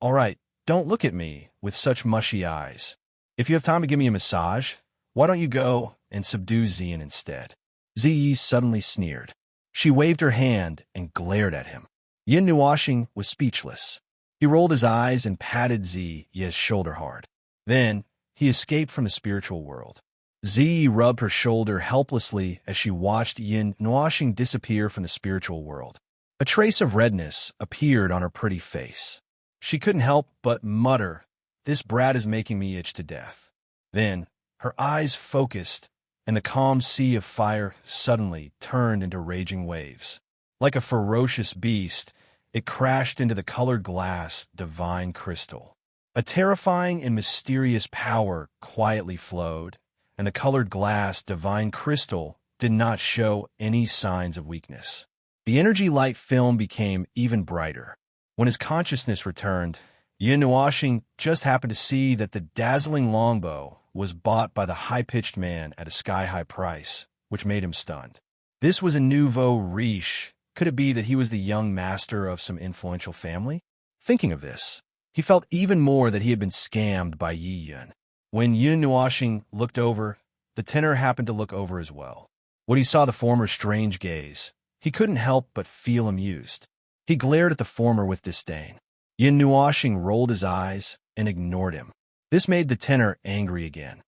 All right, don't look at me with such mushy eyes. If you have time to give me a massage, why don't you go and subdue Ziyin instead? Ziyi suddenly sneered. She waved her hand and glared at him. Yun Nuoshing was speechless. He rolled his eyes and patted Ziyi's shoulder hard. Then, he escaped from the spiritual world. Ziyi rubbed her shoulder helplessly as she watched Yun Nuoshing disappear from the spiritual world. A trace of redness appeared on her pretty face. She couldn't help but mutter, This brat is making me itch to death. Then, her eyes focused, and the calm sea of fire suddenly turned into raging waves. Like a ferocious beast, it crashed into the colored glass divine crystal. A terrifying and mysterious power quietly flowed, and the colored glass divine crystal did not show any signs of weakness. The energy light film became even brighter. When his consciousness returned, Yun Nuoshing just happened to see that the dazzling longbow was bought by the high-pitched man at a sky-high price, which made him stunned. This was a nouveau riche. Could it be that he was the young master of some influential family? Thinking of this, he felt even more that he had been scammed by Yi Yun. When Yun Nuoshing looked over, the tenor happened to look over as well. When he saw the former's strange gaze, he couldn't help but feel amused. He glared at the former with disdain. Yun Nuoshing rolled his eyes and ignored him. This made the tenor angry again.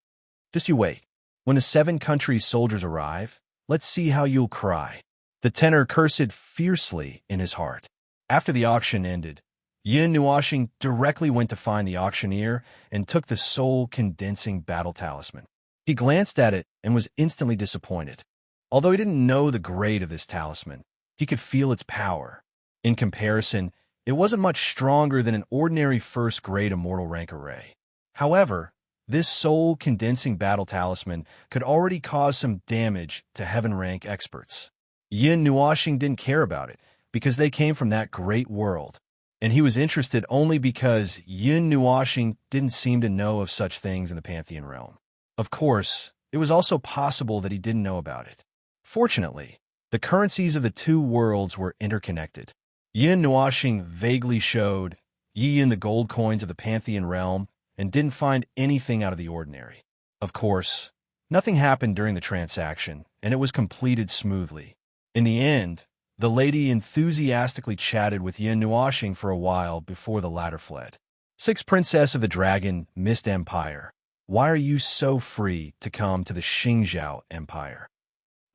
Just you wait. When the 7 countries' soldiers arrive, Let's see how you'll cry." The tenor cursed fiercely in his heart. After the auction ended, Yin Nuashing directly went to find the auctioneer and took the soul-condensing battle talisman. He glanced at it and was instantly disappointed. Although he didn't know the grade of this talisman, he could feel its power. In comparison, it wasn't much stronger than an ordinary first-grade immortal rank array. However, this soul-condensing battle talisman could already cause some damage to heaven rank experts. Yin Nuashing didn't care about it because they came from that great world, and he was interested only because Yin Nuashing didn't seem to know of such things in the Pantheon realm. Of course, it was also possible that he didn't know about it. Fortunately, the currencies of the two worlds were interconnected. Yin Nuashing vaguely showed Yin the gold coins of the Pantheon realm and didn't find anything out of the ordinary. Of course, nothing happened during the transaction, and it was completed smoothly. In the end, the lady enthusiastically chatted with Yin Nuashing for a while before the latter fled. "Sixth Princess of the Dragon Mist Empire, why are you so free to come to the Xingzhou Empire?"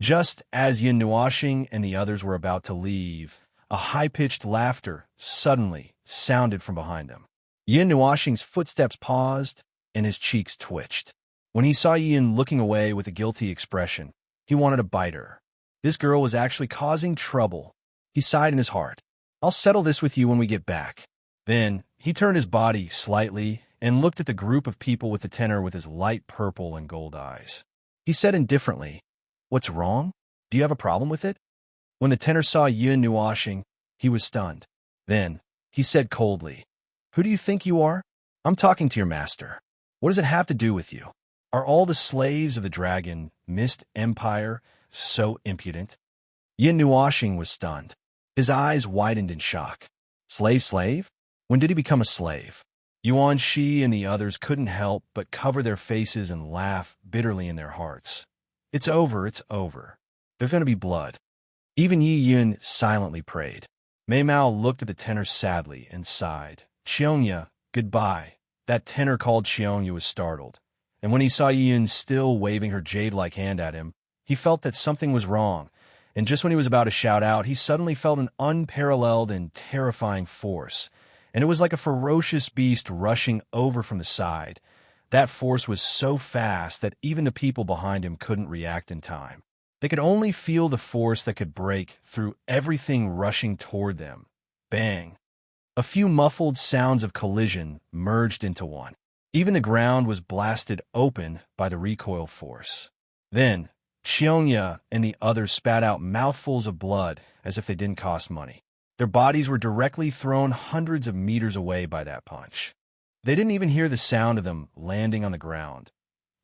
Just as Yin Nuashing and the others were about to leave, a high-pitched laughter suddenly sounded from behind them. Yin Nuashing's footsteps paused, and his cheeks twitched. When he saw Yin looking away with a guilty expression, he wanted to bite her. This girl was actually causing trouble. He sighed in his heart. "I'll settle this with you when we get back." Then he turned his body slightly and looked at the group of people with the tenor with his light purple and gold eyes. He said indifferently, "What's wrong? Do you have a problem with it?" When the tenor saw Yin Nuashing, he was stunned. Then he said coldly, "Who do you think you are? I'm talking to your master. What does it have to do with you? Are all the slaves of the Dragon Mist Empire so impudent?" Yin Nuashing was stunned. His eyes widened in shock. Slave? When did he become a slave? Yuan Shi and the others couldn't help but cover their faces and laugh bitterly in their hearts. It's over. There's going to be blood. Even Yi Yun silently prayed. Mei Mao looked at the tenor sadly and sighed. "Xiongya, goodbye." That tenor called Xiongya was startled, and when he saw Yi Yun still waving her jade-like hand at him, he felt that something was wrong, and just when he was about to shout out, he suddenly felt an unparalleled and terrifying force, and it was like a ferocious beast rushing over from the side. That force was so fast that even the people behind him couldn't react in time. They could only feel the force that could break through everything rushing toward them. Bang! A few muffled sounds of collision merged into one. Even the ground was blasted open by the recoil force. Then, Xiongya and the others spat out mouthfuls of blood as if they didn't cost money. Their bodies were directly thrown hundreds of meters away by that punch. They didn't even hear the sound of them landing on the ground.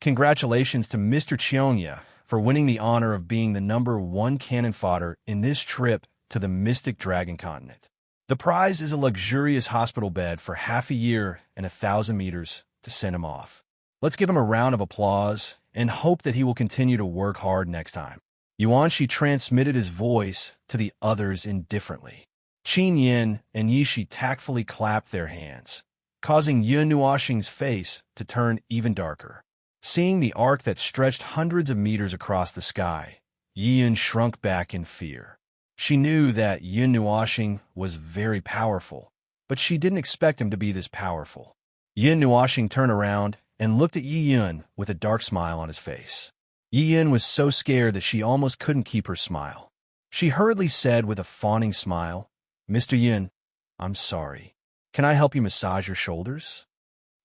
Congratulations to Mr. Xiongya for winning the honor of being the #1 cannon fodder in this trip to the Mystic Dragon Continent. The prize is a luxurious hospital bed for half a year and 1,000 meters to send him off. Let's give him a round of applause and hope that he will continue to work hard next time. Yuan Shi transmitted his voice to the others indifferently. Qin Yin and Yi Shi tactfully clapped their hands, causing Yin Nuashing's face to turn even darker. Seeing the arc that stretched hundreds of meters across the sky, Yi Yun shrunk back in fear. She knew that Yin Nuashing was very powerful, but she didn't expect him to be this powerful. Yin Nuashing turned around and looked at Yi Yun with a dark smile on his face. Yi Yun was so scared that she almost couldn't keep her smile. She hurriedly said with a fawning smile, "Mr. Yin, I'm sorry. Can I help you massage your shoulders?"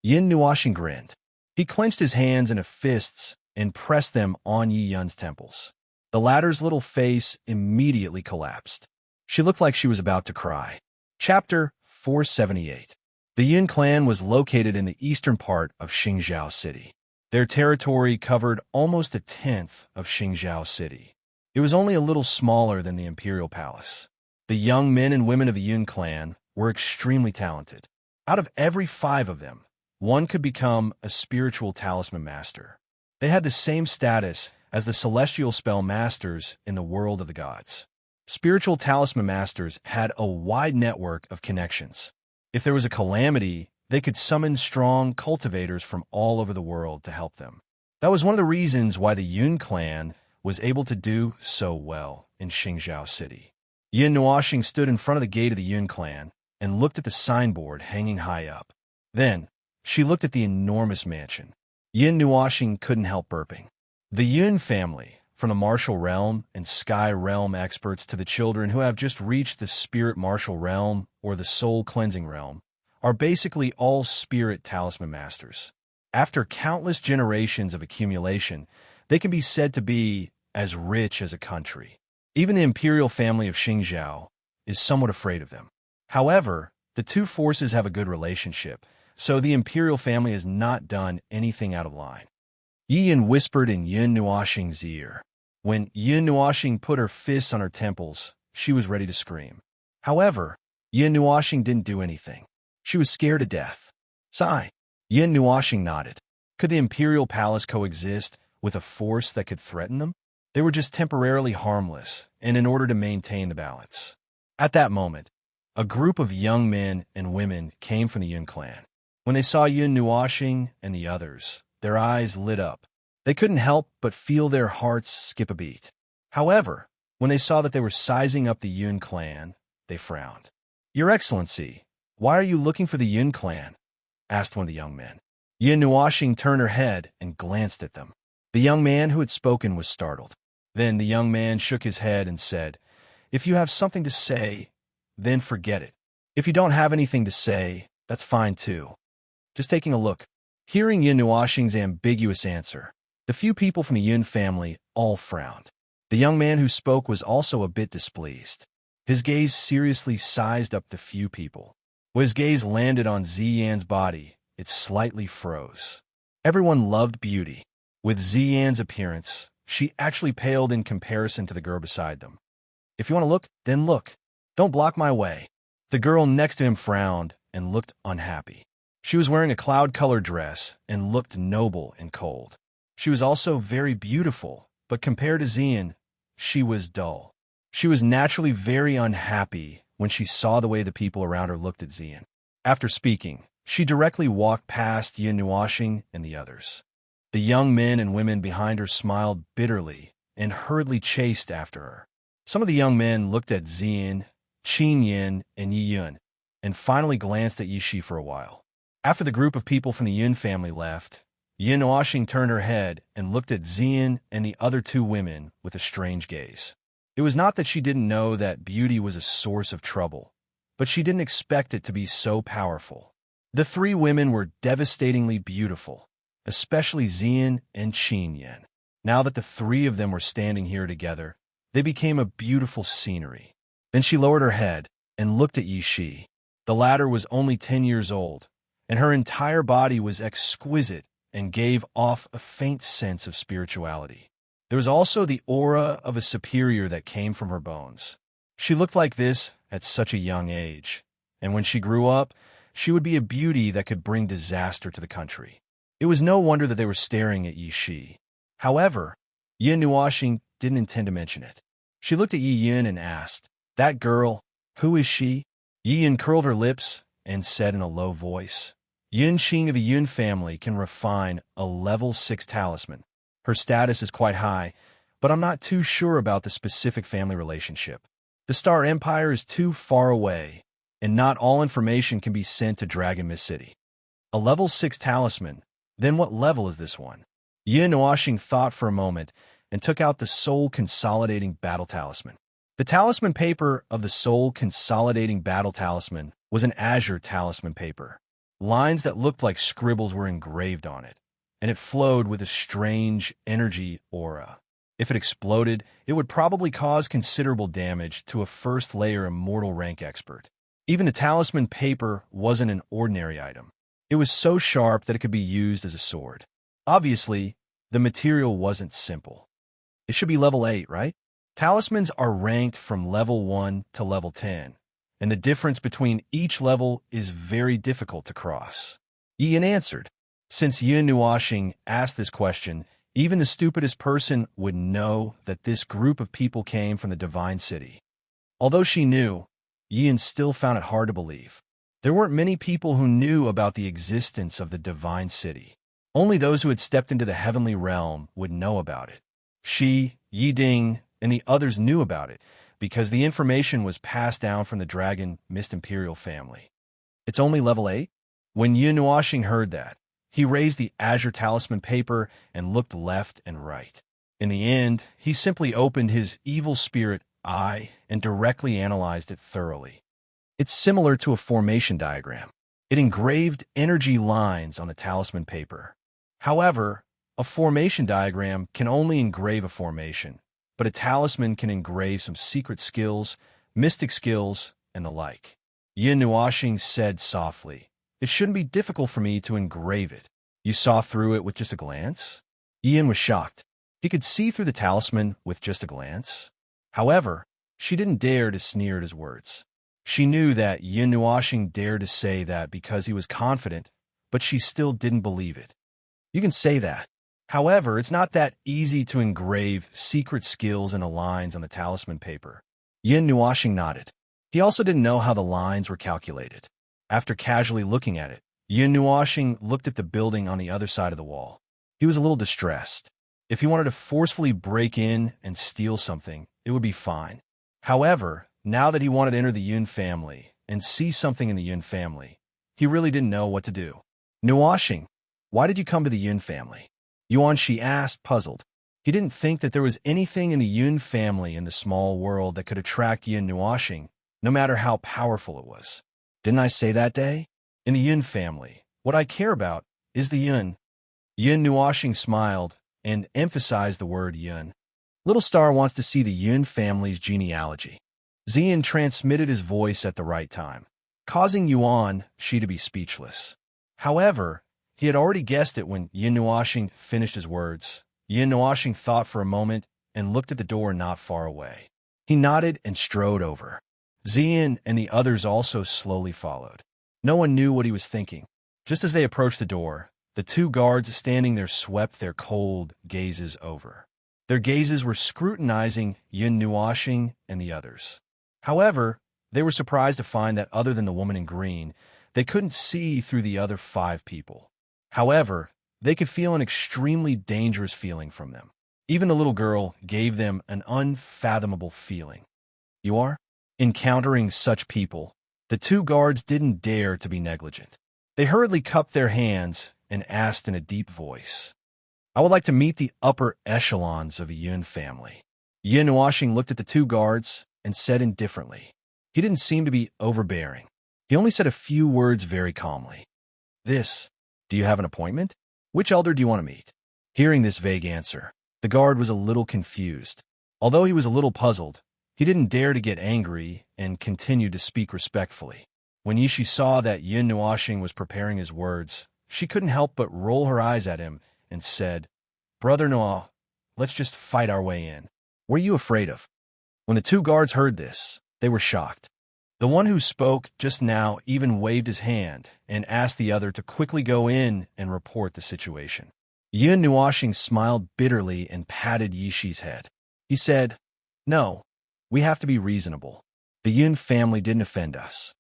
Yin Nuashing grinned. He clenched his hands into fists and pressed them on Yi Yun's temples. The latter's little face immediately collapsed. She looked like she was about to cry. Chapter 478. The Yin clan was located in the eastern part of Xingzhou City. Their territory covered almost a tenth of Xingzhou City. It was only a little smaller than the Imperial Palace. The young men and women of the Yin clan were extremely talented. Out of every 5 of them, one could become a spiritual talisman master. They had the same status as the celestial spell masters in the world of the gods. Spiritual talisman masters had a wide network of connections. If there was a calamity, they could summon strong cultivators from all over the world to help them. That was one of the reasons why the Yun clan was able to do so well in Xingzhou City. Yin Nuoxing stood in front of the gate of the Yun clan and looked at the signboard hanging high up. Then, she looked at the enormous mansion. Yin Nuoxing couldn't help burping. The Yun family, from the martial realm and sky realm experts to the children who have just reached the spirit martial realm or the soul cleansing realm, are basically all spirit talisman masters. After countless generations of accumulation, they can be said to be as rich as a country. Even the imperial family of Xingzhou is somewhat afraid of them. However, the two forces have a good relationship, so the imperial family has not done anything out of line. Yi Yin whispered in Yin Nuoxing's ear. When Yin Nuoxing put her fists on her temples, she was ready to scream. However, Yin Nuoxing didn't do anything. She was scared to death. Sigh. Yin Nuoxing nodded. Could the imperial palace coexist with a force that could threaten them? They were just temporarily harmless, and in order to maintain the balance. At that moment, a group of young men and women came from the Yun clan. When they saw Yin Nuoxing and the others, their eyes lit up. They couldn't help but feel their hearts skip a beat. However, when they saw that they were sizing up the Yun clan, they frowned. "Your Excellency, why are you looking for the Yun clan?" asked one of the young men. Yin Nuoxing turned her head and glanced at them. The young man who had spoken was startled. Then the young man shook his head and said, "If you have something to say, then forget it. If you don't have anything to say, that's fine too. Just taking a look." Hearing Yin Nuoxing's ambiguous answer, the few people from the Yun family all frowned. The young man who spoke was also a bit displeased. His gaze seriously sized up the few people. When his gaze landed on Ziyan's body, it slightly froze. Everyone loved beauty. With Ziyan's appearance, she actually paled in comparison to the girl beside them. "If you want to look, then look. Don't block my way." The girl next to him frowned and looked unhappy. She was wearing a cloud-colored dress and looked noble and cold. She was also very beautiful, but compared to Ziyan, she was dull. She was naturally very unhappy when she saw the way the people around her looked at Ziyan. After speaking, she directly walked past Yin Nuoxing and the others. The young men and women behind her smiled bitterly and hurriedly chased after her. Some of the young men looked at Ziyan, Qin Yin, and Yi Yun, and finally glanced at Yi Shi for a while. After the group of people from the Yun family left, Yin Nuoxing turned her head and looked at Ziyan and the other two women with a strange gaze. It was not that she didn't know that beauty was a source of trouble, but she didn't expect it to be so powerful. The three women were devastatingly beautiful, especially Ziyan and Qin Yin. Now that the three of them were standing here together, they became a beautiful scenery. Then she lowered her head and looked at Yi Shi. The latter was only 10 years old, and her entire body was exquisite and gave off a faint sense of spirituality. There was also the aura of a superior that came from her bones. She looked like this at such a young age, and when she grew up, she would be a beauty that could bring disaster to the country. It was no wonder that they were staring at Yi Shi. However, Yin Nuoxing didn't intend to mention it. She looked at Yi Yin and asked, "That girl, who is she?" Yi Yin curled her lips and said in a low voice, "Yin Xing of the Yun family can refine a level 6 talisman. Her status is quite high, but I'm not too sure about the specific family relationship. The Star Empire is too far away, and not all information can be sent to Dragon Mist City. A level 6 talisman, then what level is this one?" Yin Nuoxing thought for a moment and took out the Soul Consolidating Battle Talisman. The talisman paper of the Soul Consolidating Battle Talisman was an azure talisman paper. Lines that looked like scribbles were engraved on it, and it flowed with a strange energy aura. If it exploded, it would probably cause considerable damage to a first-layer immortal rank expert. Even the talisman paper wasn't an ordinary item. It was so sharp that it could be used as a sword. Obviously, the material wasn't simple. It should be level 8, right? Talismans are ranked from level 1 to level 10, and the difference between each level is very difficult to cross. Yin answered. Since Yin Nuoxing asked this question, even the stupidest person would know that this group of people came from the Divine City. Although she knew, Yin still found it hard to believe. There weren't many people who knew about the existence of the Divine City. Only those who had stepped into the heavenly realm would know about it. Yi Ding, and the others knew about it because the information was passed down from the Dragon Mist Imperial family. It's only level 8? When Yun Nuoxing heard that, he raised the Azure Talisman paper and looked left and right. In the end, he simply opened his evil spirit eye and directly analyzed it thoroughly. It's similar to a formation diagram. It engraved energy lines on the talisman paper. However, a formation diagram can only engrave a formation, but a talisman can engrave some secret skills, mystic skills, and the like. Yin Nuoxing said softly, "It shouldn't be difficult for me to engrave it. You saw through it with just a glance?" Yin was shocked. He could see through the talisman with just a glance. However, she didn't dare to sneer at his words. She knew that Yin Nuoxing dared to say that because he was confident, but she still didn't believe it. You can say that. However, it's not that easy to engrave secret skills into lines on the talisman paper. Yin Nuoxing nodded. He also didn't know how the lines were calculated. After casually looking at it, Yin Nuoxing looked at the building on the other side of the wall. He was a little distressed. If he wanted to forcefully break in and steal something, it would be fine. However, now that he wanted to enter the Yun family and see something in the Yun family, he really didn't know what to do. "Nuoxing, why did you come to the Yun family?" Yuan Shi asked, puzzled. He didn't think that there was anything in the Yun family in the small world that could attract Yin Nuoxing, no matter how powerful it was. "Didn't I say that day? In the Yun family, what I care about is the Yun." Yin Nuoxing smiled and emphasized the word Yun. Little Star wants to see the Yun family's genealogy. Xian transmitted his voice at the right time, causing Yuan Shi to be speechless. However, he had already guessed it when Yin Nuoxing finished his words. Yin Nuoxing thought for a moment and looked at the door not far away. He nodded and strode over. Xian and the others also slowly followed. No one knew what he was thinking. Just as they approached the door, the two guards standing there swept their cold gazes over. Their gazes were scrutinizing Yin Nuoxing and the others. However, they were surprised to find that other than the woman in green, they couldn't see through the other 5 people. However, they could feel an extremely dangerous feeling from them. Even the little girl gave them an unfathomable feeling. "You are?" Encountering such people, the 2 guards didn't dare to be negligent. They hurriedly cupped their hands and asked in a deep voice, "I would like to meet the upper echelons of the Yun family." Yin Nuoxing looked at the 2 guards and said indifferently. He didn't seem to be overbearing. He only said a few words very calmly. "Do you have an appointment? Which elder do you want to meet?" Hearing this vague answer, the guard was a little confused. Although he was a little puzzled, he didn't dare to get angry and continued to speak respectfully. When Yishi saw that Yin Nuoxing was preparing his words, she couldn't help but roll her eyes at him and said, "Brother Noah, let's just fight our way in. What are you afraid of?" When the 2 guards heard this, they were shocked. The one who spoke just now even waved his hand and asked the other to quickly go in and report the situation. Yin Nuoxing smiled bitterly and patted Yishi's head. He said, "No, we have to be reasonable. The Yun family didn't offend us.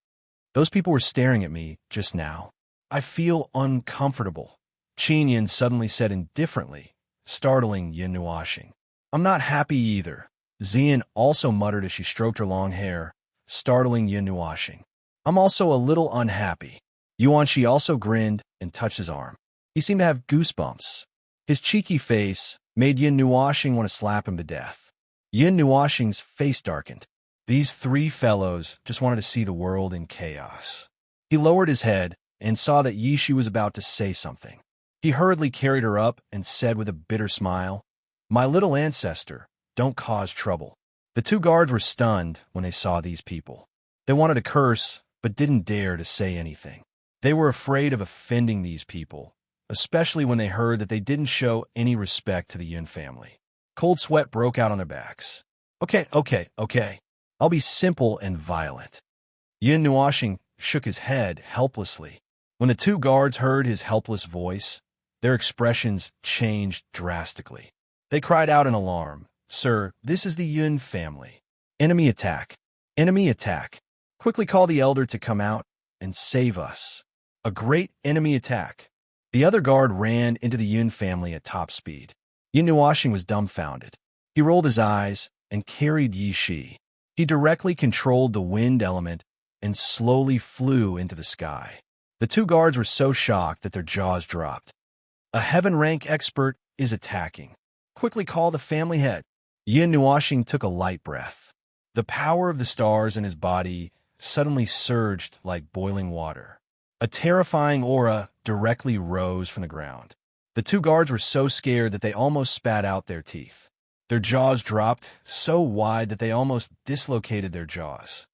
Those people were staring at me just now. I feel uncomfortable," Qin Yin suddenly said indifferently, startling Yin Nuoxing. "I'm not happy either," Xian also muttered as she stroked her long hair, startling Yin Nuoxing. "I'm also a little unhappy." Yuan Shi also grinned and touched his arm. He seemed to have goosebumps. His cheeky face made Yin Nuoxing want to slap him to death. Yin Nuoxing's face darkened. These 3 fellows just wanted to see the world in chaos. He lowered his head and saw that Yishi was about to say something. He hurriedly carried her up and said with a bitter smile, "My little ancestor, don't cause trouble." The 2 guards were stunned when they saw these people. They wanted to curse, but didn't dare to say anything. They were afraid of offending these people, especially when they heard that they didn't show any respect to the Yun family. Cold sweat broke out on their backs. Okay. I'll be simple and violent." Yin Nuoxing shook his head helplessly. When the 2 guards heard his helpless voice, their expressions changed drastically. They cried out in alarm, "Sir, this is the Yun family. Enemy attack! Enemy attack! Quickly call the elder to come out and save us. A great enemy attack." The other guard ran into the Yun family at top speed. Yin Nuoxing was dumbfounded. He rolled his eyes and carried Yi Shi. He directly controlled the wind element and slowly flew into the sky. The two guards were so shocked that their jaws dropped. A heaven rank expert is attacking. Quickly call the family head. Yin Nuoxing took a light breath. The power of the stars in his body suddenly surged like boiling water. A terrifying aura directly rose from the ground. The two guards were so scared that they almost spat out their teeth. Their jaws dropped so wide that they almost dislocated their jaws.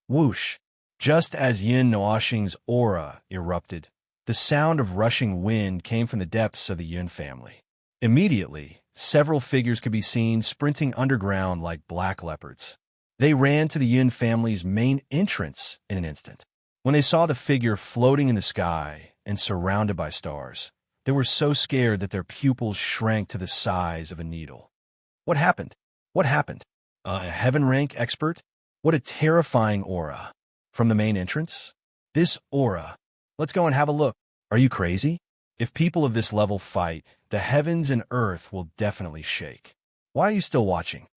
Whoosh! Just as Yin Nuoxing's aura erupted, the sound of rushing wind came from the depths of the Yin family. Immediately, several figures could be seen sprinting underground like black leopards. They ran to the Yin family's main entrance in an instant. When they saw the figure floating in the sky and surrounded by stars, they were so scared that their pupils shrank to the size of a needle. What happened? What happened? A heaven rank expert? What a terrifying aura. From the main entrance? This aura. Let's go and have a look. Are you crazy? If people of this level fight, the heavens and earth will definitely shake. Why are you still watching?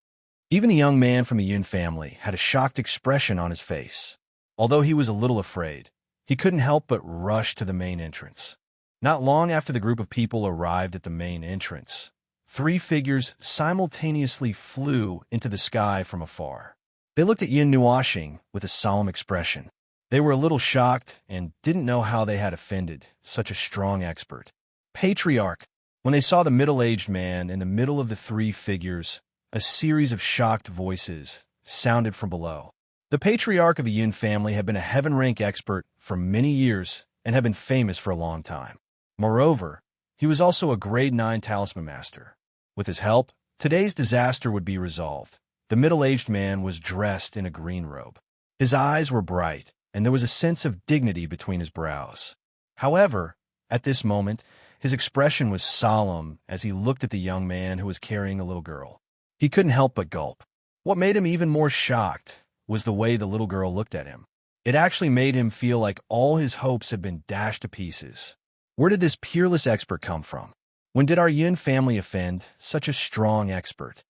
Even the young man from the Yin family had a shocked expression on his face. Although he was a little afraid, he couldn't help but rush to the main entrance. Not long after the group of people arrived at the main entrance, three figures simultaneously flew into the sky from afar. They looked at Yin Nuoxing with a solemn expression. They were a little shocked and didn't know how they had offended such a strong expert. Patriarch. When they saw the middle-aged man in the middle of the three figures, a series of shocked voices sounded from below. The patriarch of the Yin family had been a heaven rank expert for many years and had been famous for a long time. Moreover, he was also a grade 9 talisman master. With his help, today's disaster would be resolved. The middle-aged man was dressed in a green robe. His eyes were bright, and there was a sense of dignity between his brows. However, at this moment, his expression was solemn as he looked at the young man who was carrying a little girl. He couldn't help but gulp. What made him even more shocked was the way the little girl looked at him. It actually made him feel like all his hopes had been dashed to pieces. Where did this peerless expert come from? When did our Yin family offend such a strong expert?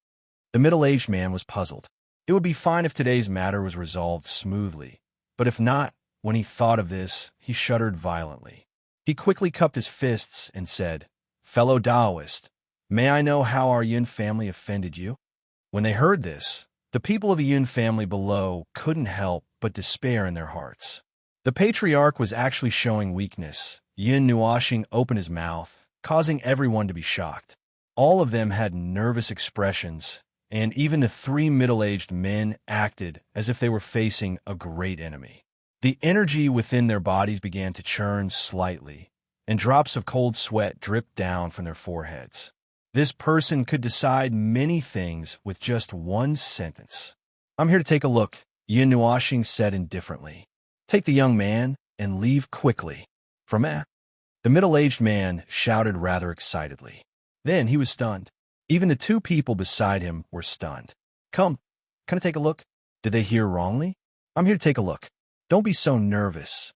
The middle-aged man was puzzled. It would be fine if today's matter was resolved smoothly, but if not, when he thought of this, he shuddered violently. He quickly cupped his fists and said, "Fellow Taoist, may I know how our Yin family offended you?" When they heard this, the people of the Yin family below couldn't help but despair in their hearts. The patriarch was actually showing weakness. Yin Nuoxing opened his mouth, causing everyone to be shocked. All of them had nervous expressions, and even the three middle-aged men acted as if they were facing a great enemy. The energy within their bodies began to churn slightly, and drops of cold sweat dripped down from their foreheads. This person could decide many things with just one sentence. "I'm here to take a look," Yin Nuoxing said indifferently. "Take the young man and leave quickly." "From eh?" The middle-aged man shouted rather excitedly. Then he was stunned. Even the two people beside him were stunned. "Come, can I take a look?" Did they hear wrongly? "I'm here to take a look. Don't be so nervous."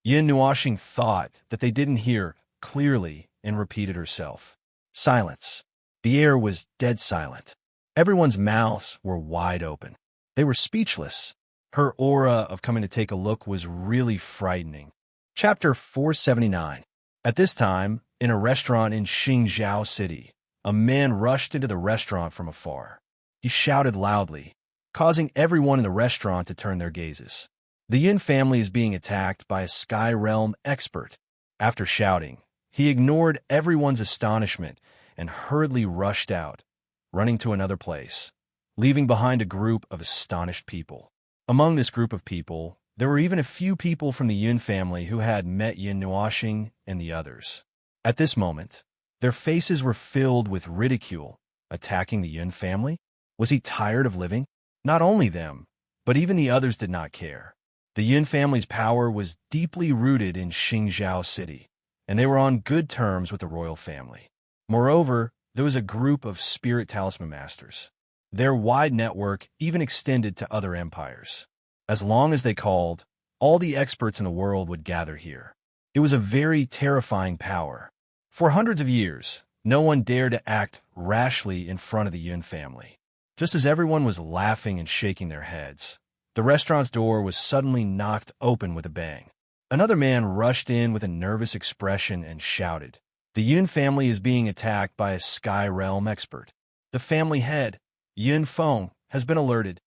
Yin Nuoxing thought that they didn't hear clearly and repeated herself. Silence. The air was dead silent. Everyone's mouths were wide open. They were speechless. Her aura of coming to take a look was really frightening. Chapter 479. At this time, in a restaurant in Xingzhou City, a man rushed into the restaurant from afar. He shouted loudly, causing everyone in the restaurant to turn their gazes. The Yin family is being attacked by a Sky Realm expert. After shouting, he ignored everyone's astonishment and hurriedly rushed out, running to another place, leaving behind a group of astonished people. Among this group of people, there were even a few people from the Yin family who had met Yin Nuoxing and the others. At this moment, their faces were filled with ridicule. Attacking the Yin family? Was he tired of living? Not only them, but even the others did not care. The Yin family's power was deeply rooted in Xingzhou City, and they were on good terms with the royal family. Moreover, there was a group of spirit talisman masters. Their wide network even extended to other empires. As long as they called, all the experts in the world would gather here. It was a very terrifying power. For hundreds of years, No one dared to act rashly in front of the Yun family. Just as everyone was laughing and shaking their heads, the restaurant's door was suddenly knocked open with a bang. Another man rushed in with a nervous expression and shouted, "The Yun family is being attacked by a Sky Realm expert. The family head, Yun Feng, has been alerted."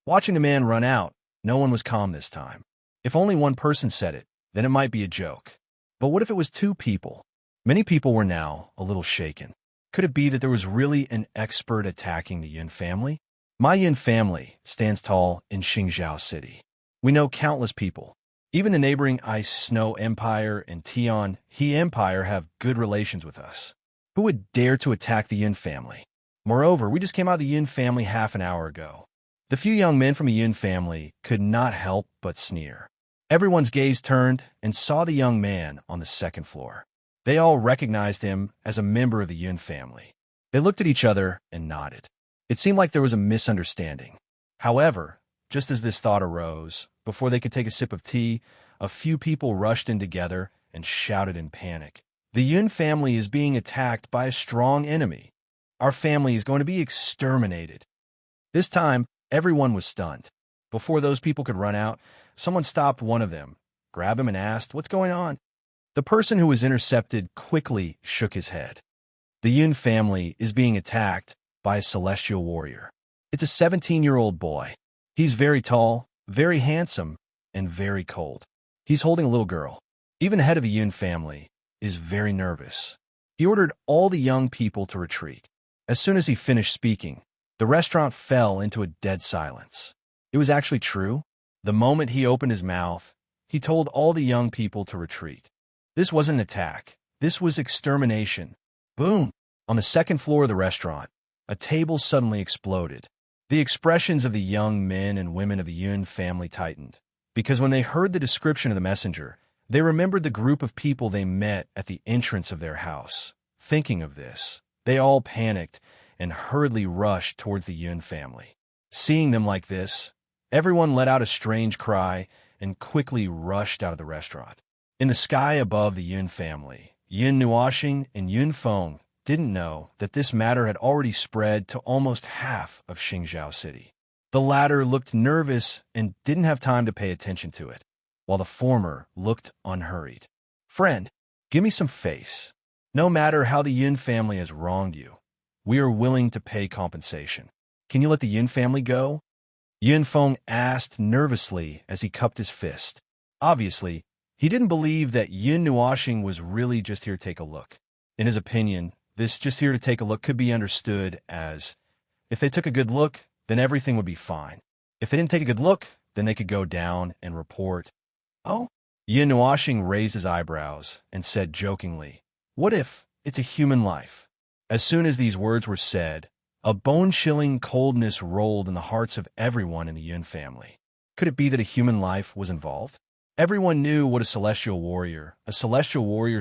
Watching the man run out, no one was calm this time. If only one person said it, then it might be a joke. But what if it was two people? Many people were now a little shaken. Could it be that there was really an expert attacking the Yun family? My Yun family stands tall in Xingzhou City. We know countless people. Even the neighboring Ice Snow Empire and Tian He Empire have good relations with us. Who would dare to attack the Yun family? Moreover, we just came out of the Yun family half an hour ago. The few young men from the Yun family could not help but sneer. Everyone's gaze turned and saw the young man on the second floor. They all recognized him as a member of the Yun family. They looked at each other and nodded. It seemed like there was a misunderstanding. However, just as this thought arose, before they could take a sip of tea, a few people rushed in together and shouted in panic, "The Yun family is being attacked by a strong enemy. Our family is going to be exterminated." This time, everyone was stunned. Before those people could run out, someone stopped one of them, grabbed him and asked, "What's going on?" The person who was intercepted quickly shook his head. The Yun family is being attacked by a celestial warrior. It's a 17-year-old boy. He's very tall, very handsome, and very cold. He's holding a little girl. Even the head of the Yun family is very nervous. He ordered all the young people to retreat. As soon as he finished speaking, the restaurant fell into a dead silence. It was actually true. The moment he opened his mouth, he told all the young people to retreat. This wasn't an attack. This was extermination. Boom! On the second floor of the restaurant, a table suddenly exploded. The expressions of the young men and women of the Yun family tightened, because when they heard the description of the messenger, they remembered the group of people they met at the entrance of their house. Thinking of this, they all panicked and hurriedly rushed towards the Yun family. Seeing them like this, everyone let out a strange cry and quickly rushed out of the restaurant. In the sky above the Yun family, Yun Nuoxing and Yun Feng didn't know that this matter had already spread to almost half of Xingzhou City. The latter looked nervous and didn't have time to pay attention to it, while the former looked unhurried. "Friend, give me some face. No matter how the Yun family has wronged you, we are willing to pay compensation. Can you let the Yun family go?" Yun Feng asked nervously as he cupped his fist. Obviously, he didn't believe that Yun Nuoxing was really just here to take a look. In his opinion, this "just here to take a look" could be understood as, if they took a good look, then everything would be fine. If they didn't take a good look, then they could go down and report. "Oh?" Yun Nuoxing raised his eyebrows and said jokingly, "What if it's a human life?" As soon as these words were said, a bone-chilling coldness rolled in the hearts of everyone in the Yun family. Could it be that a human life was involved? Everyone knew what a celestial warrior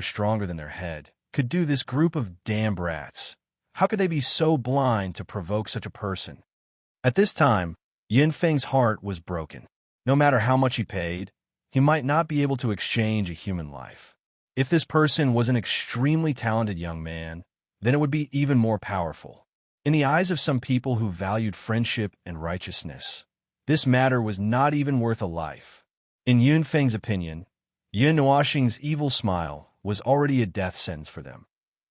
stronger than their head, could do this group of damn brats. How could they be so blind to provoke such a person? At this time, Yin Feng's heart was broken. No matter how much he paid, he might not be able to exchange a human life. If this person was an extremely talented young man, then it would be even more powerful. In the eyes of some people who valued friendship and righteousness, this matter was not even worth a life. In Yun Feng's opinion, Yun Nuoxing's evil smile was already a death sentence for them.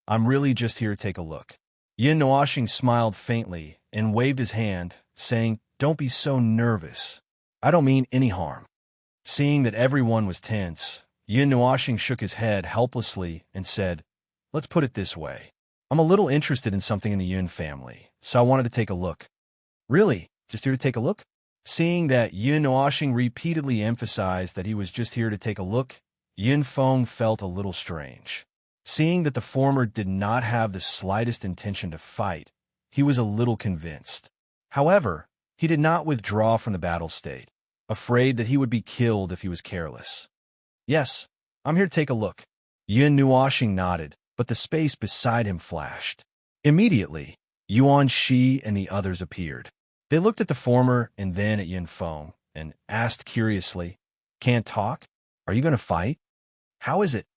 "I'm really just here to take a look." Yun Nuoxing smiled faintly and waved his hand, saying, "Don't be so nervous. I don't mean any harm." Seeing that everyone was tense, Yun Nuoxing shook his head helplessly and said, "Let's put it this way. I'm a little interested in something in the Yun family, so I wanted to take a look." "Really? Just here to take a look?" Seeing that Yun Nuoxing repeatedly emphasized that he was just here to take a look, Yun Feng felt a little strange. Seeing that the former did not have the slightest intention to fight, he was a little convinced. However, he did not withdraw from the battle state, afraid that he would be killed if he was careless. "Yes, I'm here to take a look." Yun Nuoxing nodded, but the space beside him flashed. Immediately, Yuan Shi and the others appeared. They looked at the former and then at Yun Feng and asked curiously, "Can't talk? Are you going to fight? How is it?"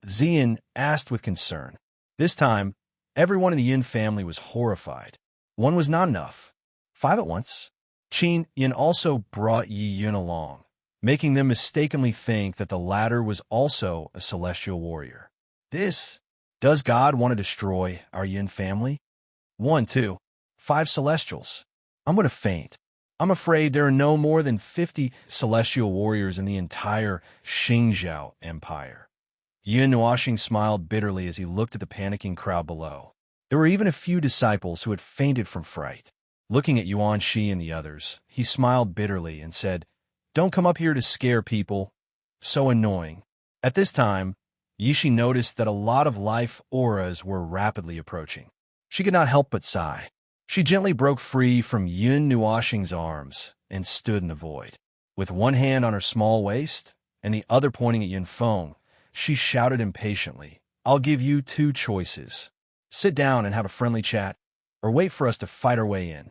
Zian asked with concern. This time, Everyone in the Yin family was horrified. One was not enough. 5 at once. Qin Yin also brought Yi Yun along, making them mistakenly think that the latter was also a celestial warrior. Does God want to destroy our Yin family? 1, 2, 5 celestials. I'm going to faint. I'm afraid there are no more than 50 celestial warriors in the entire Xingzhou Empire. Yun Nuoxing smiled bitterly as he looked at the panicking crowd below. There were even a few disciples who had fainted from fright. Looking at Yuan Shi and the others, he smiled bitterly and said, "Don't come up here to scare people. So annoying." At this time, Yishi noticed that a lot of life auras were rapidly approaching. She could not help but sigh. She gently broke free from Yun Nuoxing's arms and stood in the void. With one hand on her small waist and the other pointing at Yun Feng, she shouted impatiently, "I'll give you 2 choices. Sit down and have a friendly chat, or wait for us to fight our way in."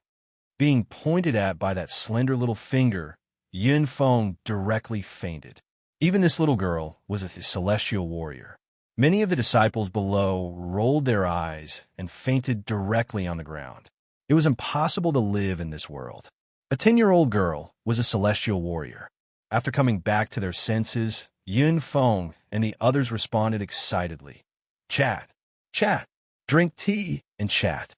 Being pointed at by that slender little finger, Yun Feng directly fainted. Even this little girl was a celestial warrior. Many of the disciples below rolled their eyes and fainted directly on the ground. It was impossible to live in this world. A 10-year-old girl was a celestial warrior. After coming back to their senses, Yun Feng and the others responded excitedly. Chat, chat, drink tea, and chat.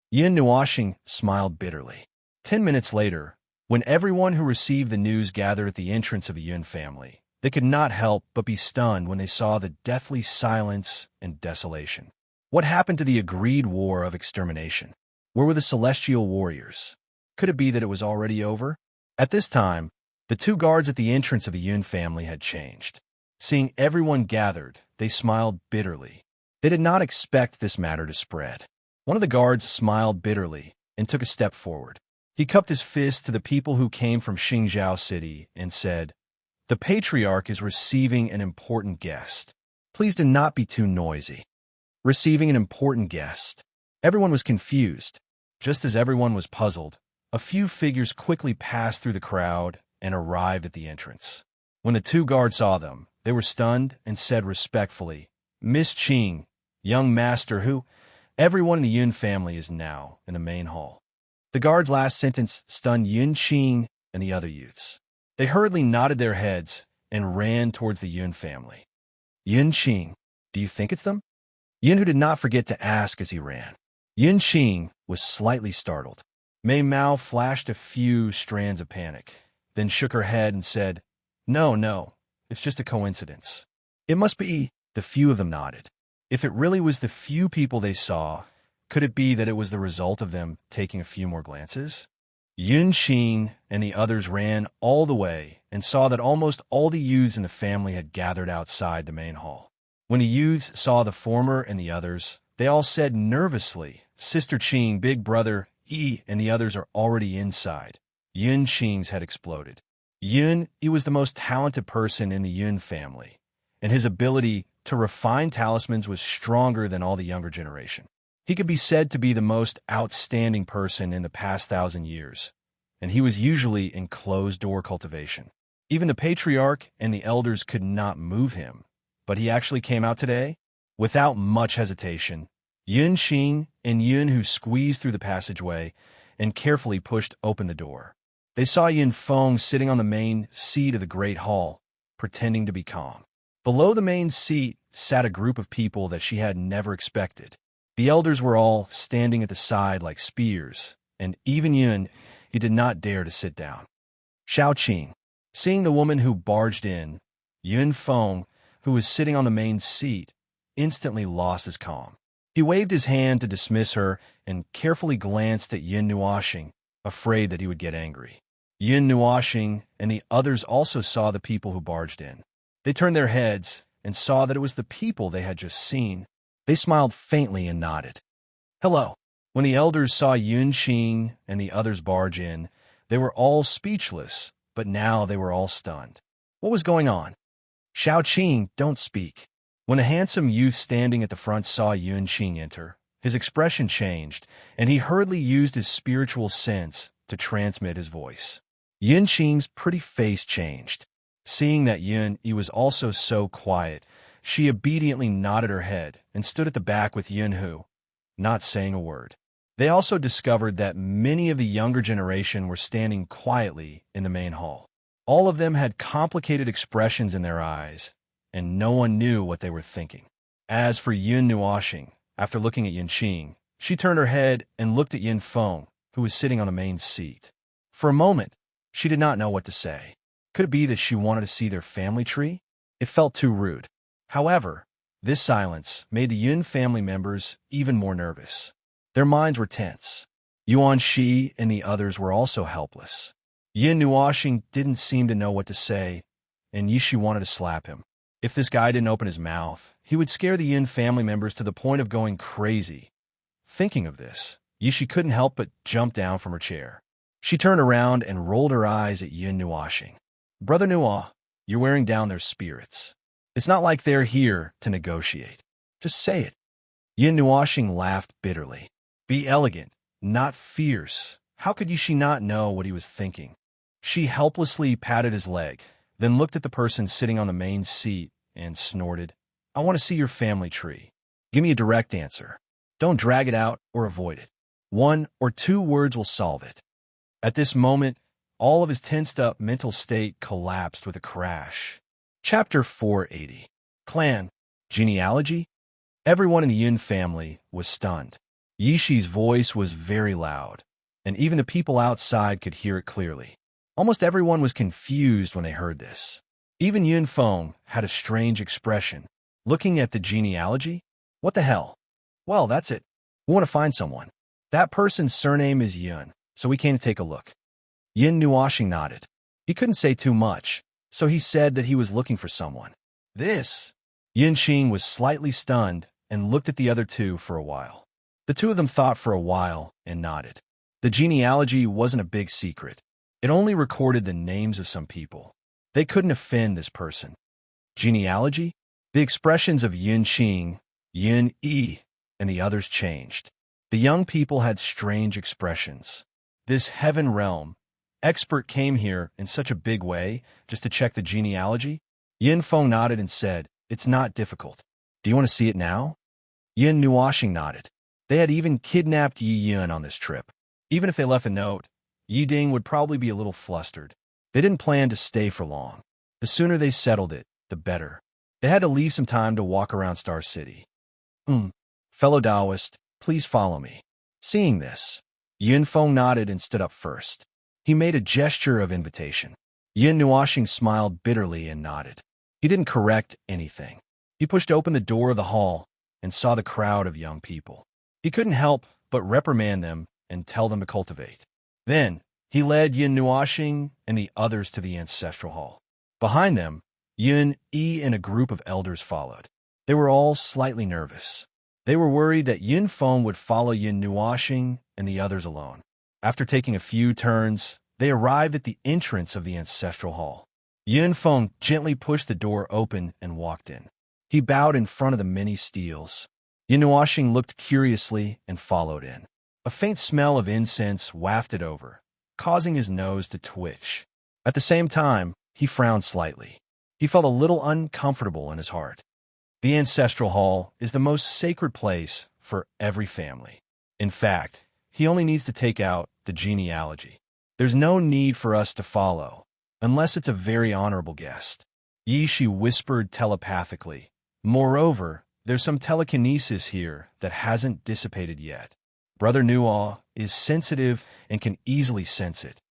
Yun Nuoxing smiled bitterly. 10 minutes later, when everyone who received the news gathered at the entrance of the Yun family, they could not help but be stunned when they saw the deathly silence and desolation. What happened to the agreed war of extermination? Where were the celestial warriors? Could it be that it was already over? At this time, the 2 guards at the entrance of the Yun family had changed. Seeing everyone gathered, they smiled bitterly. They did not expect this matter to spread. One of the guards smiled bitterly and took a step forward. He cupped his fist to the people who came from Xingzhou City and said, "The patriarch is receiving an important guest. Please do not be too noisy." Receiving an important guest. Everyone was confused. Just as everyone was puzzled, a few figures quickly passed through the crowd and arrived at the entrance. When the 2 guards saw them, they were stunned and said respectfully, "Miss Qing, young master who..." Everyone in the Yun family is now in the main hall. The guard's last sentence stunned Yun Qing and the other youths. They hurriedly nodded their heads and ran towards the Yun family. "Yun Qing, do you think it's them?" Yun Hu did not forget to ask as he ran. Yun Qing was slightly startled. Mei Mao flashed a few strands of panic, then shook her head and said, No, it's just a coincidence." It must be. The few of them nodded. If it really was the few people they saw, could it be that it was the result of them taking a few more glances? Yun Qing and the others ran all the way and saw that almost all the youths in the family had gathered outside the main hall. When the youths saw the former and the others, they all said nervously, "Sister Qing, big brother, Yi, and the others are already inside." Yun Qing's head exploded. He was the most talented person in the Yun family, and his ability to refine talismans was stronger than all the younger generation. He could be said to be the most outstanding person in the past 1,000 years, and he was usually in closed-door cultivation. Even the patriarch and the elders could not move him, but he actually came out today. Without much hesitation, Yun Qing and Yun Hu squeezed through the passageway and carefully pushed open the door. They saw Yun Feng sitting on the main seat of the Great Hall, pretending to be calm. Below the main seat sat a group of people that she had never expected. The elders were all standing at the side like spears, and even Yun, he did not dare to sit down. Xiao Qing. Seeing the woman who barged in, Yun Feng, who was sitting on the main seat, instantly lost his calm. He waved his hand to dismiss her and carefully glanced at Yun Nuoxing, afraid that he would get angry. Yun Nuoxing and the others also saw the people who barged in. They turned their heads and saw that it was the people they had just seen. They smiled faintly and nodded. "Hello." When the elders saw Yun Qing and the others barge in, they were all speechless, but now they were all stunned. What was going on? "Xiao Qing, don't speak." When a handsome youth standing at the front saw Yun Qing enter, his expression changed, and he hurriedly used his spiritual sense to transmit his voice. Yun Qing's pretty face changed. Seeing that He was also so quiet, she obediently nodded her head and stood at the back with Yun Hu. not saying a word. They also discovered that many of the younger generation were standing quietly in the main hall. All of them had complicated expressions in their eyes, and no one knew what they were thinking. As for Yun Nuoxing, after looking at Yunqing, she turned her head and looked at Yin Feng, who was sitting on the main seat. For a moment, she did not know what to say. Could it be that she wanted to see their family tree? It felt too rude. However, this silence made the Yun family members even more nervous. Their minds were tense. Yuan Shi and the others were also helpless. Yin Nuoxing didn't seem to know what to say, and Yishi wanted to slap him. If this guy didn't open his mouth, he would scare the Yin family members to the point of going crazy. Thinking of this, Yishi couldn't help but jump down from her chair. She turned around and rolled her eyes at Yin Nuoxing. Brother Nuo, you're wearing down their spirits. It's not like they're here to negotiate. Just say it. Yin Nuoxing laughed bitterly. Be elegant, not fierce. How could Yishi not know what he was thinking? She helplessly patted his leg, then looked at the person sitting on the main seat and snorted. I want to see your family tree. Give me a direct answer. Don't drag it out or avoid it. 1 or 2 words will solve it. At this moment, all of his tensed-up mental state collapsed with a crash. Chapter 480. Clan. Genealogy? Everyone in the Yun family was stunned. Yishi's voice was very loud, and even the people outside could hear it clearly. Almost everyone was confused when they heard this. Even Yun Feng had a strange expression. Looking at the genealogy? What the hell? Well, that's it. We want to find someone. That person's surname is Yun, so we came to take a look. Yin Nuoxing nodded. He couldn't say too much, so he said that he was looking for someone. This? Yunqing was slightly stunned and looked at the other two for a while. The two of them thought for a while and nodded. The genealogy wasn't a big secret. It only recorded the names of some people. They couldn't offend this person. Genealogy? The expressions of Yunqing, Yun Yi, and the others changed. The young people had strange expressions. This heaven realm expert came here in such a big way just to check the genealogy? Yin Feng nodded and said, It's not difficult. Do you want to see it now? Yin Nuoxing nodded. They had even kidnapped Yi Yun on this trip. Even if they left a note, Yi Ding would probably be a little flustered. They didn't plan to stay for long. The sooner they settled it, the better. They had to leave some time to walk around Star City. Fellow Taoist, please follow me. Seeing this, Yin Feng nodded and stood up first. He made a gesture of invitation. Yin Nuoxing smiled bitterly and nodded. He didn't correct anything. He pushed open the door of the hall and saw the crowd of young people. He couldn't help but reprimand them and tell them to cultivate. Then, he led Yin Nuoxing and the others to the ancestral hall. Behind them, Yun Yi and a group of elders followed. They were all slightly nervous. They were worried that Yin Feng would follow Yin Nuoxing and the others alone. After taking a few turns, they arrived at the entrance of the ancestral hall. Yin Feng gently pushed the door open and walked in. He bowed in front of the many steels. Yin Nuoxing looked curiously and followed in. A faint smell of incense wafted over, causing his nose to twitch. At the same time, he frowned slightly. He felt a little uncomfortable in his heart. The ancestral hall is the most sacred place for every family. In fact, he only needs to take out the genealogy. There's no need for us to follow, unless it's a very honorable guest. Yishi whispered telepathically. Moreover, there's some telekinesis here that hasn't dissipated yet. Brother Nuo is sensitive and can easily sense it.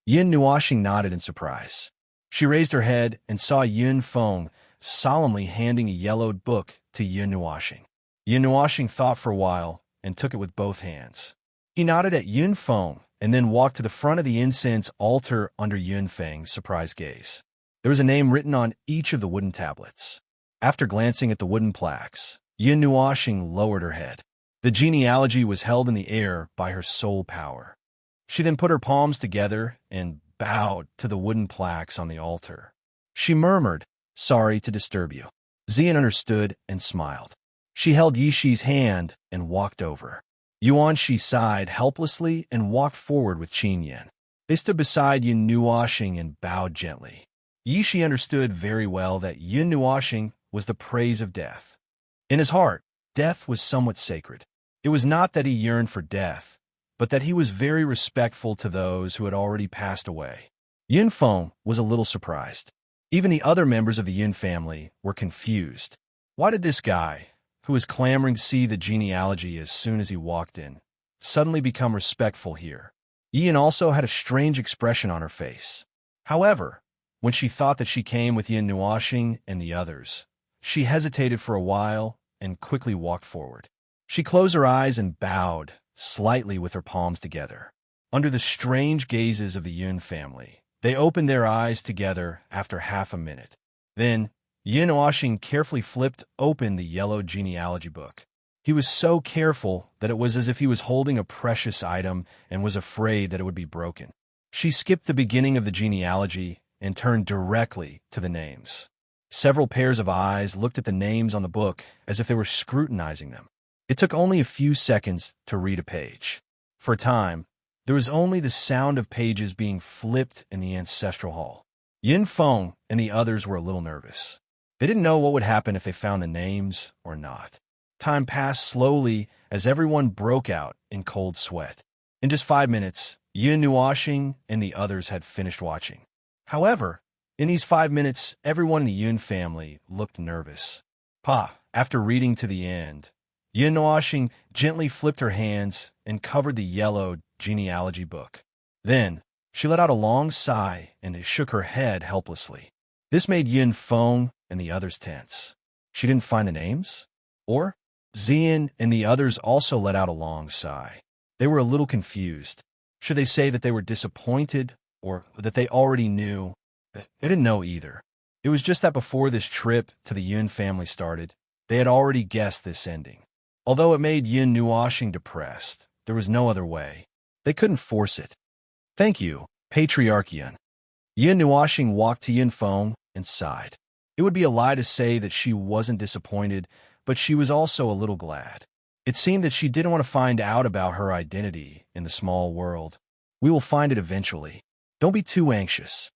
Yin Nuoxing nodded in surprise. She raised her head and saw Yin Feng solemnly handing a yellowed book to Yin Nuoxing. Yin Nuoxing thought for a while and took it with both hands. He nodded at Yin Feng and then walked to the front of the incense altar under Yun Feng's surprised gaze. There was a name written on each of the wooden tablets. After glancing at the wooden plaques, Yin Nuoxing lowered her head. The genealogy was held in the air by her soul power. She then put her palms together and bowed to the wooden plaques on the altar. She murmured, Sorry to disturb you. Xian understood and smiled. She held Yishi's hand and walked over. Yuan Shi sighed helplessly and walked forward with Qin Yan. They stood beside Yin Nuoxing and bowed gently. Yishi understood very well that Yin Nuoxing was the praise of death. In his heart, death was somewhat sacred. It It was not that he yearned for death, but that he was very respectful to those who had already passed away. Yun Feng was a little surprised. Even the other members of the Yun family were confused. Why did this guy, who was clamoring to see the genealogy as soon as he walked in, suddenly become respectful here? Yin also had a strange expression on her face. However, when she thought that she came with Yin Nuoxing and the others, she hesitated for a while and quickly walked forward. She closed her eyes and bowed slightly with her palms together. Under the strange gazes of the Yun family, they opened their eyes together after half a minute. Then, Yin Nuoxing carefully flipped open the yellow genealogy book. He was so careful that it was as if he was holding a precious item and was afraid that it would be broken. She skipped the beginning of the genealogy and turned directly to the names. Several pairs of eyes looked at the names on the book as if they were scrutinizing them. It took only a few seconds to read a page. For a time, there was only the sound of pages being flipped in the ancestral hall. Yin Feng and the others were a little nervous. They didn't know what would happen if they found the names or not. Time passed slowly as everyone broke out in cold sweat. In just 5 minutes, Yin Nuoxing and the others had finished watching. However, in these 5 minutes, everyone in the Yun family looked nervous. After reading to the end, Yin Nuoxing gently flipped her hands and covered the yellow genealogy book. Then, she let out a long sigh and shook her head helplessly. This made Yin Feng and the others tense. She didn't find the names? Or? Xian and the others also let out a long sigh. They were a little confused. Should they say that they were disappointed or that they already knew? They didn't know either. It was just that before this trip to the Yun family started, they had already guessed this ending. Although it made Yin Nuoxing depressed, there was no other way. They couldn't force it. Thank you, Patriarch Yun. Yin Nuoxing walked to Yin Feng and sighed. It would be a lie to say that she wasn't disappointed, but she was also a little glad. It seemed that she didn't want to find out about her identity in the small world. We will find it eventually. Don't be too anxious.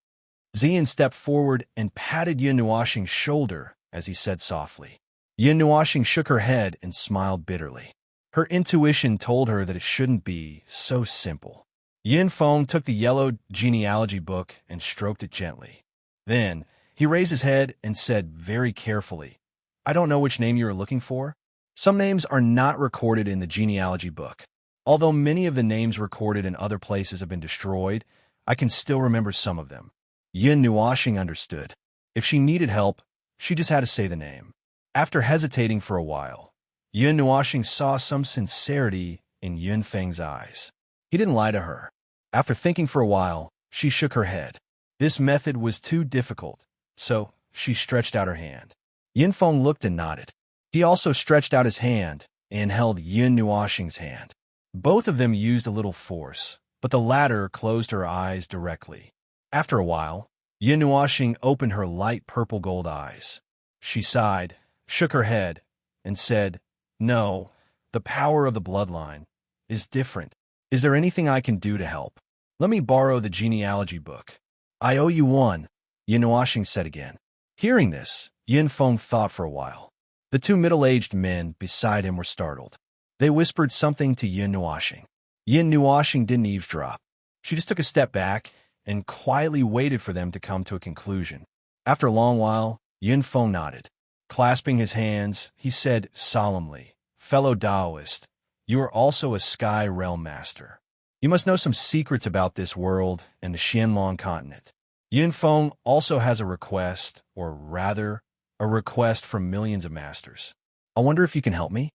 Xian stepped forward and patted Yin Nuoxing's shoulder as he said softly. Yin Nuoxing shook her head and smiled bitterly. Her intuition told her that it shouldn't be so simple. Yin Feng took the yellow genealogy book and stroked it gently. Then, he raised his head and said very carefully, I don't know which name you are looking for. Some names are not recorded in the genealogy book. Although many of the names recorded in other places have been destroyed, I can still remember some of them. Yin Nuoxing understood. If she needed help, she just had to say the name. After hesitating for a while, Yin Nuoxing saw some sincerity in Yun Feng's eyes. He didn't lie to her. After thinking for a while, she shook her head. This method was too difficult, so she stretched out her hand. Yin Feng looked and nodded. He also stretched out his hand and held Yin Nuoxing's hand. Both of them used a little force, but the latter closed her eyes directly. After a while, Yin Nuoxing opened her light purple gold eyes. She sighed, shook her head, and said, No, the power of the bloodline is different. Is there anything I can do to help? Let me borrow the genealogy book. I owe you one, Yin Nuoxing said again. Hearing this, Yin Feng thought for a while. The two middle-aged men beside him were startled. They whispered something to Yin Nuoxing. Yin Nuoxing didn't eavesdrop. She just took a step back and quietly waited for them to come to a conclusion. After a long while, Yin Feng nodded. Clasping his hands, he said solemnly, Fellow Taoist, you are also a Sky Realm Master. You must know some secrets about this world and the Xianlong continent. Yin Feng also has a request, or rather, a request from millions of masters. I wonder if you can help me?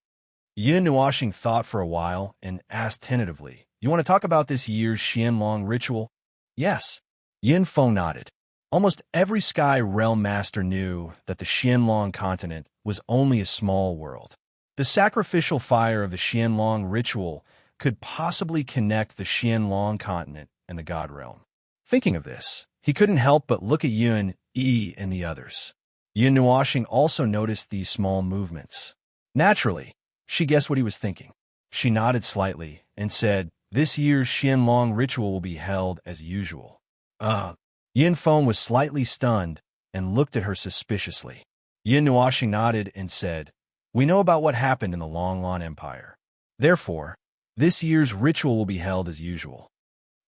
Yin Nuoxing thought for a while and asked tentatively, You want to talk about this year's Xianlong ritual? Yes. Yin Feng nodded. Almost every Sky Realm Master knew that the Xianlong continent was only a small world. The sacrificial fire of the Xianlong ritual could possibly connect the Xianlong continent and the God Realm. Thinking of this, he couldn't help but look at Yun, Yi, and the others. Yin Nuoxing also noticed these small movements. Naturally, she guessed what he was thinking. She nodded slightly and said, This year's Xianlong ritual will be held as usual. Yin Feng was slightly stunned and looked at her suspiciously. Yin Nuoxing nodded and said, We know about what happened in the Long Lan Empire. Therefore, this year's ritual will be held as usual.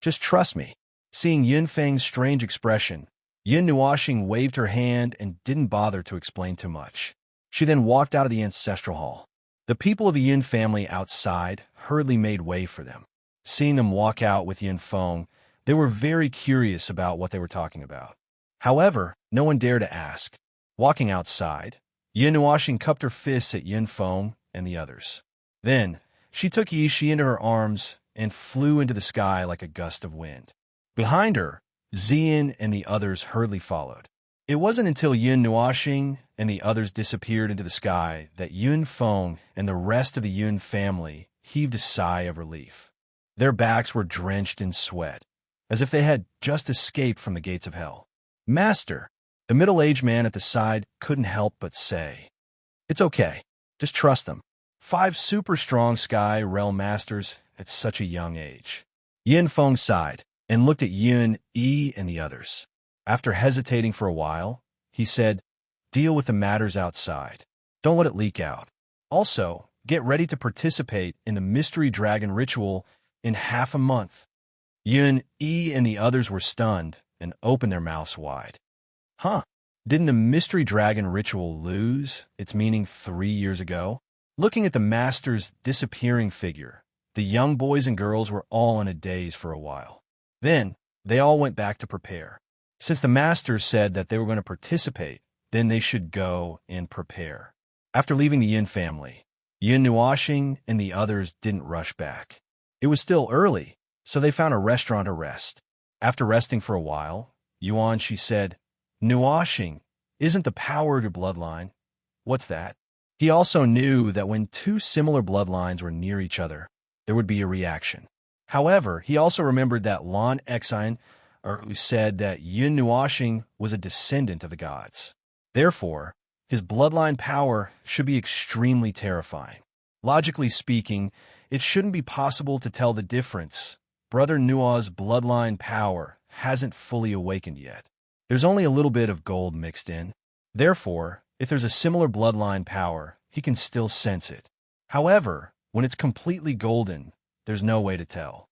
Just trust me. Seeing Yun Feng's strange expression, Yun Nuoxing waved her hand and didn't bother to explain too much. She then walked out of the ancestral hall. The people of the Yun family outside hurriedly made way for them. Seeing them walk out with Yun Feng, they were very curious about what they were talking about. However, no one dared to ask. Walking outside, Yun Nuoxing cupped her fists at Yun Feng and the others. Then, she took Yishi into her arms and flew into the sky like a gust of wind. Behind her, Zian and the others hurriedly followed. It wasn't until Yun Nuoxing and the others disappeared into the sky that Yun Feng and the rest of the Yun family heaved a sigh of relief. Their backs were drenched in sweat, as if they had just escaped from the gates of hell. "Master," the middle-aged man at the side couldn't help but say. "It's okay. Just trust them. 5 super strong Sky Realm Masters at such a young age." Yin Feng sighed and looked at Yun Yi and the others. After hesitating for a while, he said, "Deal with the matters outside. Don't let it leak out. Also, get ready to participate in the Mystery Dragon ritual in half a month." Yun Yi and the others were stunned and opened their mouths wide. Huh? Didn't the Mystery Dragon ritual lose its meaning 3 years ago? Looking at the master's disappearing figure, the young boys and girls were all in a daze for a while. Then, they all went back to prepare. Since the master said that they were going to participate, then they should go and prepare. After leaving the Yin family, Yun Nuoxing and the others didn't rush back. It was still early, so they found a restaurant to rest. After resting for a while, Yuan, she said, "Nuoxing, isn't the power of your bloodline?" "What's that?" He also knew that when 2 similar bloodlines were near each other, there would be a reaction. However, he also remembered that Lan Exine, who said that Yun Nuoxing was a descendant of the gods. Therefore, his bloodline power should be extremely terrifying. Logically speaking, it shouldn't be possible to tell the difference. Brother Nua's bloodline power hasn't fully awakened yet. There's only a little bit of gold mixed in. Therefore, if there's a similar bloodline power, he can still sense it. However, when it's completely golden, there's no way to tell.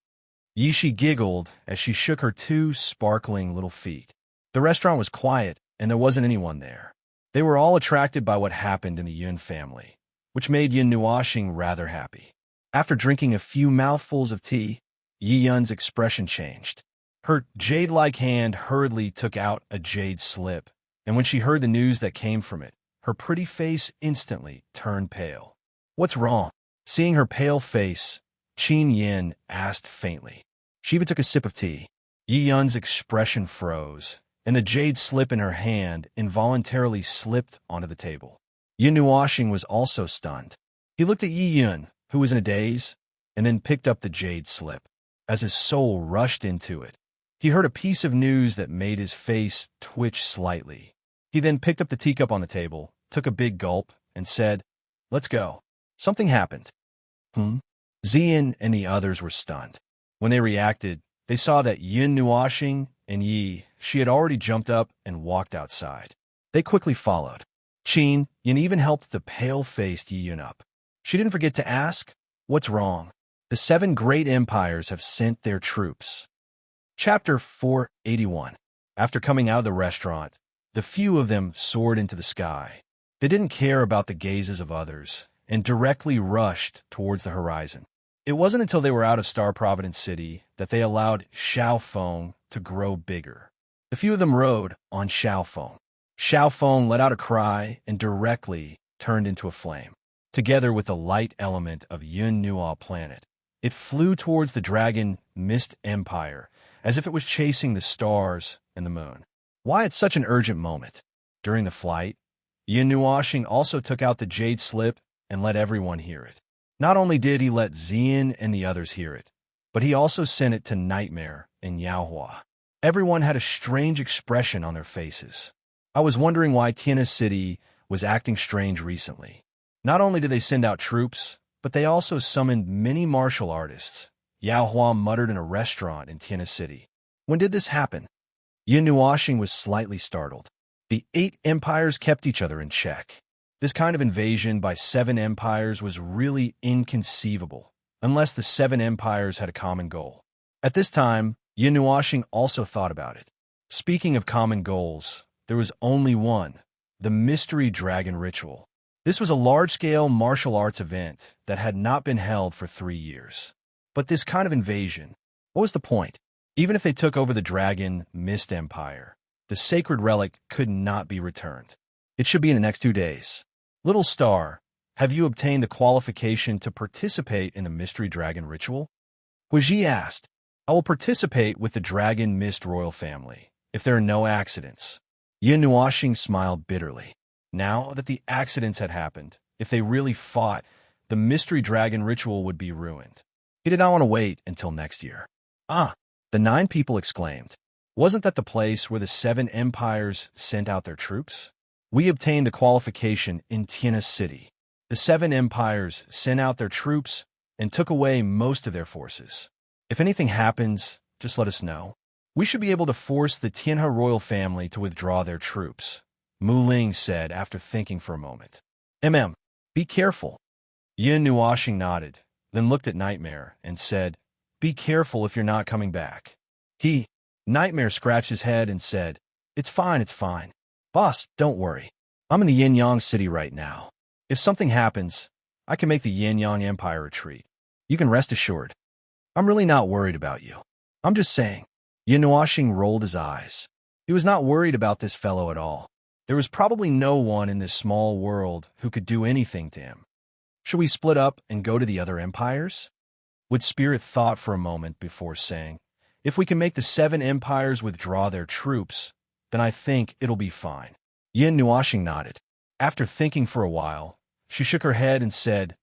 Yishi giggled as she shook her 2 sparkling little feet. The restaurant was quiet, and there wasn't anyone there. They were all attracted by what happened in the Yun family, which made Yun Nuoxing rather happy. After drinking a few mouthfuls of tea, Yi Yun's expression changed. Her jade-like hand hurriedly took out a jade slip, and when she heard the news that came from it, her pretty face instantly turned pale. "What's wrong?" Seeing her pale face, Qin Yin asked faintly. She even took a sip of tea. Yi Yun's expression froze, and the jade slip in her hand involuntarily slipped onto the table. Yun Nuoxing was also stunned. He looked at Yi Yun, who was in a daze, and then picked up the jade slip. As his soul rushed into it, he heard a piece of news that made his face twitch slightly. He then picked up the teacup on the table, took a big gulp, and said, "Let's go." Something happened. Zian and the others were stunned. When they reacted, they saw that Yun Nuoxing and Yi, she had already jumped up and walked outside. They quickly followed. Qin Yin even helped the pale-faced Yi Yun up. She didn't forget to ask, "What's wrong?" The 7 great empires have sent their troops. Chapter 481. After coming out of the restaurant, the few of them soared into the sky. They didn't care about the gazes of others and directly rushed towards the horizon. It wasn't until they were out of Star Providence City that they allowed Xiaofeng to grow bigger. The few of them rode on Xiaofeng. Xiaofeng let out a cry and directly turned into a flame. Together with the light element of Yun Nua planet, it flew towards the dragon Mist Empire as if it was chasing the stars and the moon. Why at such an urgent moment? During the flight, Yun Nuoxing also took out the jade slip and let everyone hear it. Not only did he let Zian and the others hear it, but he also sent it to Nightmare and Yaohua. Everyone had a strange expression on their faces. I was wondering why Tiana City was acting strange recently. Not only did they send out troops, but they also summoned many martial artists. Yaohua muttered in a restaurant in Tiana City. When did this happen? Yun Nuoxing was slightly startled. The 8 empires kept each other in check. This kind of invasion by 7 empires was really inconceivable, unless the 7 empires had a common goal. At this time, Yin Nuoxing also thought about it. Speaking of common goals, there was only one: the Mystery Dragon Ritual. This was a large-scale martial arts event that had not been held for 3 years. But this kind of invasion, what was the point? Even if they took over the Dragon Mist Empire, the sacred relic could not be returned. It should be in the next 2 days. Little Star, have you obtained the qualification to participate in the Mystery Dragon Ritual? Huiji asked. I will participate with the Dragon Mist royal family, if there are no accidents. Yin Nuoxing smiled bitterly. Now that the accidents had happened, if they really fought, the Mystery Dragon Ritual would be ruined. He did not want to wait until next year. Ah, the 9 people exclaimed. Wasn't that the place where the 7 empires sent out their troops? We obtained the qualification in Tiana City. The 7 empires sent out their troops and took away most of their forces. If anything happens, just let us know. We should be able to force the Tianhe royal family to withdraw their troops, Mu Ling said after thinking for a moment. Be careful. Yin Nuoxing nodded, then looked at Nightmare and said, be careful if you're not coming back. Nightmare scratched his head and said, it's fine. Boss, don't worry. I'm in the Yin-Yang city right now. If something happens, I can make the Yin-Yang Empire retreat. You can rest assured. I'm really not worried about you. I'm just saying. Yin Nuoxing rolled his eyes. He was not worried about this fellow at all. There was probably no one in this small world who could do anything to him. Should we split up and go to the other empires? Wood Spirit thought for a moment before saying, if we can make the 7 empires withdraw their troops, then I think it'll be fine. Yin Nuoxing nodded. After thinking for a while, she shook her head and said,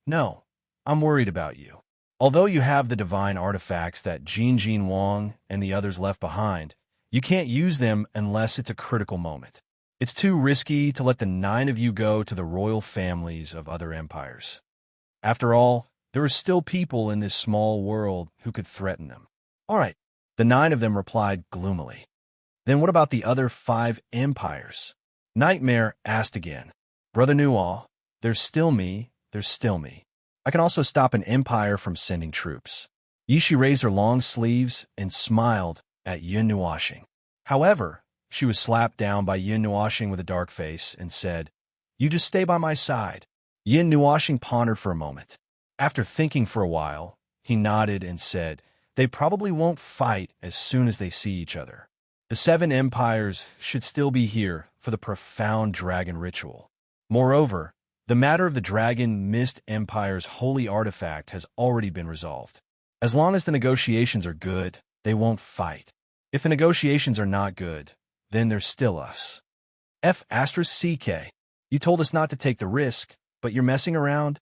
no, I'm worried about you. Although you have the divine artifacts that Jin Wang and the others left behind, you can't use them unless it's a critical moment. It's too risky to let the 9 of you go to the royal families of other empires. After all, there are still people in this small world who could threaten them. All right, the 9 of them replied gloomily. Then what about the other 5 empires? Nightmare asked again. Brother Nuo, there's still me. I can also stop an empire from sending troops. Yishi raised her long sleeves and smiled at Yin Nuoxing. However, she was slapped down by Yin Nuoxing with a dark face and said, you just stay by my side. Yin Nuoxing pondered for a moment. After thinking for a while, he nodded and said, they probably won't fight as soon as they see each other. The 7 empires should still be here for the profound dragon ritual. Moreover, the matter of the Dragon Mist Empire's holy artifact has already been resolved. As long as the negotiations are good, they won't fight. If the negotiations are not good, then there's still us. F*CK. You told us not to take the risk, but you're messing around?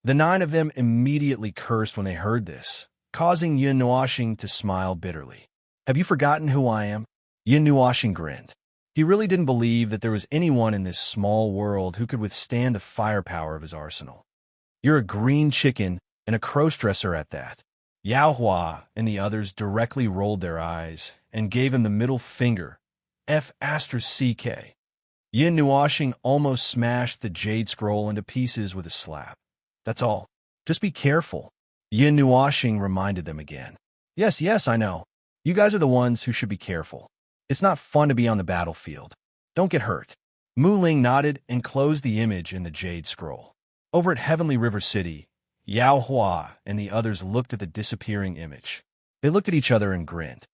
The 9 of them immediately cursed when they heard this, causing Yin Nuoxing to smile bitterly. Have you forgotten who I am? Yin Nuoxing grinned. He really didn't believe that there was anyone in this small world who could withstand the firepower of his arsenal. You're a green chicken and a cross-dresser at that. Yao Hua and the others directly rolled their eyes and gave him the middle finger, F*CK. Yin Nuoxing almost smashed the jade scroll into pieces with a slap. That's all. Just be careful. Yin Nuoxing reminded them again. Yes, I know. You guys are the ones who should be careful. It's not fun to be on the battlefield. Don't get hurt. Mu Ling nodded and closed the image in the jade scroll. Over at Heavenly River City, Yao Hua and the others looked at the disappearing image. They looked at each other and grinned.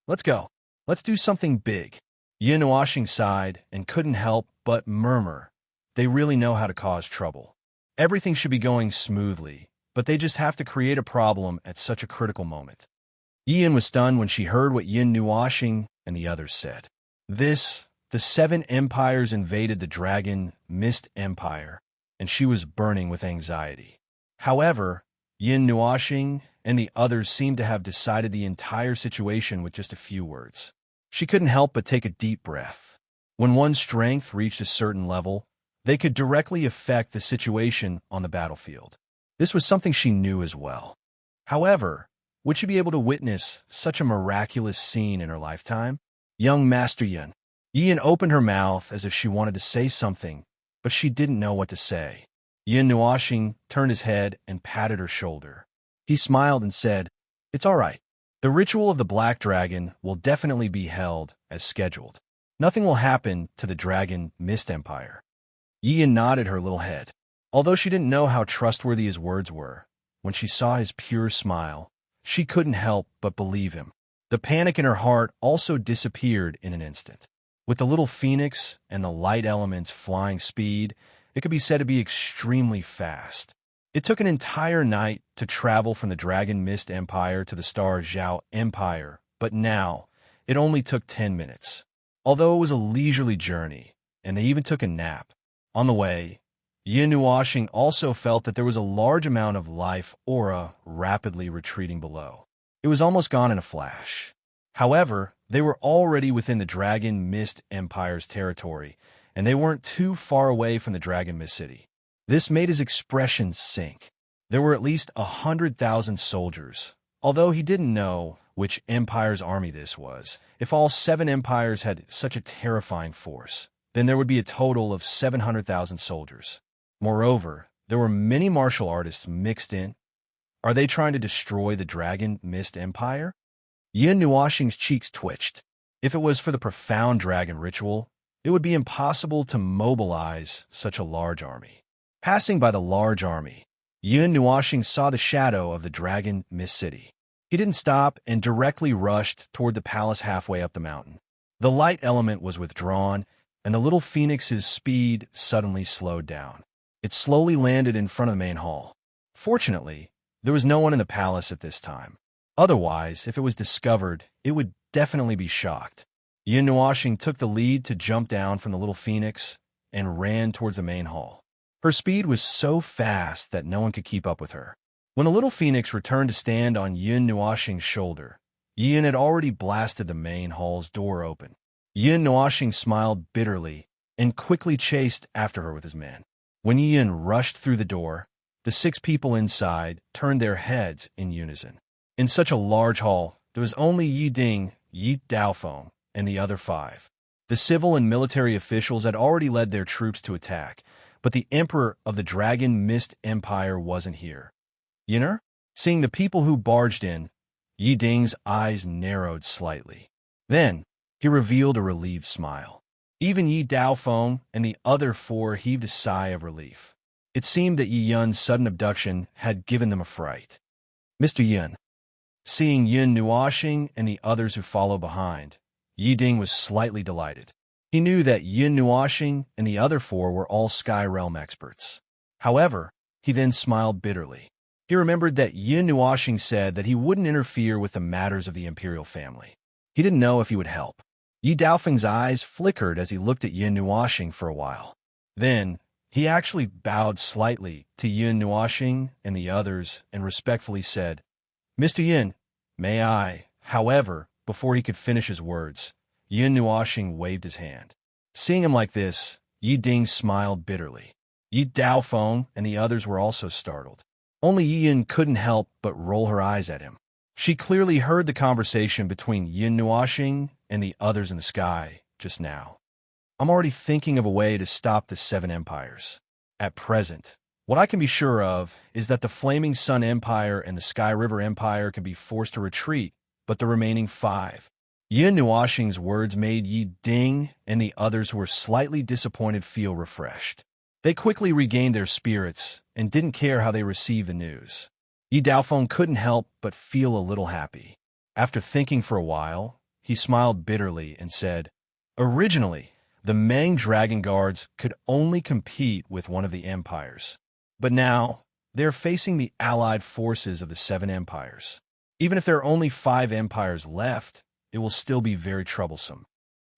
Let's go. Let's do something big. Yin Nuoxing sighed and couldn't help but murmur. They really know how to cause trouble. Everything should be going smoothly, but they just have to create a problem at such a critical moment. Yin was stunned when she heard what Yin Nuoxing and the others said. The 7 empires invaded the Dragon Mist Empire, and she was burning with anxiety. However, Yin Nuoxing and the others seemed to have decided the entire situation with just a few words. She couldn't help but take a deep breath. When one's strength reached a certain level, they could directly affect the situation on the battlefield. This was something she knew as well. However, would she be able to witness such a miraculous scene in her lifetime? Young Master Yin. Yin opened her mouth as if she wanted to say something, but she didn't know what to say. Yin Nuoxing turned his head and patted her shoulder. He smiled and said, "It's all right. The ritual of the Black Dragon will definitely be held as scheduled. Nothing will happen to the Dragon Mist Empire." Yin nodded her little head. Although she didn't know how trustworthy his words were, when she saw his pure smile, she couldn't help but believe him. The panic in her heart also disappeared in an instant. With the little phoenix and the light element's flying speed, it could be said to be extremely fast. It took an entire night to travel from the Dragon Mist Empire to the Star Zhao Empire, but now it only took 10 minutes. Although it was a leisurely journey, and they even took a nap. On the way, Yin Nuoxing also felt that there was a large amount of life aura rapidly retreating below. It was almost gone in a flash. However, they were already within the Dragon Mist Empire's territory, and they weren't too far away from the Dragon Mist City. This made his expression sink. There were at least 100,000 soldiers, although he didn't know which empire's army this was. If all 7 empires had such a terrifying force, then there would be a total of 700,000 soldiers. Moreover, there were many martial artists mixed in. Are they trying to destroy the Dragon Mist Empire? Yin Nuoxing's cheeks twitched. If it was for the profound dragon ritual, it would be impossible to mobilize such a large army. Passing by the large army, Yin Nuoxing saw the shadow of the Dragon Mist City. He didn't stop and directly rushed toward the palace halfway up the mountain. The light element was withdrawn, and the little phoenix's speed suddenly slowed down. It slowly landed in front of the main hall. Fortunately, there was no one in the palace at this time. Otherwise, if it was discovered, it would definitely be shocked. Yin Nuoxing took the lead to jump down from the little phoenix and ran towards the main hall. Her speed was so fast that no one could keep up with her. When the little phoenix returned to stand on Yin Nuoxing's shoulder, Yin had already blasted the main hall's door open. Yin Nuoxing smiled bitterly and quickly chased after her with his men. When Yin rushed through the door, the 6 people inside turned their heads in unison. In such a large hall, there was only Yi Ding, Yi Daofeng, and the other 5. The civil and military officials had already led their troops to attack, but the emperor of the Dragon Mist Empire wasn't here. Yin'er? Seeing the people who barged in, Yi Ding's eyes narrowed slightly. Then, he revealed a relieved smile. Even Yi Daofeng and the other 4 heaved a sigh of relief. It seemed that Yi Yun's sudden abduction had given them a fright. "Mr. Yin." Seeing Yin Nuoxing and the others who followed behind, Yi Ding was slightly delighted. He knew that Yin Nuoxing and the other 4 were all Sky Realm experts. However, he then smiled bitterly. He remembered that Yin Nuoxing said that he wouldn't interfere with the matters of the imperial family. He didn't know if he would help. Yi Daofeng's eyes flickered as he looked at Yin Nuoxing for a while. Then, he actually bowed slightly to Yin Nuoxing and the others and respectfully said, "Mr. Yin, may I?" However, before he could finish his words, Yin Nuoxing waved his hand. Seeing him like this, Yi Ding smiled bitterly. Yi Daofeng and the others were also startled. Only Yi Yin couldn't help but roll her eyes at him. She clearly heard the conversation between Yin Nuoxing and the others in the sky just now. "I'm already thinking of a way to stop the 7 empires. At present, what I can be sure of is that the Flaming Sun Empire and the Sky River Empire can be forced to retreat, but the remaining 5. Yin Nuoxing's words made Yi Ding and the others who were slightly disappointed feel refreshed. They quickly regained their spirits and didn't care how they received the news. Yi Daofeng couldn't help but feel a little happy. After thinking for a while, he smiled bitterly and said, "Originally, the Meng Dragon Guards could only compete with one of the empires. But now, they're facing the allied forces of the 7 empires. Even if there are only 5 empires left, it will still be very troublesome."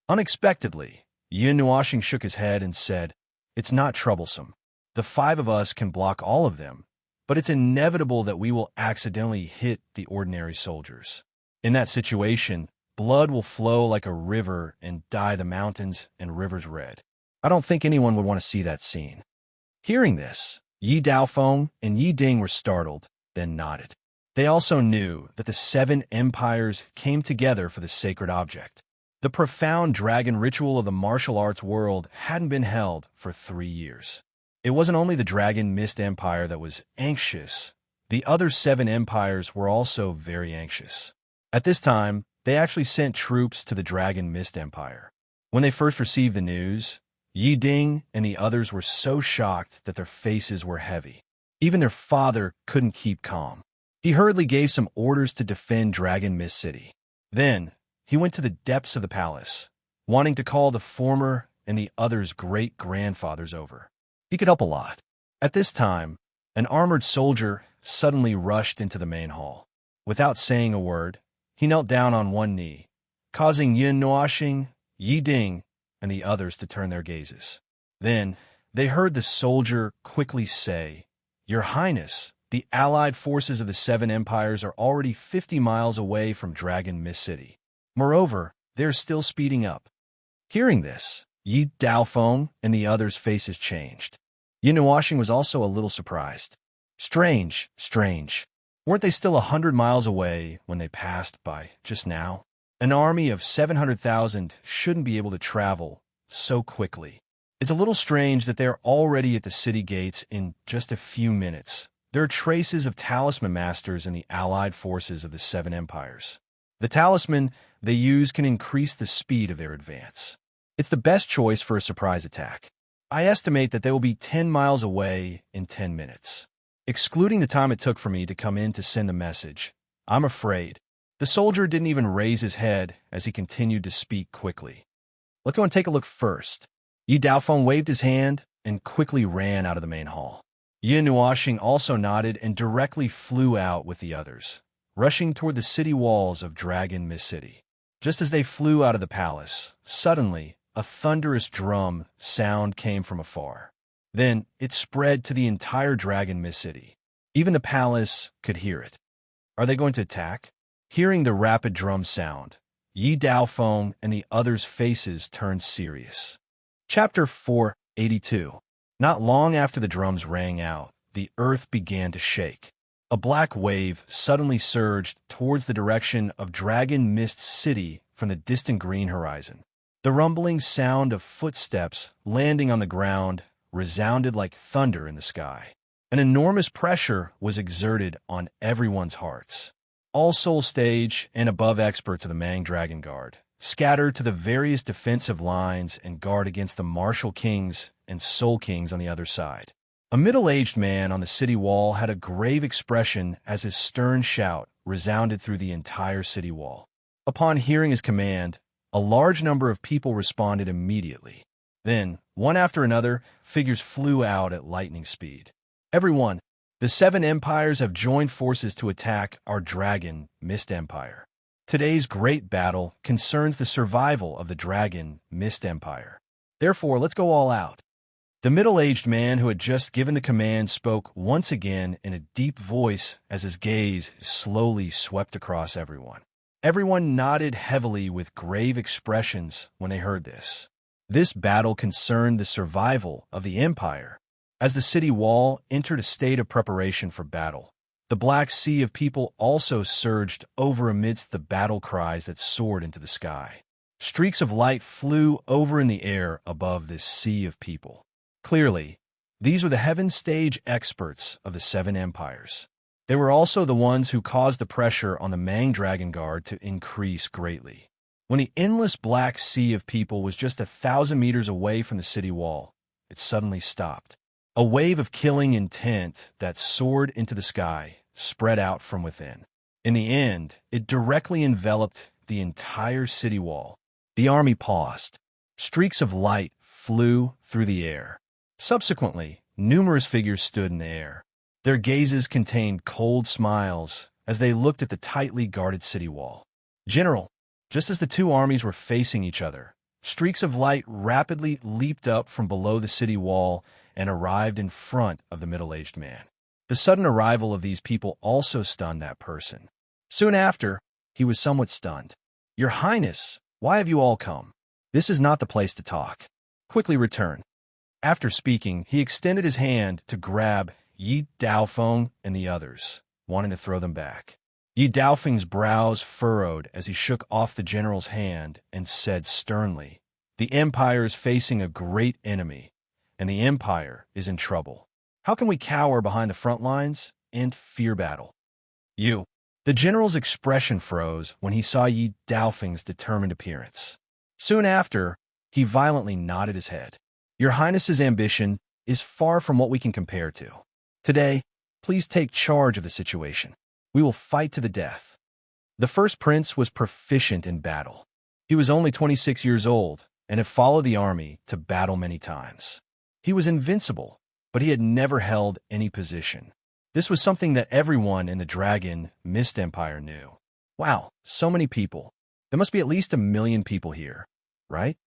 Unexpectedly, Yin Nuoxing shook his head and said, "It's not troublesome. The 5 of us can block all of them, but it's inevitable that we will accidentally hit the ordinary soldiers. In that situation, blood will flow like a river and dye the mountains and rivers red. I don't think anyone would want to see that scene." Hearing this, Yi Daofeng and Yi Ding were startled, then nodded. They also knew that the 7 empires came together for the sacred object. The profound dragon ritual of the martial arts world hadn't been held for 3 years. It wasn't only the Dragon Mist Empire that was anxious. The other 7 empires were also very anxious. At this time, they actually sent troops to the Dragon Mist Empire. When they first received the news, Yi Ding and the others were so shocked that their faces were heavy. Even their father couldn't keep calm. He hurriedly gave some orders to defend Dragon Mist City. Then, he went to the depths of the palace, wanting to call the former and the others' great-grandfathers over. He could help a lot. At this time, an armored soldier suddenly rushed into the main hall. Without saying a word, he knelt down on one knee, causing Yin Nuoxing, Yi Ding, and the others to turn their gazes. Then, they heard the soldier quickly say, "Your Highness, the allied forces of the 7 empires are already 50 miles away from Dragon Mist City. Moreover, they're still speeding up." Hearing this, Yi Daofeng and the others' faces changed. Yin Nuoxing was also a little surprised. Strange. Weren't they still 100 miles away when they passed by just now? An army of 700,000 shouldn't be able to travel so quickly. It's a little strange that they're already at the city gates in just a few minutes. There are traces of talisman masters in the allied forces of the 7 empires. The talisman they use can increase the speed of their advance. It's the best choice for a surprise attack. I estimate that they will be 10 miles away in 10 minutes. Excluding the time it took for me to come in to send the message, I'm afraid. The soldier didn't even raise his head as he continued to speak quickly. Let's go and take a look first. Yi Daofeng waved his hand and quickly ran out of the main hall. Yin Nuoxing also nodded and directly flew out with the others, rushing toward the city walls of Dragon Mist City. Just as they flew out of the palace, suddenly, a thunderous drum sound came from afar. Then it spread to the entire Dragon Mist City. Even the palace could hear it. Are they going to attack? Hearing the rapid drum sound, Yi Daofeng and the others' faces turned serious. Chapter 482. Not long after the drums rang out, the earth began to shake. A black wave suddenly surged towards the direction of Dragon Mist City from the distant green horizon. The rumbling sound of footsteps landing on the ground resounded like thunder in the sky. An enormous pressure was exerted on everyone's hearts. All Soul Stage and above experts of the Mang Dragon Guard scattered to the various defensive lines and guard against the Martial Kings and Soul Kings on the other side. A middle-aged man on the city wall had a grave expression as his stern shout resounded through the entire city wall. Upon hearing his command, a large number of people responded immediately. Then, one after another, figures flew out at lightning speed. Everyone, the 7 empires have joined forces to attack our Dragon Mist Empire. Today's great battle concerns the survival of the Dragon Mist Empire. Therefore, let's go all out. The middle-aged man who had just given the command spoke once again in a deep voice as his gaze slowly swept across everyone. Everyone nodded heavily with grave expressions when they heard this. This battle concerned the survival of the empire. As the city wall entered a state of preparation for battle, the black sea of people also surged over amidst the battle cries that soared into the sky. Streaks of light flew over in the air above this sea of people. Clearly, these were the heaven stage experts of the 7 empires. They were also the ones who caused the pressure on the Mang Dragon Guard to increase greatly. When the endless black sea of people was just 1,000 meters away from the city wall, it suddenly stopped. A wave of killing intent that soared into the sky spread out from within. In the end, it directly enveloped the entire city wall. The army paused. Streaks of light flew through the air. Subsequently, numerous figures stood in the air. Their gazes contained cold smiles as they looked at the tightly guarded city wall. General, just as the 2 armies were facing each other, streaks of light rapidly leaped up from below the city wall and arrived in front of the middle-aged man. The sudden arrival of these people also stunned that person. Soon after, he was somewhat stunned. "Your Highness, why have you all come? This is not the place to talk. Quickly return." After speaking, he extended his hand to grab Yi Daofeng and the others, wanting to throw them back. Yi Daofeng's brows furrowed as he shook off the general's hand and said sternly, "The Empire is facing a great enemy, and the Empire is in trouble. How can we cower behind the front lines and fear battle?" You. The general's expression froze when he saw Yi Daofeng's determined appearance. Soon after, he violently nodded his head. "Your Highness's ambition is far from what we can compare to. Today, please take charge of the situation. We will fight to the death." The first prince was proficient in battle. He was only 26 years old and had followed the army to battle many times. He was invincible, but he had never held any position. This was something that everyone in the Dragon Mist Empire knew. Wow, so many people. There must be at least 1 million people here, right?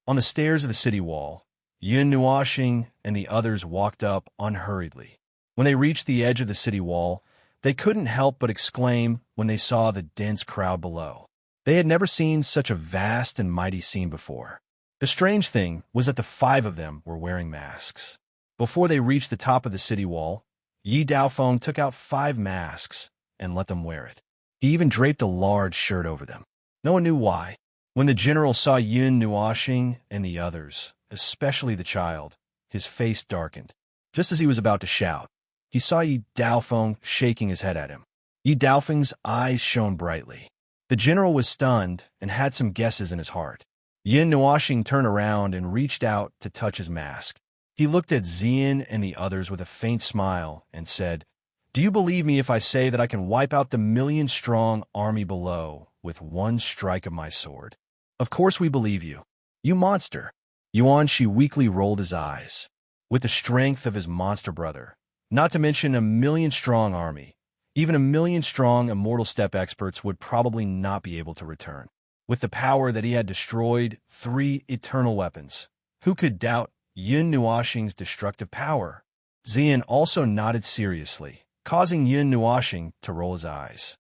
On the stairs of the city wall, Yun Nuoxing and the others walked up unhurriedly. When they reached the edge of the city wall, they couldn't help but exclaim when they saw the dense crowd below. They had never seen such a vast and mighty scene before. The strange thing was that the 5 of them were wearing masks. Before they reached the top of the city wall, Yi Daofeng took out 5 masks and let them wear it. He even draped a large shirt over them. No one knew why. When the general saw Yun Nuoxing and the others, especially the child, his face darkened. Just as he was about to shout, he saw Yi Daofeng shaking his head at him. Yi Daofeng's eyes shone brightly. The general was stunned and had some guesses in his heart. Yun Nuoxing turned around and reached out to touch his mask. He looked at Xian and the others with a faint smile and said, "Do you believe me if I say that I can wipe out the 1,000,000-strong army below with one strike of my sword?" "Of course we believe you. You monster." Yuan Shi weakly rolled his eyes. With the strength of his monster brother, not to mention 1,000,000-strong army, even 1,000,000-strong immortal step experts would probably not be able to return. With the power that he had destroyed 3 eternal weapons, who could doubt Yun Nuoxing's destructive power? Xian also nodded seriously, causing Yun Nuoxing to roll his eyes.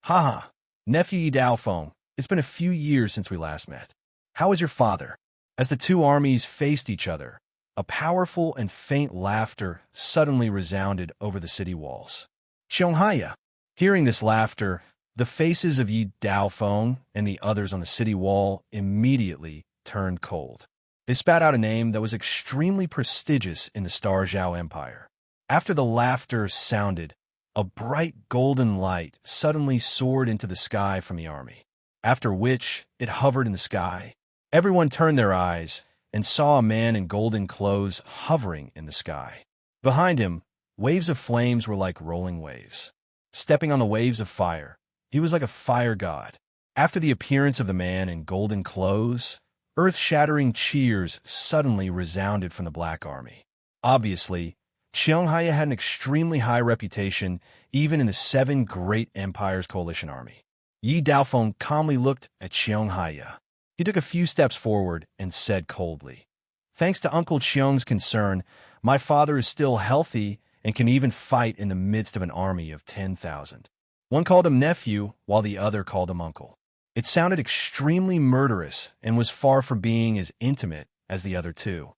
"Haha, nephew Yi Daofeng, it's been a few years since we last met. How is your father?" As the 2 armies faced each other, a powerful and faint laughter suddenly resounded over the city walls. "Xianghaya!" Hearing this laughter, the faces of Yi Daofeng and the others on the city wall immediately turned cold. They spat out a name that was extremely prestigious in the Star Zhao Empire. After the laughter sounded, a bright golden light suddenly soared into the sky from the army, after which it hovered in the sky. Everyone turned their eyes and saw a man in golden clothes hovering in the sky. Behind him, waves of flames were like rolling waves. Stepping on the waves of fire, he was like a fire god. After the appearance of the man in golden clothes, earth-shattering cheers suddenly resounded from the Black Army. Obviously, Xianghaya had an extremely high reputation even in the 7 great empires coalition army. Yi Daofeng calmly looked at Xianghaya. He took a few steps forward and said coldly, "Thanks to Uncle Qiong's concern, my father is still healthy and can even fight in the midst of an army of 10,000. One called him nephew, while the other called him uncle. It sounded extremely murderous and was far from being as intimate as the other 2.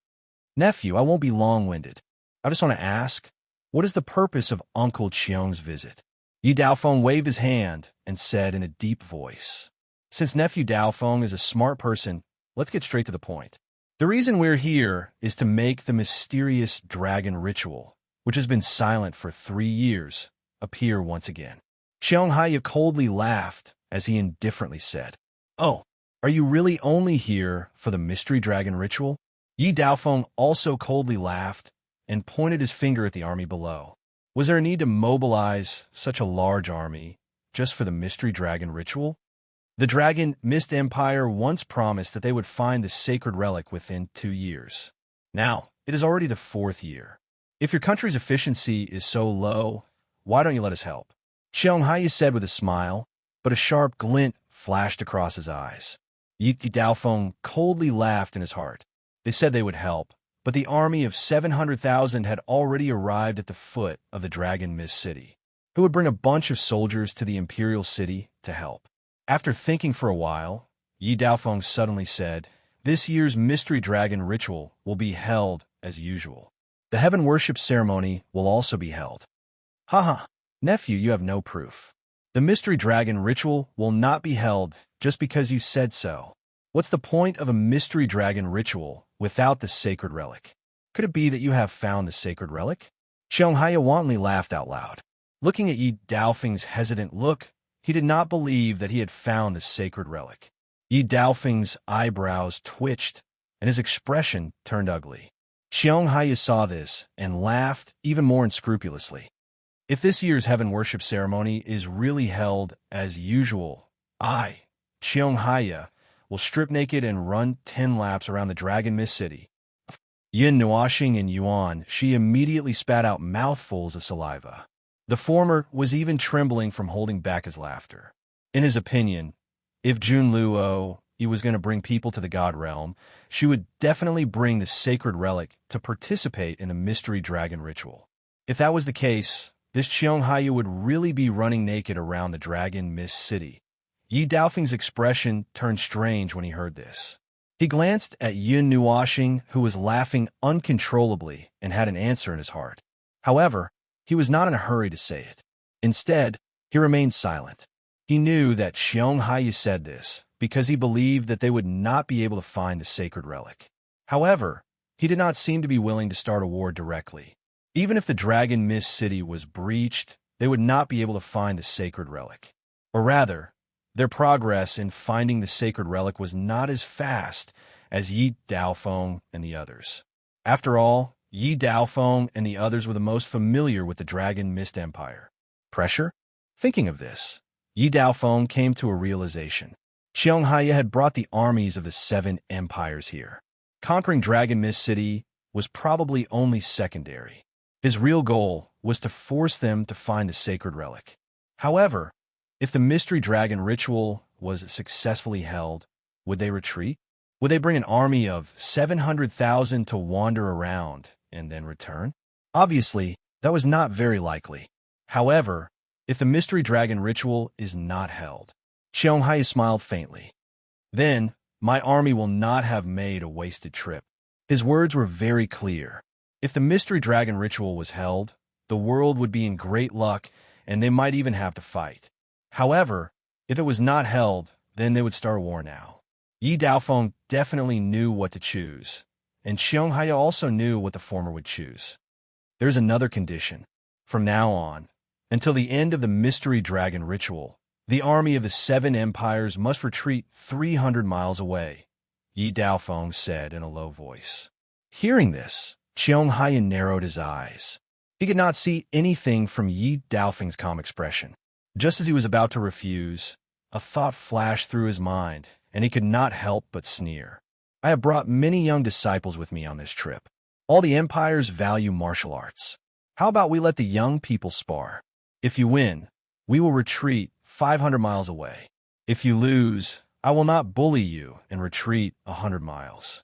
"Nephew, I won't be long-winded. I just want to ask, what is the purpose of Uncle Qiong's visit?" Yi Daofeng waved his hand and said in a deep voice, "Since Nephew Daofeng is a smart person, let's get straight to the point. The reason we're here is to make the mysterious dragon ritual, which has been silent for 3 years, appear once again." Xianghaya coldly laughed as he indifferently said, "Oh, are you really only here for the mystery dragon ritual?" Yi Daofeng also coldly laughed and pointed his finger at the army below. Was there a need to mobilize such a large army just for the mystery dragon ritual? The Dragon Mist Empire once promised that they would find the sacred relic within 2 years. Now, it is already the 4th year. If your country's efficiency is so low, why don't you let us help?" Xianghaya said with a smile, but a sharp glint flashed across his eyes. Yi Daofeng coldly laughed in his heart. They said they would help, but the army of 700,000 had already arrived at the foot of the Dragon Mist City, who would bring a bunch of soldiers to the Imperial City to help. After thinking for a while, Yi Daofeng suddenly said, "This year's mystery dragon ritual will be held as usual. The heaven worship ceremony will also be held." "Haha, nephew, you have no proof. The mystery dragon ritual will not be held just because you said so. What's the point of a mystery dragon ritual without the sacred relic? Could it be that you have found the sacred relic? Xianghaya wantonly laughed out loud. Looking at Yi Daofeng's hesitant look, he did not believe that he had found the sacred relic. Yi Daofeng's eyebrows twitched, and his expression turned ugly. Xianghaya saw this and laughed even more unscrupulously. If this year's heaven worship ceremony is really held as usual, I, Xianghaya, will strip naked and run 10 laps around the Dragon Mist City. Yin Nuoxing and Yuan, she immediately spat out mouthfuls of saliva. The former was even trembling from holding back his laughter. In his opinion, if Jun Luo was going to bring people to the God Realm, she would definitely bring the sacred relic to participate in the mystery dragon ritual. If that was the case, this Xianghaya would really be running naked around the Dragon Mist City. Yi Daofeng's expression turned strange when he heard this. He glanced at Yin Nuoxing, who was laughing uncontrollably and had an answer in his heart. However, he was not in a hurry to say it. Instead, he remained silent. He knew that Xianghaya said this because he believed that they would not be able to find the sacred relic. However, he did not seem to be willing to start a war directly. Even if the Dragon Mist City was breached, they would not be able to find the sacred relic. Or rather, their progress in finding the sacred relic was not as fast as Yi Daofeng and the others. After all, Yi Daofeng and the others were the most familiar with the Dragon Mist Empire. Pressure? Thinking of this, Yi Daofeng came to a realization. Xianghaya had brought the armies of the 7 empires here. Conquering Dragon Mist City was probably only secondary. His real goal was to force them to find the sacred relic. However, if the mystery dragon ritual was successfully held, would they retreat? Would they bring an army of 700,000 to wander around and then return? Obviously, that was not very likely. However, if the mystery dragon ritual is not held, Xianghaya smiled faintly. Then, my army will not have made a wasted trip. His words were very clear. If the mystery dragon ritual was held, the world would be in great luck and they might even have to fight. However, if it was not held, then they would start a war now. Yi Daofeng definitely knew what to choose, and Xianghaya also knew what the former would choose. There's another condition. From now on, until the end of the mystery dragon ritual, the army of the 7 empires must retreat 300 miles away, Yi Daofeng said in a low voice. Hearing this, Xianghaya narrowed his eyes. He could not see anything from Yi Daofeng's calm expression. Just as he was about to refuse, a thought flashed through his mind, and he could not help but sneer. I have brought many young disciples with me on this trip. All the empires value martial arts. How about we let the young people spar? If you win, we will retreat 500 miles away. If you lose, I will not bully you and retreat 100 miles.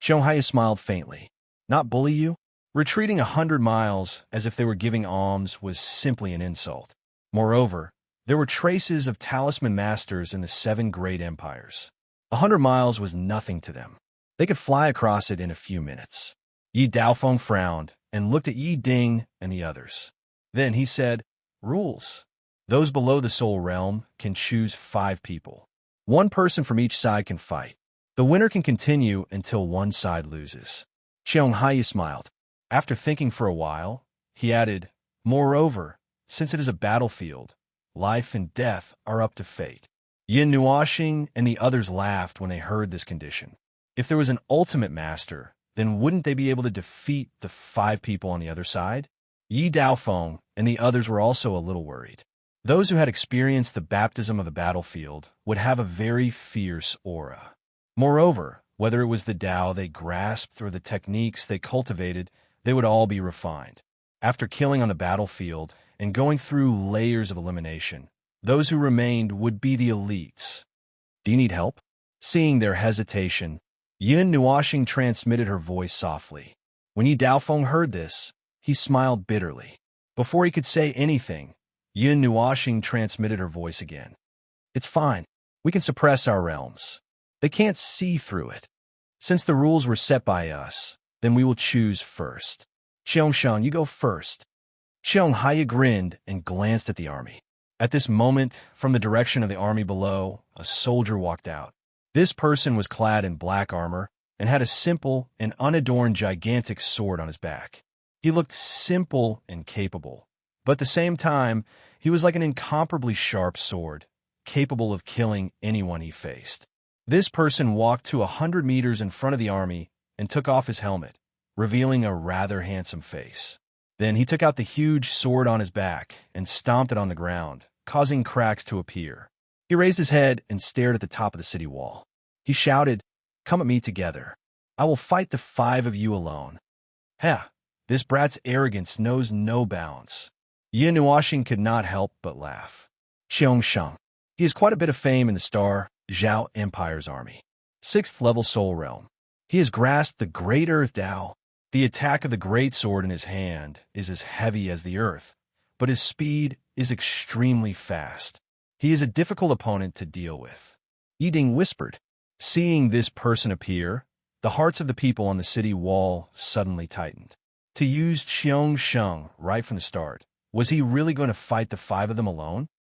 Xianghaya smiled faintly. Not bully you? Retreating 100 miles as if they were giving alms was simply an insult. Moreover, there were traces of talisman masters in the 7 great empires. 100 miles was nothing to them. They could fly across it in a few minutes. Yi Daofeng frowned and looked at Yi Ding and the others. Then he said, Rules. Those below the soul realm can choose 5 people. 1 person from each side can fight. The winner can continue until one side loses. Xianghaya smiled. After thinking for a while, he added, Moreover, since it is a battlefield, life and death are up to fate. Yin Nuoxing and the others laughed when they heard this condition. If there was an ultimate master, then wouldn't they be able to defeat the 5 people on the other side? Yi Daofeng and the others were also a little worried. Those who had experienced the baptism of the battlefield would have a very fierce aura. Moreover, whether it was the Tao they grasped or the techniques they cultivated, they would all be refined. After killing on the battlefield and going through layers of elimination, those who remained would be the elites. Do you need help? Seeing their hesitation, Yin Nuoxing transmitted her voice softly. When Yi Daofeng heard this, he smiled bitterly. Before he could say anything, Yin Nuoxing transmitted her voice again. It's fine. We can suppress our realms. They can't see through it. Since the rules were set by us, then we will choose first. Xiangshan, you go first. Xianghaya grinned and glanced at the army. At this moment, from the direction of the army below, a soldier walked out. This person was clad in black armor and had a simple and unadorned gigantic sword on his back. He looked simple and capable, but at the same time, he was like an incomparably sharp sword, capable of killing anyone he faced. This person walked to 100 meters in front of the army and took off his helmet, revealing a rather handsome face. Then he took out the huge sword on his back and stomped it on the ground, causing cracks to appear. He raised his head and stared at the top of the city wall. He shouted, "Come at me together. I will fight the 5 of you alone." Ha! This brat's arrogance knows no bounds. Yin Nuoxing could not help but laugh. Xiong Sheng. He has quite a bit of fame in the Star Zhao Empire's army. 6th level Soul Realm. He has grasped the Great Earth Tao. The attack of the great sword in his hand is as heavy as the earth, but his speed is extremely fast. He is a difficult opponent to deal with. Yiding whispered. Seeing this person appear, the hearts of the people on the city wall suddenly tightened. To use Xiong Sheng right from the start, was he really going to fight the 5 of them alone?